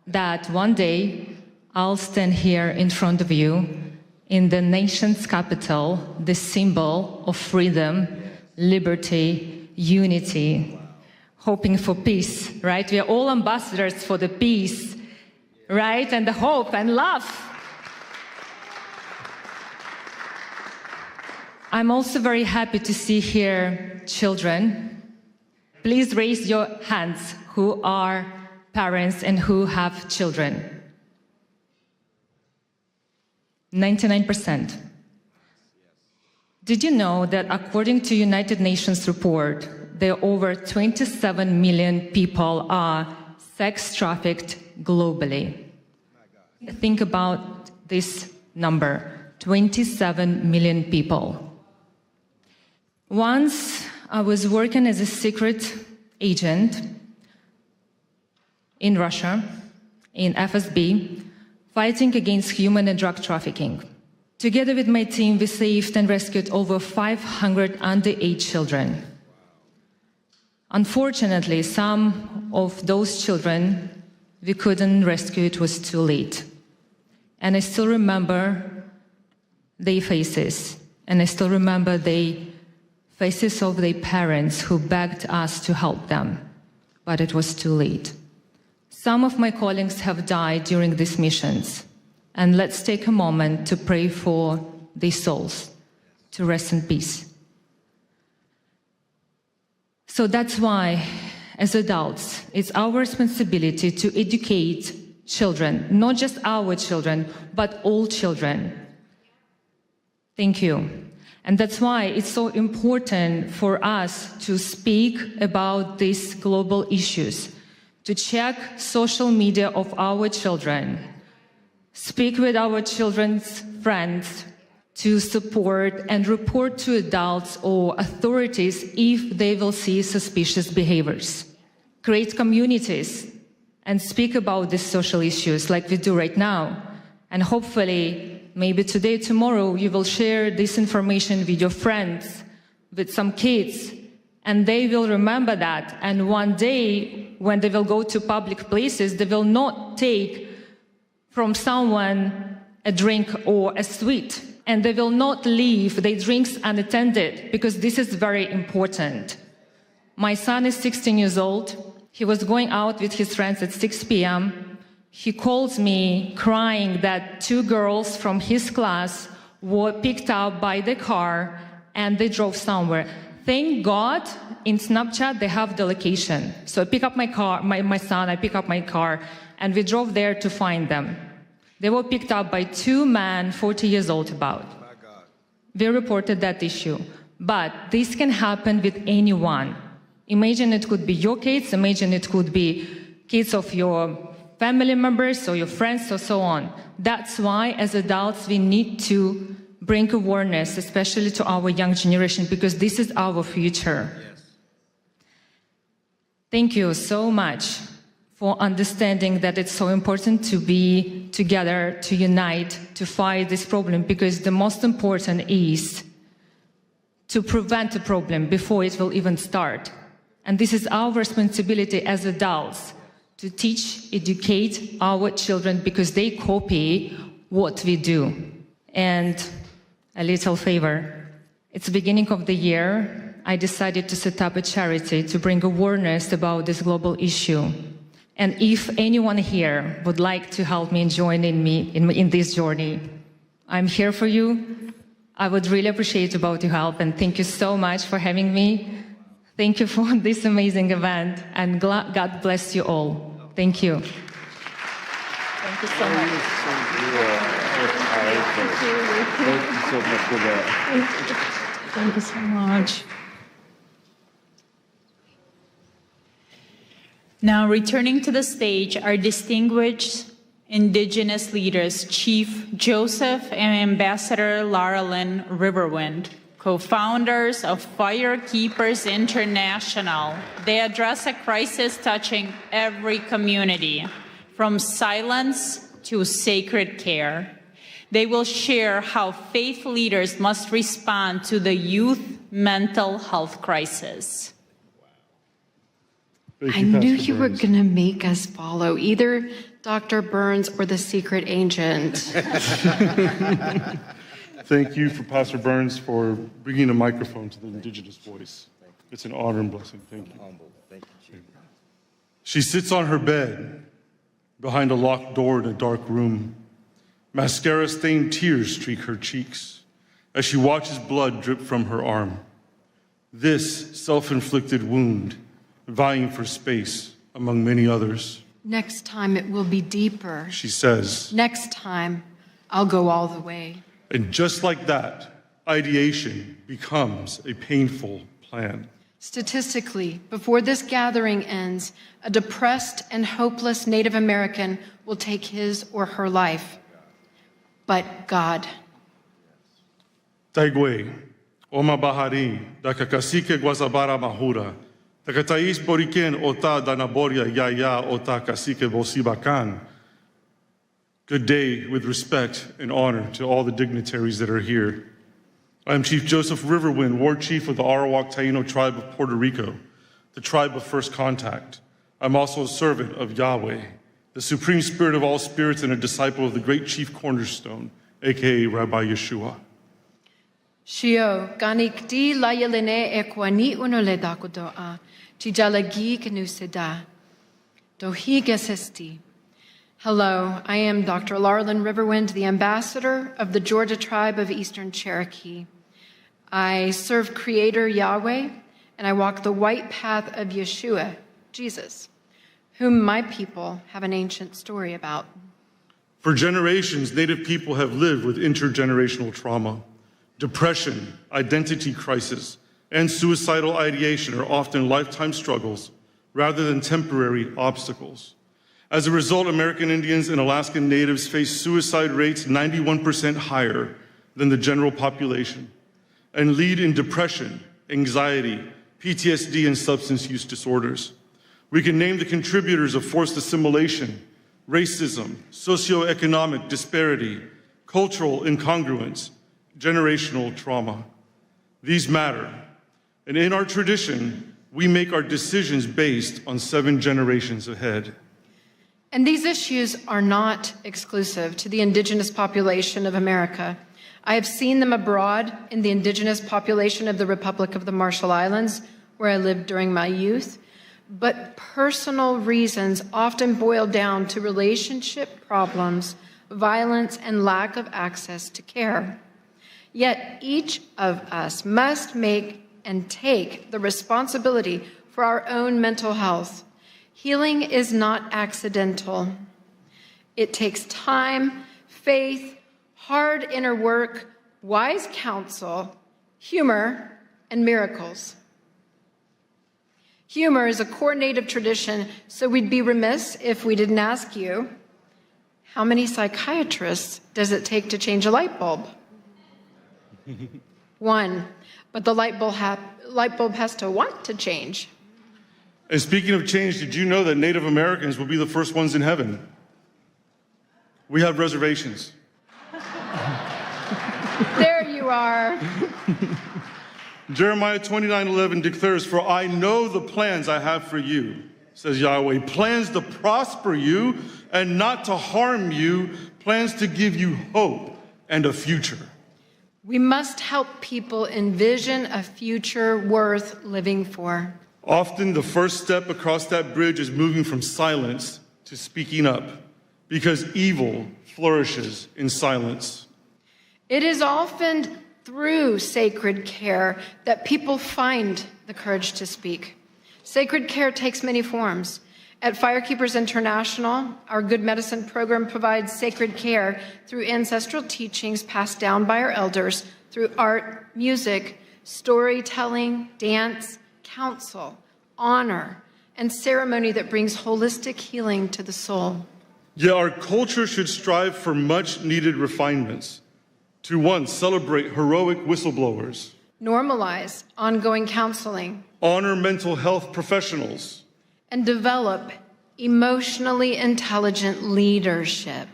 that one day I'll stand here in front of you in the nation's capital, the symbol of freedom, liberty, unity, hoping for peace, right? We are all ambassadors for the peace, right? And the hope and love. I'm also very happy to see here children. Please raise your hands who are parents and who have children. 99%. Did you know that according to United Nations report, there are over 27 million people are sex trafficked globally? Think about this number, 27 million people. Once I was working as a secret agent in Russia, in FSB, fighting against human and drug trafficking. Together with my team, we saved and rescued over 500 underage children. Unfortunately, some of those children we couldn't rescue, it was too late. And I still remember their faces, and I still remember the faces of their parents who begged us to help them, but it was too late. Some of my colleagues have died during these missions, and let's take a moment to pray for their souls to rest in peace. So that's why, as adults, it's our responsibility to educate children, not just our children, but all children. Thank you. And that's why it's so important for us to speak about these global issues, to check social media of our children, speak with our children's friends, to support and report to adults or authorities if they will see suspicious behaviors. Create communities and speak about these social issues like we do right now. And hopefully, maybe today, tomorrow, you will share this information with your friends, with some kids, and they will remember that. And one day, when they will go to public places, they will not take from someone a drink or a sweet. And they will not leave their drinks unattended, because this is very important. My son is 16 years old. He was going out with his friends at 6 p.m. He calls me crying that 2 girls from his class were picked up by the car and they drove somewhere. Thank God, in Snapchat, they have the location. So I pick up my car, my son, I pick up my car, and we drove there to find them. They were picked up by 2 men, 40 years old about. We reported that issue. But this can happen with anyone. Imagine it could be your kids, imagine it could be kids of your family members or your friends or so on. That's why, as adults, we need to bring awareness, especially to our young generation, because this is our future. Yes. Thank you so much for understanding that it's so important to be together, to unite, to fight this problem, because the most important is to prevent the problem before it will even start. And this is our responsibility as adults, to teach, educate our children, because they copy what we do. And a little favor. It's the beginning of the year. I decided to set up a charity to bring awareness about this global issue. And if anyone here would like to help me and join me in this journey, I'm here for you. I would really appreciate about your help, and thank you so much for having me. Thank you for this amazing event, and God bless you all. Thank you. Thank you so much. Thank you so much. Now, returning to the stage, our distinguished Indigenous leaders, Chief Joseph and Ambassador Lara Lynn Riverwind. co-founders of Firekeepers International. They address a crisis touching every community, from silence to sacred care. They will share how faith leaders must respond to the youth mental health crisis. I knew you were going to make us follow either Dr. Burns or the secret agent. Thank you for Pastor Burns for bringing a microphone to the indigenous voice. It's an honor and blessing. Thank you. She sits on her bed behind a locked door in a dark room. Mascara-stained tears streak her cheeks as she watches blood drip from her arm. This self-inflicted wound, vying for space among many others. Next time it will be deeper. She says. Next time I'll go all the way. And just like that, ideation becomes a painful plan. Statistically, before this gathering ends, a depressed and hopeless Native American will take his or her life. But God. Taigwe, Oma Bahari, Dakakasike Guasabara Mahura, Takatais Boriken Ota Danaboria Yaya Ota Kasike Bosibakan. Good day with respect and honor to all the dignitaries that are here. I am Chief Joseph Riverwind, War Chief of the Arawak Taino tribe of Puerto Rico, the tribe of first contact. I'm also a servant of Yahweh, the supreme spirit of all spirits and a disciple of the great chief cornerstone, aka Rabbi Yeshua. Shio, ganik di layelene ekwani unole dakudoa, tijalagi kenusida, dohi gesesti. Hello, I am Dr. Larlin Riverwind, the ambassador of the Georgia tribe of Eastern Cherokee. I serve Creator Yahweh, and I walk the white path of Yeshua, Jesus, whom my people have an ancient story about. For generations, Native people have lived with intergenerational trauma. Depression, identity crisis, and suicidal ideation are often lifetime struggles rather than temporary obstacles. As a result, American Indians and Alaskan Natives face suicide rates 91% higher than the general population and lead in depression, anxiety, PTSD, and substance use disorders. We can name the contributors of forced assimilation, racism, socioeconomic disparity, cultural incongruence, generational trauma. These matter. And in our tradition, we make our decisions based on 7 generations ahead. And these issues are not exclusive to the indigenous population of America. I have seen them abroad in the indigenous population of the Republic of the Marshall Islands, where I lived during my youth. But personal reasons often boil down to relationship problems, violence, and lack of access to care. Yet each of us must make and take the responsibility for our own mental health. Healing is not accidental. It takes time, faith, hard inner work, wise counsel, humor, and miracles. Humor is a core Native tradition, so we'd be remiss if we didn't ask you, how many psychiatrists does it take to change a light bulb? 1, but the light bulb has to want to change. And speaking of change, did you know that Native Americans will be the first ones in heaven? We have reservations. There you are. Jeremiah 29:11 declares, "For I know the plans I have for you," says Yahweh, "plans to prosper you and not to harm you, plans to give you hope and a future." We must help people envision a future worth living for. Often the first step across that bridge is moving from silence to speaking up, because evil flourishes in silence. It is often through sacred care that people find the courage to speak. Sacred care takes many forms. At Firekeepers International, our Good Medicine program provides sacred care through ancestral teachings passed down by our elders, through art, music, storytelling, dance, counsel, honor, and ceremony that brings holistic healing to the soul. Yet our culture should strive for much needed refinements. To 1, celebrate heroic whistleblowers. normalize ongoing counseling, honor mental health professionals, and develop emotionally intelligent leadership.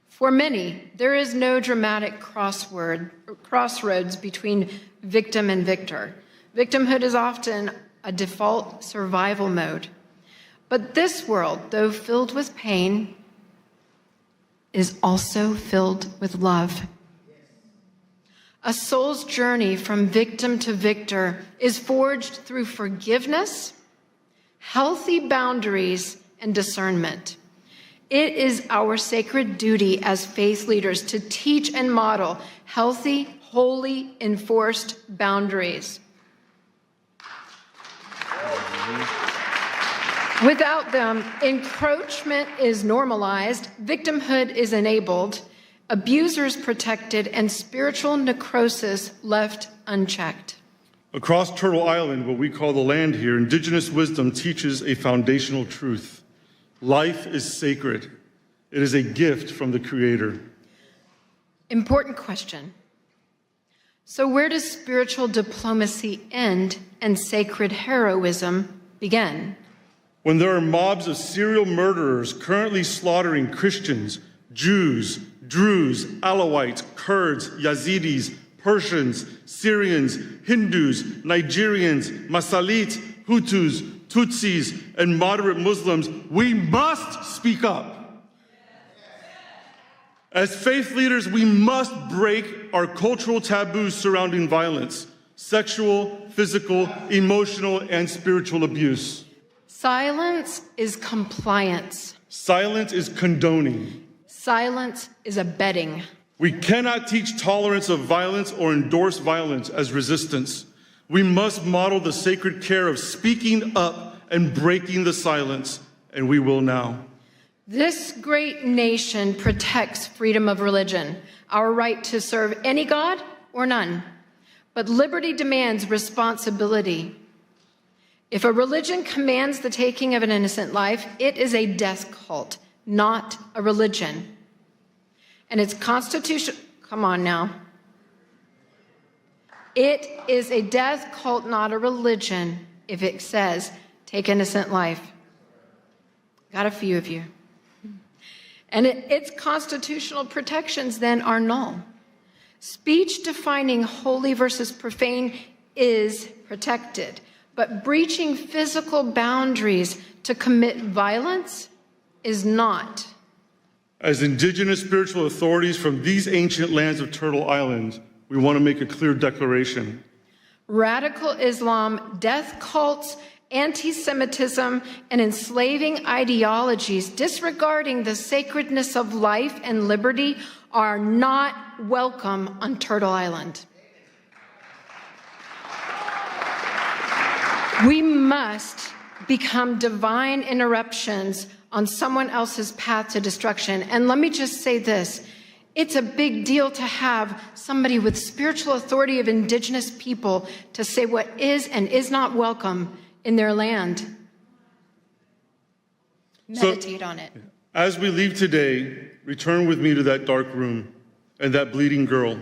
For many, there is no dramatic crossroads between victim and victor. Victimhood is often a default survival mode. But this world, though filled with pain, is also filled with love. A soul's journey from victim to victor is forged through forgiveness, healthy boundaries, and discernment. It is our sacred duty as faith leaders to teach and model healthy, holy, enforced boundaries. Without them, encroachment is normalized, victimhood is enabled, abusers protected, and spiritual necrosis left unchecked. Across Turtle Island, what we call the land here, indigenous wisdom teaches a foundational truth. Life is sacred. It is a gift from the Creator. Important question. So where does spiritual diplomacy end and sacred heroism begin? When there are mobs of serial murderers currently slaughtering Christians, Jews, Druze, Alawites, Kurds, Yazidis, Persians, Syrians, Hindus, Nigerians, Masalit, Hutus, Tutsis, and moderate Muslims, we must speak up. As faith leaders, we must break our cultural taboos surrounding violence, sexual, physical, emotional, and spiritual abuse. Silence is compliance. Silence is condoning. Silence is abetting. We cannot teach tolerance of violence or endorse violence as resistance. We must model the sacred care of speaking up and breaking the silence, and we will now. This great nation protects freedom of religion, our right to serve any God or none. But liberty demands responsibility. If a religion commands the taking of an innocent life, it is a death cult, not a religion. And its constitution, come on now. It is a death cult, not a religion, if it says, take innocent life. Got a few of you. And its constitutional protections then are null. Speech defining holy versus profane is protected, but breaching physical boundaries to commit violence is not. As indigenous spiritual authorities from these ancient lands of Turtle Island, we want to make a clear declaration. Radical Islam, death cults, anti-Semitism, and enslaving ideologies disregarding the sacredness of life and liberty are not welcome on Turtle Island. We must become divine interruptions on someone else's path to destruction. And let me just say this. It's a big deal to have somebody with spiritual authority of indigenous people to say what is and is not welcome in their land. Meditate on it. As we leave today, return with me to that dark room and that bleeding girl.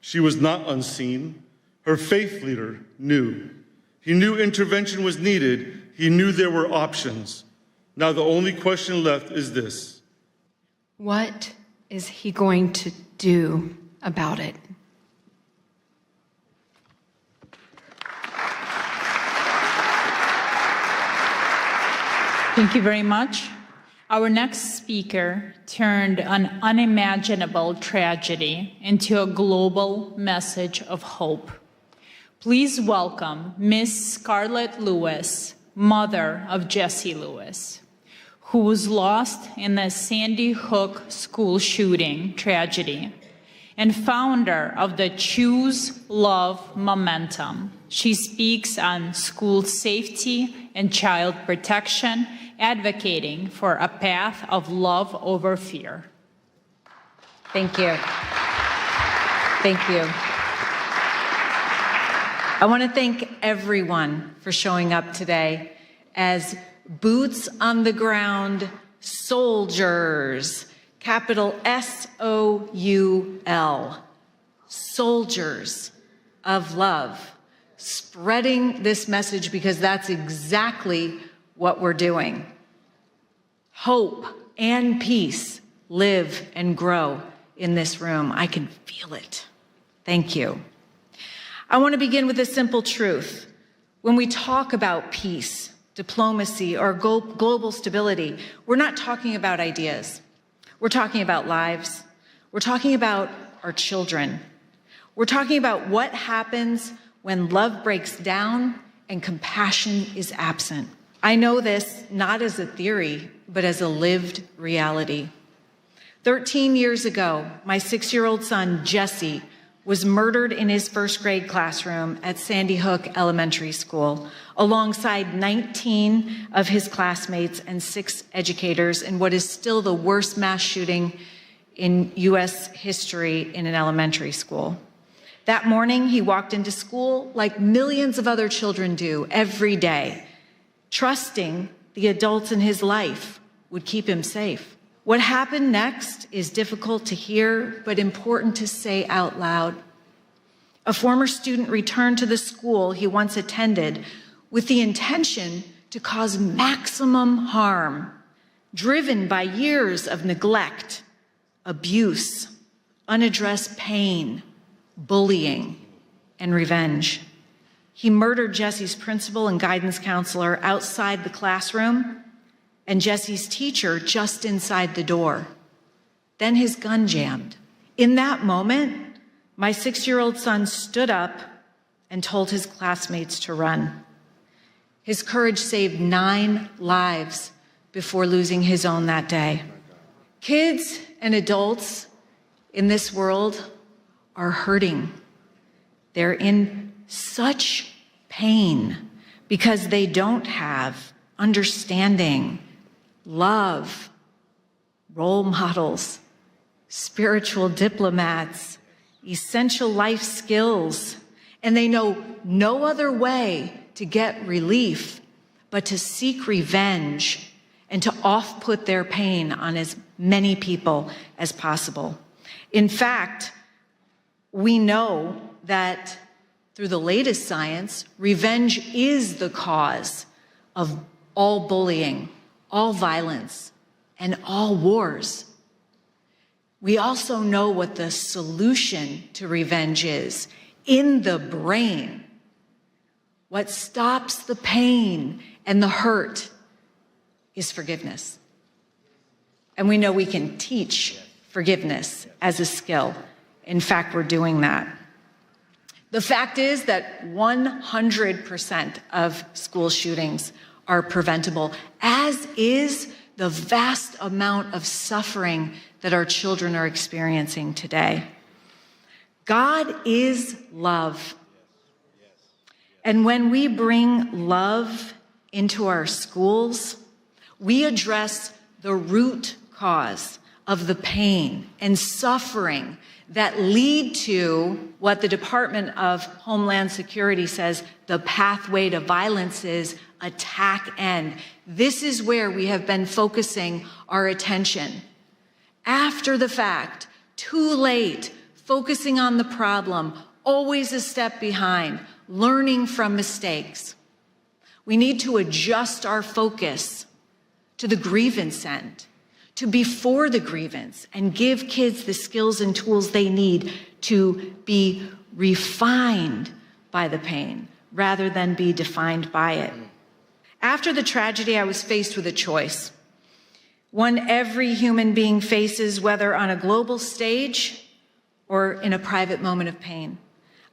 She was not unseen. Her faith leader knew. He knew intervention was needed. He knew there were options. Now the only question left is this. What is he going to do about it? Thank you very much. Our next speaker turned an unimaginable tragedy into a global message of hope. Please welcome Miss Scarlett Lewis, mother of Jesse Lewis, who was lost in the Sandy Hook school shooting tragedy, and founder of the Choose Love Momentum. She speaks on school safety and child protection, advocating for a path of love over fear. Thank you. Thank you. I want to thank everyone for showing up today as boots on the ground soldiers, capital S-O-U-L, soldiers of love, spreading this message because that's exactly what we're doing. Hope and peace live and grow in this room. I can feel it. Thank you. I want to begin with a simple truth. When we talk about peace, diplomacy, or global stability, we're not talking about ideas. We're talking about lives. We're talking about our children. We're talking about what happens when love breaks down and compassion is absent. I know this not as a theory, but as a lived reality. 13 years ago, my 6-year-old son, Jesse, was murdered in his first grade classroom at Sandy Hook Elementary School, alongside 19 of his classmates and 6 educators in what is still the worst mass shooting in U.S. history in an elementary school. That morning, he walked into school like millions of other children do every day, trusting the adults in his life would keep him safe. What happened next is difficult to hear, but important to say out loud. A former student returned to the school he once attended with the intention to cause maximum harm, driven by years of neglect, abuse, unaddressed pain, bullying, and revenge. He murdered Jesse's principal and guidance counselor outside the classroom and Jesse's teacher just inside the door. Then his gun jammed. In that moment, my 6-year-old son stood up and told his classmates to run. His courage saved 9 lives before losing his own that day. Kids and adults in this world are hurting. They're in such pain because they don't have understanding, love, role models, spiritual diplomats, essential life skills, and they know no other way to get relief but to seek revenge and to off-put their pain on as many people as possible. In fact, we know that through the latest science, revenge is the cause of all bullying, all violence, and all wars. We also know what the solution to revenge is in the brain. What stops the pain and the hurt is forgiveness. And we know we can teach forgiveness as a skill. In fact, we're doing that. The fact is that 100% of school shootings are preventable, as is the vast amount of suffering that our children are experiencing today. God is love. And when we bring love into our schools, we address the root cause of the pain and suffering that lead to what the Department of Homeland Security says the pathway to violence is: attack end. This is where we have been focusing our attention. After the fact, too late, focusing on the problem, always a step behind, learning from mistakes. We need to adjust our focus to the grievance end, to before the grievance, and give kids the skills and tools they need to be refined by the pain rather than be defined by it. After the tragedy, I was faced with a choice, one every human being faces, whether on a global stage or in a private moment of pain.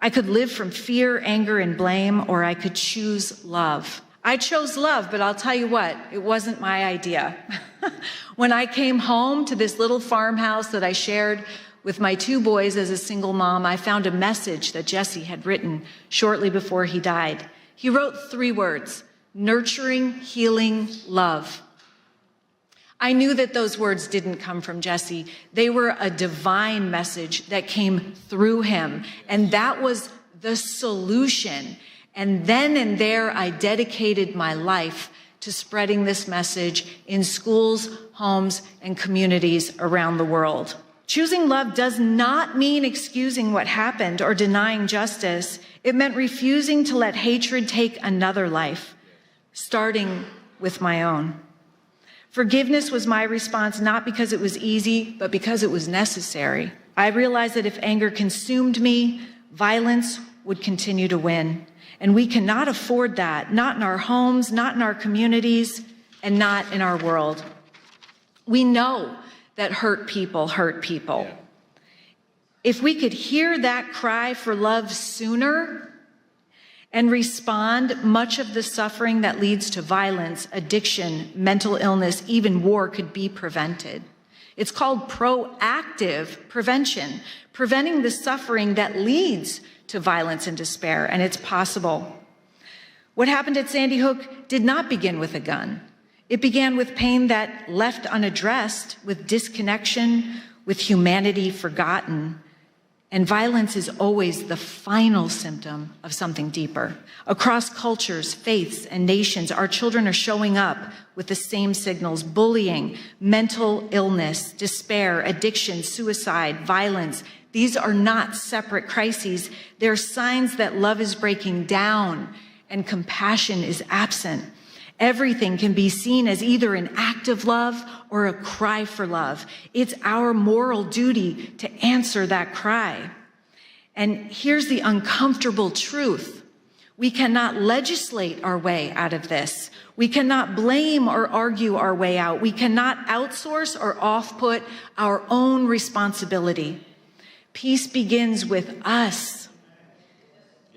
I could live from fear, anger, and blame, or I could choose love. I chose love, but I'll tell you what, it wasn't my idea. When I came home to this little farmhouse that I shared with my 2 boys as a single mom, I found a message that Jesse had written shortly before he died. He wrote 3 words: nurturing, healing, love. I knew that those words didn't come from Jesse. They were a divine message that came through him, and that was the solution. And then and there, I dedicated my life to spreading this message in schools, homes, and communities around the world. Choosing love does not mean excusing what happened or denying justice. It meant refusing to let hatred take another life, starting with my own. Forgiveness was my response, not because it was easy, but because it was necessary. I realized that if anger consumed me, violence would continue to win. And we cannot afford that, not in our homes, not in our communities, and not in our world. We know that hurt people hurt people. Yeah. If we could hear that cry for love sooner and respond, much of the suffering that leads to violence, addiction, mental illness, even war could be prevented. It's called proactive prevention, preventing the suffering that leads to violence and despair, and it's possible. What happened at Sandy Hook did not begin with a gun. It began with pain that left unaddressed, with disconnection, with humanity forgotten. And violence is always the final symptom of something deeper. Across cultures, faiths, and nations, our children are showing up with the same signals: bullying, mental illness, despair, addiction, suicide, violence. These are not separate crises. They're signs that love is breaking down and compassion is absent. Everything can be seen as either an act of love or a cry for love. It's our moral duty to answer that cry. And here's the uncomfortable truth. We cannot legislate our way out of this. We cannot blame or argue our way out. We cannot outsource or off-put our own responsibility. Peace begins with us.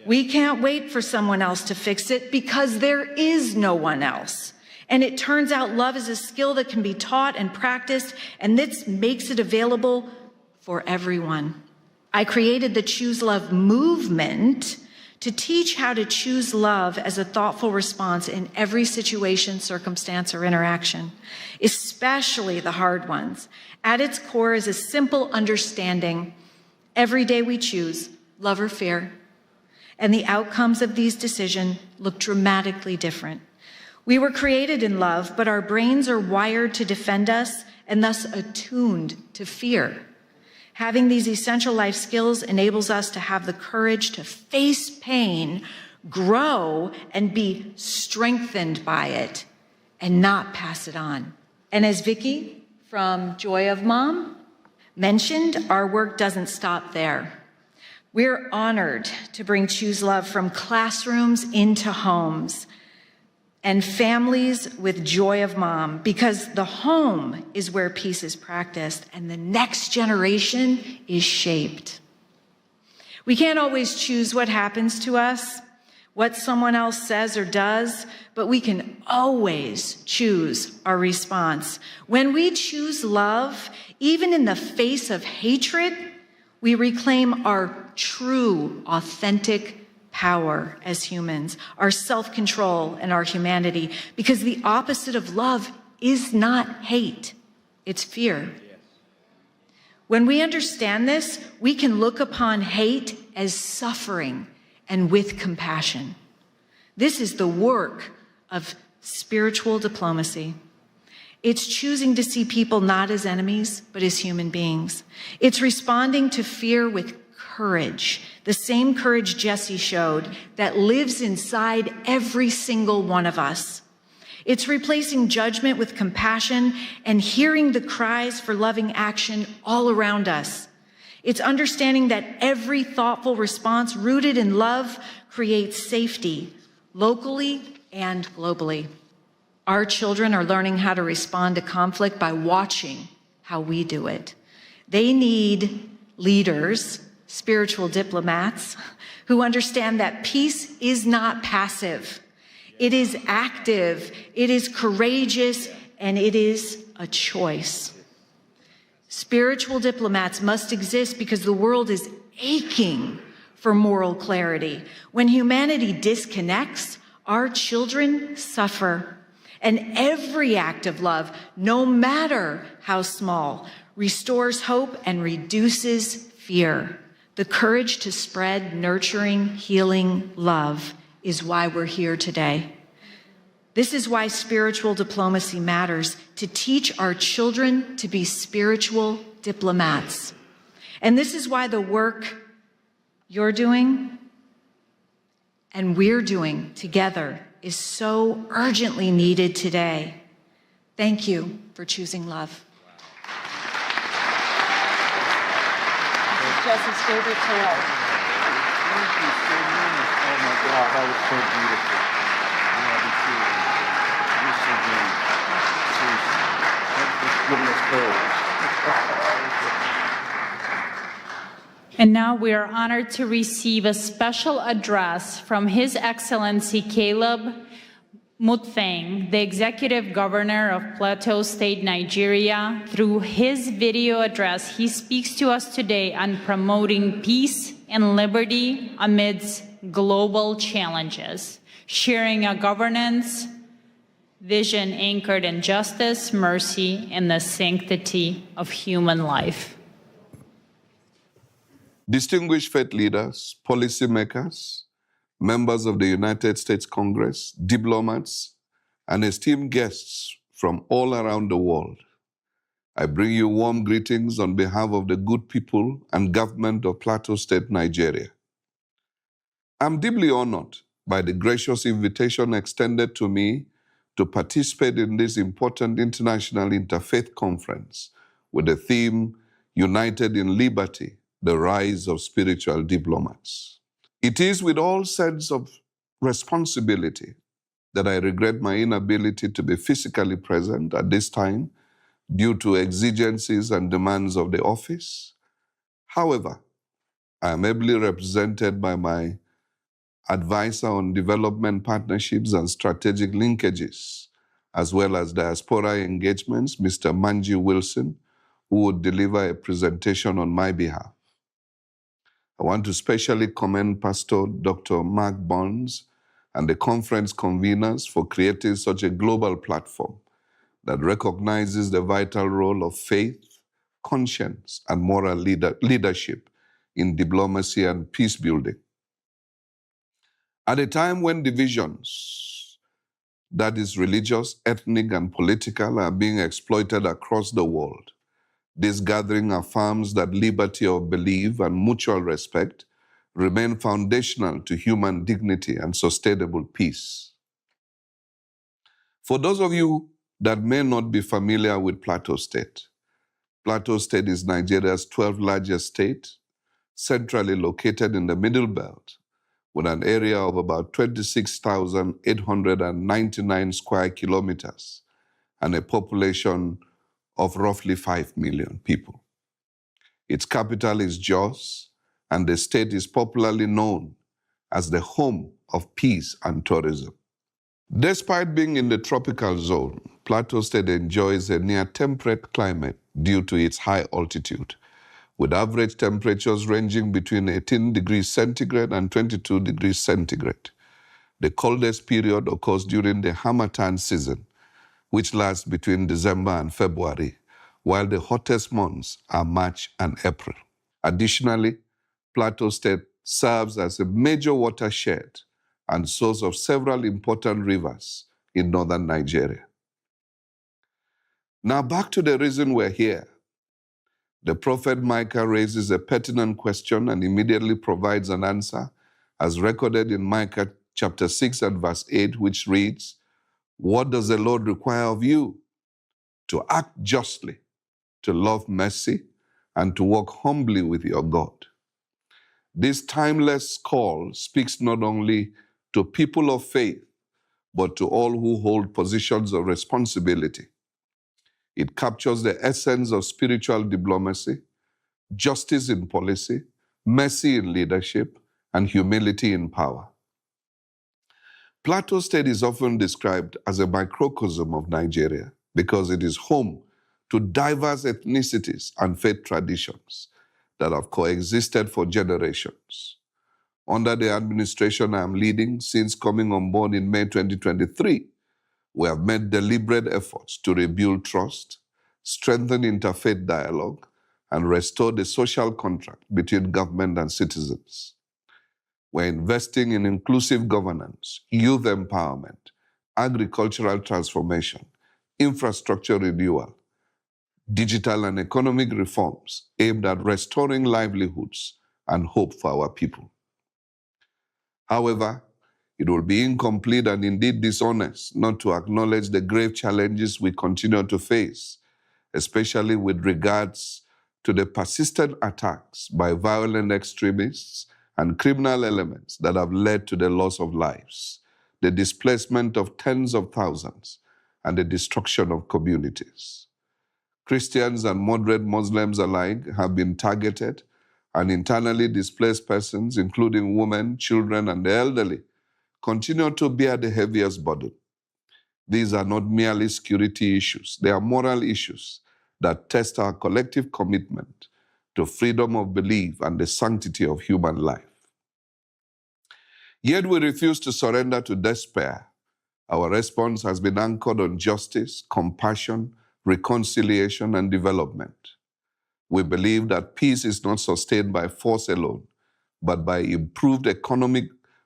We can't wait for someone else to fix it because there is no one else. And it turns out love is a skill that can be taught and practiced, and this makes it available for everyone. I created the Choose Love movement to teach how to choose love as a thoughtful response in every situation, circumstance, or interaction, especially the hard ones. At its core is a simple understanding. Every day we choose love or fear, and the outcomes of these decisions look dramatically different. We were created in love, but our brains are wired to defend us and thus attuned to fear. Having these essential life skills enables us to have the courage to face pain, grow, and be strengthened by it, and not pass it on. And as Vicki from Joy of Mom mentioned, our work doesn't stop there. We're honored to bring Choose Love from classrooms into homes and families with Joy of Mom, because the home is where peace is practiced and the next generation is shaped. We can't always choose what happens to us, what someone else says or does, but we can always choose our response. When we choose love, even in the face of hatred, we reclaim our true, authentic power as humans, our self-control and our humanity, because the opposite of love is not hate, it's fear. When we understand this, we can look upon hate as suffering and with compassion. This is the work of spiritual diplomacy. It's choosing to see people not as enemies, but as human beings. It's responding to fear with courage, the same courage Jesse showed that lives inside every single one of us. It's replacing judgment with compassion and hearing the cries for loving action all around us. It's understanding that every thoughtful response rooted in love creates safety, locally and globally. Our children are learning how to respond to conflict by watching how we do it. They need leaders, spiritual diplomats, who understand that peace is not passive. It is active, it is courageous, and it is a choice. Spiritual diplomats must exist because the world is aching for moral clarity. When humanity disconnects, our children suffer. And every act of love, no matter how small, restores hope and reduces fear. The courage to spread nurturing, healing love is why we're here today. This is why spiritual diplomacy matters, to teach our children to be spiritual diplomats. And this is why the work you're doing and we're doing together is so urgently needed today. Thank you for choosing love. This is Jess's favorite tale. Thank you so much. Oh my God, that was so beautiful. Yeah, me too. You're so great. Seriously. Thanks for giving us courage. And now we are honored to receive a special address from His Excellency Caleb Mutfeng, the Executive Governor of Plateau State, Nigeria. Through his video address, he speaks to us today on promoting peace and liberty amidst global challenges, sharing a governance vision anchored in justice, mercy, and the sanctity of human life. Distinguished faith leaders, policymakers, members of the United States Congress, diplomats, and esteemed guests from all around the world, I bring you warm greetings on behalf of the good people and government of Plateau State, Nigeria. I'm deeply honored by the gracious invitation extended to me to participate in this important International Interfaith Conference with the theme, United in Liberty, the Rise of Spiritual Diplomats. It is with all sense of responsibility that I regret my inability to be physically present at this time due to exigencies and demands of the office. However, I am ably represented by my advisor on development partnerships and strategic linkages, as well as diaspora engagements, Mr. Manji Wilson, who would deliver a presentation on my behalf. I want to specially commend Pastor Dr. Mark Burns and the conference conveners for creating such a global platform that recognizes the vital role of faith, conscience, and moral leadership in diplomacy and peace building. At a time when divisions, that is religious, ethnic, and political, are being exploited across the world, this gathering affirms that liberty of belief and mutual respect remain foundational to human dignity and sustainable peace. For those of you that may not be familiar with Plateau State is Nigeria's 12th largest state, centrally located in the Middle Belt, with an area of about 26,899 square kilometers and a population of roughly 5 million people. Its capital is Jos, and the state is popularly known as the home of peace and tourism. Despite being in the tropical zone, Plateau State enjoys a near-temperate climate due to its high altitude, with average temperatures ranging between 18 degrees centigrade and 22 degrees centigrade. The coldest period occurs during the Harmattan season, which lasts between December and February, while the hottest months are March and April. Additionally, Plateau State serves as a major watershed and source of several important rivers in northern Nigeria. Now back to the reason we're here. The prophet Micah raises a pertinent question and immediately provides an answer, as recorded in Micah chapter 6 and verse 8, which reads, "What does the Lord require of you? To act justly, to love mercy, and to walk humbly with your God." This timeless call speaks not only to people of faith, but to all who hold positions of responsibility. It captures the essence of spiritual diplomacy, justice in policy, mercy in leadership, and humility in power. Plateau State is often described as a microcosm of Nigeria because it is home to diverse ethnicities and faith traditions that have coexisted for generations. Under the administration I am leading since coming on board in May 2023, we have made deliberate efforts to rebuild trust, strengthen interfaith dialogue, and restore the social contract between government and citizens. We're investing in inclusive governance, youth empowerment, agricultural transformation, infrastructure renewal, digital and economic reforms aimed at restoring livelihoods and hope for our people. However, it will be incomplete and indeed dishonest not to acknowledge the grave challenges we continue to face, especially with regards to the persistent attacks by violent extremists and criminal elements that have led to the loss of lives, the displacement of tens of thousands, and the destruction of communities. Christians and moderate Muslims alike have been targeted, and internally displaced persons, including women, children, and the elderly, continue to bear the heaviest burden. These are not merely security issues, they are moral issues that test our collective commitment to freedom of belief and the sanctity of human life. Yet we refuse to surrender to despair. Our response has been anchored on justice, compassion, reconciliation, and development. We believe that peace is not sustained by force alone, but by improved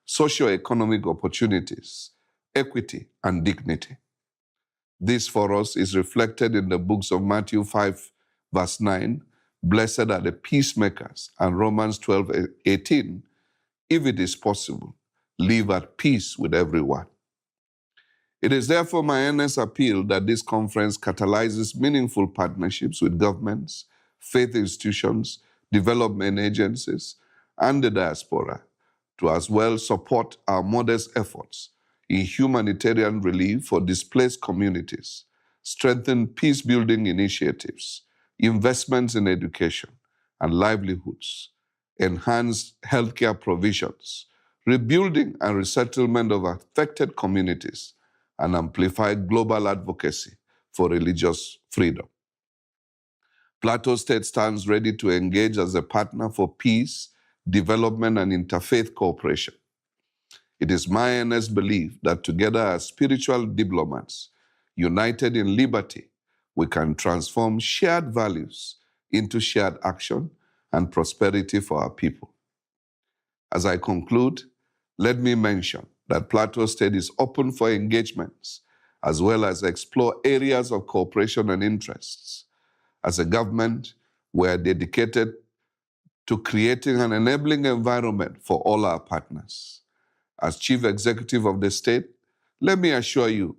socio-economic opportunities, equity, and dignity. This for us is reflected in the books of Matthew 5, verse 9, "Blessed are the peacemakers," and Romans 12:18, "If it is possible, live at peace with everyone." It is therefore my earnest appeal that this conference catalyzes meaningful partnerships with governments, faith institutions, development agencies, and the diaspora to as well support our modest efforts in humanitarian relief for displaced communities, strengthen peace-building initiatives, investments in education and livelihoods, enhance healthcare provisions, rebuilding and resettlement of affected communities, and amplify global advocacy for religious freedom. Plateau State stands ready to engage as a partner for peace, development, and interfaith cooperation. It is my earnest belief that together as spiritual diplomats, united in liberty, we can transform shared values into shared action and prosperity for our people. As I conclude, let me mention that Plateau State is open for engagements as well as explore areas of cooperation and interests. As a government, we are dedicated to creating an enabling environment for all our partners. As Chief Executive of the state, let me assure you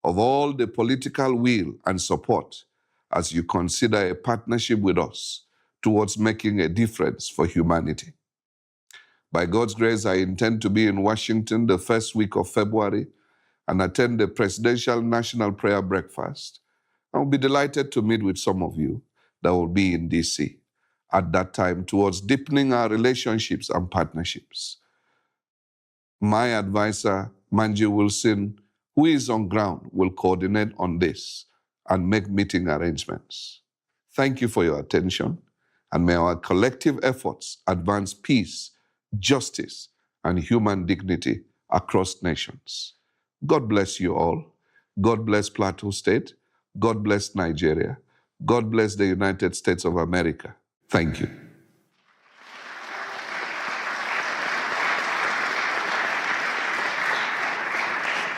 of all the political will and support as you consider a partnership with us towards making a difference for humanity. By God's grace, I intend to be in Washington the first week of February and attend the Presidential National Prayer Breakfast. I will be delighted to meet with some of you that will be in DC at that time towards deepening our relationships and partnerships. My advisor, Manji Wilson, who is on ground, will coordinate on this and make meeting arrangements. Thank you for your attention, and may our collective efforts advance peace, justice, and human dignity across nations. God bless you all. God bless Plateau State. God bless Nigeria. God bless the United States of America. Thank you.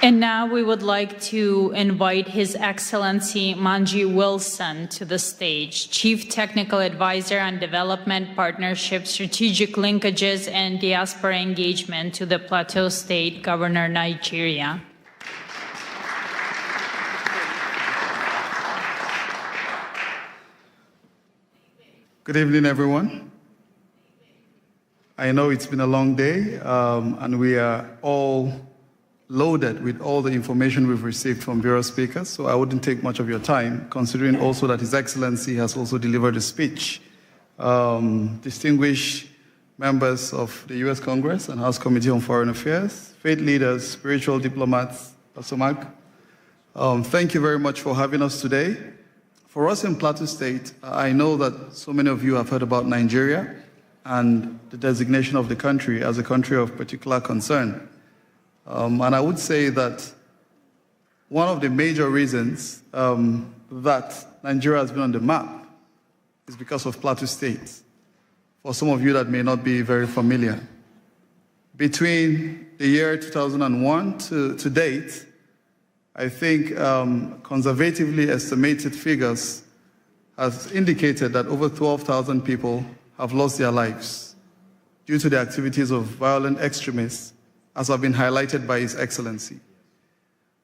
And now we would like to invite His Excellency Manji Wilson to the stage, Chief Technical Advisor on Development Partnership, Strategic Linkages, and Diaspora Engagement to the Plateau State Governor, Nigeria. Good evening, everyone. I know it's been a long day, and we are all loaded with all the information we've received from various speakers, so I wouldn't take much of your time, considering also that His Excellency has also delivered a speech. Distinguished members of the U.S. Congress and House Committee on Foreign Affairs, faith leaders, spiritual diplomats, Pastor Mark, thank you very much for having us today. For us in Plateau State, I know that so many of you have heard about Nigeria and the designation of the country as a country of particular concern. And I would say that one of the major reasons that Nigeria has been on the map is because of Plateau State. For some of you that may not be very familiar, between the year 2001 to date, I think conservatively estimated figures has indicated that over 12,000 people have lost their lives due to the activities of violent extremists, as have been highlighted by His Excellency.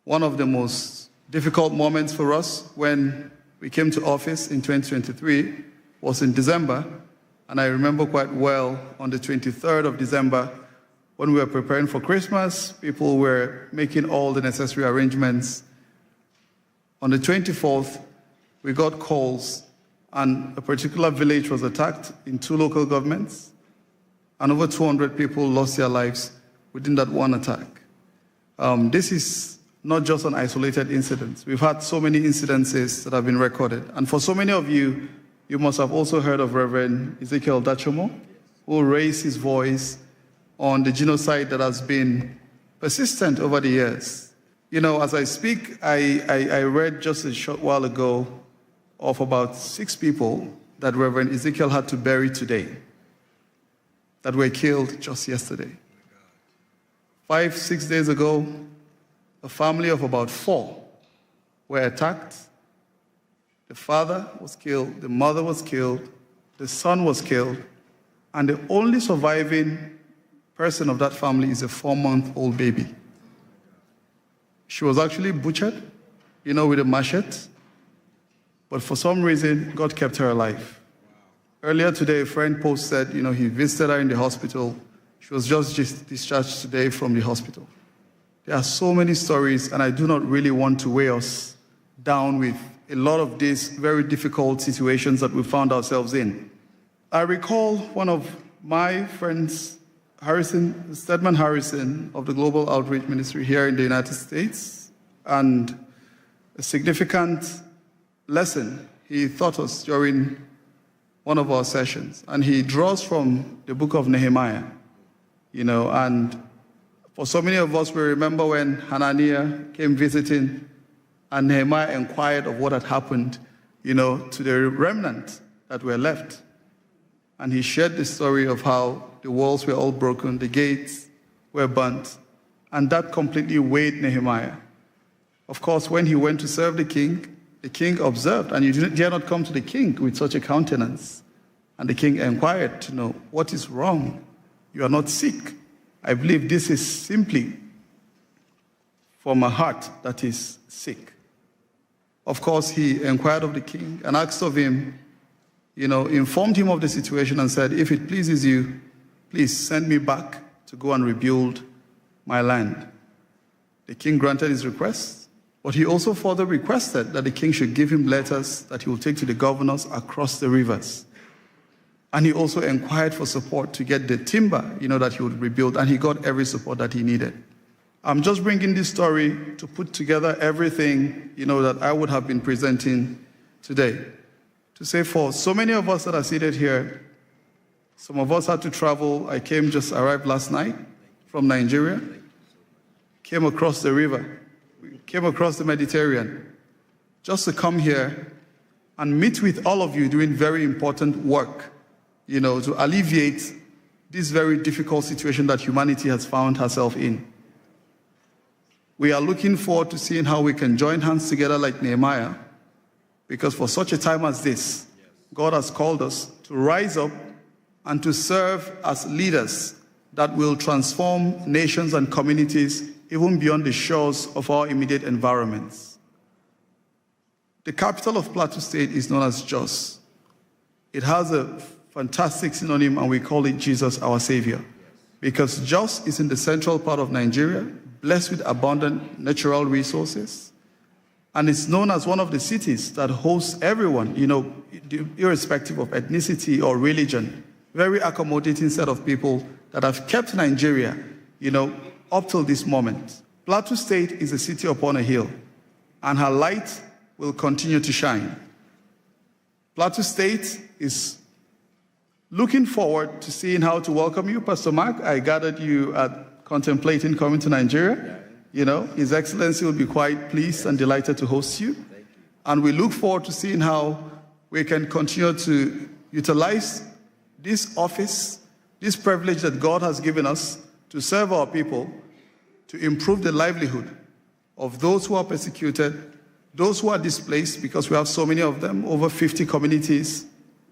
One of the most difficult moments for us when we came to office in 2023 was in December, and I remember quite well on the 23rd of December, when we were preparing for Christmas, people were making all the necessary arrangements. On the 24th, we got calls, and a particular village was attacked in 2 local governments, and over 200 people lost their lives within that one attack. This is not just an isolated incident. We've had so many incidences that have been recorded. And for so many of you, you must have also heard of Reverend Ezekiel Dachomo, who raised his voice on the genocide that has been persistent over the years. You know, as I speak, I read just a short while ago of about 6 people that Reverend Ezekiel had to bury today that were killed just yesterday. 5-6 days ago, a family of about 4 were attacked. The father was killed, the mother was killed, the son was killed, and the only surviving person of that family is a 4-month-old baby. She was actually butchered, you know, with a machete, but for some reason, God kept her alive. Earlier today, a friend posted, you know, he visited her in the hospital. She was just discharged today from the hospital. There are so many stories, and I do not really want to weigh us down with a lot of these very difficult situations that we found ourselves in. I recall one of my friends, Stedman Harrison of the Global Outreach Ministry here in the United States, and a significant lesson he taught us during one of our sessions. And he draws from the book of Nehemiah, you know, and for so many of us, we remember when Hananiah came visiting and Nehemiah inquired of what had happened, you know, to the remnant that were left. And he shared the story of how the walls were all broken, the gates were burnt, and that completely weighed Nehemiah. Of course, when he went to serve the king observed, and you dare not come to the king with such a countenance. And the king inquired to know, what is wrong? You are not sick. I believe this is simply from a heart that is sick. Of course, he inquired of the king and asked of him, you know, informed him of the situation and said, if it pleases you, please send me back to go and rebuild my land. The king granted his request, but he also further requested that the king should give him letters that he will take to the governors across the rivers. And he also inquired for support to get the timber, you know, that he would rebuild, and he got every support that he needed. I'm just bringing this story to put together everything, you know, that I would have been presenting today. To say for so many of us that are seated here, some of us had to travel. I arrived last night from Nigeria, came across the river, came across the Mediterranean, just to come here and meet with all of you doing very important work, you know, to alleviate this very difficult situation that humanity has found herself in. We are looking forward to seeing how we can join hands together like Nehemiah, because for such a time as this, God has called us to rise up and to serve as leaders that will transform nations and communities even beyond the shores of our immediate environments. The capital of Plateau State is known as Jos. It has a fantastic synonym, and we call it Jesus, our Savior, because Jos is in the central part of Nigeria, blessed with abundant natural resources, and it's known as one of the cities that hosts everyone, you know, irrespective of ethnicity or religion. Very accommodating set of people that have kept Nigeria, you know, up till this moment. Plateau State is a city upon a hill, and her light will continue to shine. Plateau State is looking forward to seeing how to welcome you. Pastor Mark, I gathered you at contemplating coming to Nigeria. You know, His Excellency will be quite pleased and delighted to host you. And we look forward to seeing how we can continue to utilize this office, this privilege that God has given us to serve our people, to improve the livelihood of those who are persecuted, those who are displaced, because we have so many of them, over 50 communities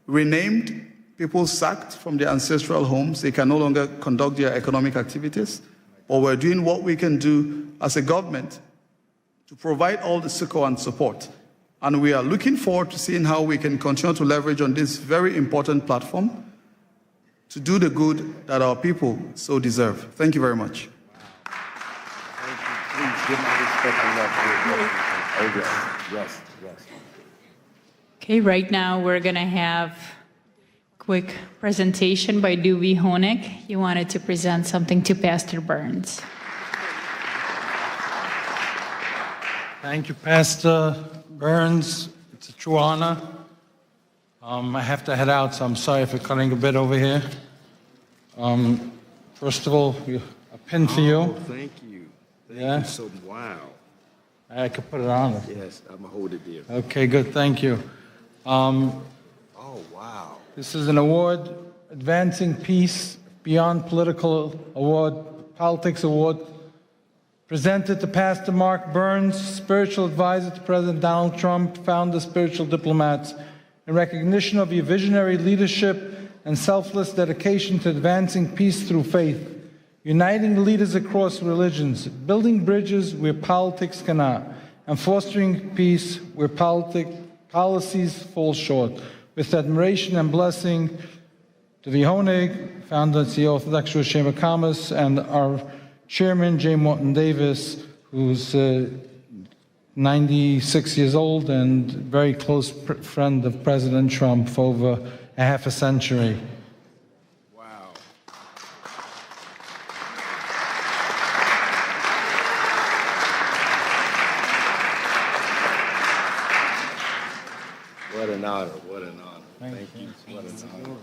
renamed, people sacked from their ancestral homes. They can no longer conduct their economic activities. But we're doing what we can do as a government to provide all the succor and support. And we are looking forward to seeing how we can continue to leverage on this very important platform to do the good that our people so deserve. Thank you very much. Thank you. Please give my respect and love to your yes. Okay, right now we're going to have a quick presentation by Dewey Honig. He wanted to present something to Pastor Burns. Thank you, Pastor Burns. It's a true honor. I have to head out, so I'm sorry for cutting a bit over here. First of all, a pin for you. Thank you. Thank Yeah. you so wow. I could put it on. Yes, I'm gonna hold it there. Okay, good. Thank you. Oh wow. This is an award, Advancing Peace Beyond Political Award, Politics Award, presented to Pastor Mark Burns, spiritual advisor to President Donald Trump, founder of Spiritual Diplomats, in recognition of your visionary leadership and selfless dedication to advancing peace through faith, uniting leaders across religions, building bridges where politics cannot, and fostering peace where policies fall short. With admiration and blessing to the Honig, founder and CEO of the Orthodox Chamber of Commerce, and our Chairman, J. Morton Davis, who's 96 years old and very close friend of President Trump for over a half a century. Wow. What an honor, what an honor. Thank you. What an honor.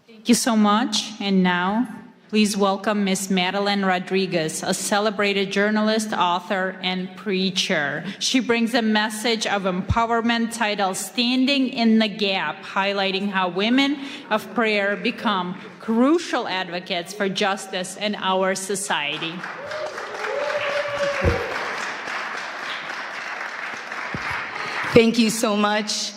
Thank you so much. And now, please welcome Ms. Madeline Rodriguez, a celebrated journalist, author, and preacher. She brings a message of empowerment titled Standing in the Gap, highlighting how women of prayer become crucial advocates for justice in our society. Thank you so much.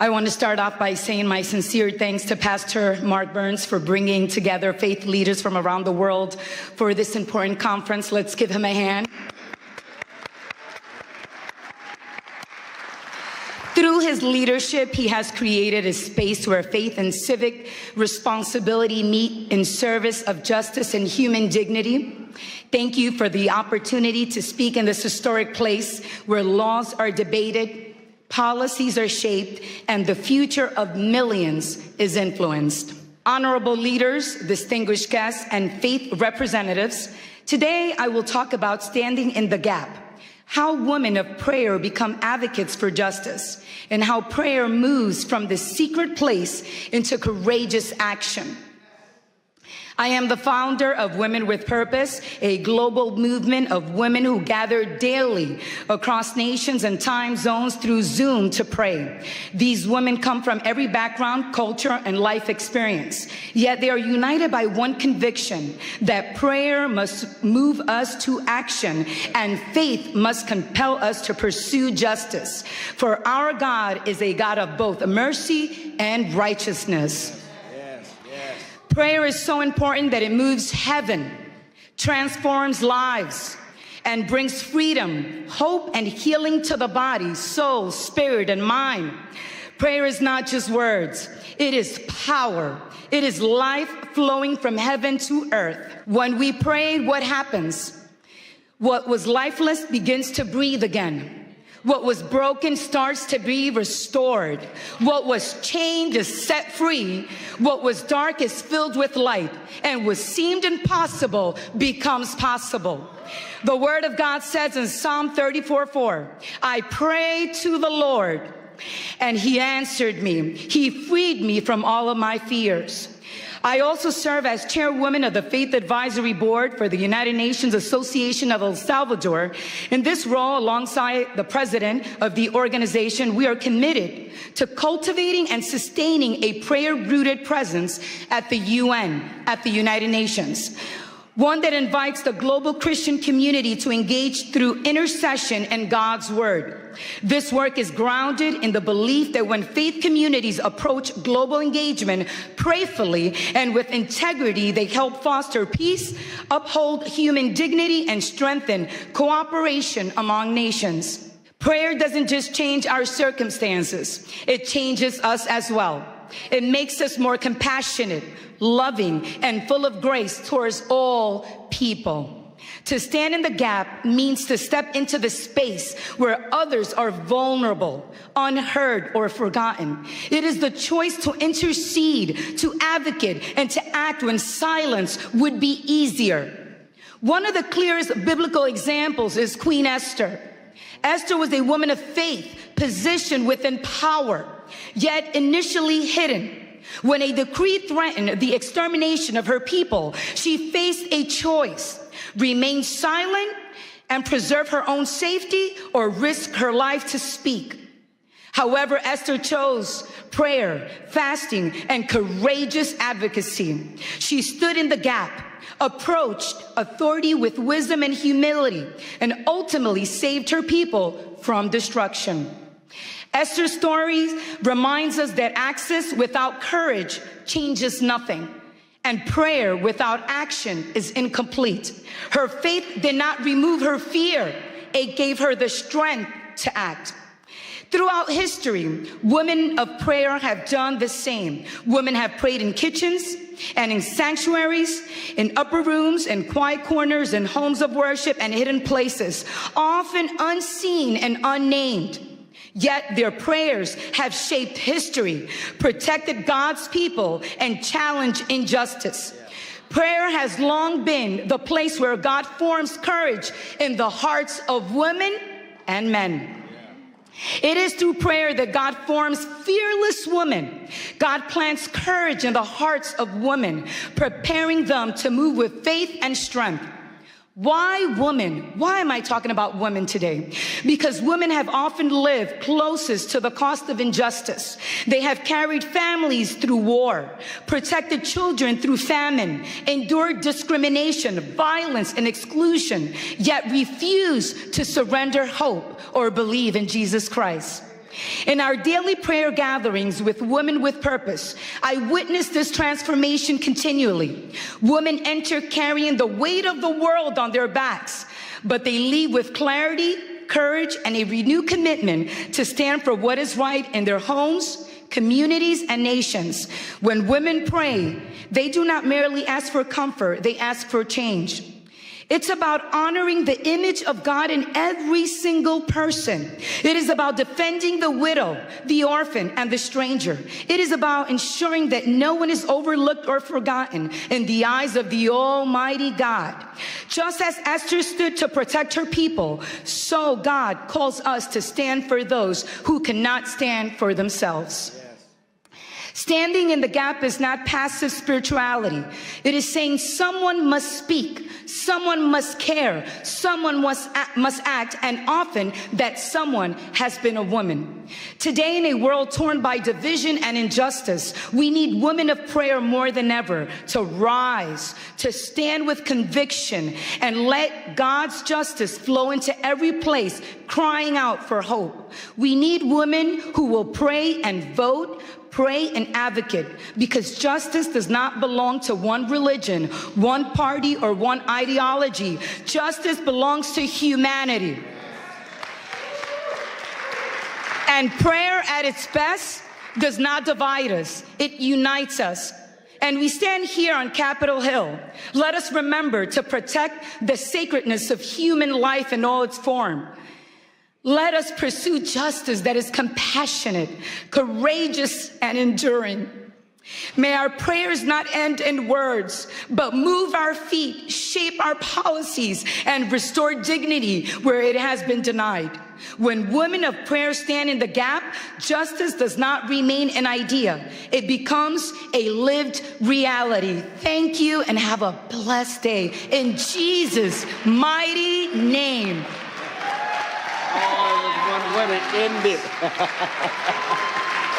I want to start off by saying my sincere thanks to Pastor Mark Burns for bringing together faith leaders from around the world for this important conference. Let's give him a hand. Through his leadership, he has created a space where faith and civic responsibility meet in service of justice and human dignity. Thank you for the opportunity to speak in this historic place where laws are debated, policies are shaped, and the future of millions is influenced. Honorable leaders, distinguished guests, and faith representatives, today I will talk about standing in the gap, how women of prayer become advocates for justice, and how prayer moves from the secret place into courageous action. I am the founder of Women with Purpose, a global movement of women who gather daily across nations and time zones through Zoom to pray. These women come from every background, culture, and life experience. Yet they are united by one conviction, that prayer must move us to action and faith must compel us to pursue justice. For our God is a God of both mercy and righteousness. Prayer is so important that it moves heaven, transforms lives, and brings freedom, hope, and healing to the body, soul, spirit, and mind. Prayer is not just words. It is power. It is life flowing from heaven to earth. When we pray, what happens? What was lifeless begins to breathe again. What was broken starts to be restored. What was chained is set free. What was dark is filled with light. And what seemed impossible becomes possible. The word of God says in Psalm 34:4, I prayed to the Lord, and he answered me. He freed me from all of my fears. I also serve as chairwoman of the Faith Advisory Board for the United Nations Association of El Salvador. In this role, alongside the president of the organization, we are committed to cultivating and sustaining a prayer-rooted presence at the UN, at the United Nations. one that invites the global Christian community to engage through intercession and God's word. This work is grounded in the belief that when faith communities approach global engagement prayerfully and with integrity, they help foster peace, uphold human dignity, and strengthen cooperation among nations. Prayer doesn't just change our circumstances, it changes us as well. It makes us more compassionate, loving, and full of grace towards all people. To stand in the gap means to step into the space where others are vulnerable, unheard, or forgotten. It is the choice to intercede, to advocate, and to act when silence would be easier. One of the clearest biblical examples is Queen Esther. Esther was a woman of faith, positioned within power, yet initially hidden. When a decree threatened the extermination of her people, she faced a choice: remain silent and preserve her own safety, or risk her life to speak. However, Esther chose prayer, fasting, and courageous advocacy. She stood in the gap, approached authority with wisdom and humility, and ultimately saved her people from destruction. Esther's story reminds us that access without courage changes nothing, and prayer without action is incomplete. Her faith did not remove her fear, it gave her the strength to act. Throughout history, women of prayer have done the same. Women have prayed in kitchens and in sanctuaries, in upper rooms, in quiet corners, in homes of worship, and hidden places, often unseen and unnamed. Yet their prayers have shaped history, protected God's people, and challenged injustice. Prayer has long been the place where God forms courage in the hearts of women and men. It is through prayer that God forms fearless women. God plants courage in the hearts of women, preparing them to move with faith and strength. Why women? Why am I talking about women today? Because women have often lived closest to the cost of injustice. They have carried families through war, protected children through famine, endured discrimination, violence, and exclusion, yet refuse to surrender hope or believe in Jesus Christ. In our daily prayer gatherings with Women with Purpose, I witness this transformation continually. Women enter carrying the weight of the world on their backs, but they leave with clarity, courage, and a renewed commitment to stand for what is right in their homes, communities, and nations. When women pray, they do not merely ask for comfort, they ask for change. It's about honoring the image of God in every single person. It is about defending the widow, the orphan, and the stranger. It is about ensuring that no one is overlooked or forgotten in the eyes of the Almighty God. Just as Esther stood to protect her people, so God calls us to stand for those who cannot stand for themselves. Standing in the gap is not passive spirituality. It is saying someone must speak, someone must care, someone must act, and often that someone has been a woman. Today, in a world torn by division and injustice, we need women of prayer more than ever to rise, to stand with conviction, and let God's justice flow into every place, crying out for hope. We need women who will pray and vote, pray and advocate, because justice does not belong to one religion, one party, or one ideology. Justice belongs to humanity. And prayer at its best does not divide us, it unites us. And we stand here on Capitol Hill. Let us remember to protect the sacredness of human life in all its form. Let us pursue justice that is compassionate, courageous, and enduring. May our prayers not end in words, but move our feet, shape our policies, and restore dignity where it has been denied. When women of prayer stand in the gap, justice does not remain an idea. It becomes a lived reality. Thank you and have a blessed day. In Jesus' mighty name. One way to end it.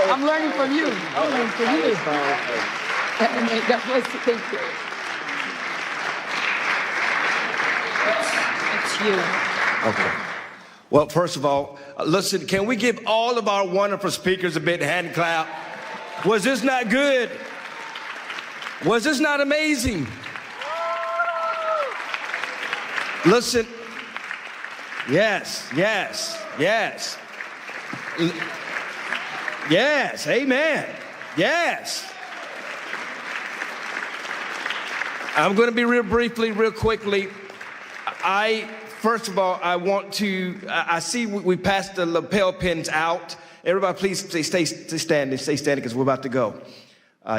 I'm learning from you. I'm learning from you. God bless you. Thank you. you. Okay. Well, first of all, listen, can we give all of our wonderful speakers a big hand clap? Was this not good? Was this not amazing? Listen, yes, yes, yes. Yes, amen. Yes. I'm going to be real quickly. First of all, I want to, I see we passed the lapel pins out. Everybody, please stay standing because we're about to go.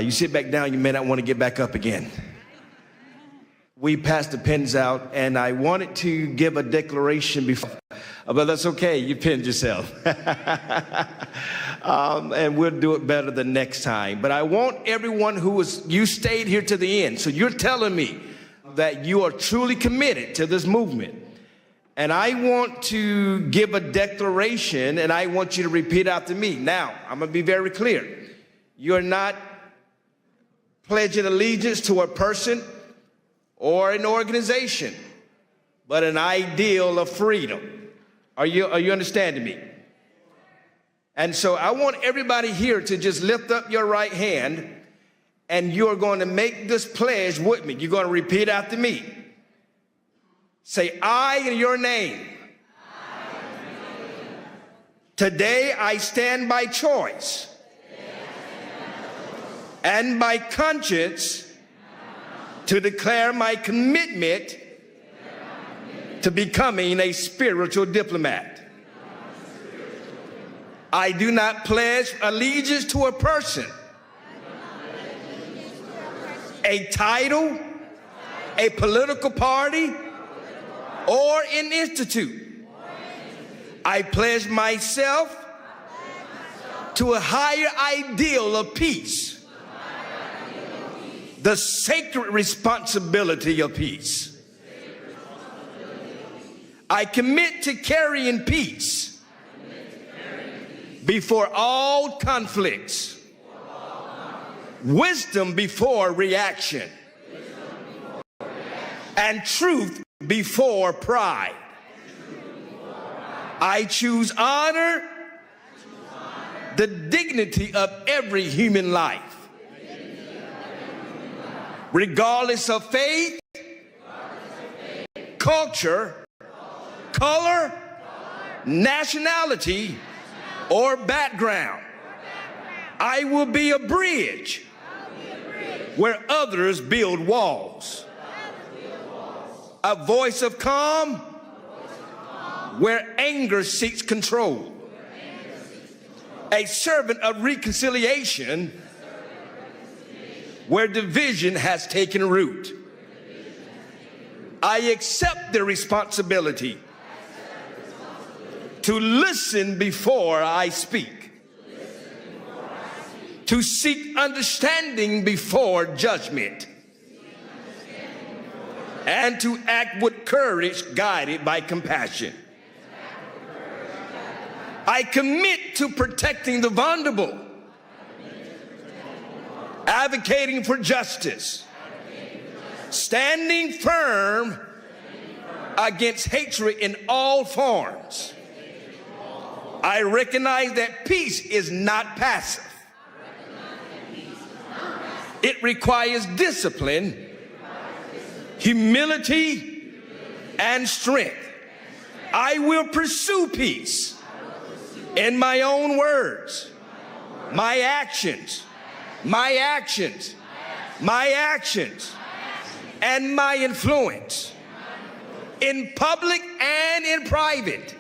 You sit back down, you may not want to get back up again. We passed the pins out, and I wanted to give a declaration before, but that's okay, you pinned yourself. And we'll do it better the next time. But I want everyone you stayed here to the end, so you're telling me that you are truly committed to this movement. And I want to give a declaration, and I want you to repeat after me. Now, I'm going to be very clear. You're not pledging allegiance to a person or an organization, but an ideal of freedom. Are you understanding me? And so I want everybody here to just lift up your right hand, and you're going to make this pledge with me. You're going to repeat after me. Say, I in your name. Today I stand by choice and by conscience to declare my commitment to becoming a spiritual diplomat. I do not pledge allegiance to a person, a title, a political party, or an institute. I pledge myself to a higher ideal of peace, the sacred responsibility of peace. I commit to carrying peace before all conflicts, wisdom before reaction, and truth before pride. I choose honor, the dignity of every human life, regardless of faith, culture, color, nationality, or background. I will be a bridge where others build walls. A voice of calm where anger seeks control. A servant of reconciliation where division has taken root. I accept the responsibility to listen before I speak, to seek understanding before judgment, and to act with courage guided by compassion. I commit to protecting the vulnerable, advocating for justice, standing firm against hatred in all forms. I recognize that peace is not passive. It requires discipline, humility, and strength. I will pursue peace in my own words, my actions, and my influence, in public and in private.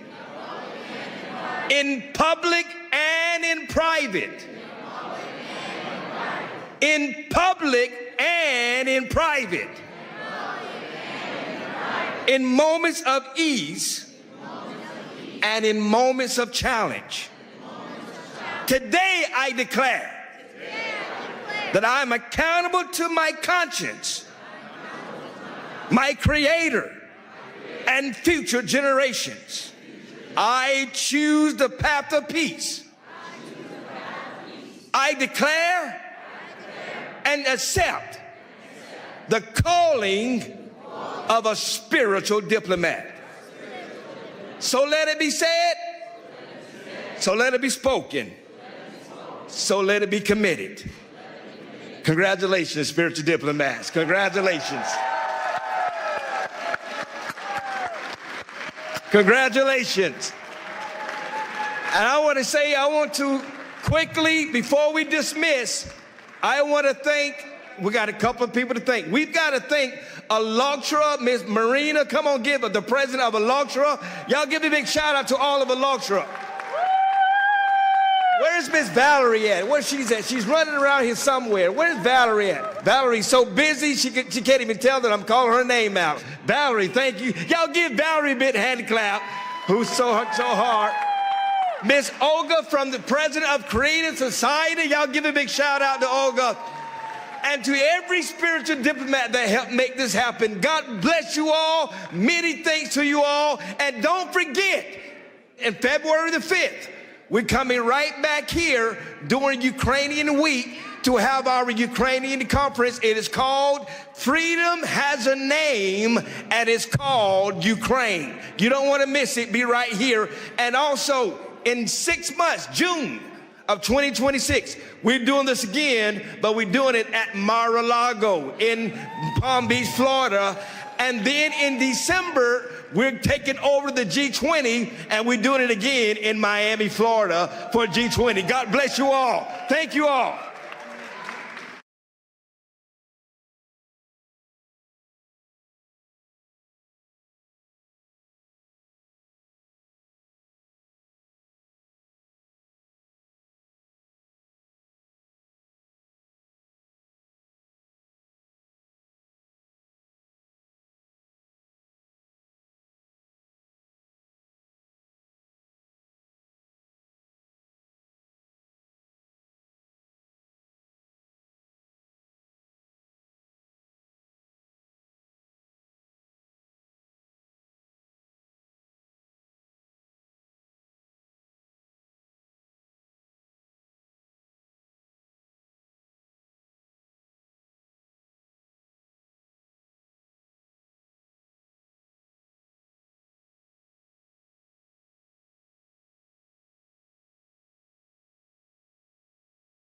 In public and in private. In public and in private. In moments of ease and in moments of challenge. Today I declare that I am accountable to my conscience, my Creator, and future generations. I choose the path of peace. I declare and accept the calling of a spiritual diplomat. So let it be said. So let it be spoken. So let it be committed. Congratulations, spiritual diplomats. Congratulations. Congratulations. And I want to quickly, before we dismiss, I want to thank, we got a couple of people to thank. We've got to thank ALLATRA, Ms. Marina. Come on, give her, the president of ALLATRA. Y'all give a big shout out to all of ALLATRA. Where's Miss Valerie at? Where's she at? She's running around here somewhere. Where's Valerie at? Valerie's so busy, she can't even tell that I'm calling her name out. Valerie, thank you. Y'all give Valerie a big hand clap, who's so hard. Miss Olga from the president of Creative Society. Y'all give a big shout out to Olga. And to every spiritual diplomat that helped make this happen, God bless you all. Many thanks to you all. And don't forget, in February the 5th, we're coming right back here during Ukrainian Week to have our Ukrainian conference. It is called Freedom Has a Name, and it's called Ukraine. You don't want to miss it. Be right here. And also, in 6 months, June of 2026, we're doing this again, but we're doing it at Mar-a-Lago in Palm Beach, Florida. And then in December, we're taking over the G20, and we're doing it again in Miami, Florida for G20. God bless you all. Thank you all.